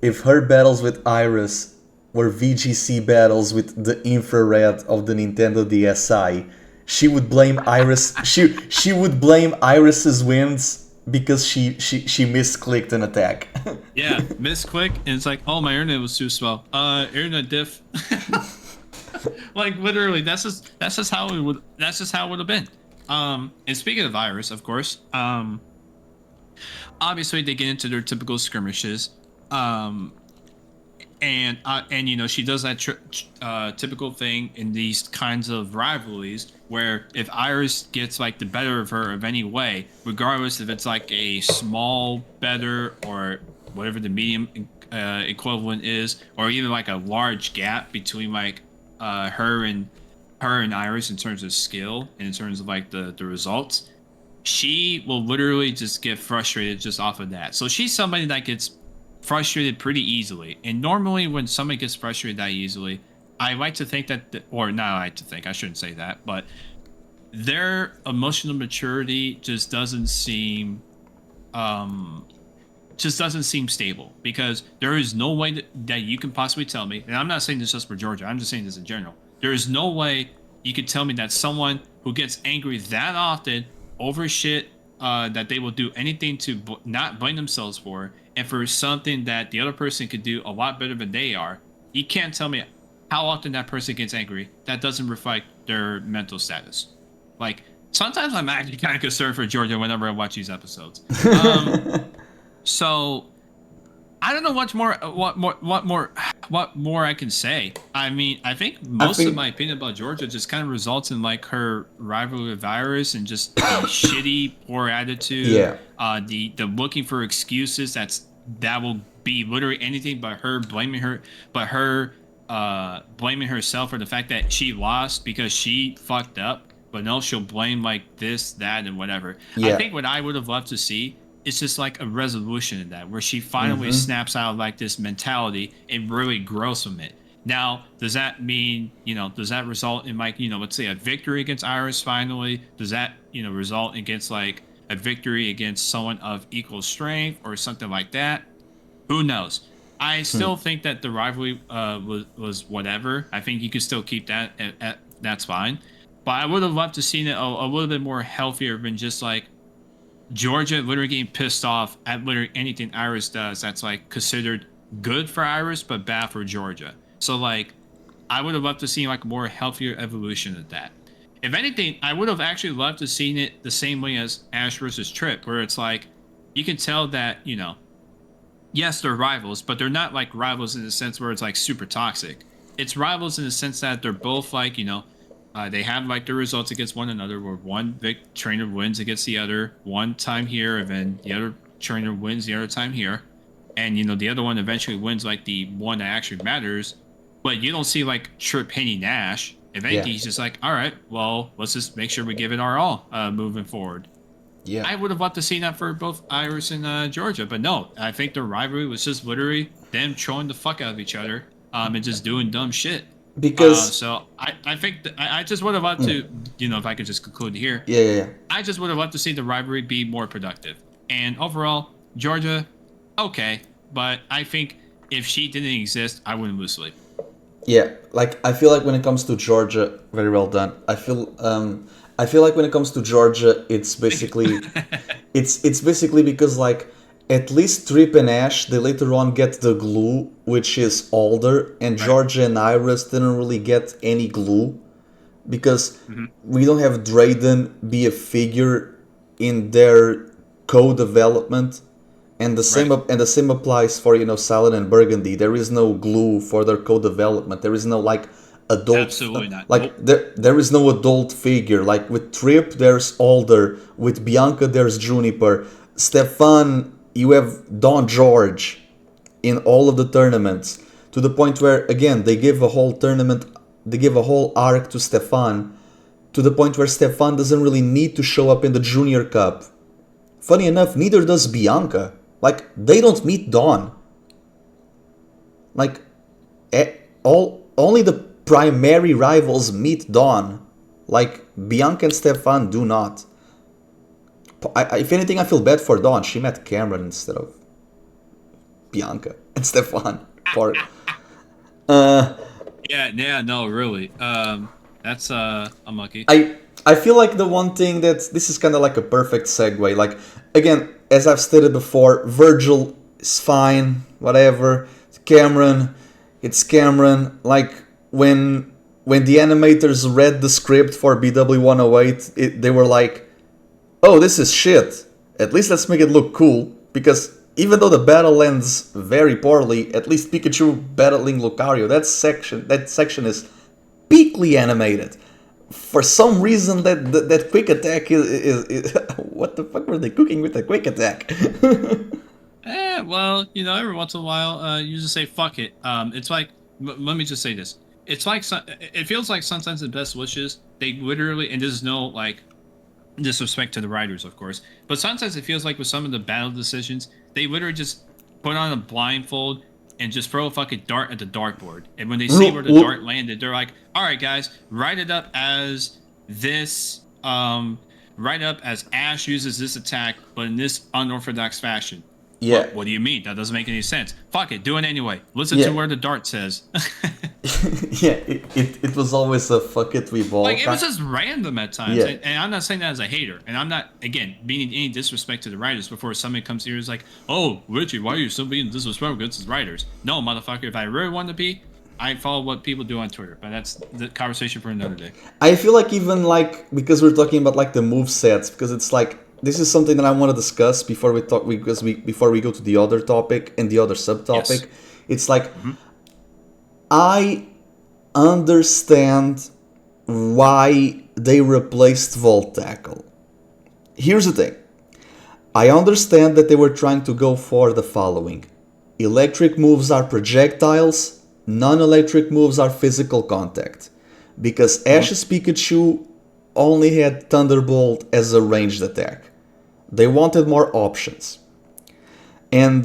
Speaker 1: if her battles with Iris were VGC battles with the infrared of the Nintendo DSi, she would blame Iris. she would blame Iris's wins because she misclicked an attack.
Speaker 2: Yeah, misclick, and it's like, oh, my internet was too slow. Internet diff. Like, literally, that's just how it would have been. And speaking of Iris, of course, obviously they get into their typical skirmishes. And you know, she does that typical thing in these kinds of rivalries where if Iris gets like the better of her of any way, regardless if it's like a small better or whatever the medium equivalent is, or even like a large gap between like her and Iris in terms of skill and in terms of like the results, she will literally just get frustrated just off of that. So she's somebody that gets frustrated pretty easily. And normally when somebody gets frustrated that easily, I like to think that, or not I like to think, I shouldn't say that, but their emotional maturity just doesn't seem just doesn't seem stable, because there is no way that you can possibly tell me, and I'm not saying this just for Georgia, I'm just saying this in general. There is no way you could tell me that someone who gets angry that often over shit that they will do anything to not blame themselves for, and for something that the other person could do a lot better than they are, you can't tell me how often that person gets angry. That doesn't reflect their mental status. Like, sometimes I'm actually kind of concerned for Georgia whenever I watch these episodes. So I don't know what more I can say. I mean, I think most of my opinion about Georgia just kind of results in like her rivalry with Virus and just the shitty, poor attitude.
Speaker 1: Yeah.
Speaker 2: The looking for excuses that will be literally anything but her blaming herself for the fact that she lost because she fucked up. But no, she'll blame like this, that, and whatever.
Speaker 1: Yeah.
Speaker 2: I think what I would have loved to see, it's just like a resolution in that, where she finally snaps out of like this mentality and really grows from it. Now, does that mean, does that result in like, let's say a victory against Iris finally? Does that, result against like a victory against someone of equal strength or something like that? Who knows? I still think that the rivalry was whatever. I think you could still keep that. That's fine. But I would have loved to seen it a little bit more healthier than just like Georgia literally getting pissed off at literally anything Iris does that's like considered good for Iris but bad for Georgia. So like, I would have loved to see like a more healthier evolution of that. If anything, I would have actually loved to seen it the same way as Ash versus Trip, where it's like you can tell that yes, they're rivals, but they're not like rivals in the sense where it's like super toxic. It's rivals in the sense that they're both like they have like their results against one another, where one big trainer wins against the other one time here, and then the other trainer wins the other time here, and the other one eventually wins like the one that actually matters. But you don't see like Trip hitting Nash. If anything, he's just like, all right, well, let's just make sure we give it our all moving forward. Yeah, I would have loved to see that for both Iris and Georgia, but no, I think the rivalry was just literally them trolling the fuck out of each other and just doing dumb shit.
Speaker 1: Because
Speaker 2: so I think I just would have loved to, if I could just conclude here.
Speaker 1: Yeah.
Speaker 2: I just would have loved to see the rivalry be more productive. And overall, Georgia, okay, but I think if she didn't exist, I wouldn't lose sleep.
Speaker 1: Yeah, like I feel like when it comes to Georgia, very well done. I feel like when it comes to Georgia, it's basically it's basically because like at least Trip and Ash, they later on get the glue, which is older, and Georgia and Iris didn't really get any glue because we don't have Drayden be a figure in their co-development, and the same applies for Cilan and Burgundy. There is no glue for their co-development. There is no like adult.
Speaker 2: Absolutely not.
Speaker 1: Like there is no adult figure. Like with Trip, there's Alder. With Bianca, there's Juniper. Stefan, you have Don George in all of the tournaments, to the point where again they give a whole arc to Stefan, to the point where Stefan doesn't really need to show up in the Junior Cup. Funny enough, neither does Bianca. Like, they don't meet Dawn. Like, only the primary rivals meet Dawn. Like, Bianca and Stefan do not. If anything, I feel bad for Dawn. She met Cameron instead of Bianca and Stefan.
Speaker 2: No, really. That's unlucky.
Speaker 1: I feel like the one thing this is kind of like a perfect segue. Like, again, as I've stated before, Virgil is fine, whatever. It's Cameron. Like, when the animators read the script for BW108, they were like, oh, this is shit. At least let's make it look cool. Because even though the battle ends very poorly, at least Pikachu battling Lucario, that section is peakly animated. For some reason, that quick attack is what the fuck were they cooking with the quick attack?
Speaker 2: Well, every once in a while, you just say fuck it. It's like, let me just say this. It's like it feels like sometimes the best wishes, they literally, and there's no like disrespect to the writers, of course, but sometimes it feels like with some of the battle decisions, they literally just put on a blindfold and just throw a fucking dart at the dartboard. And when they see where the dart landed, they're like, all right, guys, write it up as this, write up as Ash uses this attack, but in this unorthodox fashion.
Speaker 1: Yeah.
Speaker 2: What do you mean? That doesn't make any sense. Fuck it, do it anyway. Listen
Speaker 1: Yeah.
Speaker 2: to where the dart says.
Speaker 1: Yeah, it was always a fuck it, we ball.
Speaker 2: Like, it was just random at times.
Speaker 1: Yeah.
Speaker 2: And I'm not saying that as a hater. And I'm not, again, being any disrespect to the writers before somebody comes here and is like, oh, Richie, why are you still being disrespectful against the writers? No, motherfucker, if I really want to be, I follow what people do on Twitter. But that's the conversation for another day.
Speaker 1: I feel like even like, because we're talking about like the move sets, because it's like, this is something that I want to discuss before we talk, before we go to the other topic and the other subtopic. Yes. It's like, I understand why they replaced Volt Tackle. Here's the thing. I understand that they were trying to go for the following. Electric moves are projectiles, non-electric moves are physical contact. Because Ash's Pikachu only had Thunderbolt as a ranged attack. They wanted more options. And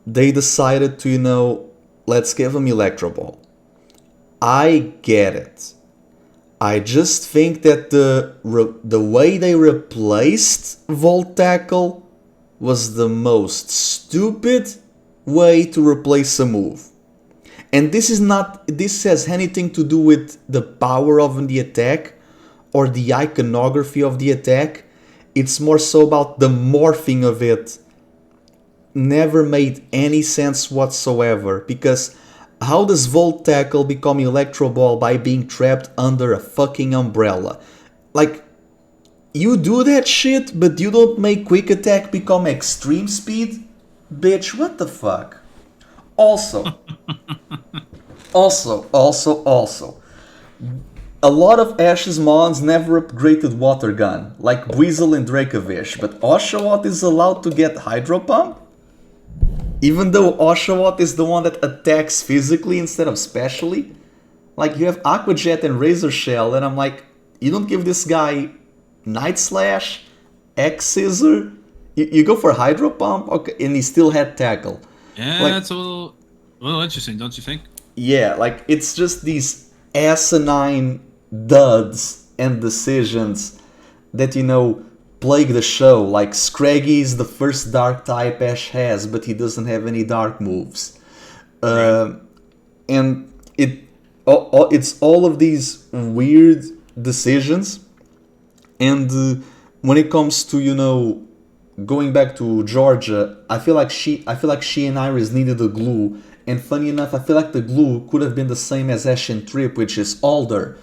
Speaker 1: they decided to, let's give him Electro Ball. I get it. I just think that the way they replaced Volt Tackle was the most stupid way to replace a move. And this has anything to do with the power of the attack or the iconography of the attack. It's more so about the morphing of it. Never made any sense whatsoever, because how does Volt Tackle become Electro Ball by being trapped under a fucking umbrella? Like, you do that shit, but you don't make Quick Attack become Extreme Speed? Bitch, what the fuck? Also, a lot of Ash's mons never upgraded Water Gun, like Buizel and Dracovish, but Oshawott is allowed to get Hydro Pump? Even though Oshawott is the one that attacks physically instead of specially? Like, you have Aqua Jet and Razor Shell, and I'm like, you don't give this guy Night Slash, X Scissor? You go for Hydro Pump? Okay, and he still had Tackle.
Speaker 2: Yeah, like, that's a little interesting, don't you think?
Speaker 1: Yeah, like, it's just these asinine duds and decisions that, plague the show. Like, Scraggy is the first dark type Ash has, but he doesn't have any dark moves. Right. And it's all of these weird decisions. And when it comes to, going back to Georgia, I feel like she and Iris needed a glue. And funny enough, I feel like the glue could have been the same as Ash and Trip, which is Alder.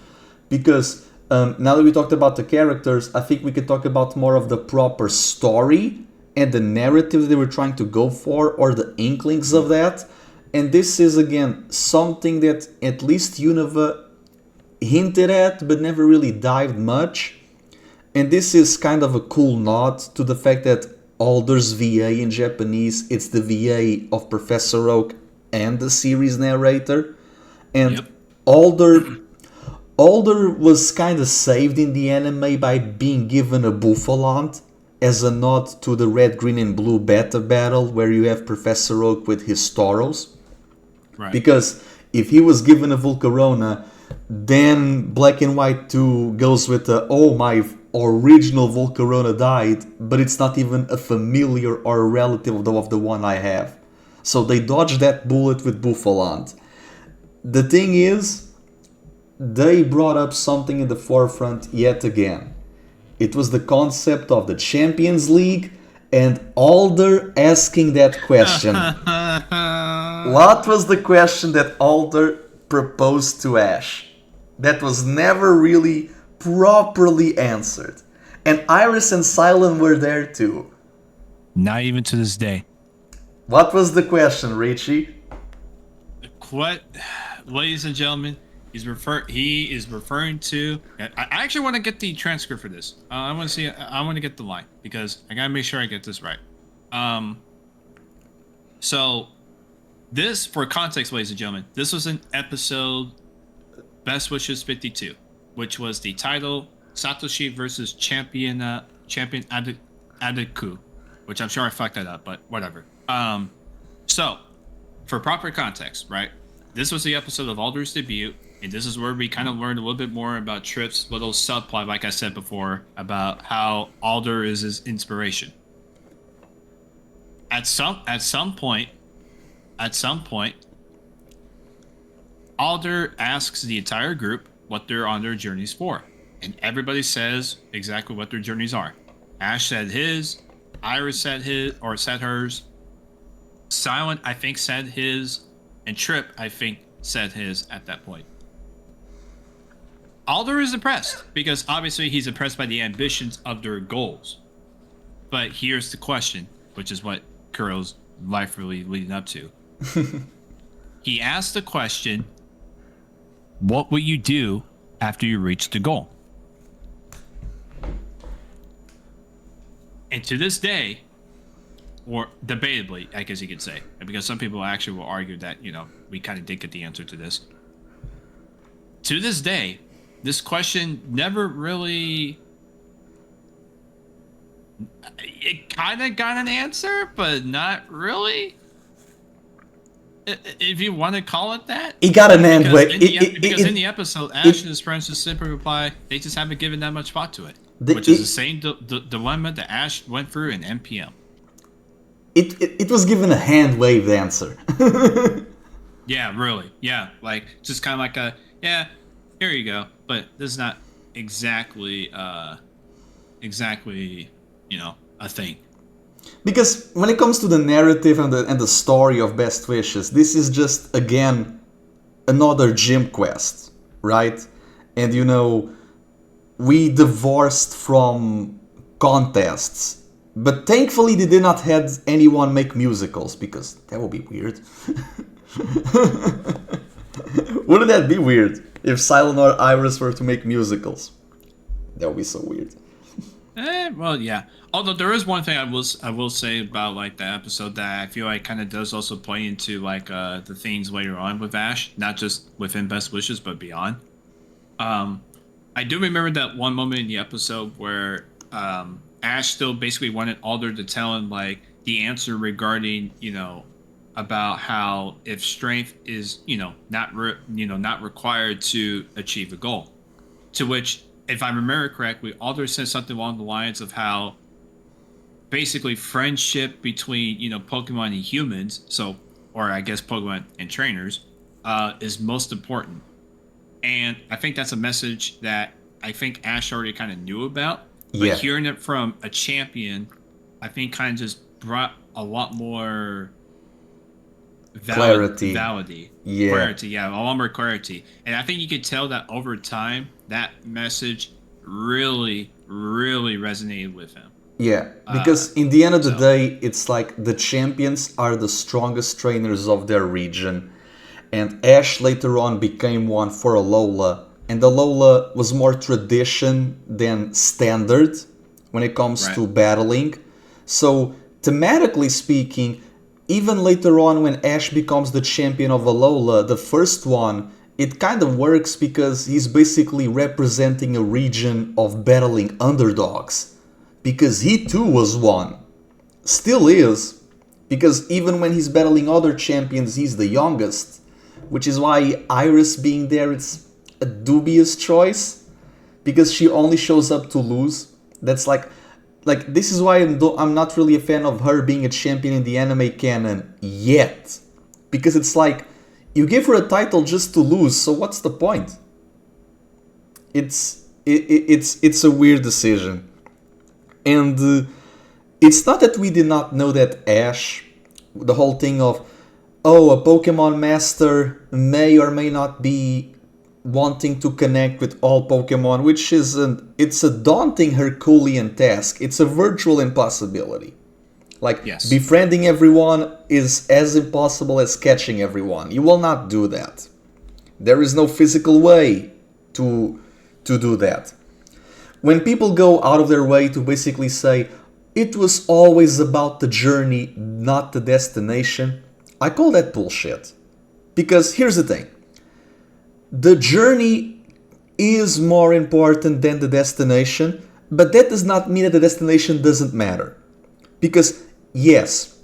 Speaker 1: Because now that we talked about the characters, I think we could talk about more of the proper story and the narrative they were trying to go for, or the inklings of that. And this is, again, something that at least Unova hinted at, but never really dived much. And this is kind of a cool nod to the fact that Alder's VA in Japanese, it's the VA of Professor Oak and the series narrator. And Alder was kind of saved in the anime by being given a Buffalant as a nod to the Red, Green, and Blue beta battle where you have Professor Oak with his Tauros. Right. Because if he was given a Volcarona, then Black and White 2 goes with the, oh, my original Volcarona died, but it's not even a familiar or a relative of the one I have. So they dodged that bullet with Buffalant. The thing is, they brought up something in the forefront yet again. It was the concept of the Champions League and Alder asking that question. What was the question that Alder proposed to Ash? That was never really properly answered. And Iris and Cilan were there too.
Speaker 2: Not even to this day.
Speaker 1: What was the question, Richie?
Speaker 2: What, ladies and gentlemen, he is referring to. I actually want to get the transcript for this. I want to get the line because I gotta make sure I get this right. So this, for context, ladies and gentlemen, this was an episode Best Wishes 52, which was the title Satoshi versus Champion Adeku, which I'm sure I fucked that up, but whatever. So for proper context, right? This was the episode of Alder's debut. And this is where we kind of learned a little bit more about Trip's little subplot, like I said before, about how Alder is his inspiration. at some point, Alder asks the entire group what they're on their journeys for, and everybody says exactly what their journeys are. Ash said his, Iris said his or said hers. Cilan, I think, said his, and Trip, I think, said his at that point. Alder is impressed because obviously he's impressed by the ambitions of their goals. But here's the question, which is what Kuro's rightfully leading up to. He asked the question, what will you do after you reach the goal? And to this day, or debatably, I guess you could say, because some people actually will argue that, we kind of did get the answer to this. To this day, this question never really... It kind of got an answer, but not really. If you want to call it that.
Speaker 1: He got an end.
Speaker 2: Because in the episode, Ash and his friends just simply reply, they just haven't given that much thought to it. Which is the same dilemma that Ash went through in NPM.
Speaker 1: It was given a hand-waved answer.
Speaker 2: Yeah, really. Yeah, like, just kind of like a, yeah, here you go. But this is not exactly, a thing.
Speaker 1: Because when it comes to the narrative and the story of Best Wishes, this is just, again, another gym quest, right? And we divorced from contests, but thankfully they did not have anyone make musicals, because that would be weird. Wouldn't that be weird if Cilan or Iris were to make musicals? That would be so weird.
Speaker 2: Well, yeah. Although there is one thing I will say about like that episode that I feel like kind of does also play into like the themes later on with Ash, not just within Best Wishes but beyond. I do remember that one moment in the episode where Ash still basically wanted Alder to tell him like the answer regarding about how if strength is not required to achieve a goal, to which, if I remember correctly, Alder said something along the lines of how basically friendship between Pokemon and humans, or I guess Pokemon and trainers, is most important. And I think that's a message that I think Ash already kind of knew about. But hearing it from a champion, I think kind of just brought a lot more clarity, a lot more clarity. And I think you could tell that over time, that message really, really resonated with him.
Speaker 1: Yeah, because in the end of the day, it's like the champions are the strongest trainers of their region. And Ash later on became one for Alola. And Alola was more tradition than standard when it comes to battling. So, thematically speaking, even later on when Ash becomes the champion of Alola, the first one, it kind of works because he's basically representing a region of battling underdogs. Because he too was one. Still is. Because even when he's battling other champions, he's the youngest. Which is why Iris being there, it's a dubious choice. Because she only shows up to lose. That's like this is why I'm not really a fan of her being a champion in the anime canon yet. Because it's like, you give her a title just to lose, so what's the point? It's a weird decision. And it's not that we did not know that Ash, the whole thing of, a Pokemon Master may or may not be wanting to connect with all Pokemon, which it's a daunting Herculean task. It's a virtual impossibility. Befriending everyone is as impossible as catching everyone. You will not do that. There is no physical way to do that. When people go out of their way to basically say, it was always about the journey, not the destination, I call that bullshit. Because here's the thing. The journey is more important than the destination, but that does not mean that the destination doesn't matter. Because, yes,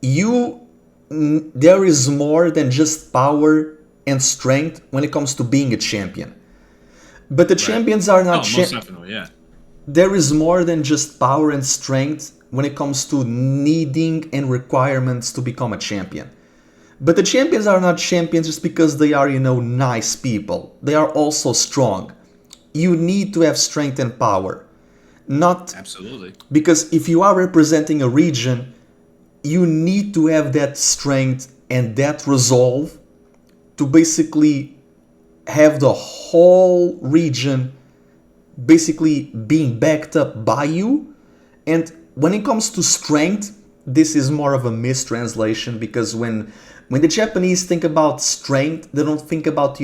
Speaker 1: there is more than just power and strength when it comes to being a champion. But the champions are not
Speaker 2: most definitely, yeah.
Speaker 1: There is more than just power and strength when it comes to needing and requirements to become a champion. But the champions are not champions just because they are, nice people. They are also strong. You need to have strength and power. Not
Speaker 2: Absolutely.
Speaker 1: because if you are representing a region, you need to have that strength and that resolve to basically have the whole region basically being backed up by you. And when it comes to strength, this is more of a mistranslation, because when the Japanese think about strength, they don't think about,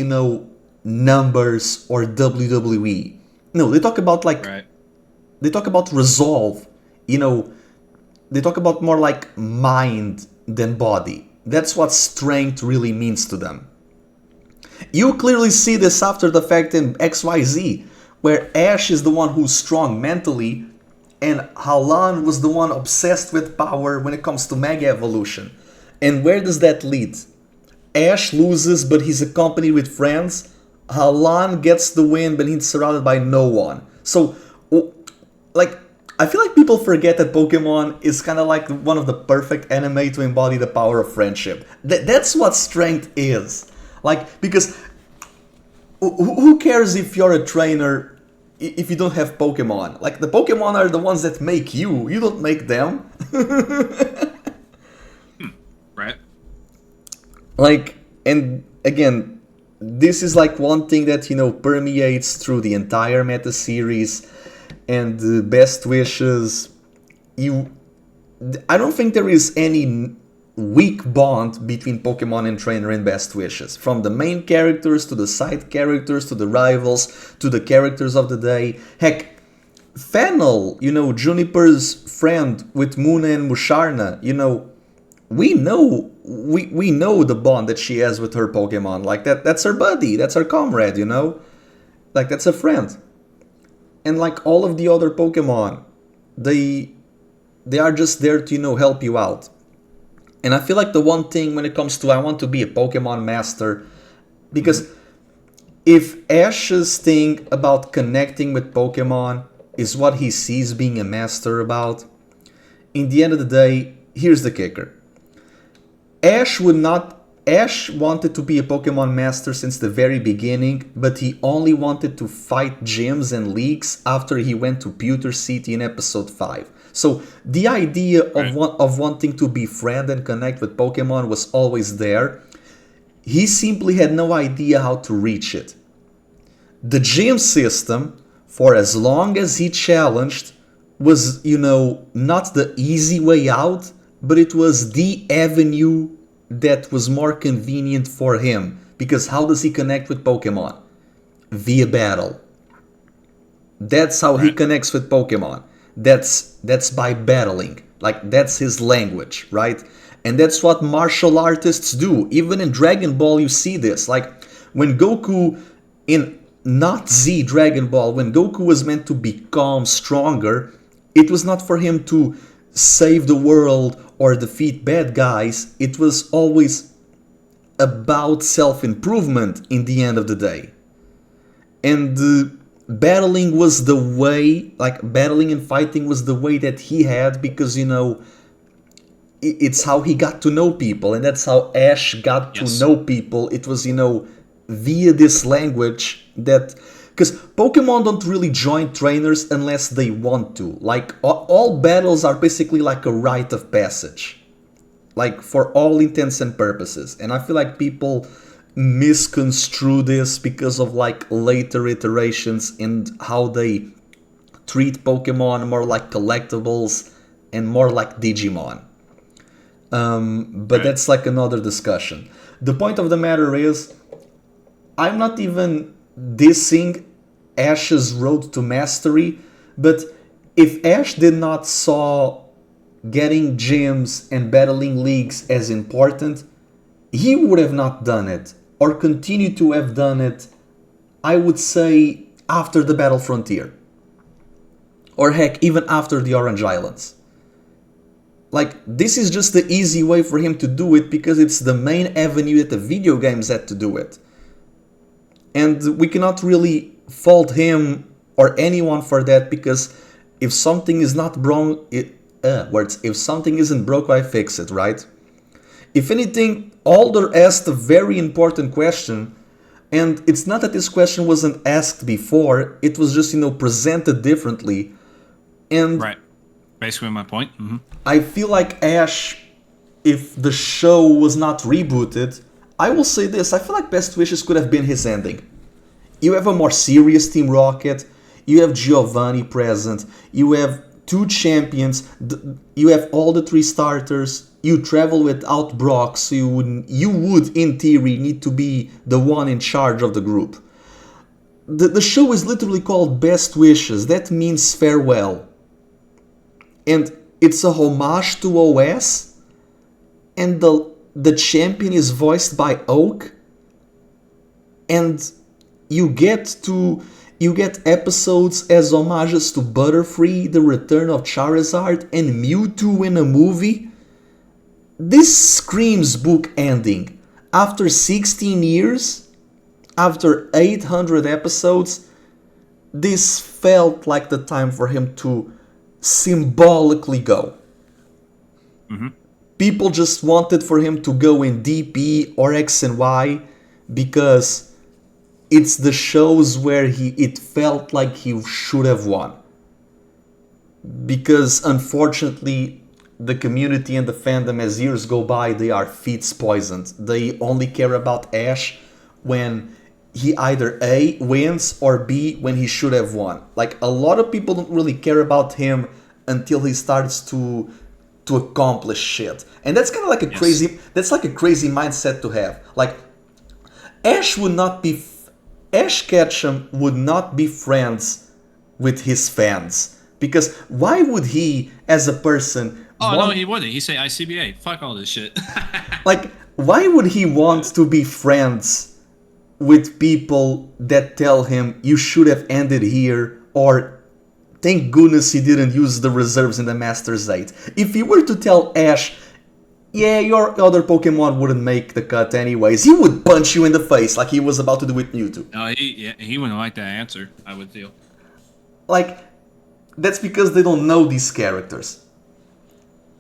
Speaker 1: numbers or WWE. No, they talk about
Speaker 2: Right.
Speaker 1: they talk about resolve. They talk about more like mind than body. That's what strength really means to them. You clearly see this after the fact in XYZ, where Ash is the one who's strong mentally, and Halan was the one obsessed with power when it comes to Mega Evolution. And where does that lead? Ash loses, but he's accompanied with friends. Halan gets the win, but he's surrounded by no one. So, I feel like people forget that Pokemon is kind of like one of the perfect anime to embody the power of friendship. That's what strength is. Because who cares if you're a trainer if you don't have Pokemon? The Pokemon are the ones that make you. You don't make them.
Speaker 2: Right.
Speaker 1: And again, this is one thing that, permeates through the entire meta series. And the best wishes, I don't think there is any weak bond between Pokemon and trainer in best wishes. From the main characters to the side characters to the rivals to the characters of the day. Heck, Fennel, Juniper's friend with Muna and Musharna, we know the bond that she has with her Pokemon. That's her buddy, that's her comrade, that's a friend. And all of the other Pokemon, they are just there to, help you out. And I feel like the one thing when it comes to I want to be a Pokemon master, because if Ash's thing about connecting with Pokemon is what he sees being a master about, in the end of the day, here's the kicker. Ash wanted to be a Pokemon master since the very beginning, but he only wanted to fight gyms and leagues after he went to Pewter City in episode 5. So the idea of wanting to befriend and connect with Pokemon was always there. He simply had no idea how to reach it. The gym system, for as long as he challenged, was, not the easy way out, but it was the avenue that was more convenient for him. Because how does he connect with Pokemon? Via battle. That's how he connects with Pokemon. That's by battling. That's his language, right? And that's what martial artists do. Even in Dragon Ball you see this. When Goku, in not Z Dragon Ball, when Goku was meant to become stronger, it was not for him to save the world or defeat bad guys. It was always about self-improvement in the end of the day. And battling was the way, battling and fighting was the way that he had, because, it's how he got to know people, and that's how Ash got to know people. It was, via this language that... Because Pokemon don't really join trainers unless they want to. All battles are basically like a rite of passage. For all intents and purposes. And I feel like people misconstrue this because of later iterations and how they treat Pokemon more like collectibles and more like Digimon. But that's another discussion. The point of the matter is, I'm not even dissing Ash's road to mastery, but if Ash did not saw getting gyms and battling leagues as important, he would have not done it, or continued to have done it, I would say, after the Battle Frontier. Or heck, even after the Orange Islands. This is just the easy way for him to do it, because it's the main avenue that the video games had to do it. And we cannot really fault him or anyone for that, because if something is not words. If something isn't broke, why fix it, right? If anything, Alder asked a very important question, and it's not that this question wasn't asked before, it was just, presented differently. And
Speaker 2: Right. Basically my point. Mm-hmm.
Speaker 1: I feel like Ash, if the show was not rebooted, I will say this, I feel like Best Wishes could have been his ending. You have a more serious Team Rocket, you have Giovanni present, you have 2 champions, you have all the 3 starters, you travel without Brock, so you would in theory need to be the one in charge of the group. The show is literally called Best Wishes, that means farewell. And it's a homage to OS, and the champion is voiced by Oak, and you get episodes as homages to Butterfree, The Return of Charizard, and Mewtwo in a movie. This screams book ending. After 16 years, after 800 episodes, this felt like the time for him to symbolically go.
Speaker 2: Mm-hmm.
Speaker 1: People just wanted for him to go in DP or X and Y because it's the shows where it felt like he should have won. Because unfortunately, the community and the fandom, as years go by, they are feet poisoned. They only care about Ash when he either A, wins, or B, when he should have won. Like, a lot of people don't really care about him until he starts to accomplish shit. And that's kind of like a crazy mindset to have. Like, Ash Ketchum would not be friends with his fans. Because why would he, as a person...
Speaker 2: No, he wouldn't. He'd say ICBA. Fuck all this shit.
Speaker 1: Like, why would he want to be friends with people that tell him you should have ended here, or thank goodness he didn't use the reserves in the Masters 8? If he were to tell Ash, yeah, your other Pokemon wouldn't make the cut anyways, he would punch you in the face like he was about to do with Mewtwo.
Speaker 2: No, he wouldn't like that answer, I would feel.
Speaker 1: Like, that's because they don't know these characters.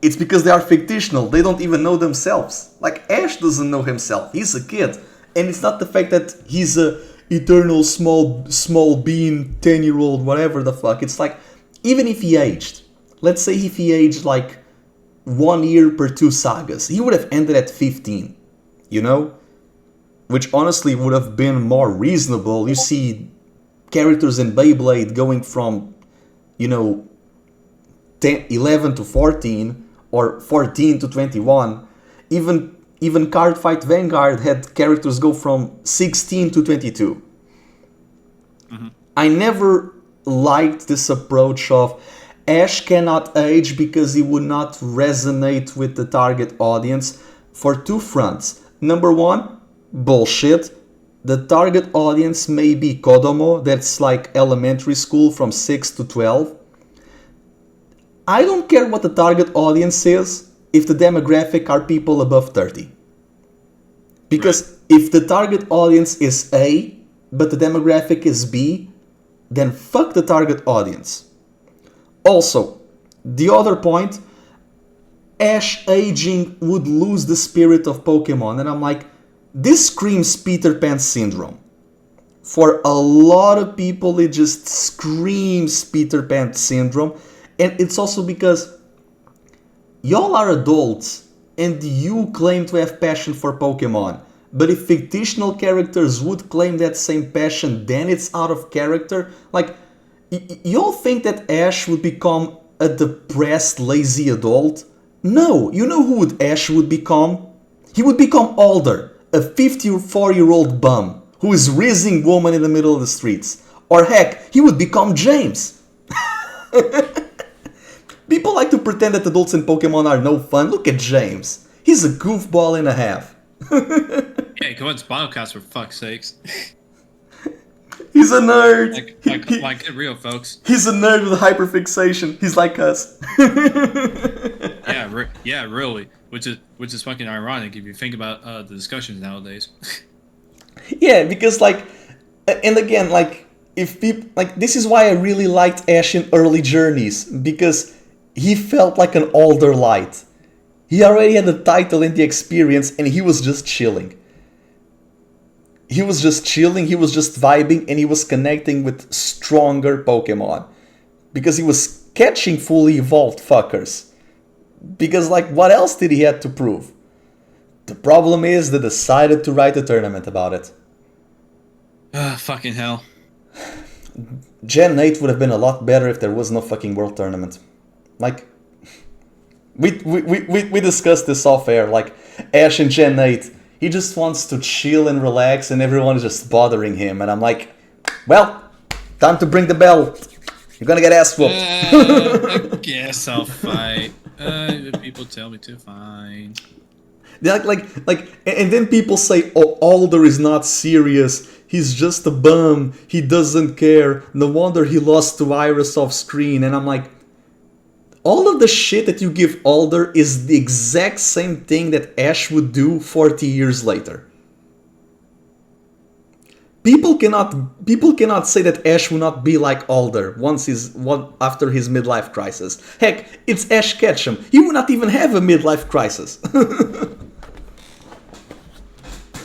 Speaker 1: It's because they are fictional, they don't even know themselves. Like, Ash doesn't know himself, he's a kid. And it's not the fact that he's a eternal small being, 10-year-old, whatever the fuck. It's like, even if he aged, let's say if he aged like 1 year per 2 sagas, he would have ended at 15, you know? Which honestly would have been more reasonable. You see characters in Beyblade going from, 11 to 14, or 14 to 21. Even Cardfight Vanguard had characters go from 16 to 22.
Speaker 2: Mm-hmm.
Speaker 1: I never liked this approach of Ash cannot age because he would not resonate with the target audience for 2 fronts. Number 1, bullshit. The target audience may be Kodomo, that's like elementary school from 6 to 12. I don't care what the target audience is if the demographic are people above 30. Because if the target audience is A, but the demographic is B, then fuck the target audience. Also, the other point, Ash aging would lose the spirit of Pokemon, and I'm like, this screams Peter Pan syndrome. For a lot of people, it just screams Peter Pan syndrome, and it's also because y'all are adults and you claim to have passion for Pokemon, but if fictional characters would claim that same passion, then it's out of character. Like, y'all think that Ash would become a depressed, lazy adult? No, you know who Ash would become? He would become Alder, a 54-year-old bum who is rizzing woman in the middle of the streets. Or heck, he would become James. People like to pretend that adults in Pokemon are no fun. Look at James. He's a goofball and a half.
Speaker 2: Yeah, go on Spinalcast for fuck's sakes.
Speaker 1: He's a nerd.
Speaker 2: Like get real, folks.
Speaker 1: He's a nerd with hyperfixation. He's like us.
Speaker 2: Yeah, really. Which is fucking ironic if you think about the discussions nowadays.
Speaker 1: Yeah, because and again, if people this is why I really liked Ash in early journeys, because he felt like an older light. He already had the title and the experience, and he was just chilling. He was just chilling, he was just vibing, and he was connecting with stronger Pokemon. Because he was catching fully evolved fuckers. Because, like, what else did he have to prove? The problem is they decided to write a tournament about it.
Speaker 2: Fucking hell.
Speaker 1: Gen 8 would have been a lot better if there was no fucking World Tournament. Like, we discussed this off air, like, Ash in Gen 8, he just wants to chill and relax and everyone is just bothering him, and I'm like, well, time to bring the bell. You're gonna get ass whooped.
Speaker 2: I guess I'll fight. People tell me to fight.
Speaker 1: And then people say, oh, Alder is not serious, he's just a bum, he doesn't care, no wonder he lost to Iris off screen, and I'm like, all of the shit that you give Alder is the exact same thing that Ash would do 40 years later. People cannot say that Ash will not be like Alder after his midlife crisis. Heck, it's Ash Ketchum. He would not even have a midlife crisis.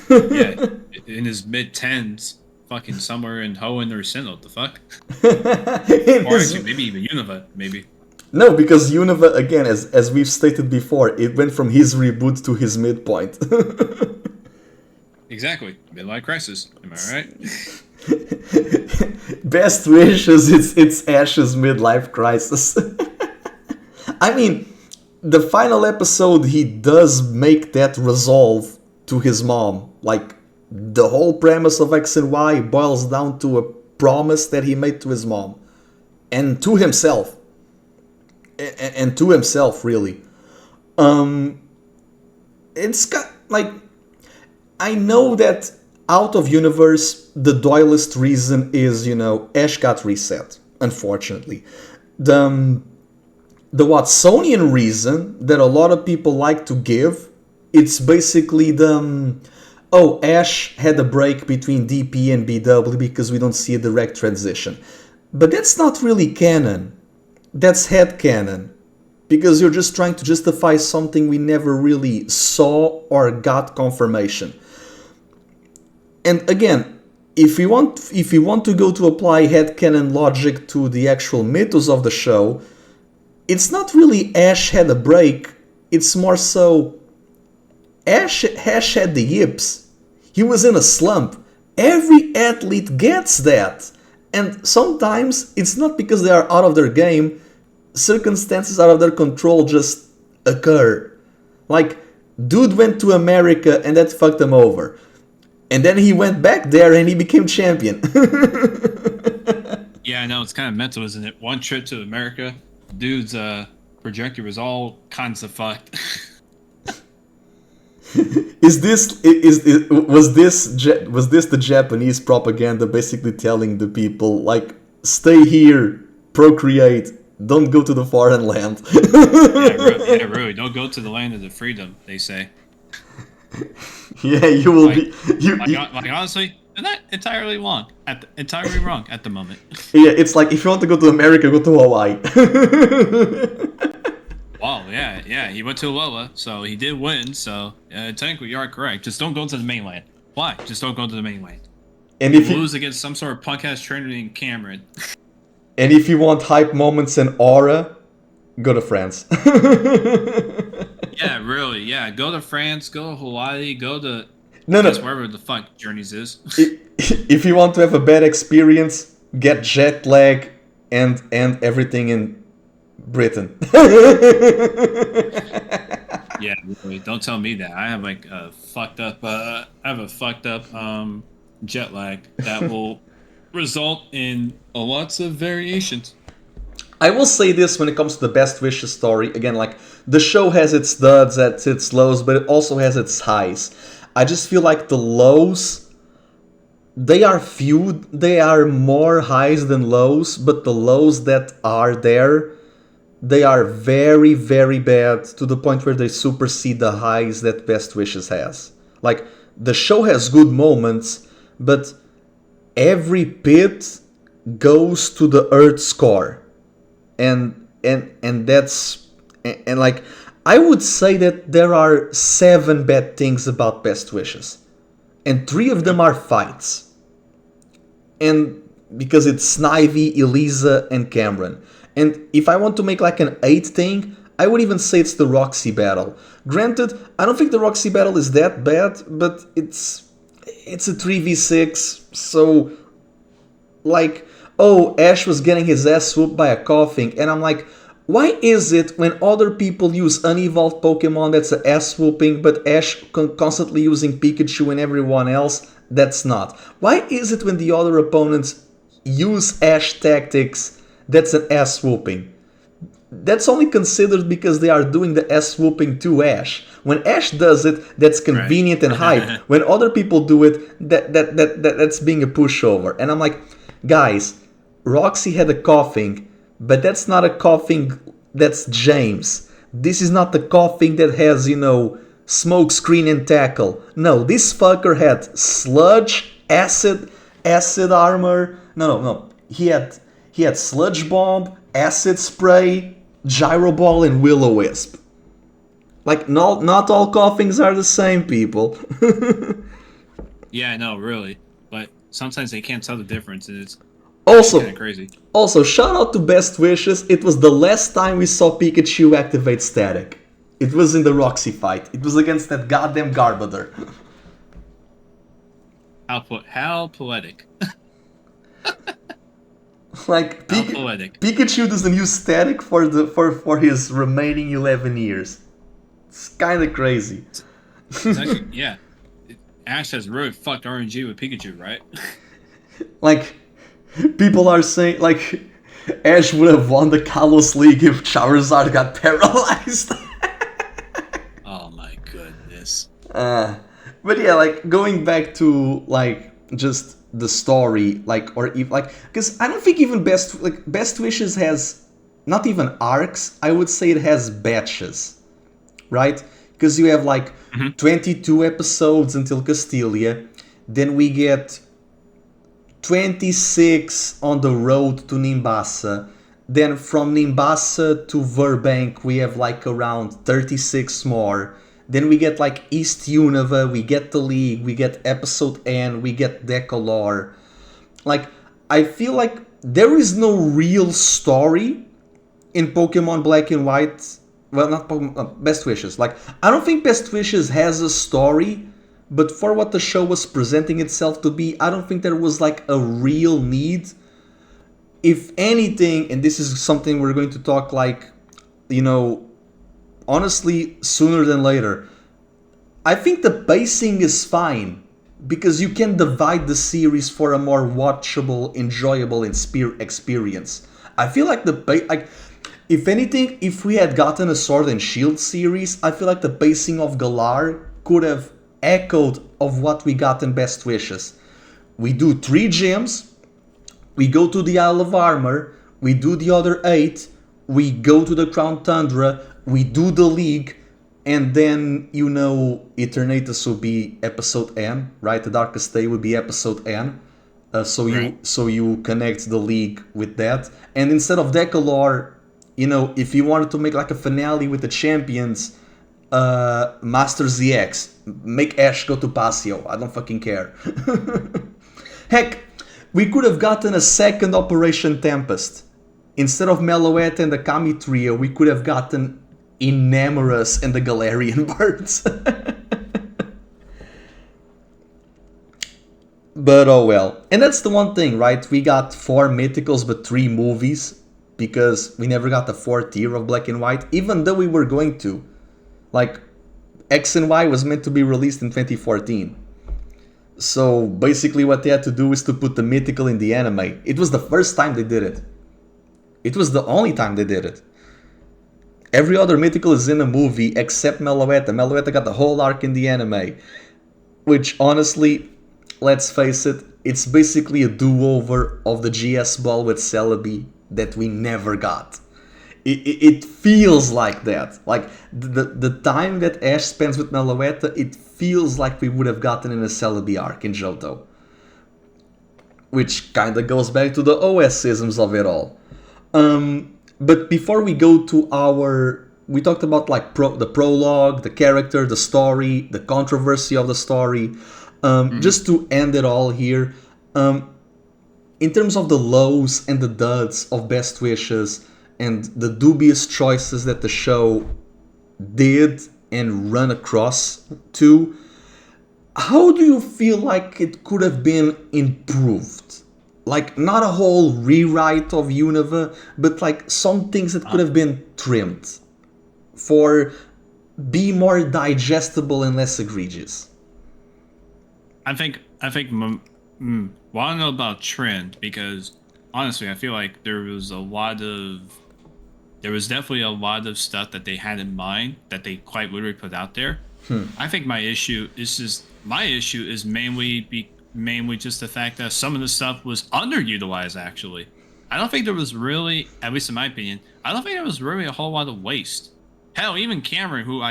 Speaker 2: Yeah, in his mid-10s, fucking somewhere in Hoenn or Sinnoh, the fuck? Or actually, maybe even Unova, maybe.
Speaker 1: No, because Unova, again, as we've stated before, it went from his reboot to his midpoint.
Speaker 2: Exactly. Midlife crisis. Am I right?
Speaker 1: Best wishes, it's Ash's midlife crisis. I mean, the final episode, he does make that resolve to his mom. Like, the whole premise of X and Y boils down to a promise that he made to his mom. And to himself. And to himself, really. It's got, like, I know that out of universe, the doylist reason is, Ash got reset, unfortunately. The Watsonian reason that a lot of people like to give, it's basically Ash had a break between DP and BW because we don't see a direct transition. But that's not really canon. That's headcanon. Because you're just trying to justify something we never really saw or got confirmation. And again, if you want to go to apply headcanon logic to the actual mythos of the show, it's not really Ash had a break, it's more so Ash had the yips. He was in a slump. Every athlete gets that. And sometimes it's not because they are out of their game, circumstances out of their control just occur. Like, dude went to America and that fucked him over. And then he went back there and he became champion.
Speaker 2: Yeah, I know, it's kind of mental, isn't it? One trip to America, dude's projector was all kinds of fucked.
Speaker 1: Was this the Japanese propaganda basically telling the people, like, stay here, procreate, don't go to the foreign land?
Speaker 2: Yeah, really, don't go to the land of the freedom, they say.
Speaker 1: Yeah, you will be.
Speaker 2: Honestly, they're not entirely wrong. Entirely wrong at the moment.
Speaker 1: Yeah, it's like if you want to go to America, go to Hawaii.
Speaker 2: Wow, yeah, he went to Alola, so he did win. So technically, you are correct. Just don't go to the mainland. Why? Just don't go to the mainland.
Speaker 1: And if you
Speaker 2: lose against some sort of punk ass Trinity and Cameron.
Speaker 1: And if you want hype moments and aura, go to France.
Speaker 2: Yeah, really. Yeah, go to France, go to Hawaii, go to wherever the fuck Journeys is.
Speaker 1: If you want to have a bad experience, get jet lag and everything in Britain.
Speaker 2: Yeah, really. Don't tell me that. I have like a fucked up. Jet lag that will result in lots of variations.
Speaker 1: I will say this when it comes to the Best Wishes story. Again, like, the show has its duds, its lows, but it also has its highs. I just feel like the lows, they are few, they are more highs than lows, but the lows that are there, they are very, very bad to the point where they supersede the highs that Best Wishes has. Like, the show has good moments, but every pit goes to the Earth score. And and that's and like I would say that there are 7 bad things about Best Wishes, and 3 of them are fights. And because it's Snivy, Elisa, and Cameron. And if I want to make like an 8th thing, I would even say it's the Roxy battle. Granted, I don't think the Roxy battle is that bad, but it's a 3v6, so like, oh, Ash was getting his ass swooped by a coughing, and I'm like, why is it when other people use unevolved Pokemon that's an ass swooping, but Ash constantly using Pikachu and everyone else that's not? Why is it when the other opponents use Ash tactics that's an ass swooping? That's only considered because they are doing the ass swooping to Ash. When Ash does it, that's convenient and hype. When other people do it, that's being a pushover. And I'm like, guys, Roxy had a coughing, but that's not a coughing that's James. This is not the coughing that has, smoke screen and tackle. No, this fucker had sludge, acid armor. No. He had sludge bomb, acid spray, gyro ball, and will-o-wisp. Like, not all coughings are the same, people.
Speaker 2: Yeah, I know, really. But sometimes they can't tell the difference, and it's
Speaker 1: also
Speaker 2: kind of crazy.
Speaker 1: Also, shout out to Best Wishes. It was the last time we saw Pikachu activate static. It was in the Roxy fight. It was against that goddamn Garbodor.
Speaker 2: How poetic.
Speaker 1: Like,
Speaker 2: poetic.
Speaker 1: Pikachu doesn't use static for his remaining 11 years. It's kind of crazy.
Speaker 2: It's actually, yeah. Ash has really fucked RNG with Pikachu, right?
Speaker 1: Like, people are saying, like, Ash would have won the Kalos League if Charizard got paralyzed.
Speaker 2: Oh my goodness.
Speaker 1: But yeah, like, going back to, like, just the story, like, or if, like, because I don't think even Best Wishes has not even arcs. I would say it has batches, right? Because you have like 22 episodes until Castilia, then we get 26 on the road to Nimbasa. Then from Nimbasa to Verbank, we have like around 36 more. Then we get like East Unova, we get the League, we get Episode N, we get Decolor. Like, I feel like there is no real story in Pokemon Black and White. Well, not Pokemon, Best Wishes. Like, I don't think Best Wishes has a story, but for what the show was presenting itself to be, I don't think there was like a real need. If anything, and this is something we're going to talk like, honestly, sooner than later, I think the pacing is fine because you can divide the series for a more watchable, enjoyable experience. I feel like if anything, if we had gotten a Sword and Shield series, I feel like the pacing of Galar could have echoed of what we got in Best Wishes. We do 3 gyms, we go to the Isle of Armor, we do the other 8, we go to the Crown Tundra, we do the League, and then, Eternatus will be Episode N, right? The Darkest Day would be Episode N. So you connect the League with that. And instead of Decolor, if you wanted to make like a finale with the champions, Master ZX, make Ash go to Pasio. I don't fucking care. Heck, we could have gotten a second Operation Tempest. Instead of Meloetta and the Kami Trio, we could have gotten Enamorous and the Galarian Birds. But oh well. And that's the one thing, right? We got 4 Mythicals but 3 movies, because we never got the 4th year of Black and White, even though we were going to. Like, X and Y was meant to be released in 2014. So basically what they had to do is to put the Mythical in the anime. It was the first time they did it. It was the only time they did it. Every other Mythical is in a movie except Meloetta. Meloetta got the whole arc in the anime. Which, honestly, let's face it, it's basically a do-over of the GS Ball with Celebi that we never got. It feels like that. Like, the time that Ash spends with Meloetta, it feels like we would have gotten in a Celebi arc in Johto. Which kinda goes back to the OS-isms of it all. But before we go to we talked about like the prologue, the character, the story, the controversy of the story. Just to end it all here, in terms of the lows and the duds of Best Wishes and the dubious choices that the show did and run across to, how do you feel like it could have been improved? Like, not a whole rewrite of Unova, but like some things that could have been trimmed for be more digestible and less egregious.
Speaker 2: I think well, I don't know about trend, because honestly I feel like there was definitely a lot of stuff that they had in mind that they quite literally put out there. I think my issue is mainly just the fact that some of the stuff was underutilized. Actually, I don't think there was really, at least in my opinion, I don't think there was really a whole lot of waste. Hell, even Cameron, who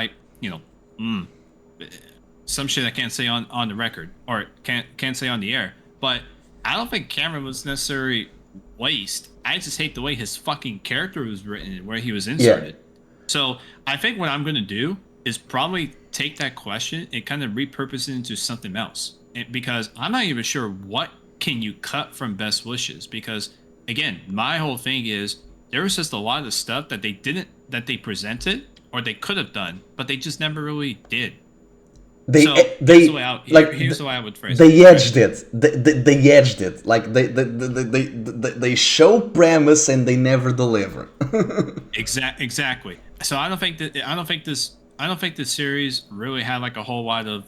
Speaker 2: some shit I can't say on the record, or can't say on the air, but I don't think Cameron was necessarily waste. I just hate the way his fucking character was written and where he was inserted. Yeah. So I think what I'm gonna do is probably take that question and kind of repurpose it into something else. Because I'm not even sure what can you cut from Best Wishes. Because again, my whole thing is there was just a lot of stuff that they presented or they could have done, but they just never really did. Here's the way I would phrase it.
Speaker 1: They edged it. They edged it. Like they show premise and they never deliver.
Speaker 2: Exactly. So I don't think this series really had like a whole lot of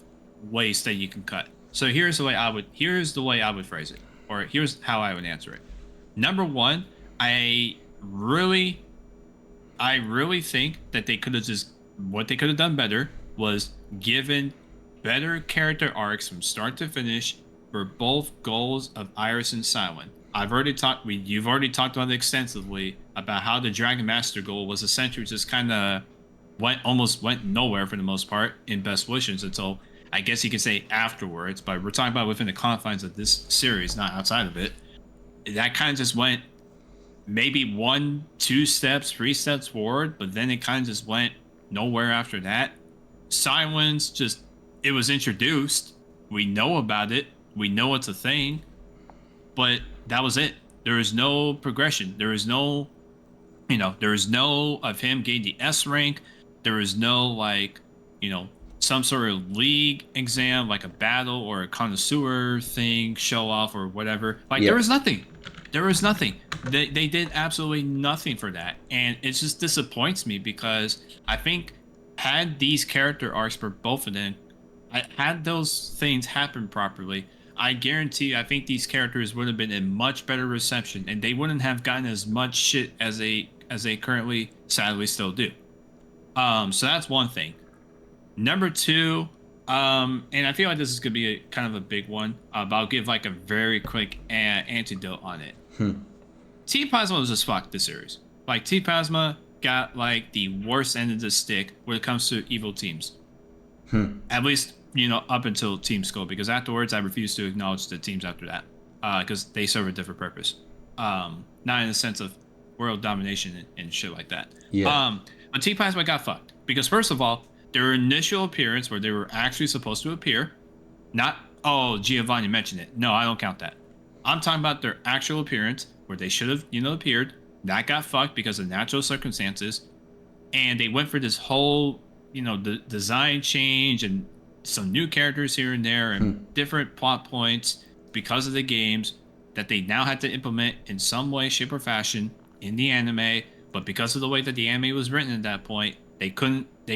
Speaker 2: waste that you can cut. So here's the way I would phrase it, or here's how I would answer it. Number one, I really think that what they could have done better was given better character arcs from start to finish for both goals of Iris and Cilan. You've already talked about it extensively about how the Dragon Master goal was essentially just kind of almost went nowhere for the most part in Best Wishes until, I guess you could say, afterwards. But we're talking about within the confines of this series, not outside of it. That kind of just went maybe 1, 2 steps, 3 steps forward, but then it kind of just went nowhere after that. Cilan's it was introduced. We know about it. We know it's a thing. But that was it. There is no progression. There is no of him getting the S rank. There is no some sort of league exam, like a battle or a connoisseur thing, show off or whatever. There was nothing. There was nothing. They did absolutely nothing for that. And it just disappoints me because I think had these character arcs for both of them, had those things happen properly, I guarantee I think these characters would have been in much better reception and they wouldn't have gotten as much shit as they currently sadly still do. So that's one thing. Number two, and I feel like this is gonna be kind of a big one, but I'll give like a very quick antidote on it. Team Plasma was just fucked this series. Like Team Plasma got like the worst end of the stick when it comes to evil teams. At least up until Team Skull, because afterwards I refuse to acknowledge the teams after that because they serve a different purpose. Not in the sense of world domination and shit like that. But Team Plasma got fucked because first of all, their initial appearance where they were actually supposed to appear, not Giovanni mentioned it. No, I don't count that. I'm talking about their actual appearance where they should have appeared. That got fucked because of natural circumstances, and they went for this whole the design change and some new characters here and there and different plot points because of the games that they now had to implement in some way, shape, or fashion in the anime. But because of the way that the anime was written at that point, they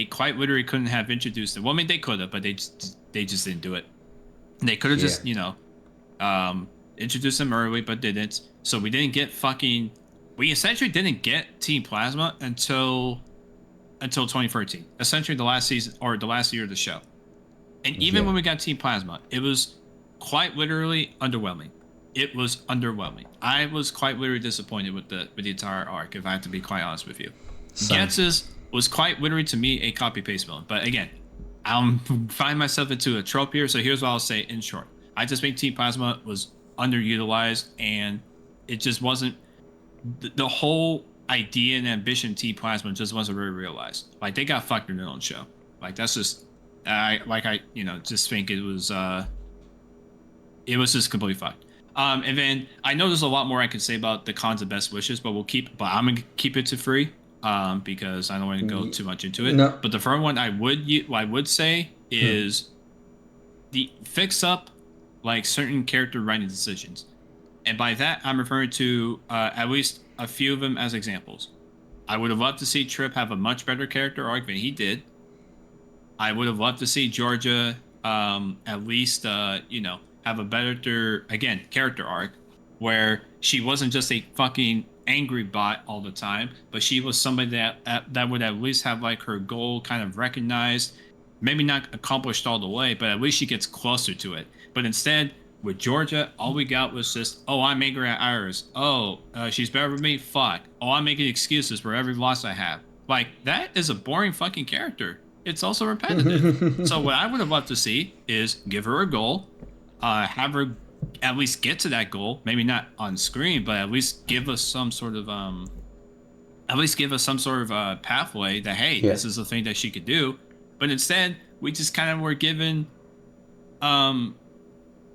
Speaker 2: quite literally couldn't have introduced it. Well, I mean, they could have, but they just didn't do it. They could have just introduced them early, but didn't. So we essentially didn't get Team Plasma until 2013, essentially the last season or the last year of the show. And even when we got Team Plasma, it was quite literally underwhelming. It was underwhelming. I was quite literally disappointed with the entire arc, if I have to be quite honest with you. Gets's was quite literally to me a copy paste villain. But again, I'm finding myself into a trope here, so here's what I'll say in short. I just think Team Plasma was underutilized, and it just wasn't the whole idea and ambition T Plasma just wasn't really realized. Like they got fucked in their own show. Like that's just I just think it was just completely fucked. And then I know there's a lot more I can say about the cons of Best Wishes, but I'm gonna keep it to 3 because I don't want to go too much into it.
Speaker 1: No.
Speaker 2: But the first one I would say is the fix up like certain character writing decisions, and by that I'm referring to at least a few of them as examples. I would have loved to see Trip have a much better character arc than he did. I would have loved to see Georgia at least have a better character arc where she wasn't just a fucking angry bot all the time, but she was somebody that would at least have like her goal kind of recognized, maybe not accomplished all the way, but at least she gets closer to it. But instead, with Georgia, all we got was just, oh, I'm angry at Iris. Oh, she's better than me. Fuck. Oh, I'm making excuses for every loss I have. Like, that is a boring fucking character. It's also repetitive. So what I would have loved to see is give her a goal, have her at least get to that goal. Maybe not on screen, but at least give us some sort of pathway that this is the thing that she could do. But instead, we just kind of were given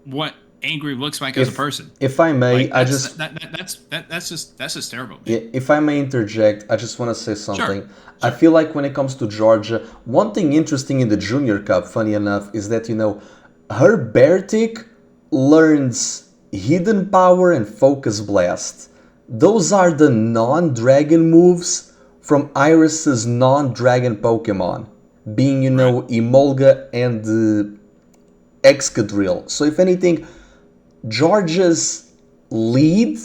Speaker 2: what angry looks like as a person.
Speaker 1: If I may,
Speaker 2: like, that's just terrible. Man.
Speaker 1: Yeah, if I may interject, I just want to say something.
Speaker 2: Sure.
Speaker 1: I feel like when it comes to Georgia, one thing interesting in the Junior Cup, funny enough, is that her Beartic learns Hidden Power and Focus Blast. Those are the non-dragon moves from Iris's non-dragon Pokemon, being Emolga and Excadrill. So if anything, Georgia's lead,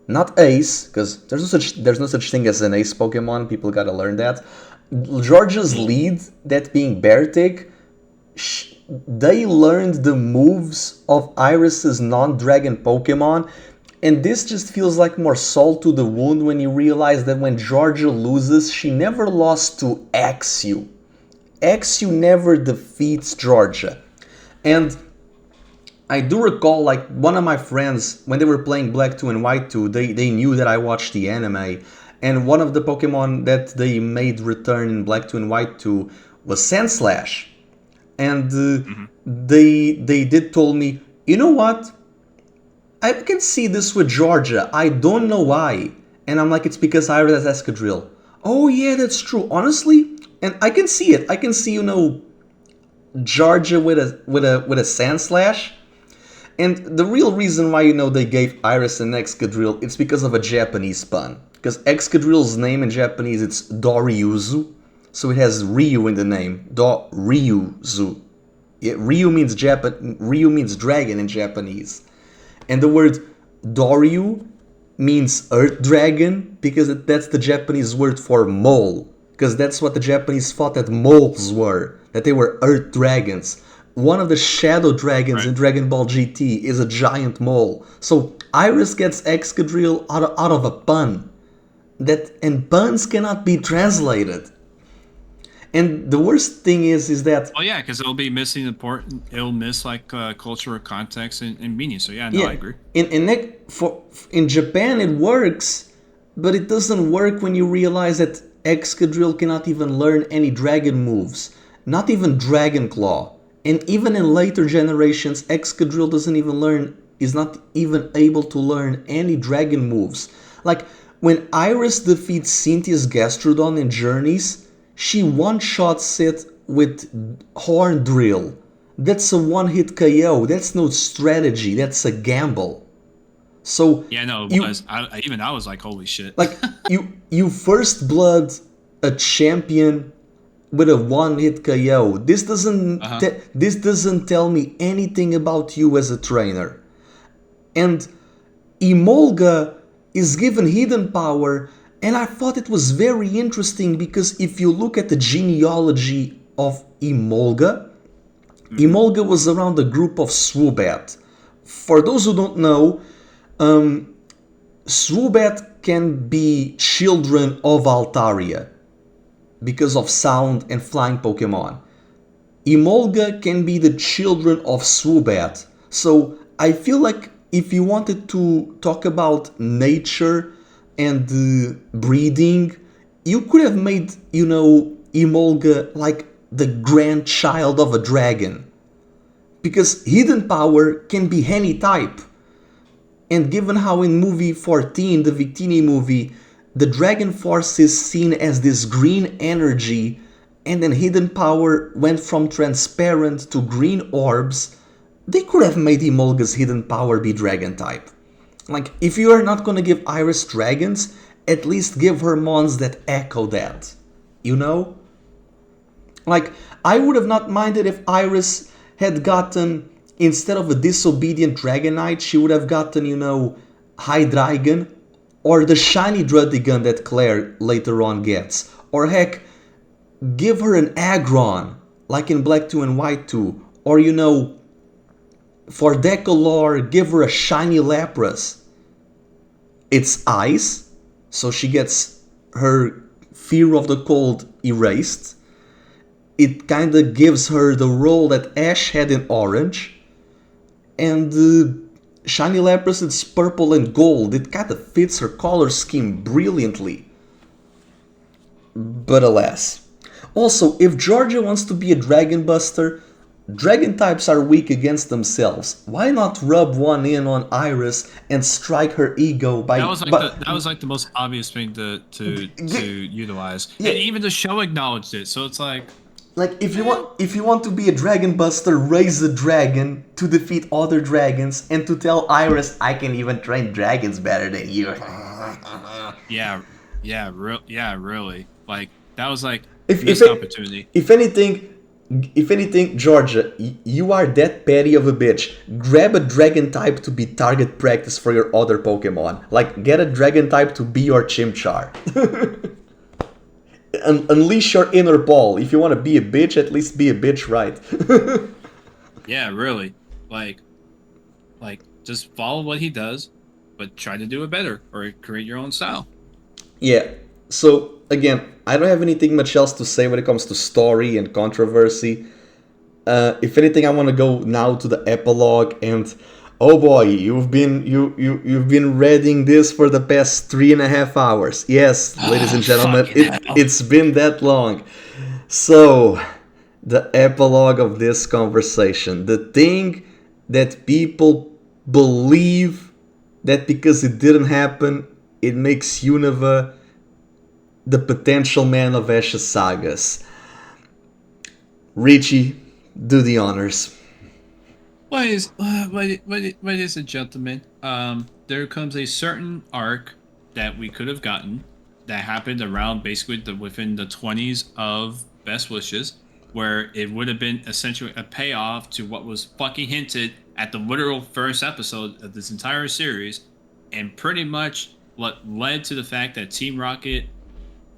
Speaker 1: not ace, because there's no such thing as an ace Pokemon, people gotta learn that. Georgia's lead, that being Beartic, they learned the moves of Iris's non-dragon Pokemon, and this just feels like more salt to the wound when you realize that when Georgia loses, she never lost to Axew. Axew never defeats Georgia. And I do recall, like, one of my friends, when they were playing Black 2 and White 2, they knew that I watched the anime, and one of the Pokemon that they made return in Black 2 and White 2 was Sandslash. And they did told me, you know what? I can see this with Georgia. I don't know why. And I'm like, it's because Iris has Escadrille. Oh yeah, that's true. Honestly, and I can see it. I can see, Georgia with a Sandslash. And the real reason why they gave Iris an Excadrill, it's because of a Japanese pun. Because Excadrill's name in Japanese, it's Doryuzu. So it has Ryu in the name. Doryuzu. Ryu means dragon in Japanese. And the word Doryu means earth dragon because that's the Japanese word for mole. Because that's what the Japanese thought that moles were. That they were earth dragons. One of the shadow dragons in Dragon Ball GT is a giant mole. So Iris gets Excadrill out of a pun. And puns cannot be translated. And the worst thing is that...
Speaker 2: Oh yeah, because it'll be missing it'll miss like cultural context and meaning. So I agree.
Speaker 1: In Japan it works, but it doesn't work when you realize that Excadrill cannot even learn any dragon moves. Not even Dragon Claw. And even in later generations, Excadrill is not even able to learn any dragon moves. Like, when Iris defeats Cynthia's Gastrodon in Journeys, she one-shots it with Horn Drill. That's a one-hit KO. That's no strategy. That's a gamble. So
Speaker 2: it was. I was like, holy shit.
Speaker 1: Like, you first blood a champion with a one-hit KO. This doesn't tell me anything about you as a trainer. And Emolga is given Hidden Power, and I thought it was very interesting because if you look at the genealogy of Emolga, Emolga was around a group of Swoobat. For those who don't know, Swoobat can be children of Altaria because of sound and flying Pokemon. Emolga can be the children of Swoobat. So I feel like if you wanted to talk about nature, and breeding, you could have made, Emolga like the grandchild of a dragon. Because hidden power can be any type. And given how in movie 14, the Victini movie, the Dragon Force is seen as this green energy, and then hidden power went from transparent to green orbs, they could have made Emolga's hidden power be dragon type. Like, if you are not gonna give Iris dragons, at least give her mons that echo that. You know? Like, I would have not minded if Iris had gotten, instead of a disobedient Dragonite, she would have gotten, High Dragon, or the shiny Druddigon that Claire later on gets. Or heck, give her an Aggron, like in Black 2 and White 2. Or, for Decolor, give her a shiny Lapras. It's ice, so she gets her fear of the cold erased. It kinda gives her the role that Ash had in Orange. And Shiny Lapras, it's purple and gold. It kinda fits her color scheme brilliantly. But alas. Also, if Georgia wants to be a Dragon Buster, Dragon types are weak against themselves. Why not rub one in on Iris and strike her ego by...
Speaker 2: That was like the most obvious thing to utilize.
Speaker 1: Yeah.
Speaker 2: And even the show acknowledged it, so it's like...
Speaker 1: Like, if you want to be a Dragon Buster, raise a dragon to defeat other dragons and to tell Iris, I can even train dragons better than you.
Speaker 2: Really. Like, that was like
Speaker 1: If
Speaker 2: opportunity.
Speaker 1: If anything, Georgia, you are that petty of a bitch. Grab a dragon type to be target practice for your other Pokemon. Like, get a dragon type to be your Chimchar. Unleash your inner ball. If you want to be a bitch, at least be a bitch right.
Speaker 2: Yeah, really. Like, just follow what he does, but try to do it better or create your own style.
Speaker 1: Yeah. So, again, I don't have anything much else to say when it comes to story and controversy. If anything, I want to go now to the epilogue, and oh boy, you've been reading this for the past 3.5 hours. Yes, ladies and gentlemen, it's been that long. So, the epilogue of this conversation, the thing that people believe that because it didn't happen, it makes Unova the potential man of Ash's sagas. Richie, do the honors.
Speaker 2: Ladies and gentlemen, there comes a certain arc that we could have gotten that happened around basically within the 20s of Best Wishes, where it would have been essentially a payoff to what was fucking hinted at the literal first episode of this entire series, and pretty much what led to the fact that Team Rocket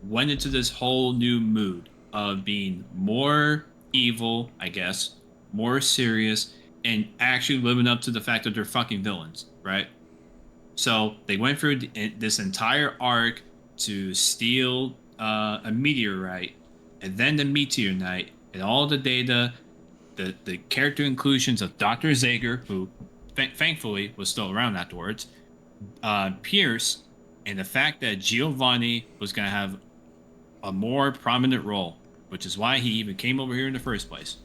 Speaker 2: went into this whole new mood of being more evil, I guess, more serious, and actually living up to the fact that they're fucking villains, right? So they went through this entire arc to steal a meteorite, and then the meteorite, and all the data, the character inclusions of Dr. Zager, who thankfully was still around afterwards, Pierce, and the fact that Giovanni was going to have a more prominent role, which is why he even came over here in the first place.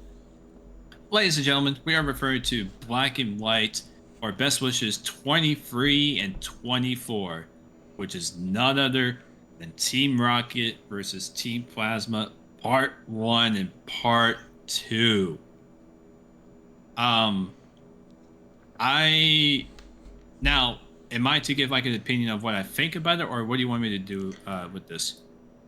Speaker 2: Ladies and gentlemen, we are referring to Black and White, or Best Wishes 23 and 24, which is none other than Team Rocket versus Team Plasma, Part 1 and Part 2. Now, am I to give like an opinion of what I think about it, or what do you want me to do with this?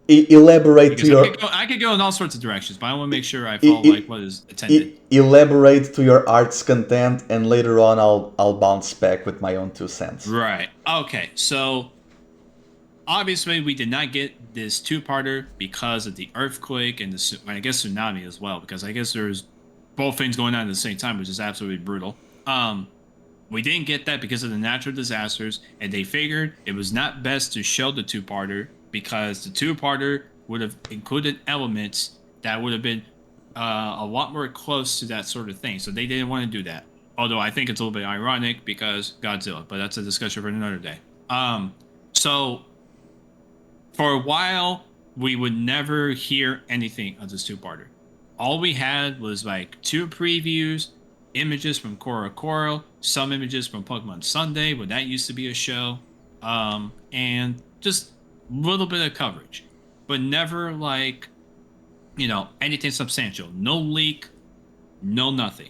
Speaker 1: Elaborate
Speaker 2: because
Speaker 1: to your...
Speaker 2: I could go in all sorts of directions, but I want to make sure I follow like what is intended.
Speaker 1: Elaborate to your art's content, and later on I'll bounce back with my own 2 cents.
Speaker 2: Right. Okay. So obviously we did not get this 2-parter because of the earthquake and I guess tsunami as well, because I guess there's both things going on at the same time, which is absolutely brutal. We didn't get that because of the natural disasters, and they figured it was not best to show the 2-parter because the 2-parter would have included elements that would have been a lot more close to that sort of thing. So they didn't want to do that. Although I think it's a little bit ironic because Godzilla, but that's a discussion for another day. So for a while, we would never hear anything of this two-parter. All we had was like 2 previews, images from KuroBlitz, some images from Pokemon Sunday, when that used to be a show, and just a little bit of coverage, but never like, anything substantial. No leak, no nothing.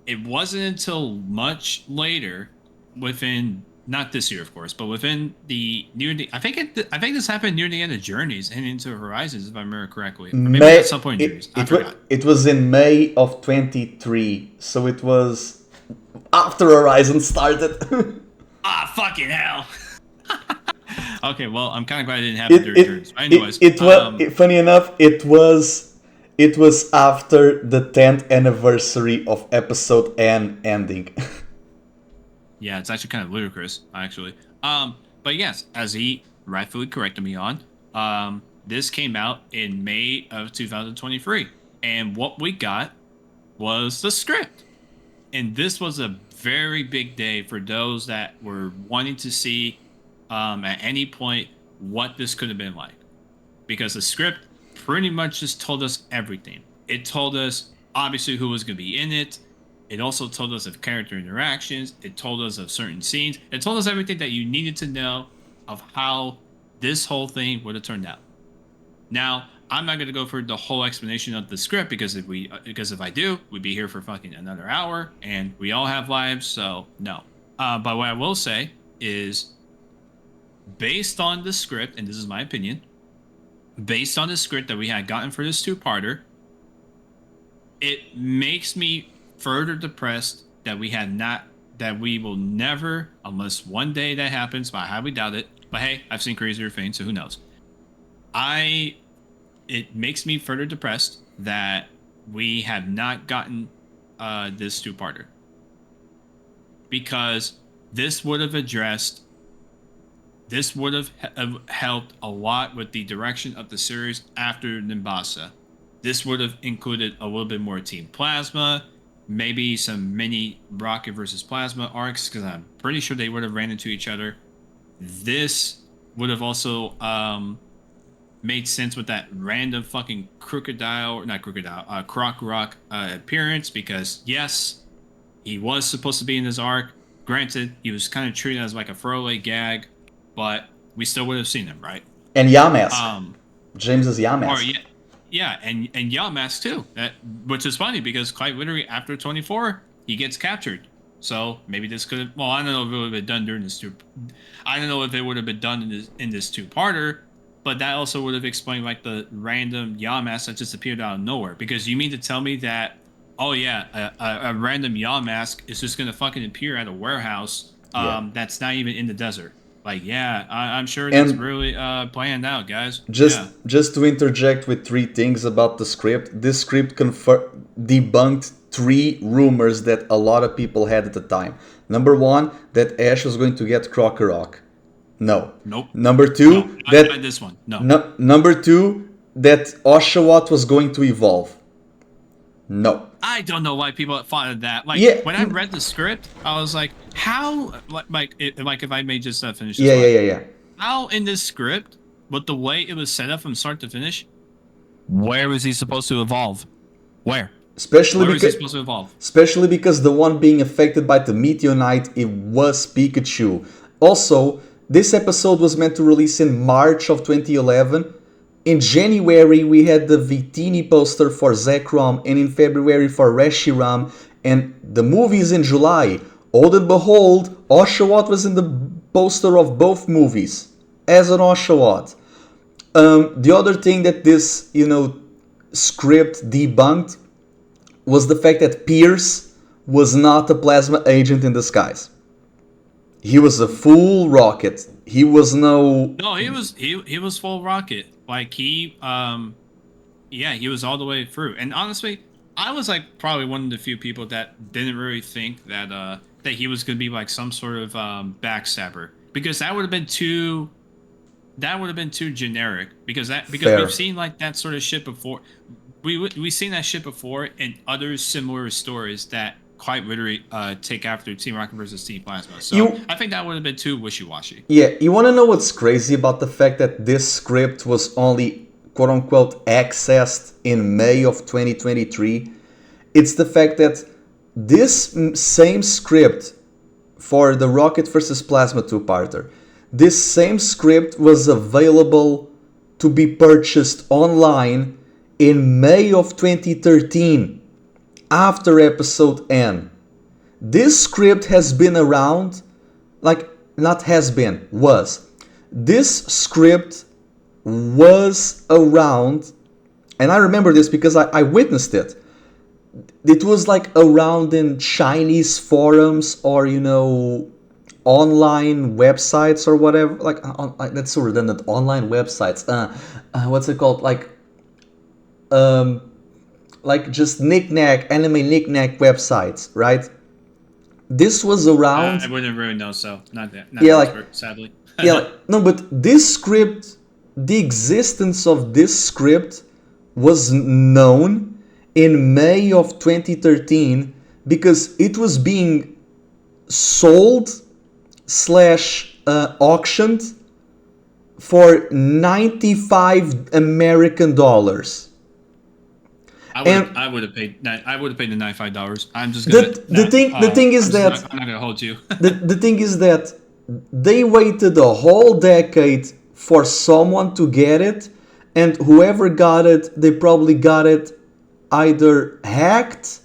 Speaker 2: It wasn't until much later, within not this year, of course, but within I think this happened near the end of Journeys and into Horizons, if I remember correctly, or maybe at some point in Journeys. I forgot.
Speaker 1: It was in May of 23, so it was after Horizon started.
Speaker 2: Ah, fucking hell. Okay, well, I'm kind of glad it didn't happen during Journeys. Anyways,
Speaker 1: funny enough, it was after the 10th anniversary of episode N ending.
Speaker 2: yeah, it's actually kind of ludicrous, actually. But yes, as he rightfully corrected me on, this came out in May of 2023, and what we got was the script. And this was a very big day for those that were wanting to see at any point what this could have been like, because the script pretty much just told us everything. It told us obviously who was going to be in it. It also told us of character interactions. It told us of certain scenes. It told us everything that you needed to know of how this whole thing would have turned out. Now, I'm not going to go for the whole explanation of the script, because if I do, we'd be here for fucking another hour, and we all have lives, so no. But what I will say is, based on the script, and this is my opinion, based on the script that we had gotten for this two-parter, it makes me further depressed that we will never, unless one day that happens, but I highly doubt it. But hey, I've seen crazier things, so who knows? It makes me further depressed that we have not gotten this two-parter, because this would have helped a lot with the direction of the series after Nimbasa. This would have included a little bit more Team Plasma, maybe some mini Rocket versus Plasma arcs, because I'm pretty sure they would have ran into each other. This would have also made sense with that random fucking Croc Rock appearance, because yes, he was supposed to be in this arc. Granted, he was kind of treated as like a throwaway gag, but we still would have seen him, right?
Speaker 1: And Yamask. James's Yamask.
Speaker 2: Or yeah, and Yamask too. Which is funny, because quite literally after 24, he gets captured. So maybe this could have. Well, I don't know if it would have been done during this I don't know if it would have been done in this two-parter, but that also would have explained like the random Yamask that just appeared out of nowhere. Because you mean to tell me that, oh yeah, a random Yamask is just gonna fucking appear at a warehouse that's not even in the desert? Like, yeah, I'm sure that's really planned out, guys.
Speaker 1: Just to interject with 3 things about the script. This script debunked 3 rumors that a lot of people had at the time. Number 1, that Ash was going to get Krokorok. No.
Speaker 2: Nope.
Speaker 1: Number 2,
Speaker 2: not this one. No.
Speaker 1: Number 2, that Oshawott was going to evolve. No.
Speaker 2: I don't know why people thought of that. Like, when I read the script, I was like, how? Like if I may just finish this.
Speaker 1: Yeah.
Speaker 2: How in this script, with the way it was set up from start to finish, where was he supposed to evolve? Where
Speaker 1: Especially
Speaker 2: was he supposed to evolve?
Speaker 1: Especially because the one being affected by the Meteorite, it was Pikachu. Also, this episode was meant to release in March of 2011. In January, we had the Victini poster for Zekrom, and in February for Reshiram, and the movies in July. All and behold, Oshawott was in the poster of both movies, as an Oshawott. The other thing that this, script debunked was the fact that Pierce was not a plasma agent in disguise. He was a full Rocket. He was no,
Speaker 2: he was full Rocket. Like he was all the way through. And honestly, I was like probably one of the few people that didn't really think that that he was going to be like some sort of backstabber, because that would have been too generic, because
Speaker 1: Fair.
Speaker 2: we've seen like that sort of shit before. We've seen that shit before in other similar stories that quite literally take after Team Rocket versus Team Plasma. So I think that would have been too wishy-washy.
Speaker 1: Yeah, you want to know what's crazy about the fact that this script was only quote-unquote accessed in May of 2023? It's the fact that this same script for the Rocket vs. Plasma two-parter, this same script was available to be purchased online in May of 2013, after episode N. This script has been around, like, not has been, was. This script was around, and I remember this because I witnessed it. It was like around in Chinese forums or, you know, online websites or whatever. That's so redundant. Online websites. What's it called? Like just knick-knack, anime knick-knack websites, right? This was around.
Speaker 2: I wouldn't really know, so not
Speaker 1: yeah,
Speaker 2: expert, sadly.
Speaker 1: Yeah, no, but this script, the existence of this script was known in May of 2013 because it was being sold / auctioned for $95 American.
Speaker 2: I would have paid the $95. I'm just gonna.
Speaker 1: The thing is that
Speaker 2: I'm not gonna hold you.
Speaker 1: the thing is that they waited a whole decade for someone to get it, and whoever got it, they probably got it either hacked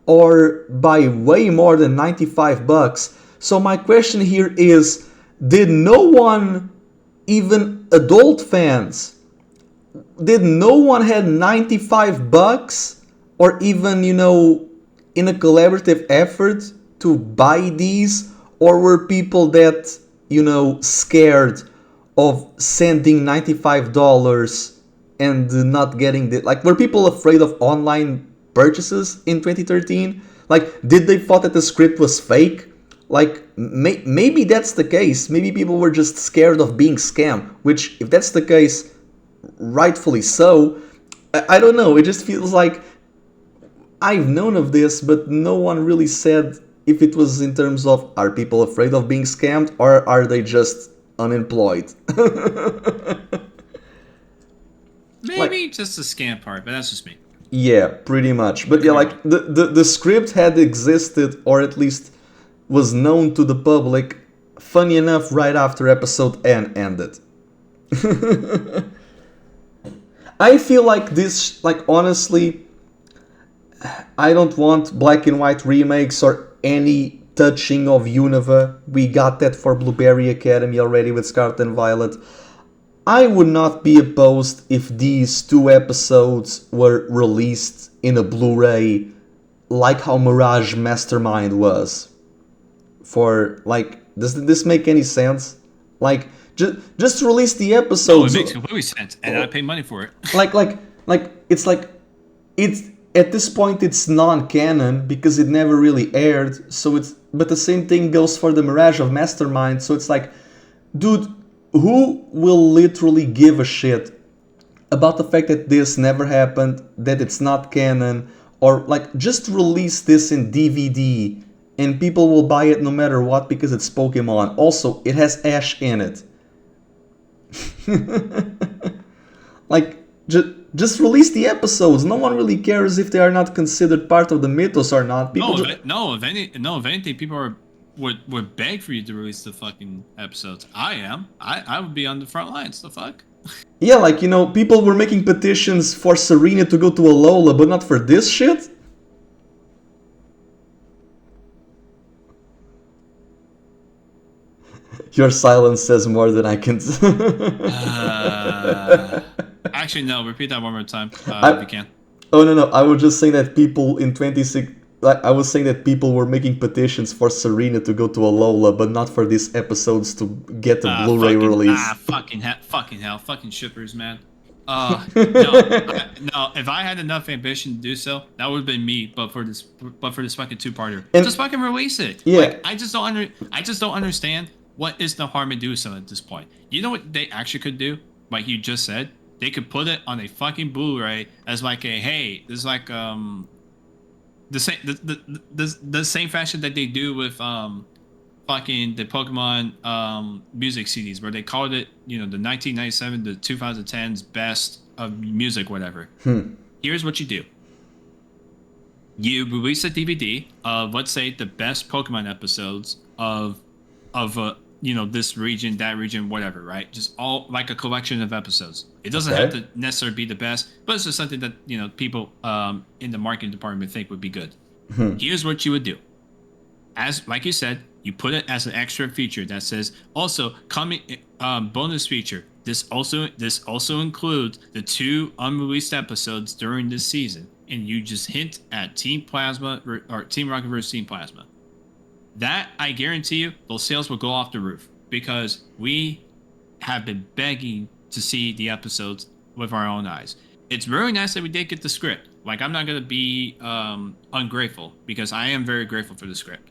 Speaker 1: or by way more than $95. So my question here is, did no one, even adult fans, did no one had $95 or even, you know, in a collaborative effort to buy these, or were people that, you know, scared of sending $95 and not getting the, like, were people afraid of online purchases in 2013? Like, did they thought that the script was fake? Like, maybe that's the case. Maybe people were just scared of being scammed, which, if that's the case, rightfully so. I don't know, it just feels like I've known of this, but no one really said if it was in terms of, are people afraid of being scammed, or are they just unemployed?
Speaker 2: Maybe just the scam part, but that's just me.
Speaker 1: Yeah, pretty much. But yeah, like the script had existed, or at least was known to the public, funny enough, right after episode N ended. I feel like this, like, honestly, I don't want black and white remakes or any touching of Unova. We got that for Blueberry Academy already with Scarlet and Violet. I would not be opposed if these 2 episodes were released in a Blu-ray, like how Mirage Mastermind was. For, like, does this make any sense? Like, just release the episodes.
Speaker 2: No, it makes completely sense, and I pay money for it.
Speaker 1: It's at this point it's non-canon because it never really aired. So it's, but the same thing goes for the Mirage of Mastermind. So it's like, dude, who will literally give a shit about the fact that this never happened, that it's not canon, or like, just release this in DVD and people will buy it no matter what because it's Pokemon. Also, it has Ash in it. Like, just release the episodes. No one really cares if they are not considered part of the mythos or not. People
Speaker 2: if anything, people would beg for you to release the fucking episodes. I would be on the front lines. The fuck?
Speaker 1: Yeah, like, you know, people were making petitions for Serena to go to Alola, but not for this shit? Your silence says more than I can.
Speaker 2: Actually, no. Repeat that one more time, if you can.
Speaker 1: Oh no, I was just saying that people in 26. Like, I was saying that people were making petitions for Serena to go to Alola, but not for these episodes to get the Blu-ray release.
Speaker 2: Fucking hell, fucking shippers, man. No. If I had enough ambition to do so, that would have been me. But for this fucking 2-parter, just fucking release it.
Speaker 1: Yeah.
Speaker 2: Like, I just don't understand. What is the harm in doing so at this point? You know what they actually could do? Like you just said, they could put it on a fucking Blu-ray as like a, hey, this is like the same fashion that they do with fucking the Pokemon music CDs, where they called it, the 1997 to 2010's best of music, whatever. Here's what you do: you release a DVD of, let's say, the best Pokemon episodes of this region, that region, whatever, right? Just all like a collection of episodes. It doesn't have to necessarily be the best, but it's just something that people in the marketing department think would be good. Here's what you would do: as like you said, you put it as an extra feature that says also coming bonus feature. This also includes the 2 unreleased episodes during this season, and you just hint at Team Plasma or Team Rocket vs. Team Plasma. That, I guarantee you, those sales will go off the roof, because we have been begging to see the episodes with our own eyes. It's really nice that we did get the script. Like, I'm not going to be ungrateful, because I am very grateful for the script.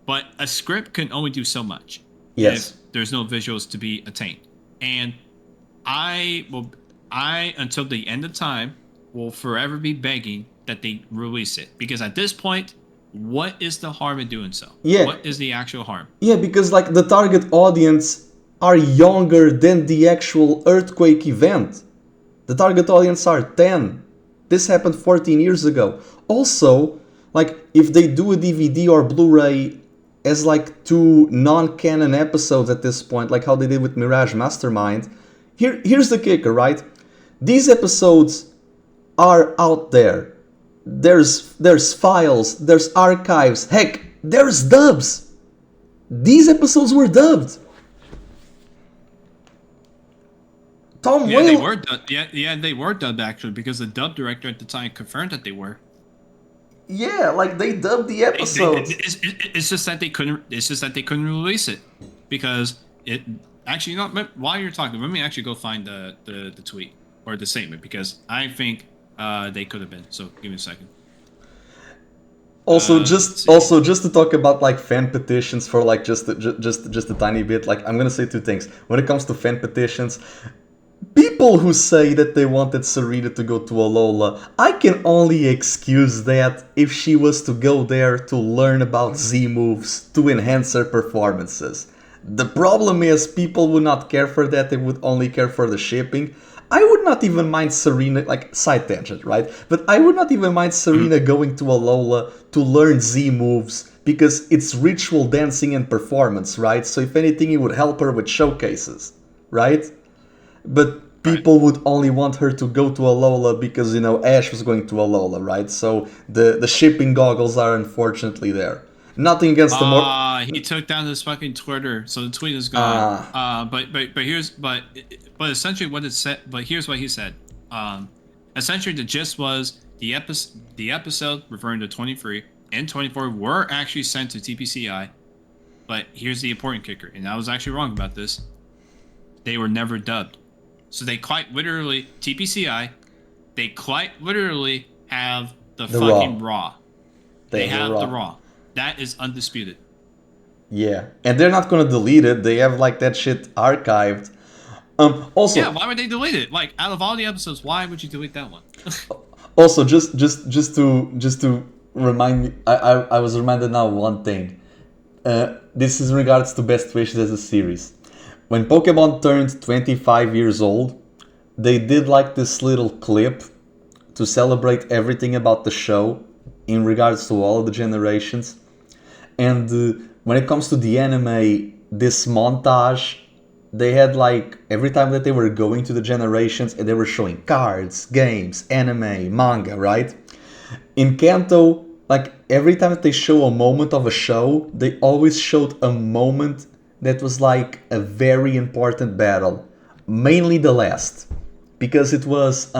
Speaker 2: But a script can only do so much if there's no visuals to be attained. And I, until the end of time, will forever be begging that they release it. Because at this point, what is the harm in doing so?
Speaker 1: Yeah.
Speaker 2: What is the actual harm?
Speaker 1: Yeah, because like the target audience are younger than the actual earthquake event. The target audience are 10. This happened 14 years ago. Also, like if they do a DVD or Blu-ray as like 2 non-canon episodes at this point, like how they did with Mirage Mastermind, here's the kicker, right? These episodes are out there. There's files, there's archives, heck, there's dubs. These episodes were dubbed.
Speaker 2: They were dubbed. Yeah, they were dubbed actually, because the dub director at the time confirmed that they were.
Speaker 1: Yeah, like they dubbed the episodes.
Speaker 2: It's just that they couldn't. It's just that they couldn't release it because it. Actually, while you're talking, let me actually go find the tweet or the statement, because I think they could have been. So give me a second.
Speaker 1: Also, just to talk about like fan petitions for like just a tiny bit. Like I'm gonna say 2 things when it comes to fan petitions. People who say that they wanted Serena to go to Alola, I can only excuse that if she was to go there to learn about Z moves to enhance her performances. The problem is people would not care for that, they would only care for the shipping. I would not even mind Serena, like side tangent, right? But I would not even mind Serena going to Alola to learn Z moves because it's ritual dancing and performance, right? So if anything, it would help her with showcases, right? But people would only want her to go to Alola because, Ash was going to Alola, right? So the shipping goggles are unfortunately there. Nothing against the more.
Speaker 2: He took down his fucking Twitter, so the tweet is gone. But essentially what it said. But here's what he said. Essentially the gist was the episode referring to 23 and 24 were actually sent to TPCI. But here's the important kicker, and I was actually wrong about this. They were never dubbed. So they quite literally, TPCI, they quite literally have the fucking raw. They have the raw. That is undisputed.
Speaker 1: Yeah, and they're not gonna delete it. They have like that shit archived. Also,
Speaker 2: yeah, why would they delete it? Like, out of all the episodes, why would you delete that one?
Speaker 1: Also, just to remind me, I was reminded now of one thing. This is in regards to Best Wishes as a series. When Pokemon turned 25 years old, they did like this little clip to celebrate everything about the show in regards to all of the generations. And when it comes to the anime, this montage, they had like, every time that they were going to the generations and they were showing cards, games, anime, manga, right? In Kanto, like every time that they show a moment of a show, they always showed a moment that was like a very important battle, mainly the last, because it was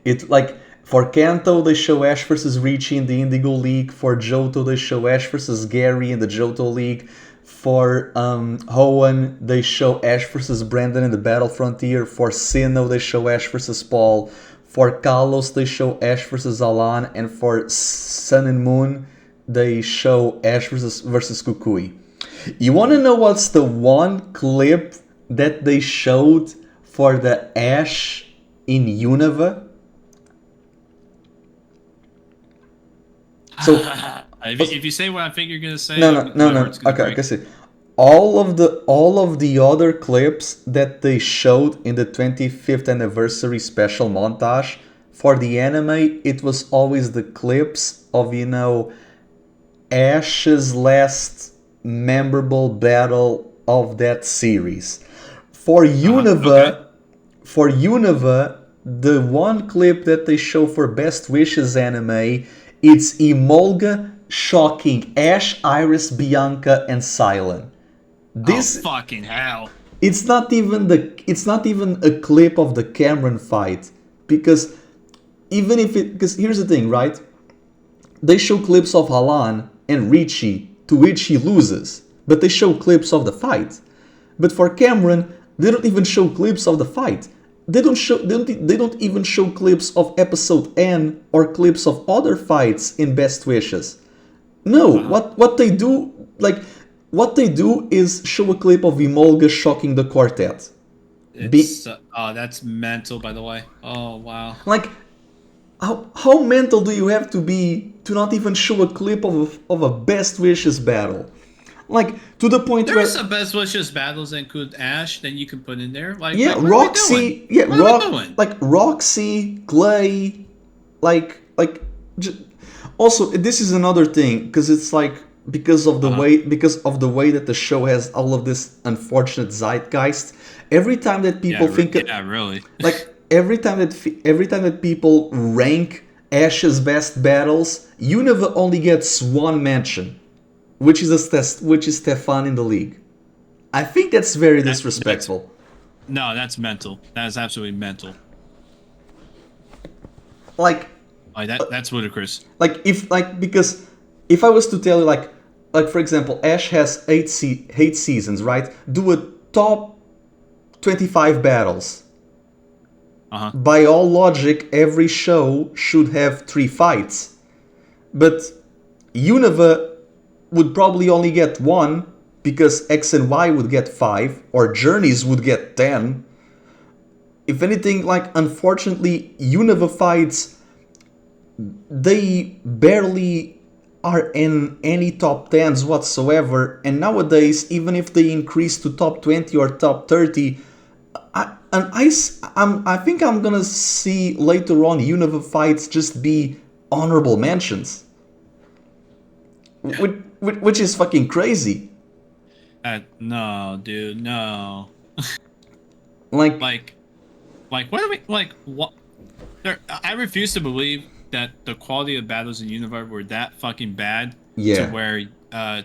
Speaker 1: it like for Kanto they show Ash versus Richie in the Indigo League, for Johto they show Ash versus Gary in the Johto League, for Hoenn they show Ash versus Brandon in the Battle Frontier, for Sinnoh they show Ash versus Paul, for Kalos they show Ash versus Alan, and for Sun and Moon they show Ash versus Kukui. You want to know what's the one clip that they showed for the Ash in Unova? So
Speaker 2: if you say what I think you're gonna say,
Speaker 1: no.
Speaker 2: it's gonna
Speaker 1: Okay,
Speaker 2: break.
Speaker 1: I see. All of the other clips that they showed in the 25th anniversary special montage for the anime, it was always the clips of Ash's last memorable battle of that series. For
Speaker 2: Okay.
Speaker 1: Unova, for Unova, the one clip that they show for Best Wishes anime, it's Emolga shocking Ash, Iris, Bianca, and Cilan.
Speaker 2: Oh
Speaker 1: This
Speaker 2: fucking hell!
Speaker 1: it's not even a clip of the Cameron fight because because here's the thing, right? They show clips of Halan and Richie to which he loses, but they show clips of the fight. But for Cameron, they don't even show clips of the fight. They don't even show clips of episode N or clips of other fights in Best Wishes. No, what they do is show a clip of Emolga shocking the quartet. Be,
Speaker 2: That's mental, by the way. Oh wow.
Speaker 1: like how mental do you have to be to not even show a clip of a Best Wishes battle? Like to the point
Speaker 2: There
Speaker 1: where
Speaker 2: are some best wishes battles that include Ash that you can put in there.
Speaker 1: yeah,
Speaker 2: What are we doing?
Speaker 1: Roxy, yeah,
Speaker 2: What are we doing?
Speaker 1: like Roxy, Clay, like also this is another thing because it's like because of the way that the show has all of this unfortunate zeitgeist. Every time that people
Speaker 2: Yeah, really.
Speaker 1: like every time that people rank Ash's best battles, Unova only gets one mention, which is Stefan in the league. I think that's very disrespectful.
Speaker 2: No, that's mental. That is absolutely mental.
Speaker 1: Like
Speaker 2: That's ludicrous.
Speaker 1: because if I was to tell you like for example, Ash has eight seasons, right? Do a top 25 battles. By all logic, every show should have 3 fights. But Unova would probably only get 1 because X and Y would get 5 or Journeys would get 10. If anything, like unfortunately, Unova fights they barely are in any top 10s whatsoever, and nowadays even if they increase to top 20 or top 30, I think I'm gonna see later on Unova fights just be honorable mentions, which is fucking crazy.
Speaker 2: No, dude, no.
Speaker 1: Like,
Speaker 2: what do we what? I refuse to believe that the quality of battles in Unova were that fucking bad.
Speaker 1: yeah,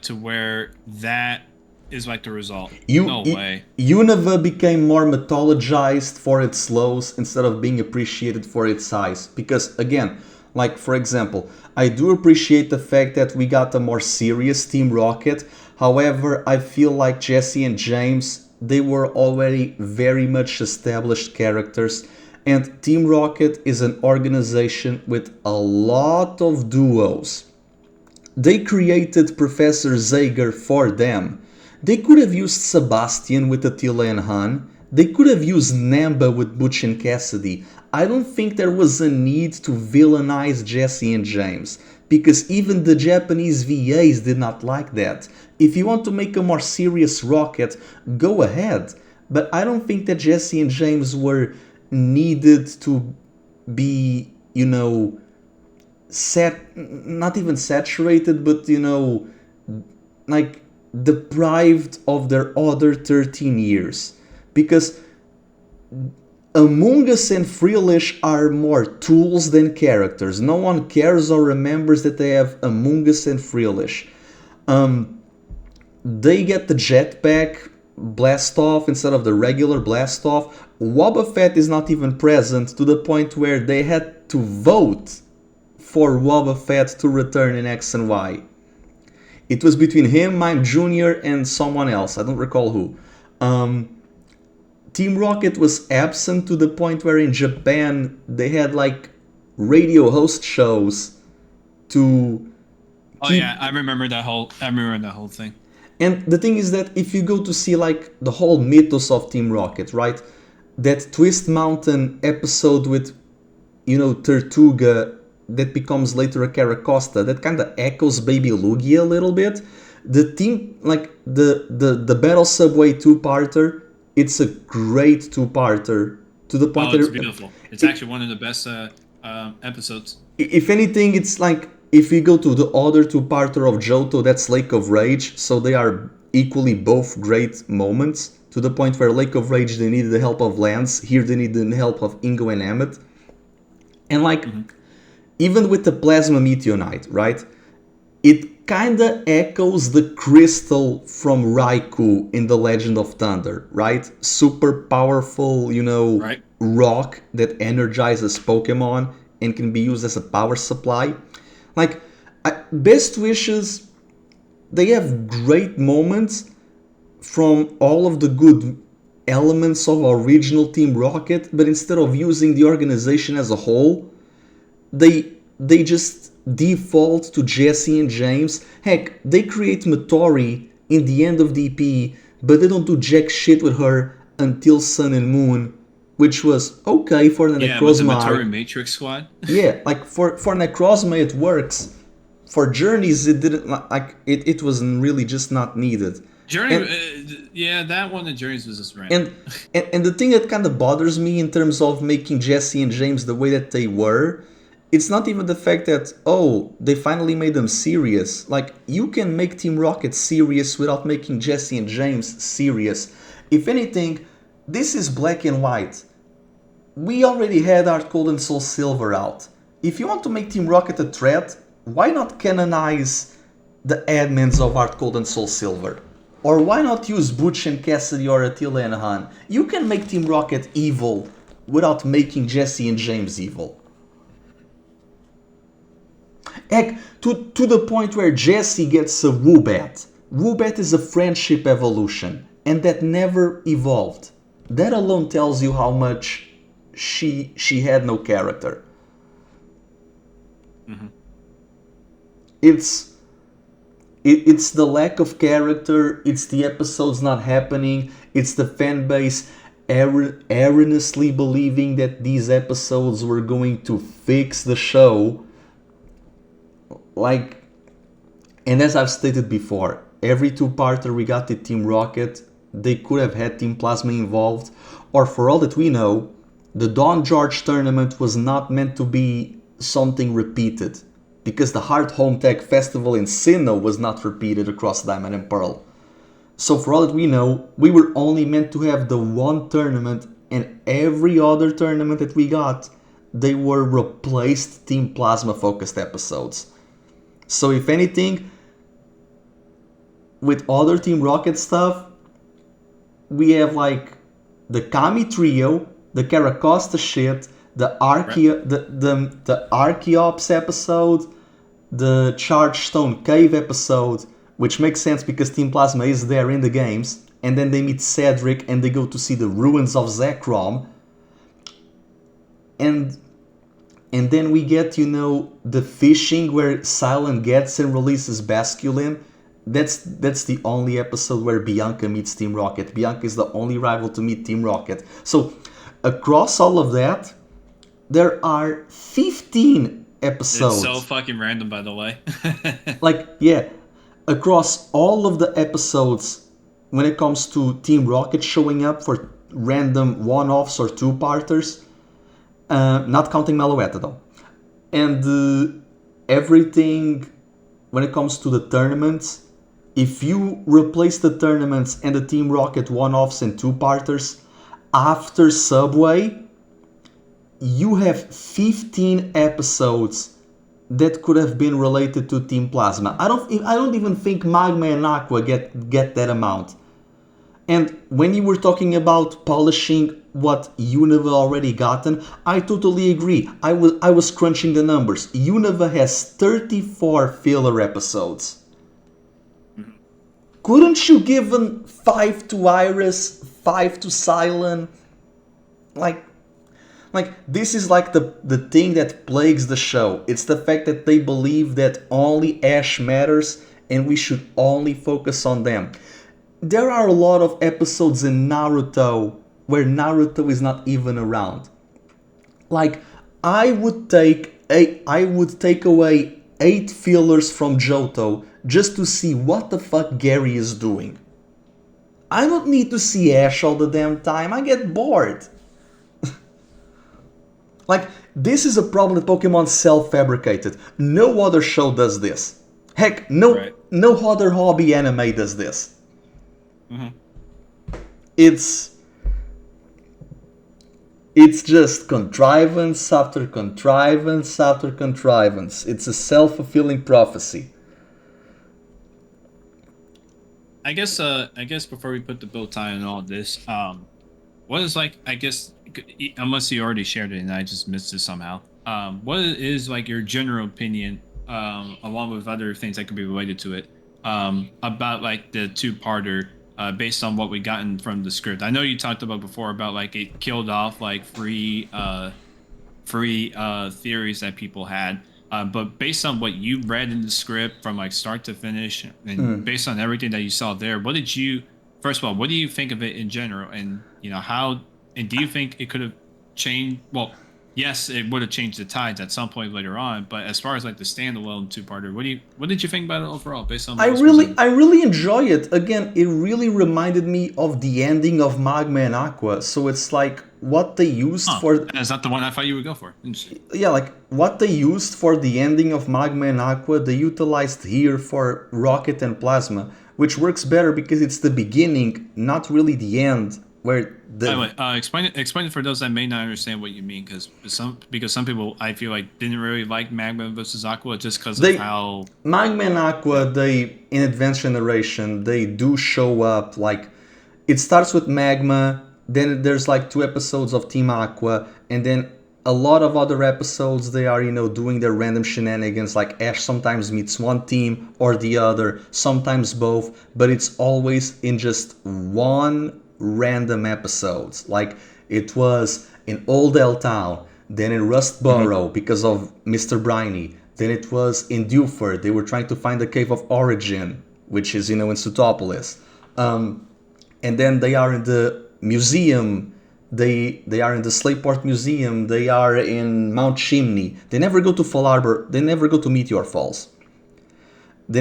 Speaker 2: To where that is like the result.
Speaker 1: You,
Speaker 2: no way.
Speaker 1: Unova became more mythologized for its lows instead of being appreciated for its highs. Because again, like for example, I do appreciate the fact that we got a more serious Team Rocket. However, I feel like Jesse and James, they were already very much established characters. And Team Rocket is an organization with a lot of duos. They created Professor Zager for them. They could have used Sebastian with Attila and Han. They could have used Namba with Butch and Cassidy. I don't think there was a need to villainize Jesse and James, because even the Japanese VAs did not like that. If you want to make a more serious Rocket, go ahead. But I don't think that Jesse and James were needed to be, not even saturated, but like deprived of their other 13 years, because Among Us and Freelish are more tools than characters. No one cares or remembers that they have Among Us and Freelish. They get the jetpack blast off instead of the regular blast off. Wobbuffet is not even present, to the point where they had to vote for Wobbuffet to return in X and Y. It was between him, Mime Jr., and someone else. I don't recall who. Team Rocket was absent to the point where in Japan they had like radio host shows to.
Speaker 2: I remember that whole thing.
Speaker 1: And the thing is that if you go to see like the whole mythos of Team Rocket, right? That Twist Mountain episode with, Tortuga that becomes later a Caracosta, that kind of echoes Baby Lugia a little bit. The team, like the Battle Subway two-parter, it's a great two-parter to the point
Speaker 2: Oh,
Speaker 1: that
Speaker 2: it's beautiful. It's actually one of the best episodes.
Speaker 1: if anything, it's like if we go to the other two-parter of Johto, that's Lake of Rage, so they are equally both great moments, to the point where Lake of Rage they needed the help of Lance, here they need the help of Ingo and Emmet. And like, even with the Plasma Meteorite, right? It kinda echoes the crystal from Raikou in The Legend of Thunder, right? Super powerful,
Speaker 2: Right.
Speaker 1: rock that energizes Pokemon and can be used as a power supply. Like, Best Wishes, they have great moments from all of the good elements of original Team Rocket, but instead of using the organization as a whole, they just default to Jesse and James. Heck, they create Matori in the end of DP, but they don't do jack shit with her until Sun and Moon, which was okay for the
Speaker 2: Yeah, with the
Speaker 1: Necrozma.
Speaker 2: Matori Matrix Squad.
Speaker 1: Yeah, like for Necrozma it works. For Journeys it didn't, like it was really just not needed.
Speaker 2: Journey, yeah, that one, the Journeys was just random.
Speaker 1: And the thing that kind of bothers me in terms of making Jesse and James the way that they were, it's not even the fact that, oh, they finally made them serious. Like, you can make Team Rocket serious without making Jesse and James serious. If anything, this is black and white. We already had Heart Gold and Soul Silver out. If you want to make Team Rocket a threat, why not canonize the admins of Heart Gold and Soul Silver? Or why not use Butch and Cassidy or Attila and Han? You can make Team Rocket evil without making Jesse and James evil. Heck, to the point where Jesse gets a Woobat. Woobat is a friendship evolution, and that never evolved. That alone tells you how much she had no character. It's the lack of character, it's the episodes not happening, it's the fan base erroneously believing that these episodes were going to fix the show. Like, and as I've stated before, every two-parter we got with Team Rocket, they could have had Team Plasma involved, or for all that we know, the Don George tournament was not meant to be something repeated, because the Heart Home Tech Festival in Sinnoh was not repeated across Diamond and Pearl. So for all that we know, we were only meant to have the one tournament, and every other tournament that we got, they were replaced Team Plasma focused episodes. So if anything, with other Team Rocket stuff, we have like the Kami Trio, the Caracosta shit, the Archeops episode, the Charged Stone Cave episode, which makes sense because Team Plasma is there in the games, and then they meet Cedric and they go to see the ruins of Zekrom. And then we get, the fishing where Cilan gets and releases Basculin. That's the only episode where Bianca meets Team Rocket. Bianca is the only rival to meet Team Rocket. So, across all of that, there are 15 episodes.
Speaker 2: It's so fucking random, by the way.
Speaker 1: Across all of the episodes, when it comes to Team Rocket showing up for random one-offs or two-parters, not counting Meloetta though. And everything, when it comes to the tournaments, if you replace the tournaments and the Team Rocket one-offs and two-parters, after Subway, you have 15 episodes that could have been related to Team Plasma. I don't even think Magma and Aqua get that amount. And when you were talking about polishing what Unova already gotten, I totally agree. I was crunching the numbers. Unova has 34 filler episodes. Couldn't you give 5 to Iris, 5 to Cilan? Like this is like the thing that plagues the show. It's the fact that they believe that only Ash matters and we should only focus on them. There are a lot of episodes in Naruto where Naruto is not even around. Like, I would take I would take away 8 fillers from Johto just to see what the fuck Gary is doing. I don't need to see Ash all the damn time. I get bored. Like, this is a problem that Pokemon self-fabricated. No other show does this. Heck, no other hobby anime does this.
Speaker 2: Mm-hmm.
Speaker 1: It's just contrivance after contrivance after contrivance. It's a self-fulfilling prophecy.
Speaker 2: I guess before we put the bow tie on all this, what is like, I guess, unless you already shared it and I just missed it somehow, what is like your general opinion, along with other things that could be related to it, about like the two-parter, based on what we gotten from the script? I know you talked about before about like it killed off like free theories that people had. But based on what you read in the script from like start to finish, and based on everything that you saw there, first of all, what do you think of it in general? And and do you think it could have changed? Well, yes, it would have changed the tides at some point later on. But as far as like the standalone two-parter, what did you think about it overall? Based on
Speaker 1: I really enjoy it. Again, it really reminded me of the ending of Magma and Aqua. So it's like what they used for.
Speaker 2: Is that the one I thought you would go for?
Speaker 1: Yeah, like what they used for the ending of Magma and Aqua, they utilized here for Rocket and Plasma, which works better because it's the beginning, not really the end. Where
Speaker 2: explain it for those that may not understand what you mean, because some people, I feel like, didn't really like Magma versus Aqua just because of how
Speaker 1: Magma and Aqua, they in Advanced Generation, they do show up. Like it starts with Magma, then there's like 2 episodes of Team Aqua, and then a lot of other episodes they are doing their random shenanigans. Like Ash sometimes meets one team or the other, sometimes both, but it's always in just one random episodes. Like it was in Old L Town, then in Rustboro because of Mr. Briny, then it was in Dewford, they were trying to find the Cave of Origin, which is in Sutopolis, and then they are in the museum, they are in the Slayport Museum, they are in Mount Chimney. They never go to Fall Harbor, they never go to Meteor Falls, they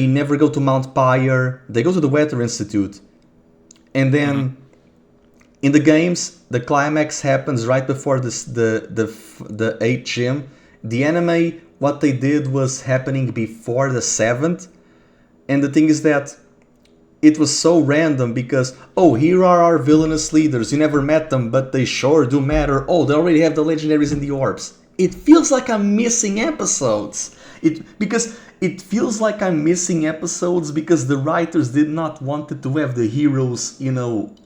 Speaker 1: never go to Mount Pyre. They go to the Weather Institute. And then in the games, the climax happens right before the 8th gym. The anime, what they did was happening before the 7th. And the thing is that it was so random because, here are our villainous leaders. You never met them, but they sure do matter. They already have the legendaries in the orbs. It feels like I'm missing episodes. It feels like I'm missing episodes because the writers did not want to have the heroes,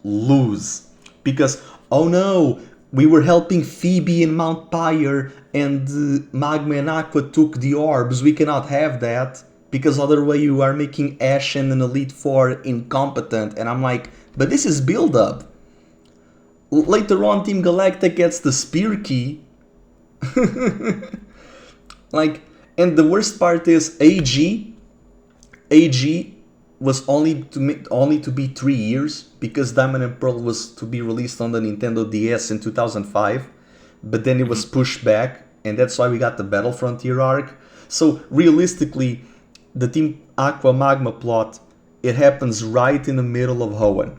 Speaker 1: lose. Because, oh no, we were helping Phoebe in Mount Pyre and Magma and Aqua took the orbs. We cannot have that because other way you are making Ash and an Elite Four incompetent. And I'm like, but this is build-up. Later on, Team Galactic gets the Spear Key. And the worst part is AG was only to be 3 years because Diamond and Pearl was to be released on the Nintendo DS in 2005, but then it was pushed back, and that's why we got the Battle Frontier arc. So realistically, the Team Aqua Magma plot, it happens right in the middle of Hoenn.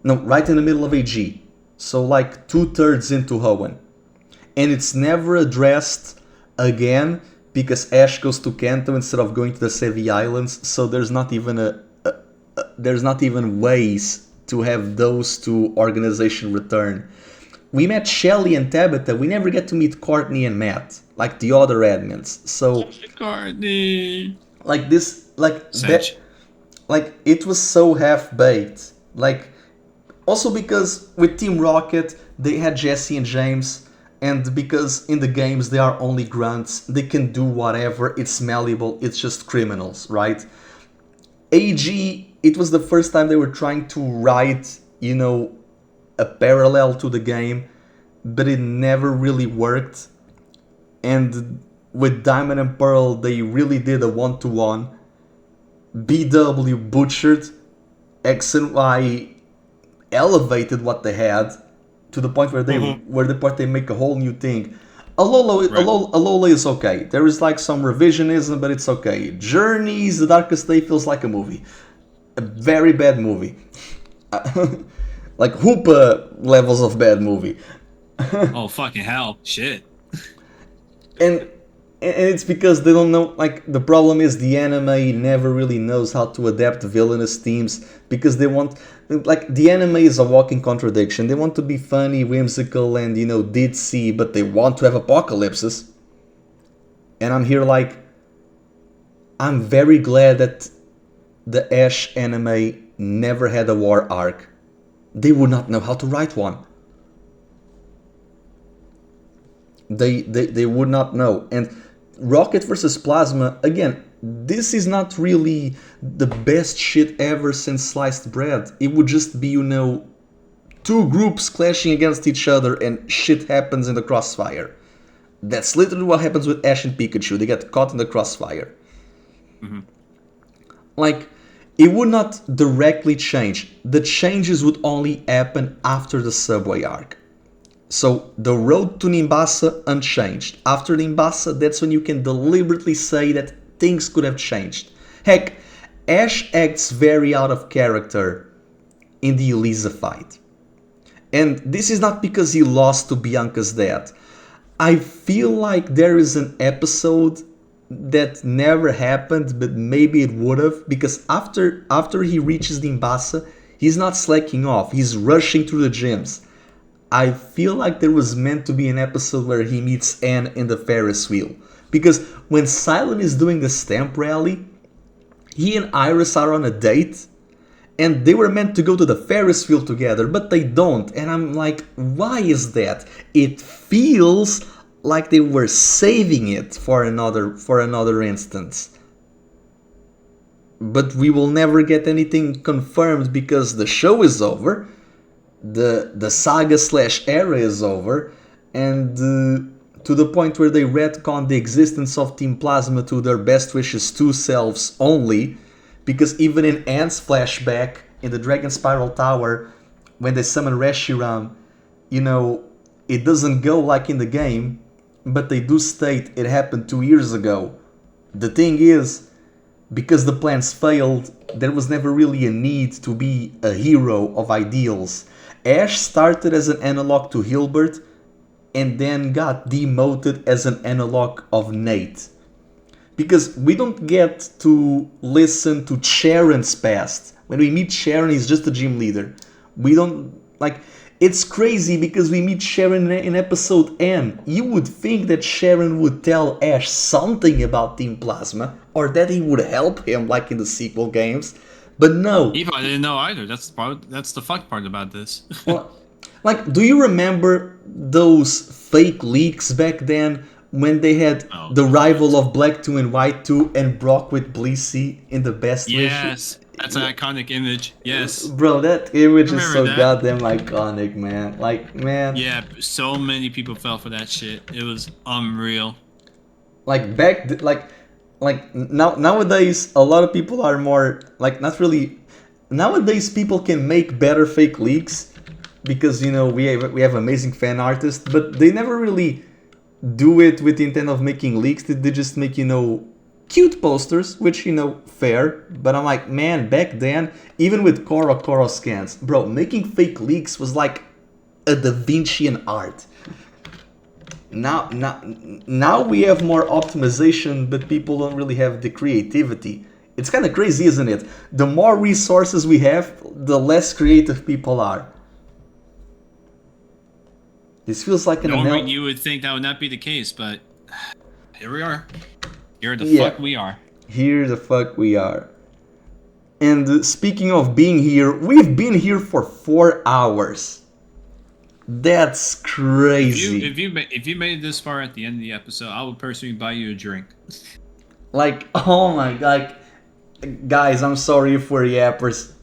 Speaker 1: No, right in the middle of AG. So like 2/3 into Hoenn. And it's never addressed again because Ash goes to Kanto instead of going to the Sevi Islands, so there's not even ways to have those 2 organizations return. We met Shelly and Tabitha, we never get to meet Courtney and Matt, like the other admins. So
Speaker 2: Courtney,
Speaker 1: like this, it was so half-baked. Like, also because with Team Rocket, they had Jesse and James, and because in the games they are only grunts, they can do whatever, it's malleable, it's just criminals, right? AG, it was the first time they were trying to write, a parallel to the game, but it never really worked. And with Diamond and Pearl, they really did a one-to-one. BW butchered, X and Y elevated what they had, to the point where they make a whole new thing.
Speaker 2: Right.
Speaker 1: Alola is okay. There is like some revisionism, but it's okay. Journeys, The Darkest Day feels like a movie. A very bad movie. Like Hoopa levels of bad movie.
Speaker 2: Oh, fucking hell. Shit.
Speaker 1: And it's because they don't know, like, the problem is the anime never really knows how to adapt villainous themes, because they want, like, the anime is a walking contradiction. They want to be funny, whimsical, and, you know, ditzy, but they want to have apocalypses. And I'm here like, I'm very glad that the Ash anime never had a war arc. They would not know how to write one. They would not know. And Rocket versus Plasma, again, this is not really the best shit ever since sliced bread. It would just be, you know, two groups clashing against each other and shit happens in the crossfire. That's literally what happens with Ash and Pikachu. They get caught in the crossfire.
Speaker 2: Mm-hmm.
Speaker 1: Like, it would not directly change. The changes would only happen after the subway arc. So, the road to Nimbasa, unchanged. After Nimbasa, that's when you can deliberately say that things could have changed. Heck, Ash acts very out of character in the Elisa fight. And this is not because he lost to Bianca's dad. I feel like there is an episode that never happened, but maybe it would have, because after he reaches Nimbasa, he's not slacking off, he's rushing through the gyms. I feel like there was meant to be an episode where he meets Anne in the Ferris wheel. Because when Cilan is doing the stamp rally, he and Iris are on a date, and they were meant to go to the Ferris wheel together, but they don't. And I'm like, why is that? It feels like they were saving it for another instance. But we will never get anything confirmed because the show is over. The saga / era is over, and to the point where they retcon the existence of Team Plasma to their Best Wishes 2 selves only, because even in Ant's flashback in the Dragon Spiral Tower, when they summon Reshiram, you know, it doesn't go like in the game, but they do state it happened 2 years ago. The thing is, because the plans failed, there was never really a need to be a hero of ideals. Ash started as an analog to Hilbert and then got demoted as an analog of Nate. Because we don't get to listen to Sharon's past. When we meet Sharon, he's just a gym leader. We don't, like, it's crazy because we meet Sharon in episode N. You would think that Sharon would tell Ash something about Team Plasma, or that he would help him like in the sequel games. But no.
Speaker 2: Eva, I didn't know either. That's the fuck part about this.
Speaker 1: Well, like, do you remember those fake leaks back then when they had the rival of Black 2 and White 2 and Brock with Blissey in the Best Wishes?
Speaker 2: Yes, that's an iconic image. Yes.
Speaker 1: Bro, that image is so
Speaker 2: that.
Speaker 1: goddamn iconic, man. Like, man.
Speaker 2: Yeah, so many people fell for that shit. It was unreal.
Speaker 1: Like, nowadays, a lot of people are more, like, not really... Nowadays, people can make better fake leaks because, you know, we have amazing fan artists, but they never really do it with the intent of making leaks. They just make, you know, cute posters, which, you know, fair. But I'm like, man, back then, even with Koro scans, bro, making fake leaks was like a Da Vincian art. Now we have more optimization, but people don't really have the creativity. It's kind of crazy, isn't it? The more resources we have, the less creative people are. This feels like an
Speaker 2: Normally you would think that would not be the case, but here we are. Here the fuck we are.
Speaker 1: Here the fuck we are. And speaking of being here, we've been here for 4 hours. That's crazy.
Speaker 2: If you made it this far at the end of the episode, I would personally buy you a drink.
Speaker 1: Like, oh my god, guys, I'm sorry if we're yappers.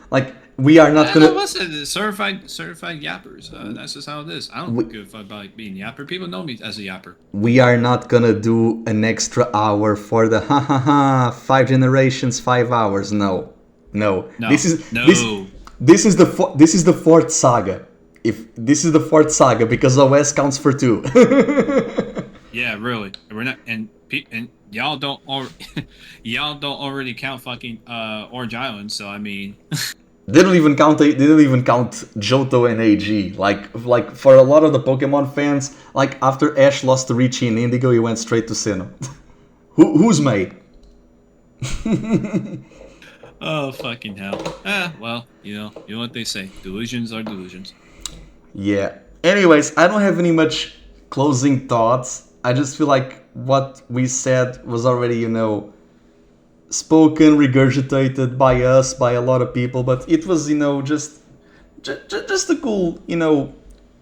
Speaker 1: Like, we are not gonna.
Speaker 2: What's it? Certified yappers. That's just how it is. I don't give a fuck about being yapper. People know me as a yapper.
Speaker 1: We are not gonna do an extra hour for the 5 generations, 5 hours. No. This is the 4th saga. if this is the fourth saga because OS counts for 2.
Speaker 2: Yeah, really. We're not, and y'all don't y'all don't already count fucking Orange Island. So I mean,
Speaker 1: They don't even count Johto and AG. Like for a lot of the Pokemon fans, like after Ash lost to Richie and Indigo, he went straight to Sinnoh. Who's May?
Speaker 2: oh fucking hell. Well, you know what they say. Delusions are delusions.
Speaker 1: Yeah. Anyways, I don't have any much closing thoughts. I just feel like what we said was already, spoken, regurgitated by us, by a lot of people, but it was, just a cool,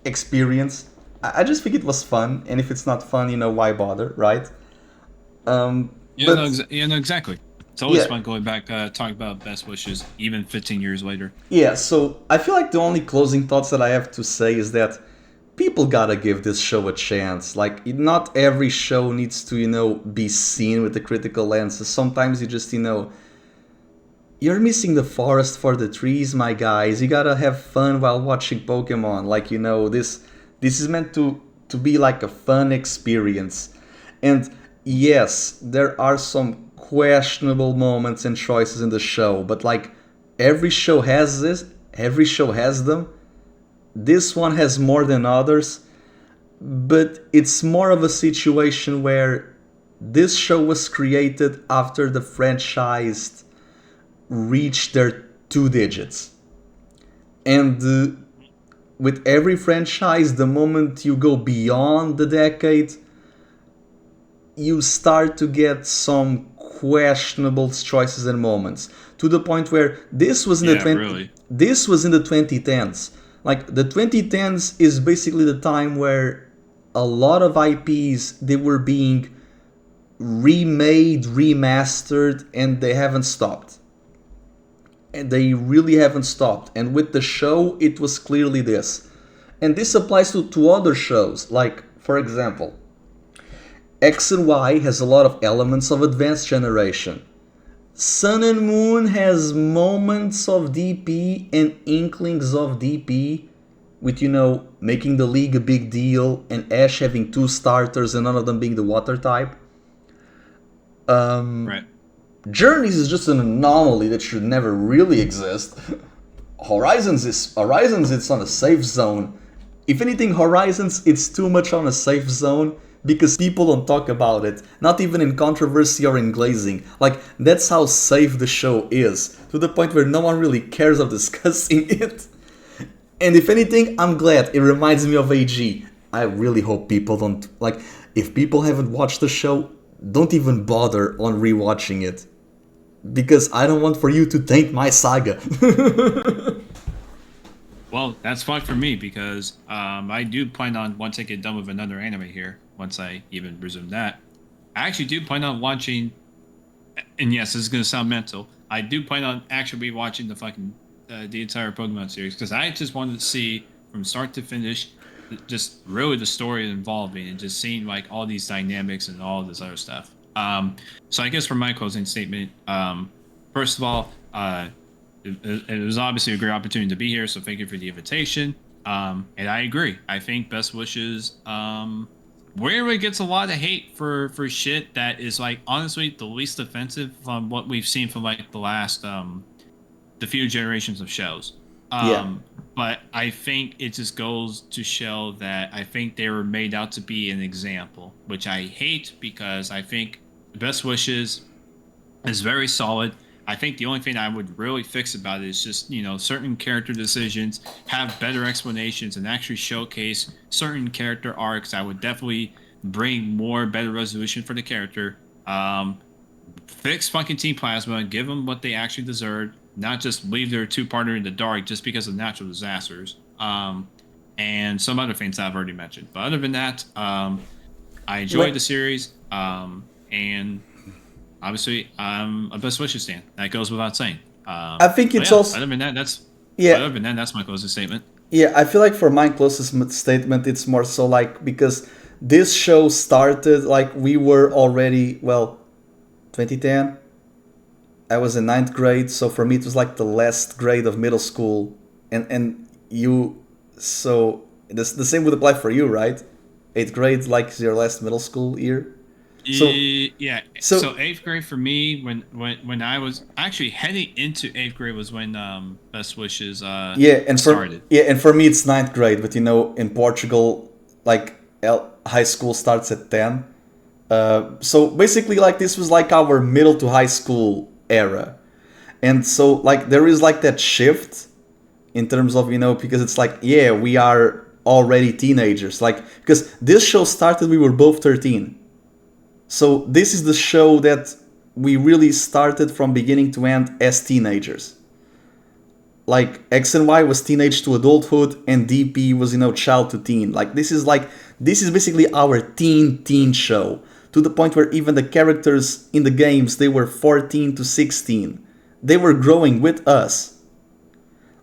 Speaker 1: experience. I just think it was fun, and if it's not fun, why bother, right?
Speaker 2: Exactly. It's always
Speaker 1: Yeah.
Speaker 2: fun going back, talking about best wishes, even 15 years later.
Speaker 1: Yeah, so I feel like the only closing thoughts that I have to say is that people gotta give this show a chance. Like, not every show needs to, be seen with a critical lens. Sometimes you just, you're missing the forest for the trees, my guys. You gotta have fun while watching Pokemon. Like, this is meant to be like a fun experience. And yes, there are some questionable moments and choices in the show, but like every show has them. This one has more than others, but it's more of a situation where this show was created after the franchise reached their 2 digits. And with every franchise, the moment you go beyond the decade, you start to get some questionable choices and moments, to the point where this was in this was in the 2010s. Like, the 2010s is basically the time where a lot of IPs, they were being remade, remastered, and they haven't stopped. And they really haven't stopped. And with the show, it was clearly this. And this applies to other shows. Like, for example, X and Y has a lot of elements of Advanced Generation. Sun and Moon has moments of DP and inklings of DP, with, making the league a big deal, and Ash having 2 starters and none of them being the water type.
Speaker 2: Right.
Speaker 1: Journeys is just an anomaly that should never really exist. Horizons, it's on a safe zone. If anything, Horizons, it's too much on a safe zone, because people don't talk about it, not even in controversy or in glazing. Like, that's how safe the show is, to the point where no one really cares of discussing it. And if anything, I'm glad. It reminds me of AG. I really hope people don't, like, if people haven't watched the show, don't even bother on rewatching it. Because I don't want for you to taint my saga.
Speaker 2: Well, that's fine for me, because I do plan on, once I get done with another anime here, once I even resume that, I actually do plan on watching, and yes, this is going to sound mental, I do plan on actually watching the entire Pokemon series, because I just wanted to see from start to finish just really the story involving and just seeing like all these dynamics and all this other stuff. So I guess for my closing statement, first of all, it was obviously a great opportunity to be here, so thank you for the invitation. And I agree. I think Best Wishes rarely gets a lot of hate for shit that is, like, honestly the least offensive from what we've seen from like the last the few generations of shows. But I think it just goes to show that I think they were made out to be an example, which I hate, because I think Best Wishes is very solid. I think the only thing I would really fix about it is just, certain character decisions, have better explanations, and actually showcase certain character arcs. I would definitely bring better resolution for the character. Fix fucking Team Plasma, give them what they actually deserve, not just leave their 2-partner in the dark just because of natural disasters. And some other things I've already mentioned. But other than that, I enjoyed the series. And obviously, I'm a Best Wishes stan. That goes without saying.
Speaker 1: I think it's also...
Speaker 2: Other than that, that's my closest statement.
Speaker 1: Yeah, I feel like for my closest statement, it's more so like, because this show started, like, we were already, 2010. I was in 9th grade, so for me it was like the last grade of middle school. And you So the same would apply for you, right? Eighth grade, like your last middle school year. So
Speaker 2: Yeah.
Speaker 1: so
Speaker 2: So eighth grade for me, when I was actually heading into eighth grade was when Best Wishes
Speaker 1: yeah,
Speaker 2: started.
Speaker 1: and for me it's ninth grade, but in Portugal, like high school starts at 10. So basically, like this was like our middle to high school era, and so like there is like that shift in terms of because it's like, yeah, we are already teenagers, like because this show started, we were both 13. So this is the show that we really started from beginning to end as teenagers. Like X and Y was teenage to adulthood, and DP was child to teen. This is basically our teen show, to the point where even the characters in the games, they were 14 to 16. They were growing with us.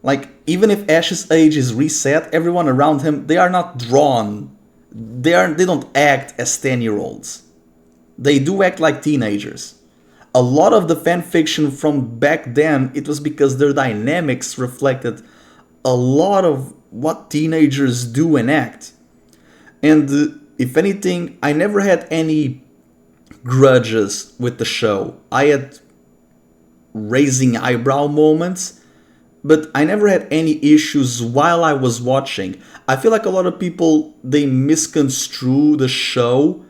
Speaker 1: Like even if Ash's age is reset, everyone around him, they are not drawn. They don't act as 10-year-olds. They do act like teenagers. A lot of the fan fiction from back then, it was because their dynamics reflected a lot of what teenagers do and act. And if anything, I never had any grudges with the show. I had raising eyebrow moments, but I never had any issues while I was watching. I feel like a lot of people, they misconstrue the show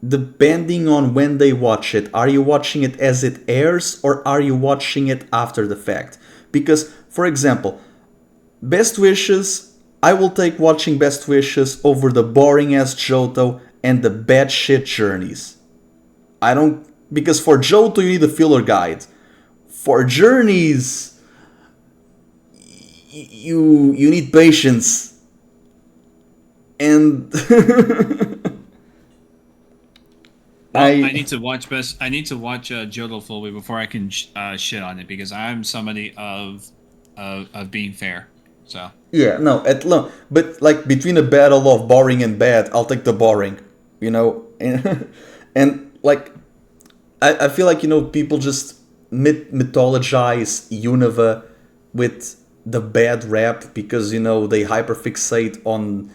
Speaker 1: depending on when they watch it. Are you watching it as it airs, or are you watching it after the fact? Because, for example, Best Wishes, I will take watching Best Wishes over the boring ass Johto and the bad shit journeys. I don't, because for Johto you need a filler guide. For journeys, you need patience. And
Speaker 2: Well, I need to watch Johto fully before I can shit on it, because I'm somebody of being fair. So
Speaker 1: yeah, no, but like between a battle of boring and bad, I'll take the boring, and like I feel like people just mythologize Unova with the bad rap because they hyperfixate on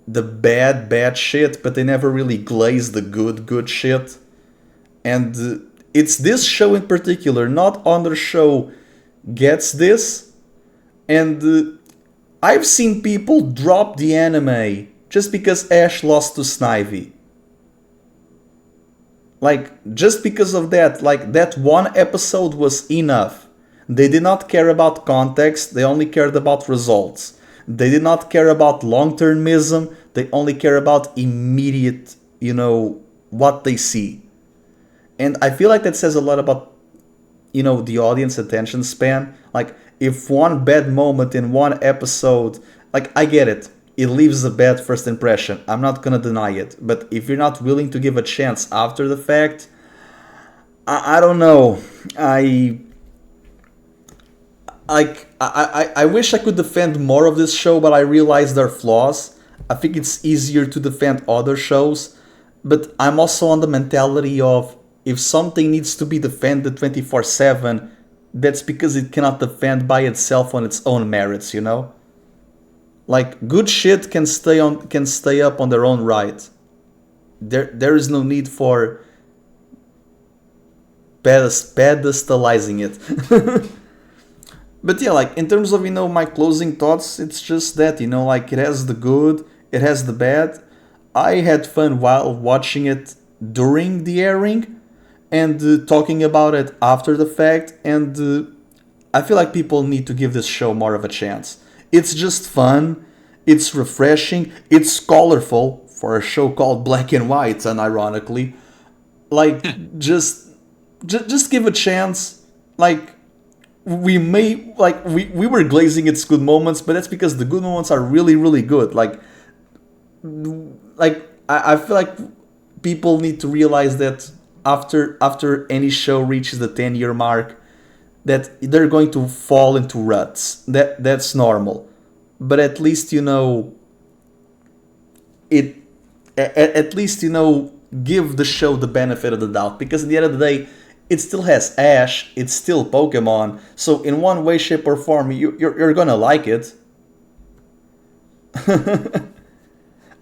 Speaker 1: the bad shit, but they never really glaze the good shit. And it's this show in particular, not other show gets this. And I've seen people drop the anime just because Ash lost to Snivy. Like, just because of that, like, that one episode was enough. They did not care about context, they only cared about results. They did not care about long-termism, they only care about immediate, what they see. And I feel like that says a lot about, the audience attention span. Like, if one bad moment in one episode, like, I get it. It leaves a bad first impression. I'm not gonna deny it. But if you're not willing to give a chance after the fact, I don't know. I wish I could defend more of this show, but I realize their flaws. I think it's easier to defend other shows, but I'm also on the mentality of, if something needs to be defended 24/7, that's because it cannot defend by itself on its own merits, Like, good shit can stay up on their own right. There is no need for pedestalizing it. But yeah, like, in terms of, my closing thoughts, it's just that, like, it has the good, it has the bad. I had fun while watching it during the airing, and talking about it after the fact, and I feel like people need to give this show more of a chance. It's just fun, it's refreshing, it's colorful for a show called Black and White, unironically. Like, just give a chance. Like, we were glazing its good moments, but that's because the good moments are really, really good. I feel like people need to realize that after any show reaches the 10-year mark, that they're going to fall into ruts. That's normal. But at least it at least give the show the benefit of the doubt, because at the end of the day, it still has Ash, it's still Pokemon, so in one way, shape, or form, you're gonna like it.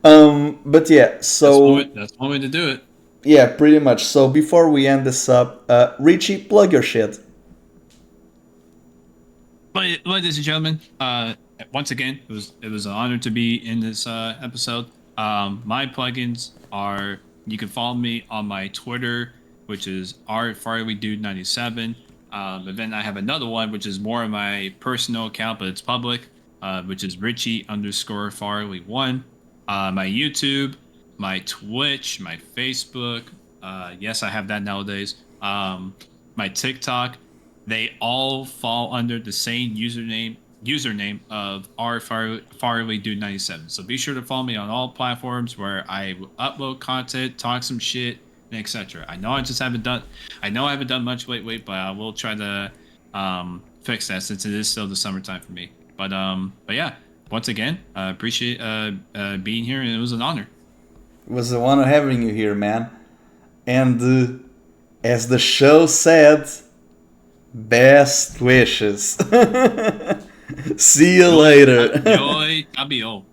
Speaker 1: But yeah, so
Speaker 2: That's one way to do it.
Speaker 1: yeah, pretty much. So before we end this up, Richie, plug your shit.
Speaker 2: But ladies and gentlemen, once again, it was an honor to be in this episode. My plugins are, you can follow me on my Twitter, which is rfarleydude97. But then I have another one, which is more of my personal account, but it's public, which is Richie_Farley1. My YouTube, my Twitch, my Facebook. Yes, I have that nowadays. My TikTok. They all fall under the same username of rfarleydude97. So be sure to follow me on all platforms where I will upload content, talk some shit, and etc. I know I haven't done much lately, but I will try to fix that since it is still the summertime for me. But yeah, once again, I appreciate being here, and it was an honor.
Speaker 1: It was an honor having you here, man. And as the show said, best wishes. See you later.
Speaker 2: Joy, Abio.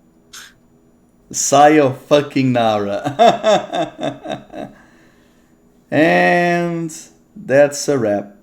Speaker 1: Sayonara. And that's a wrap.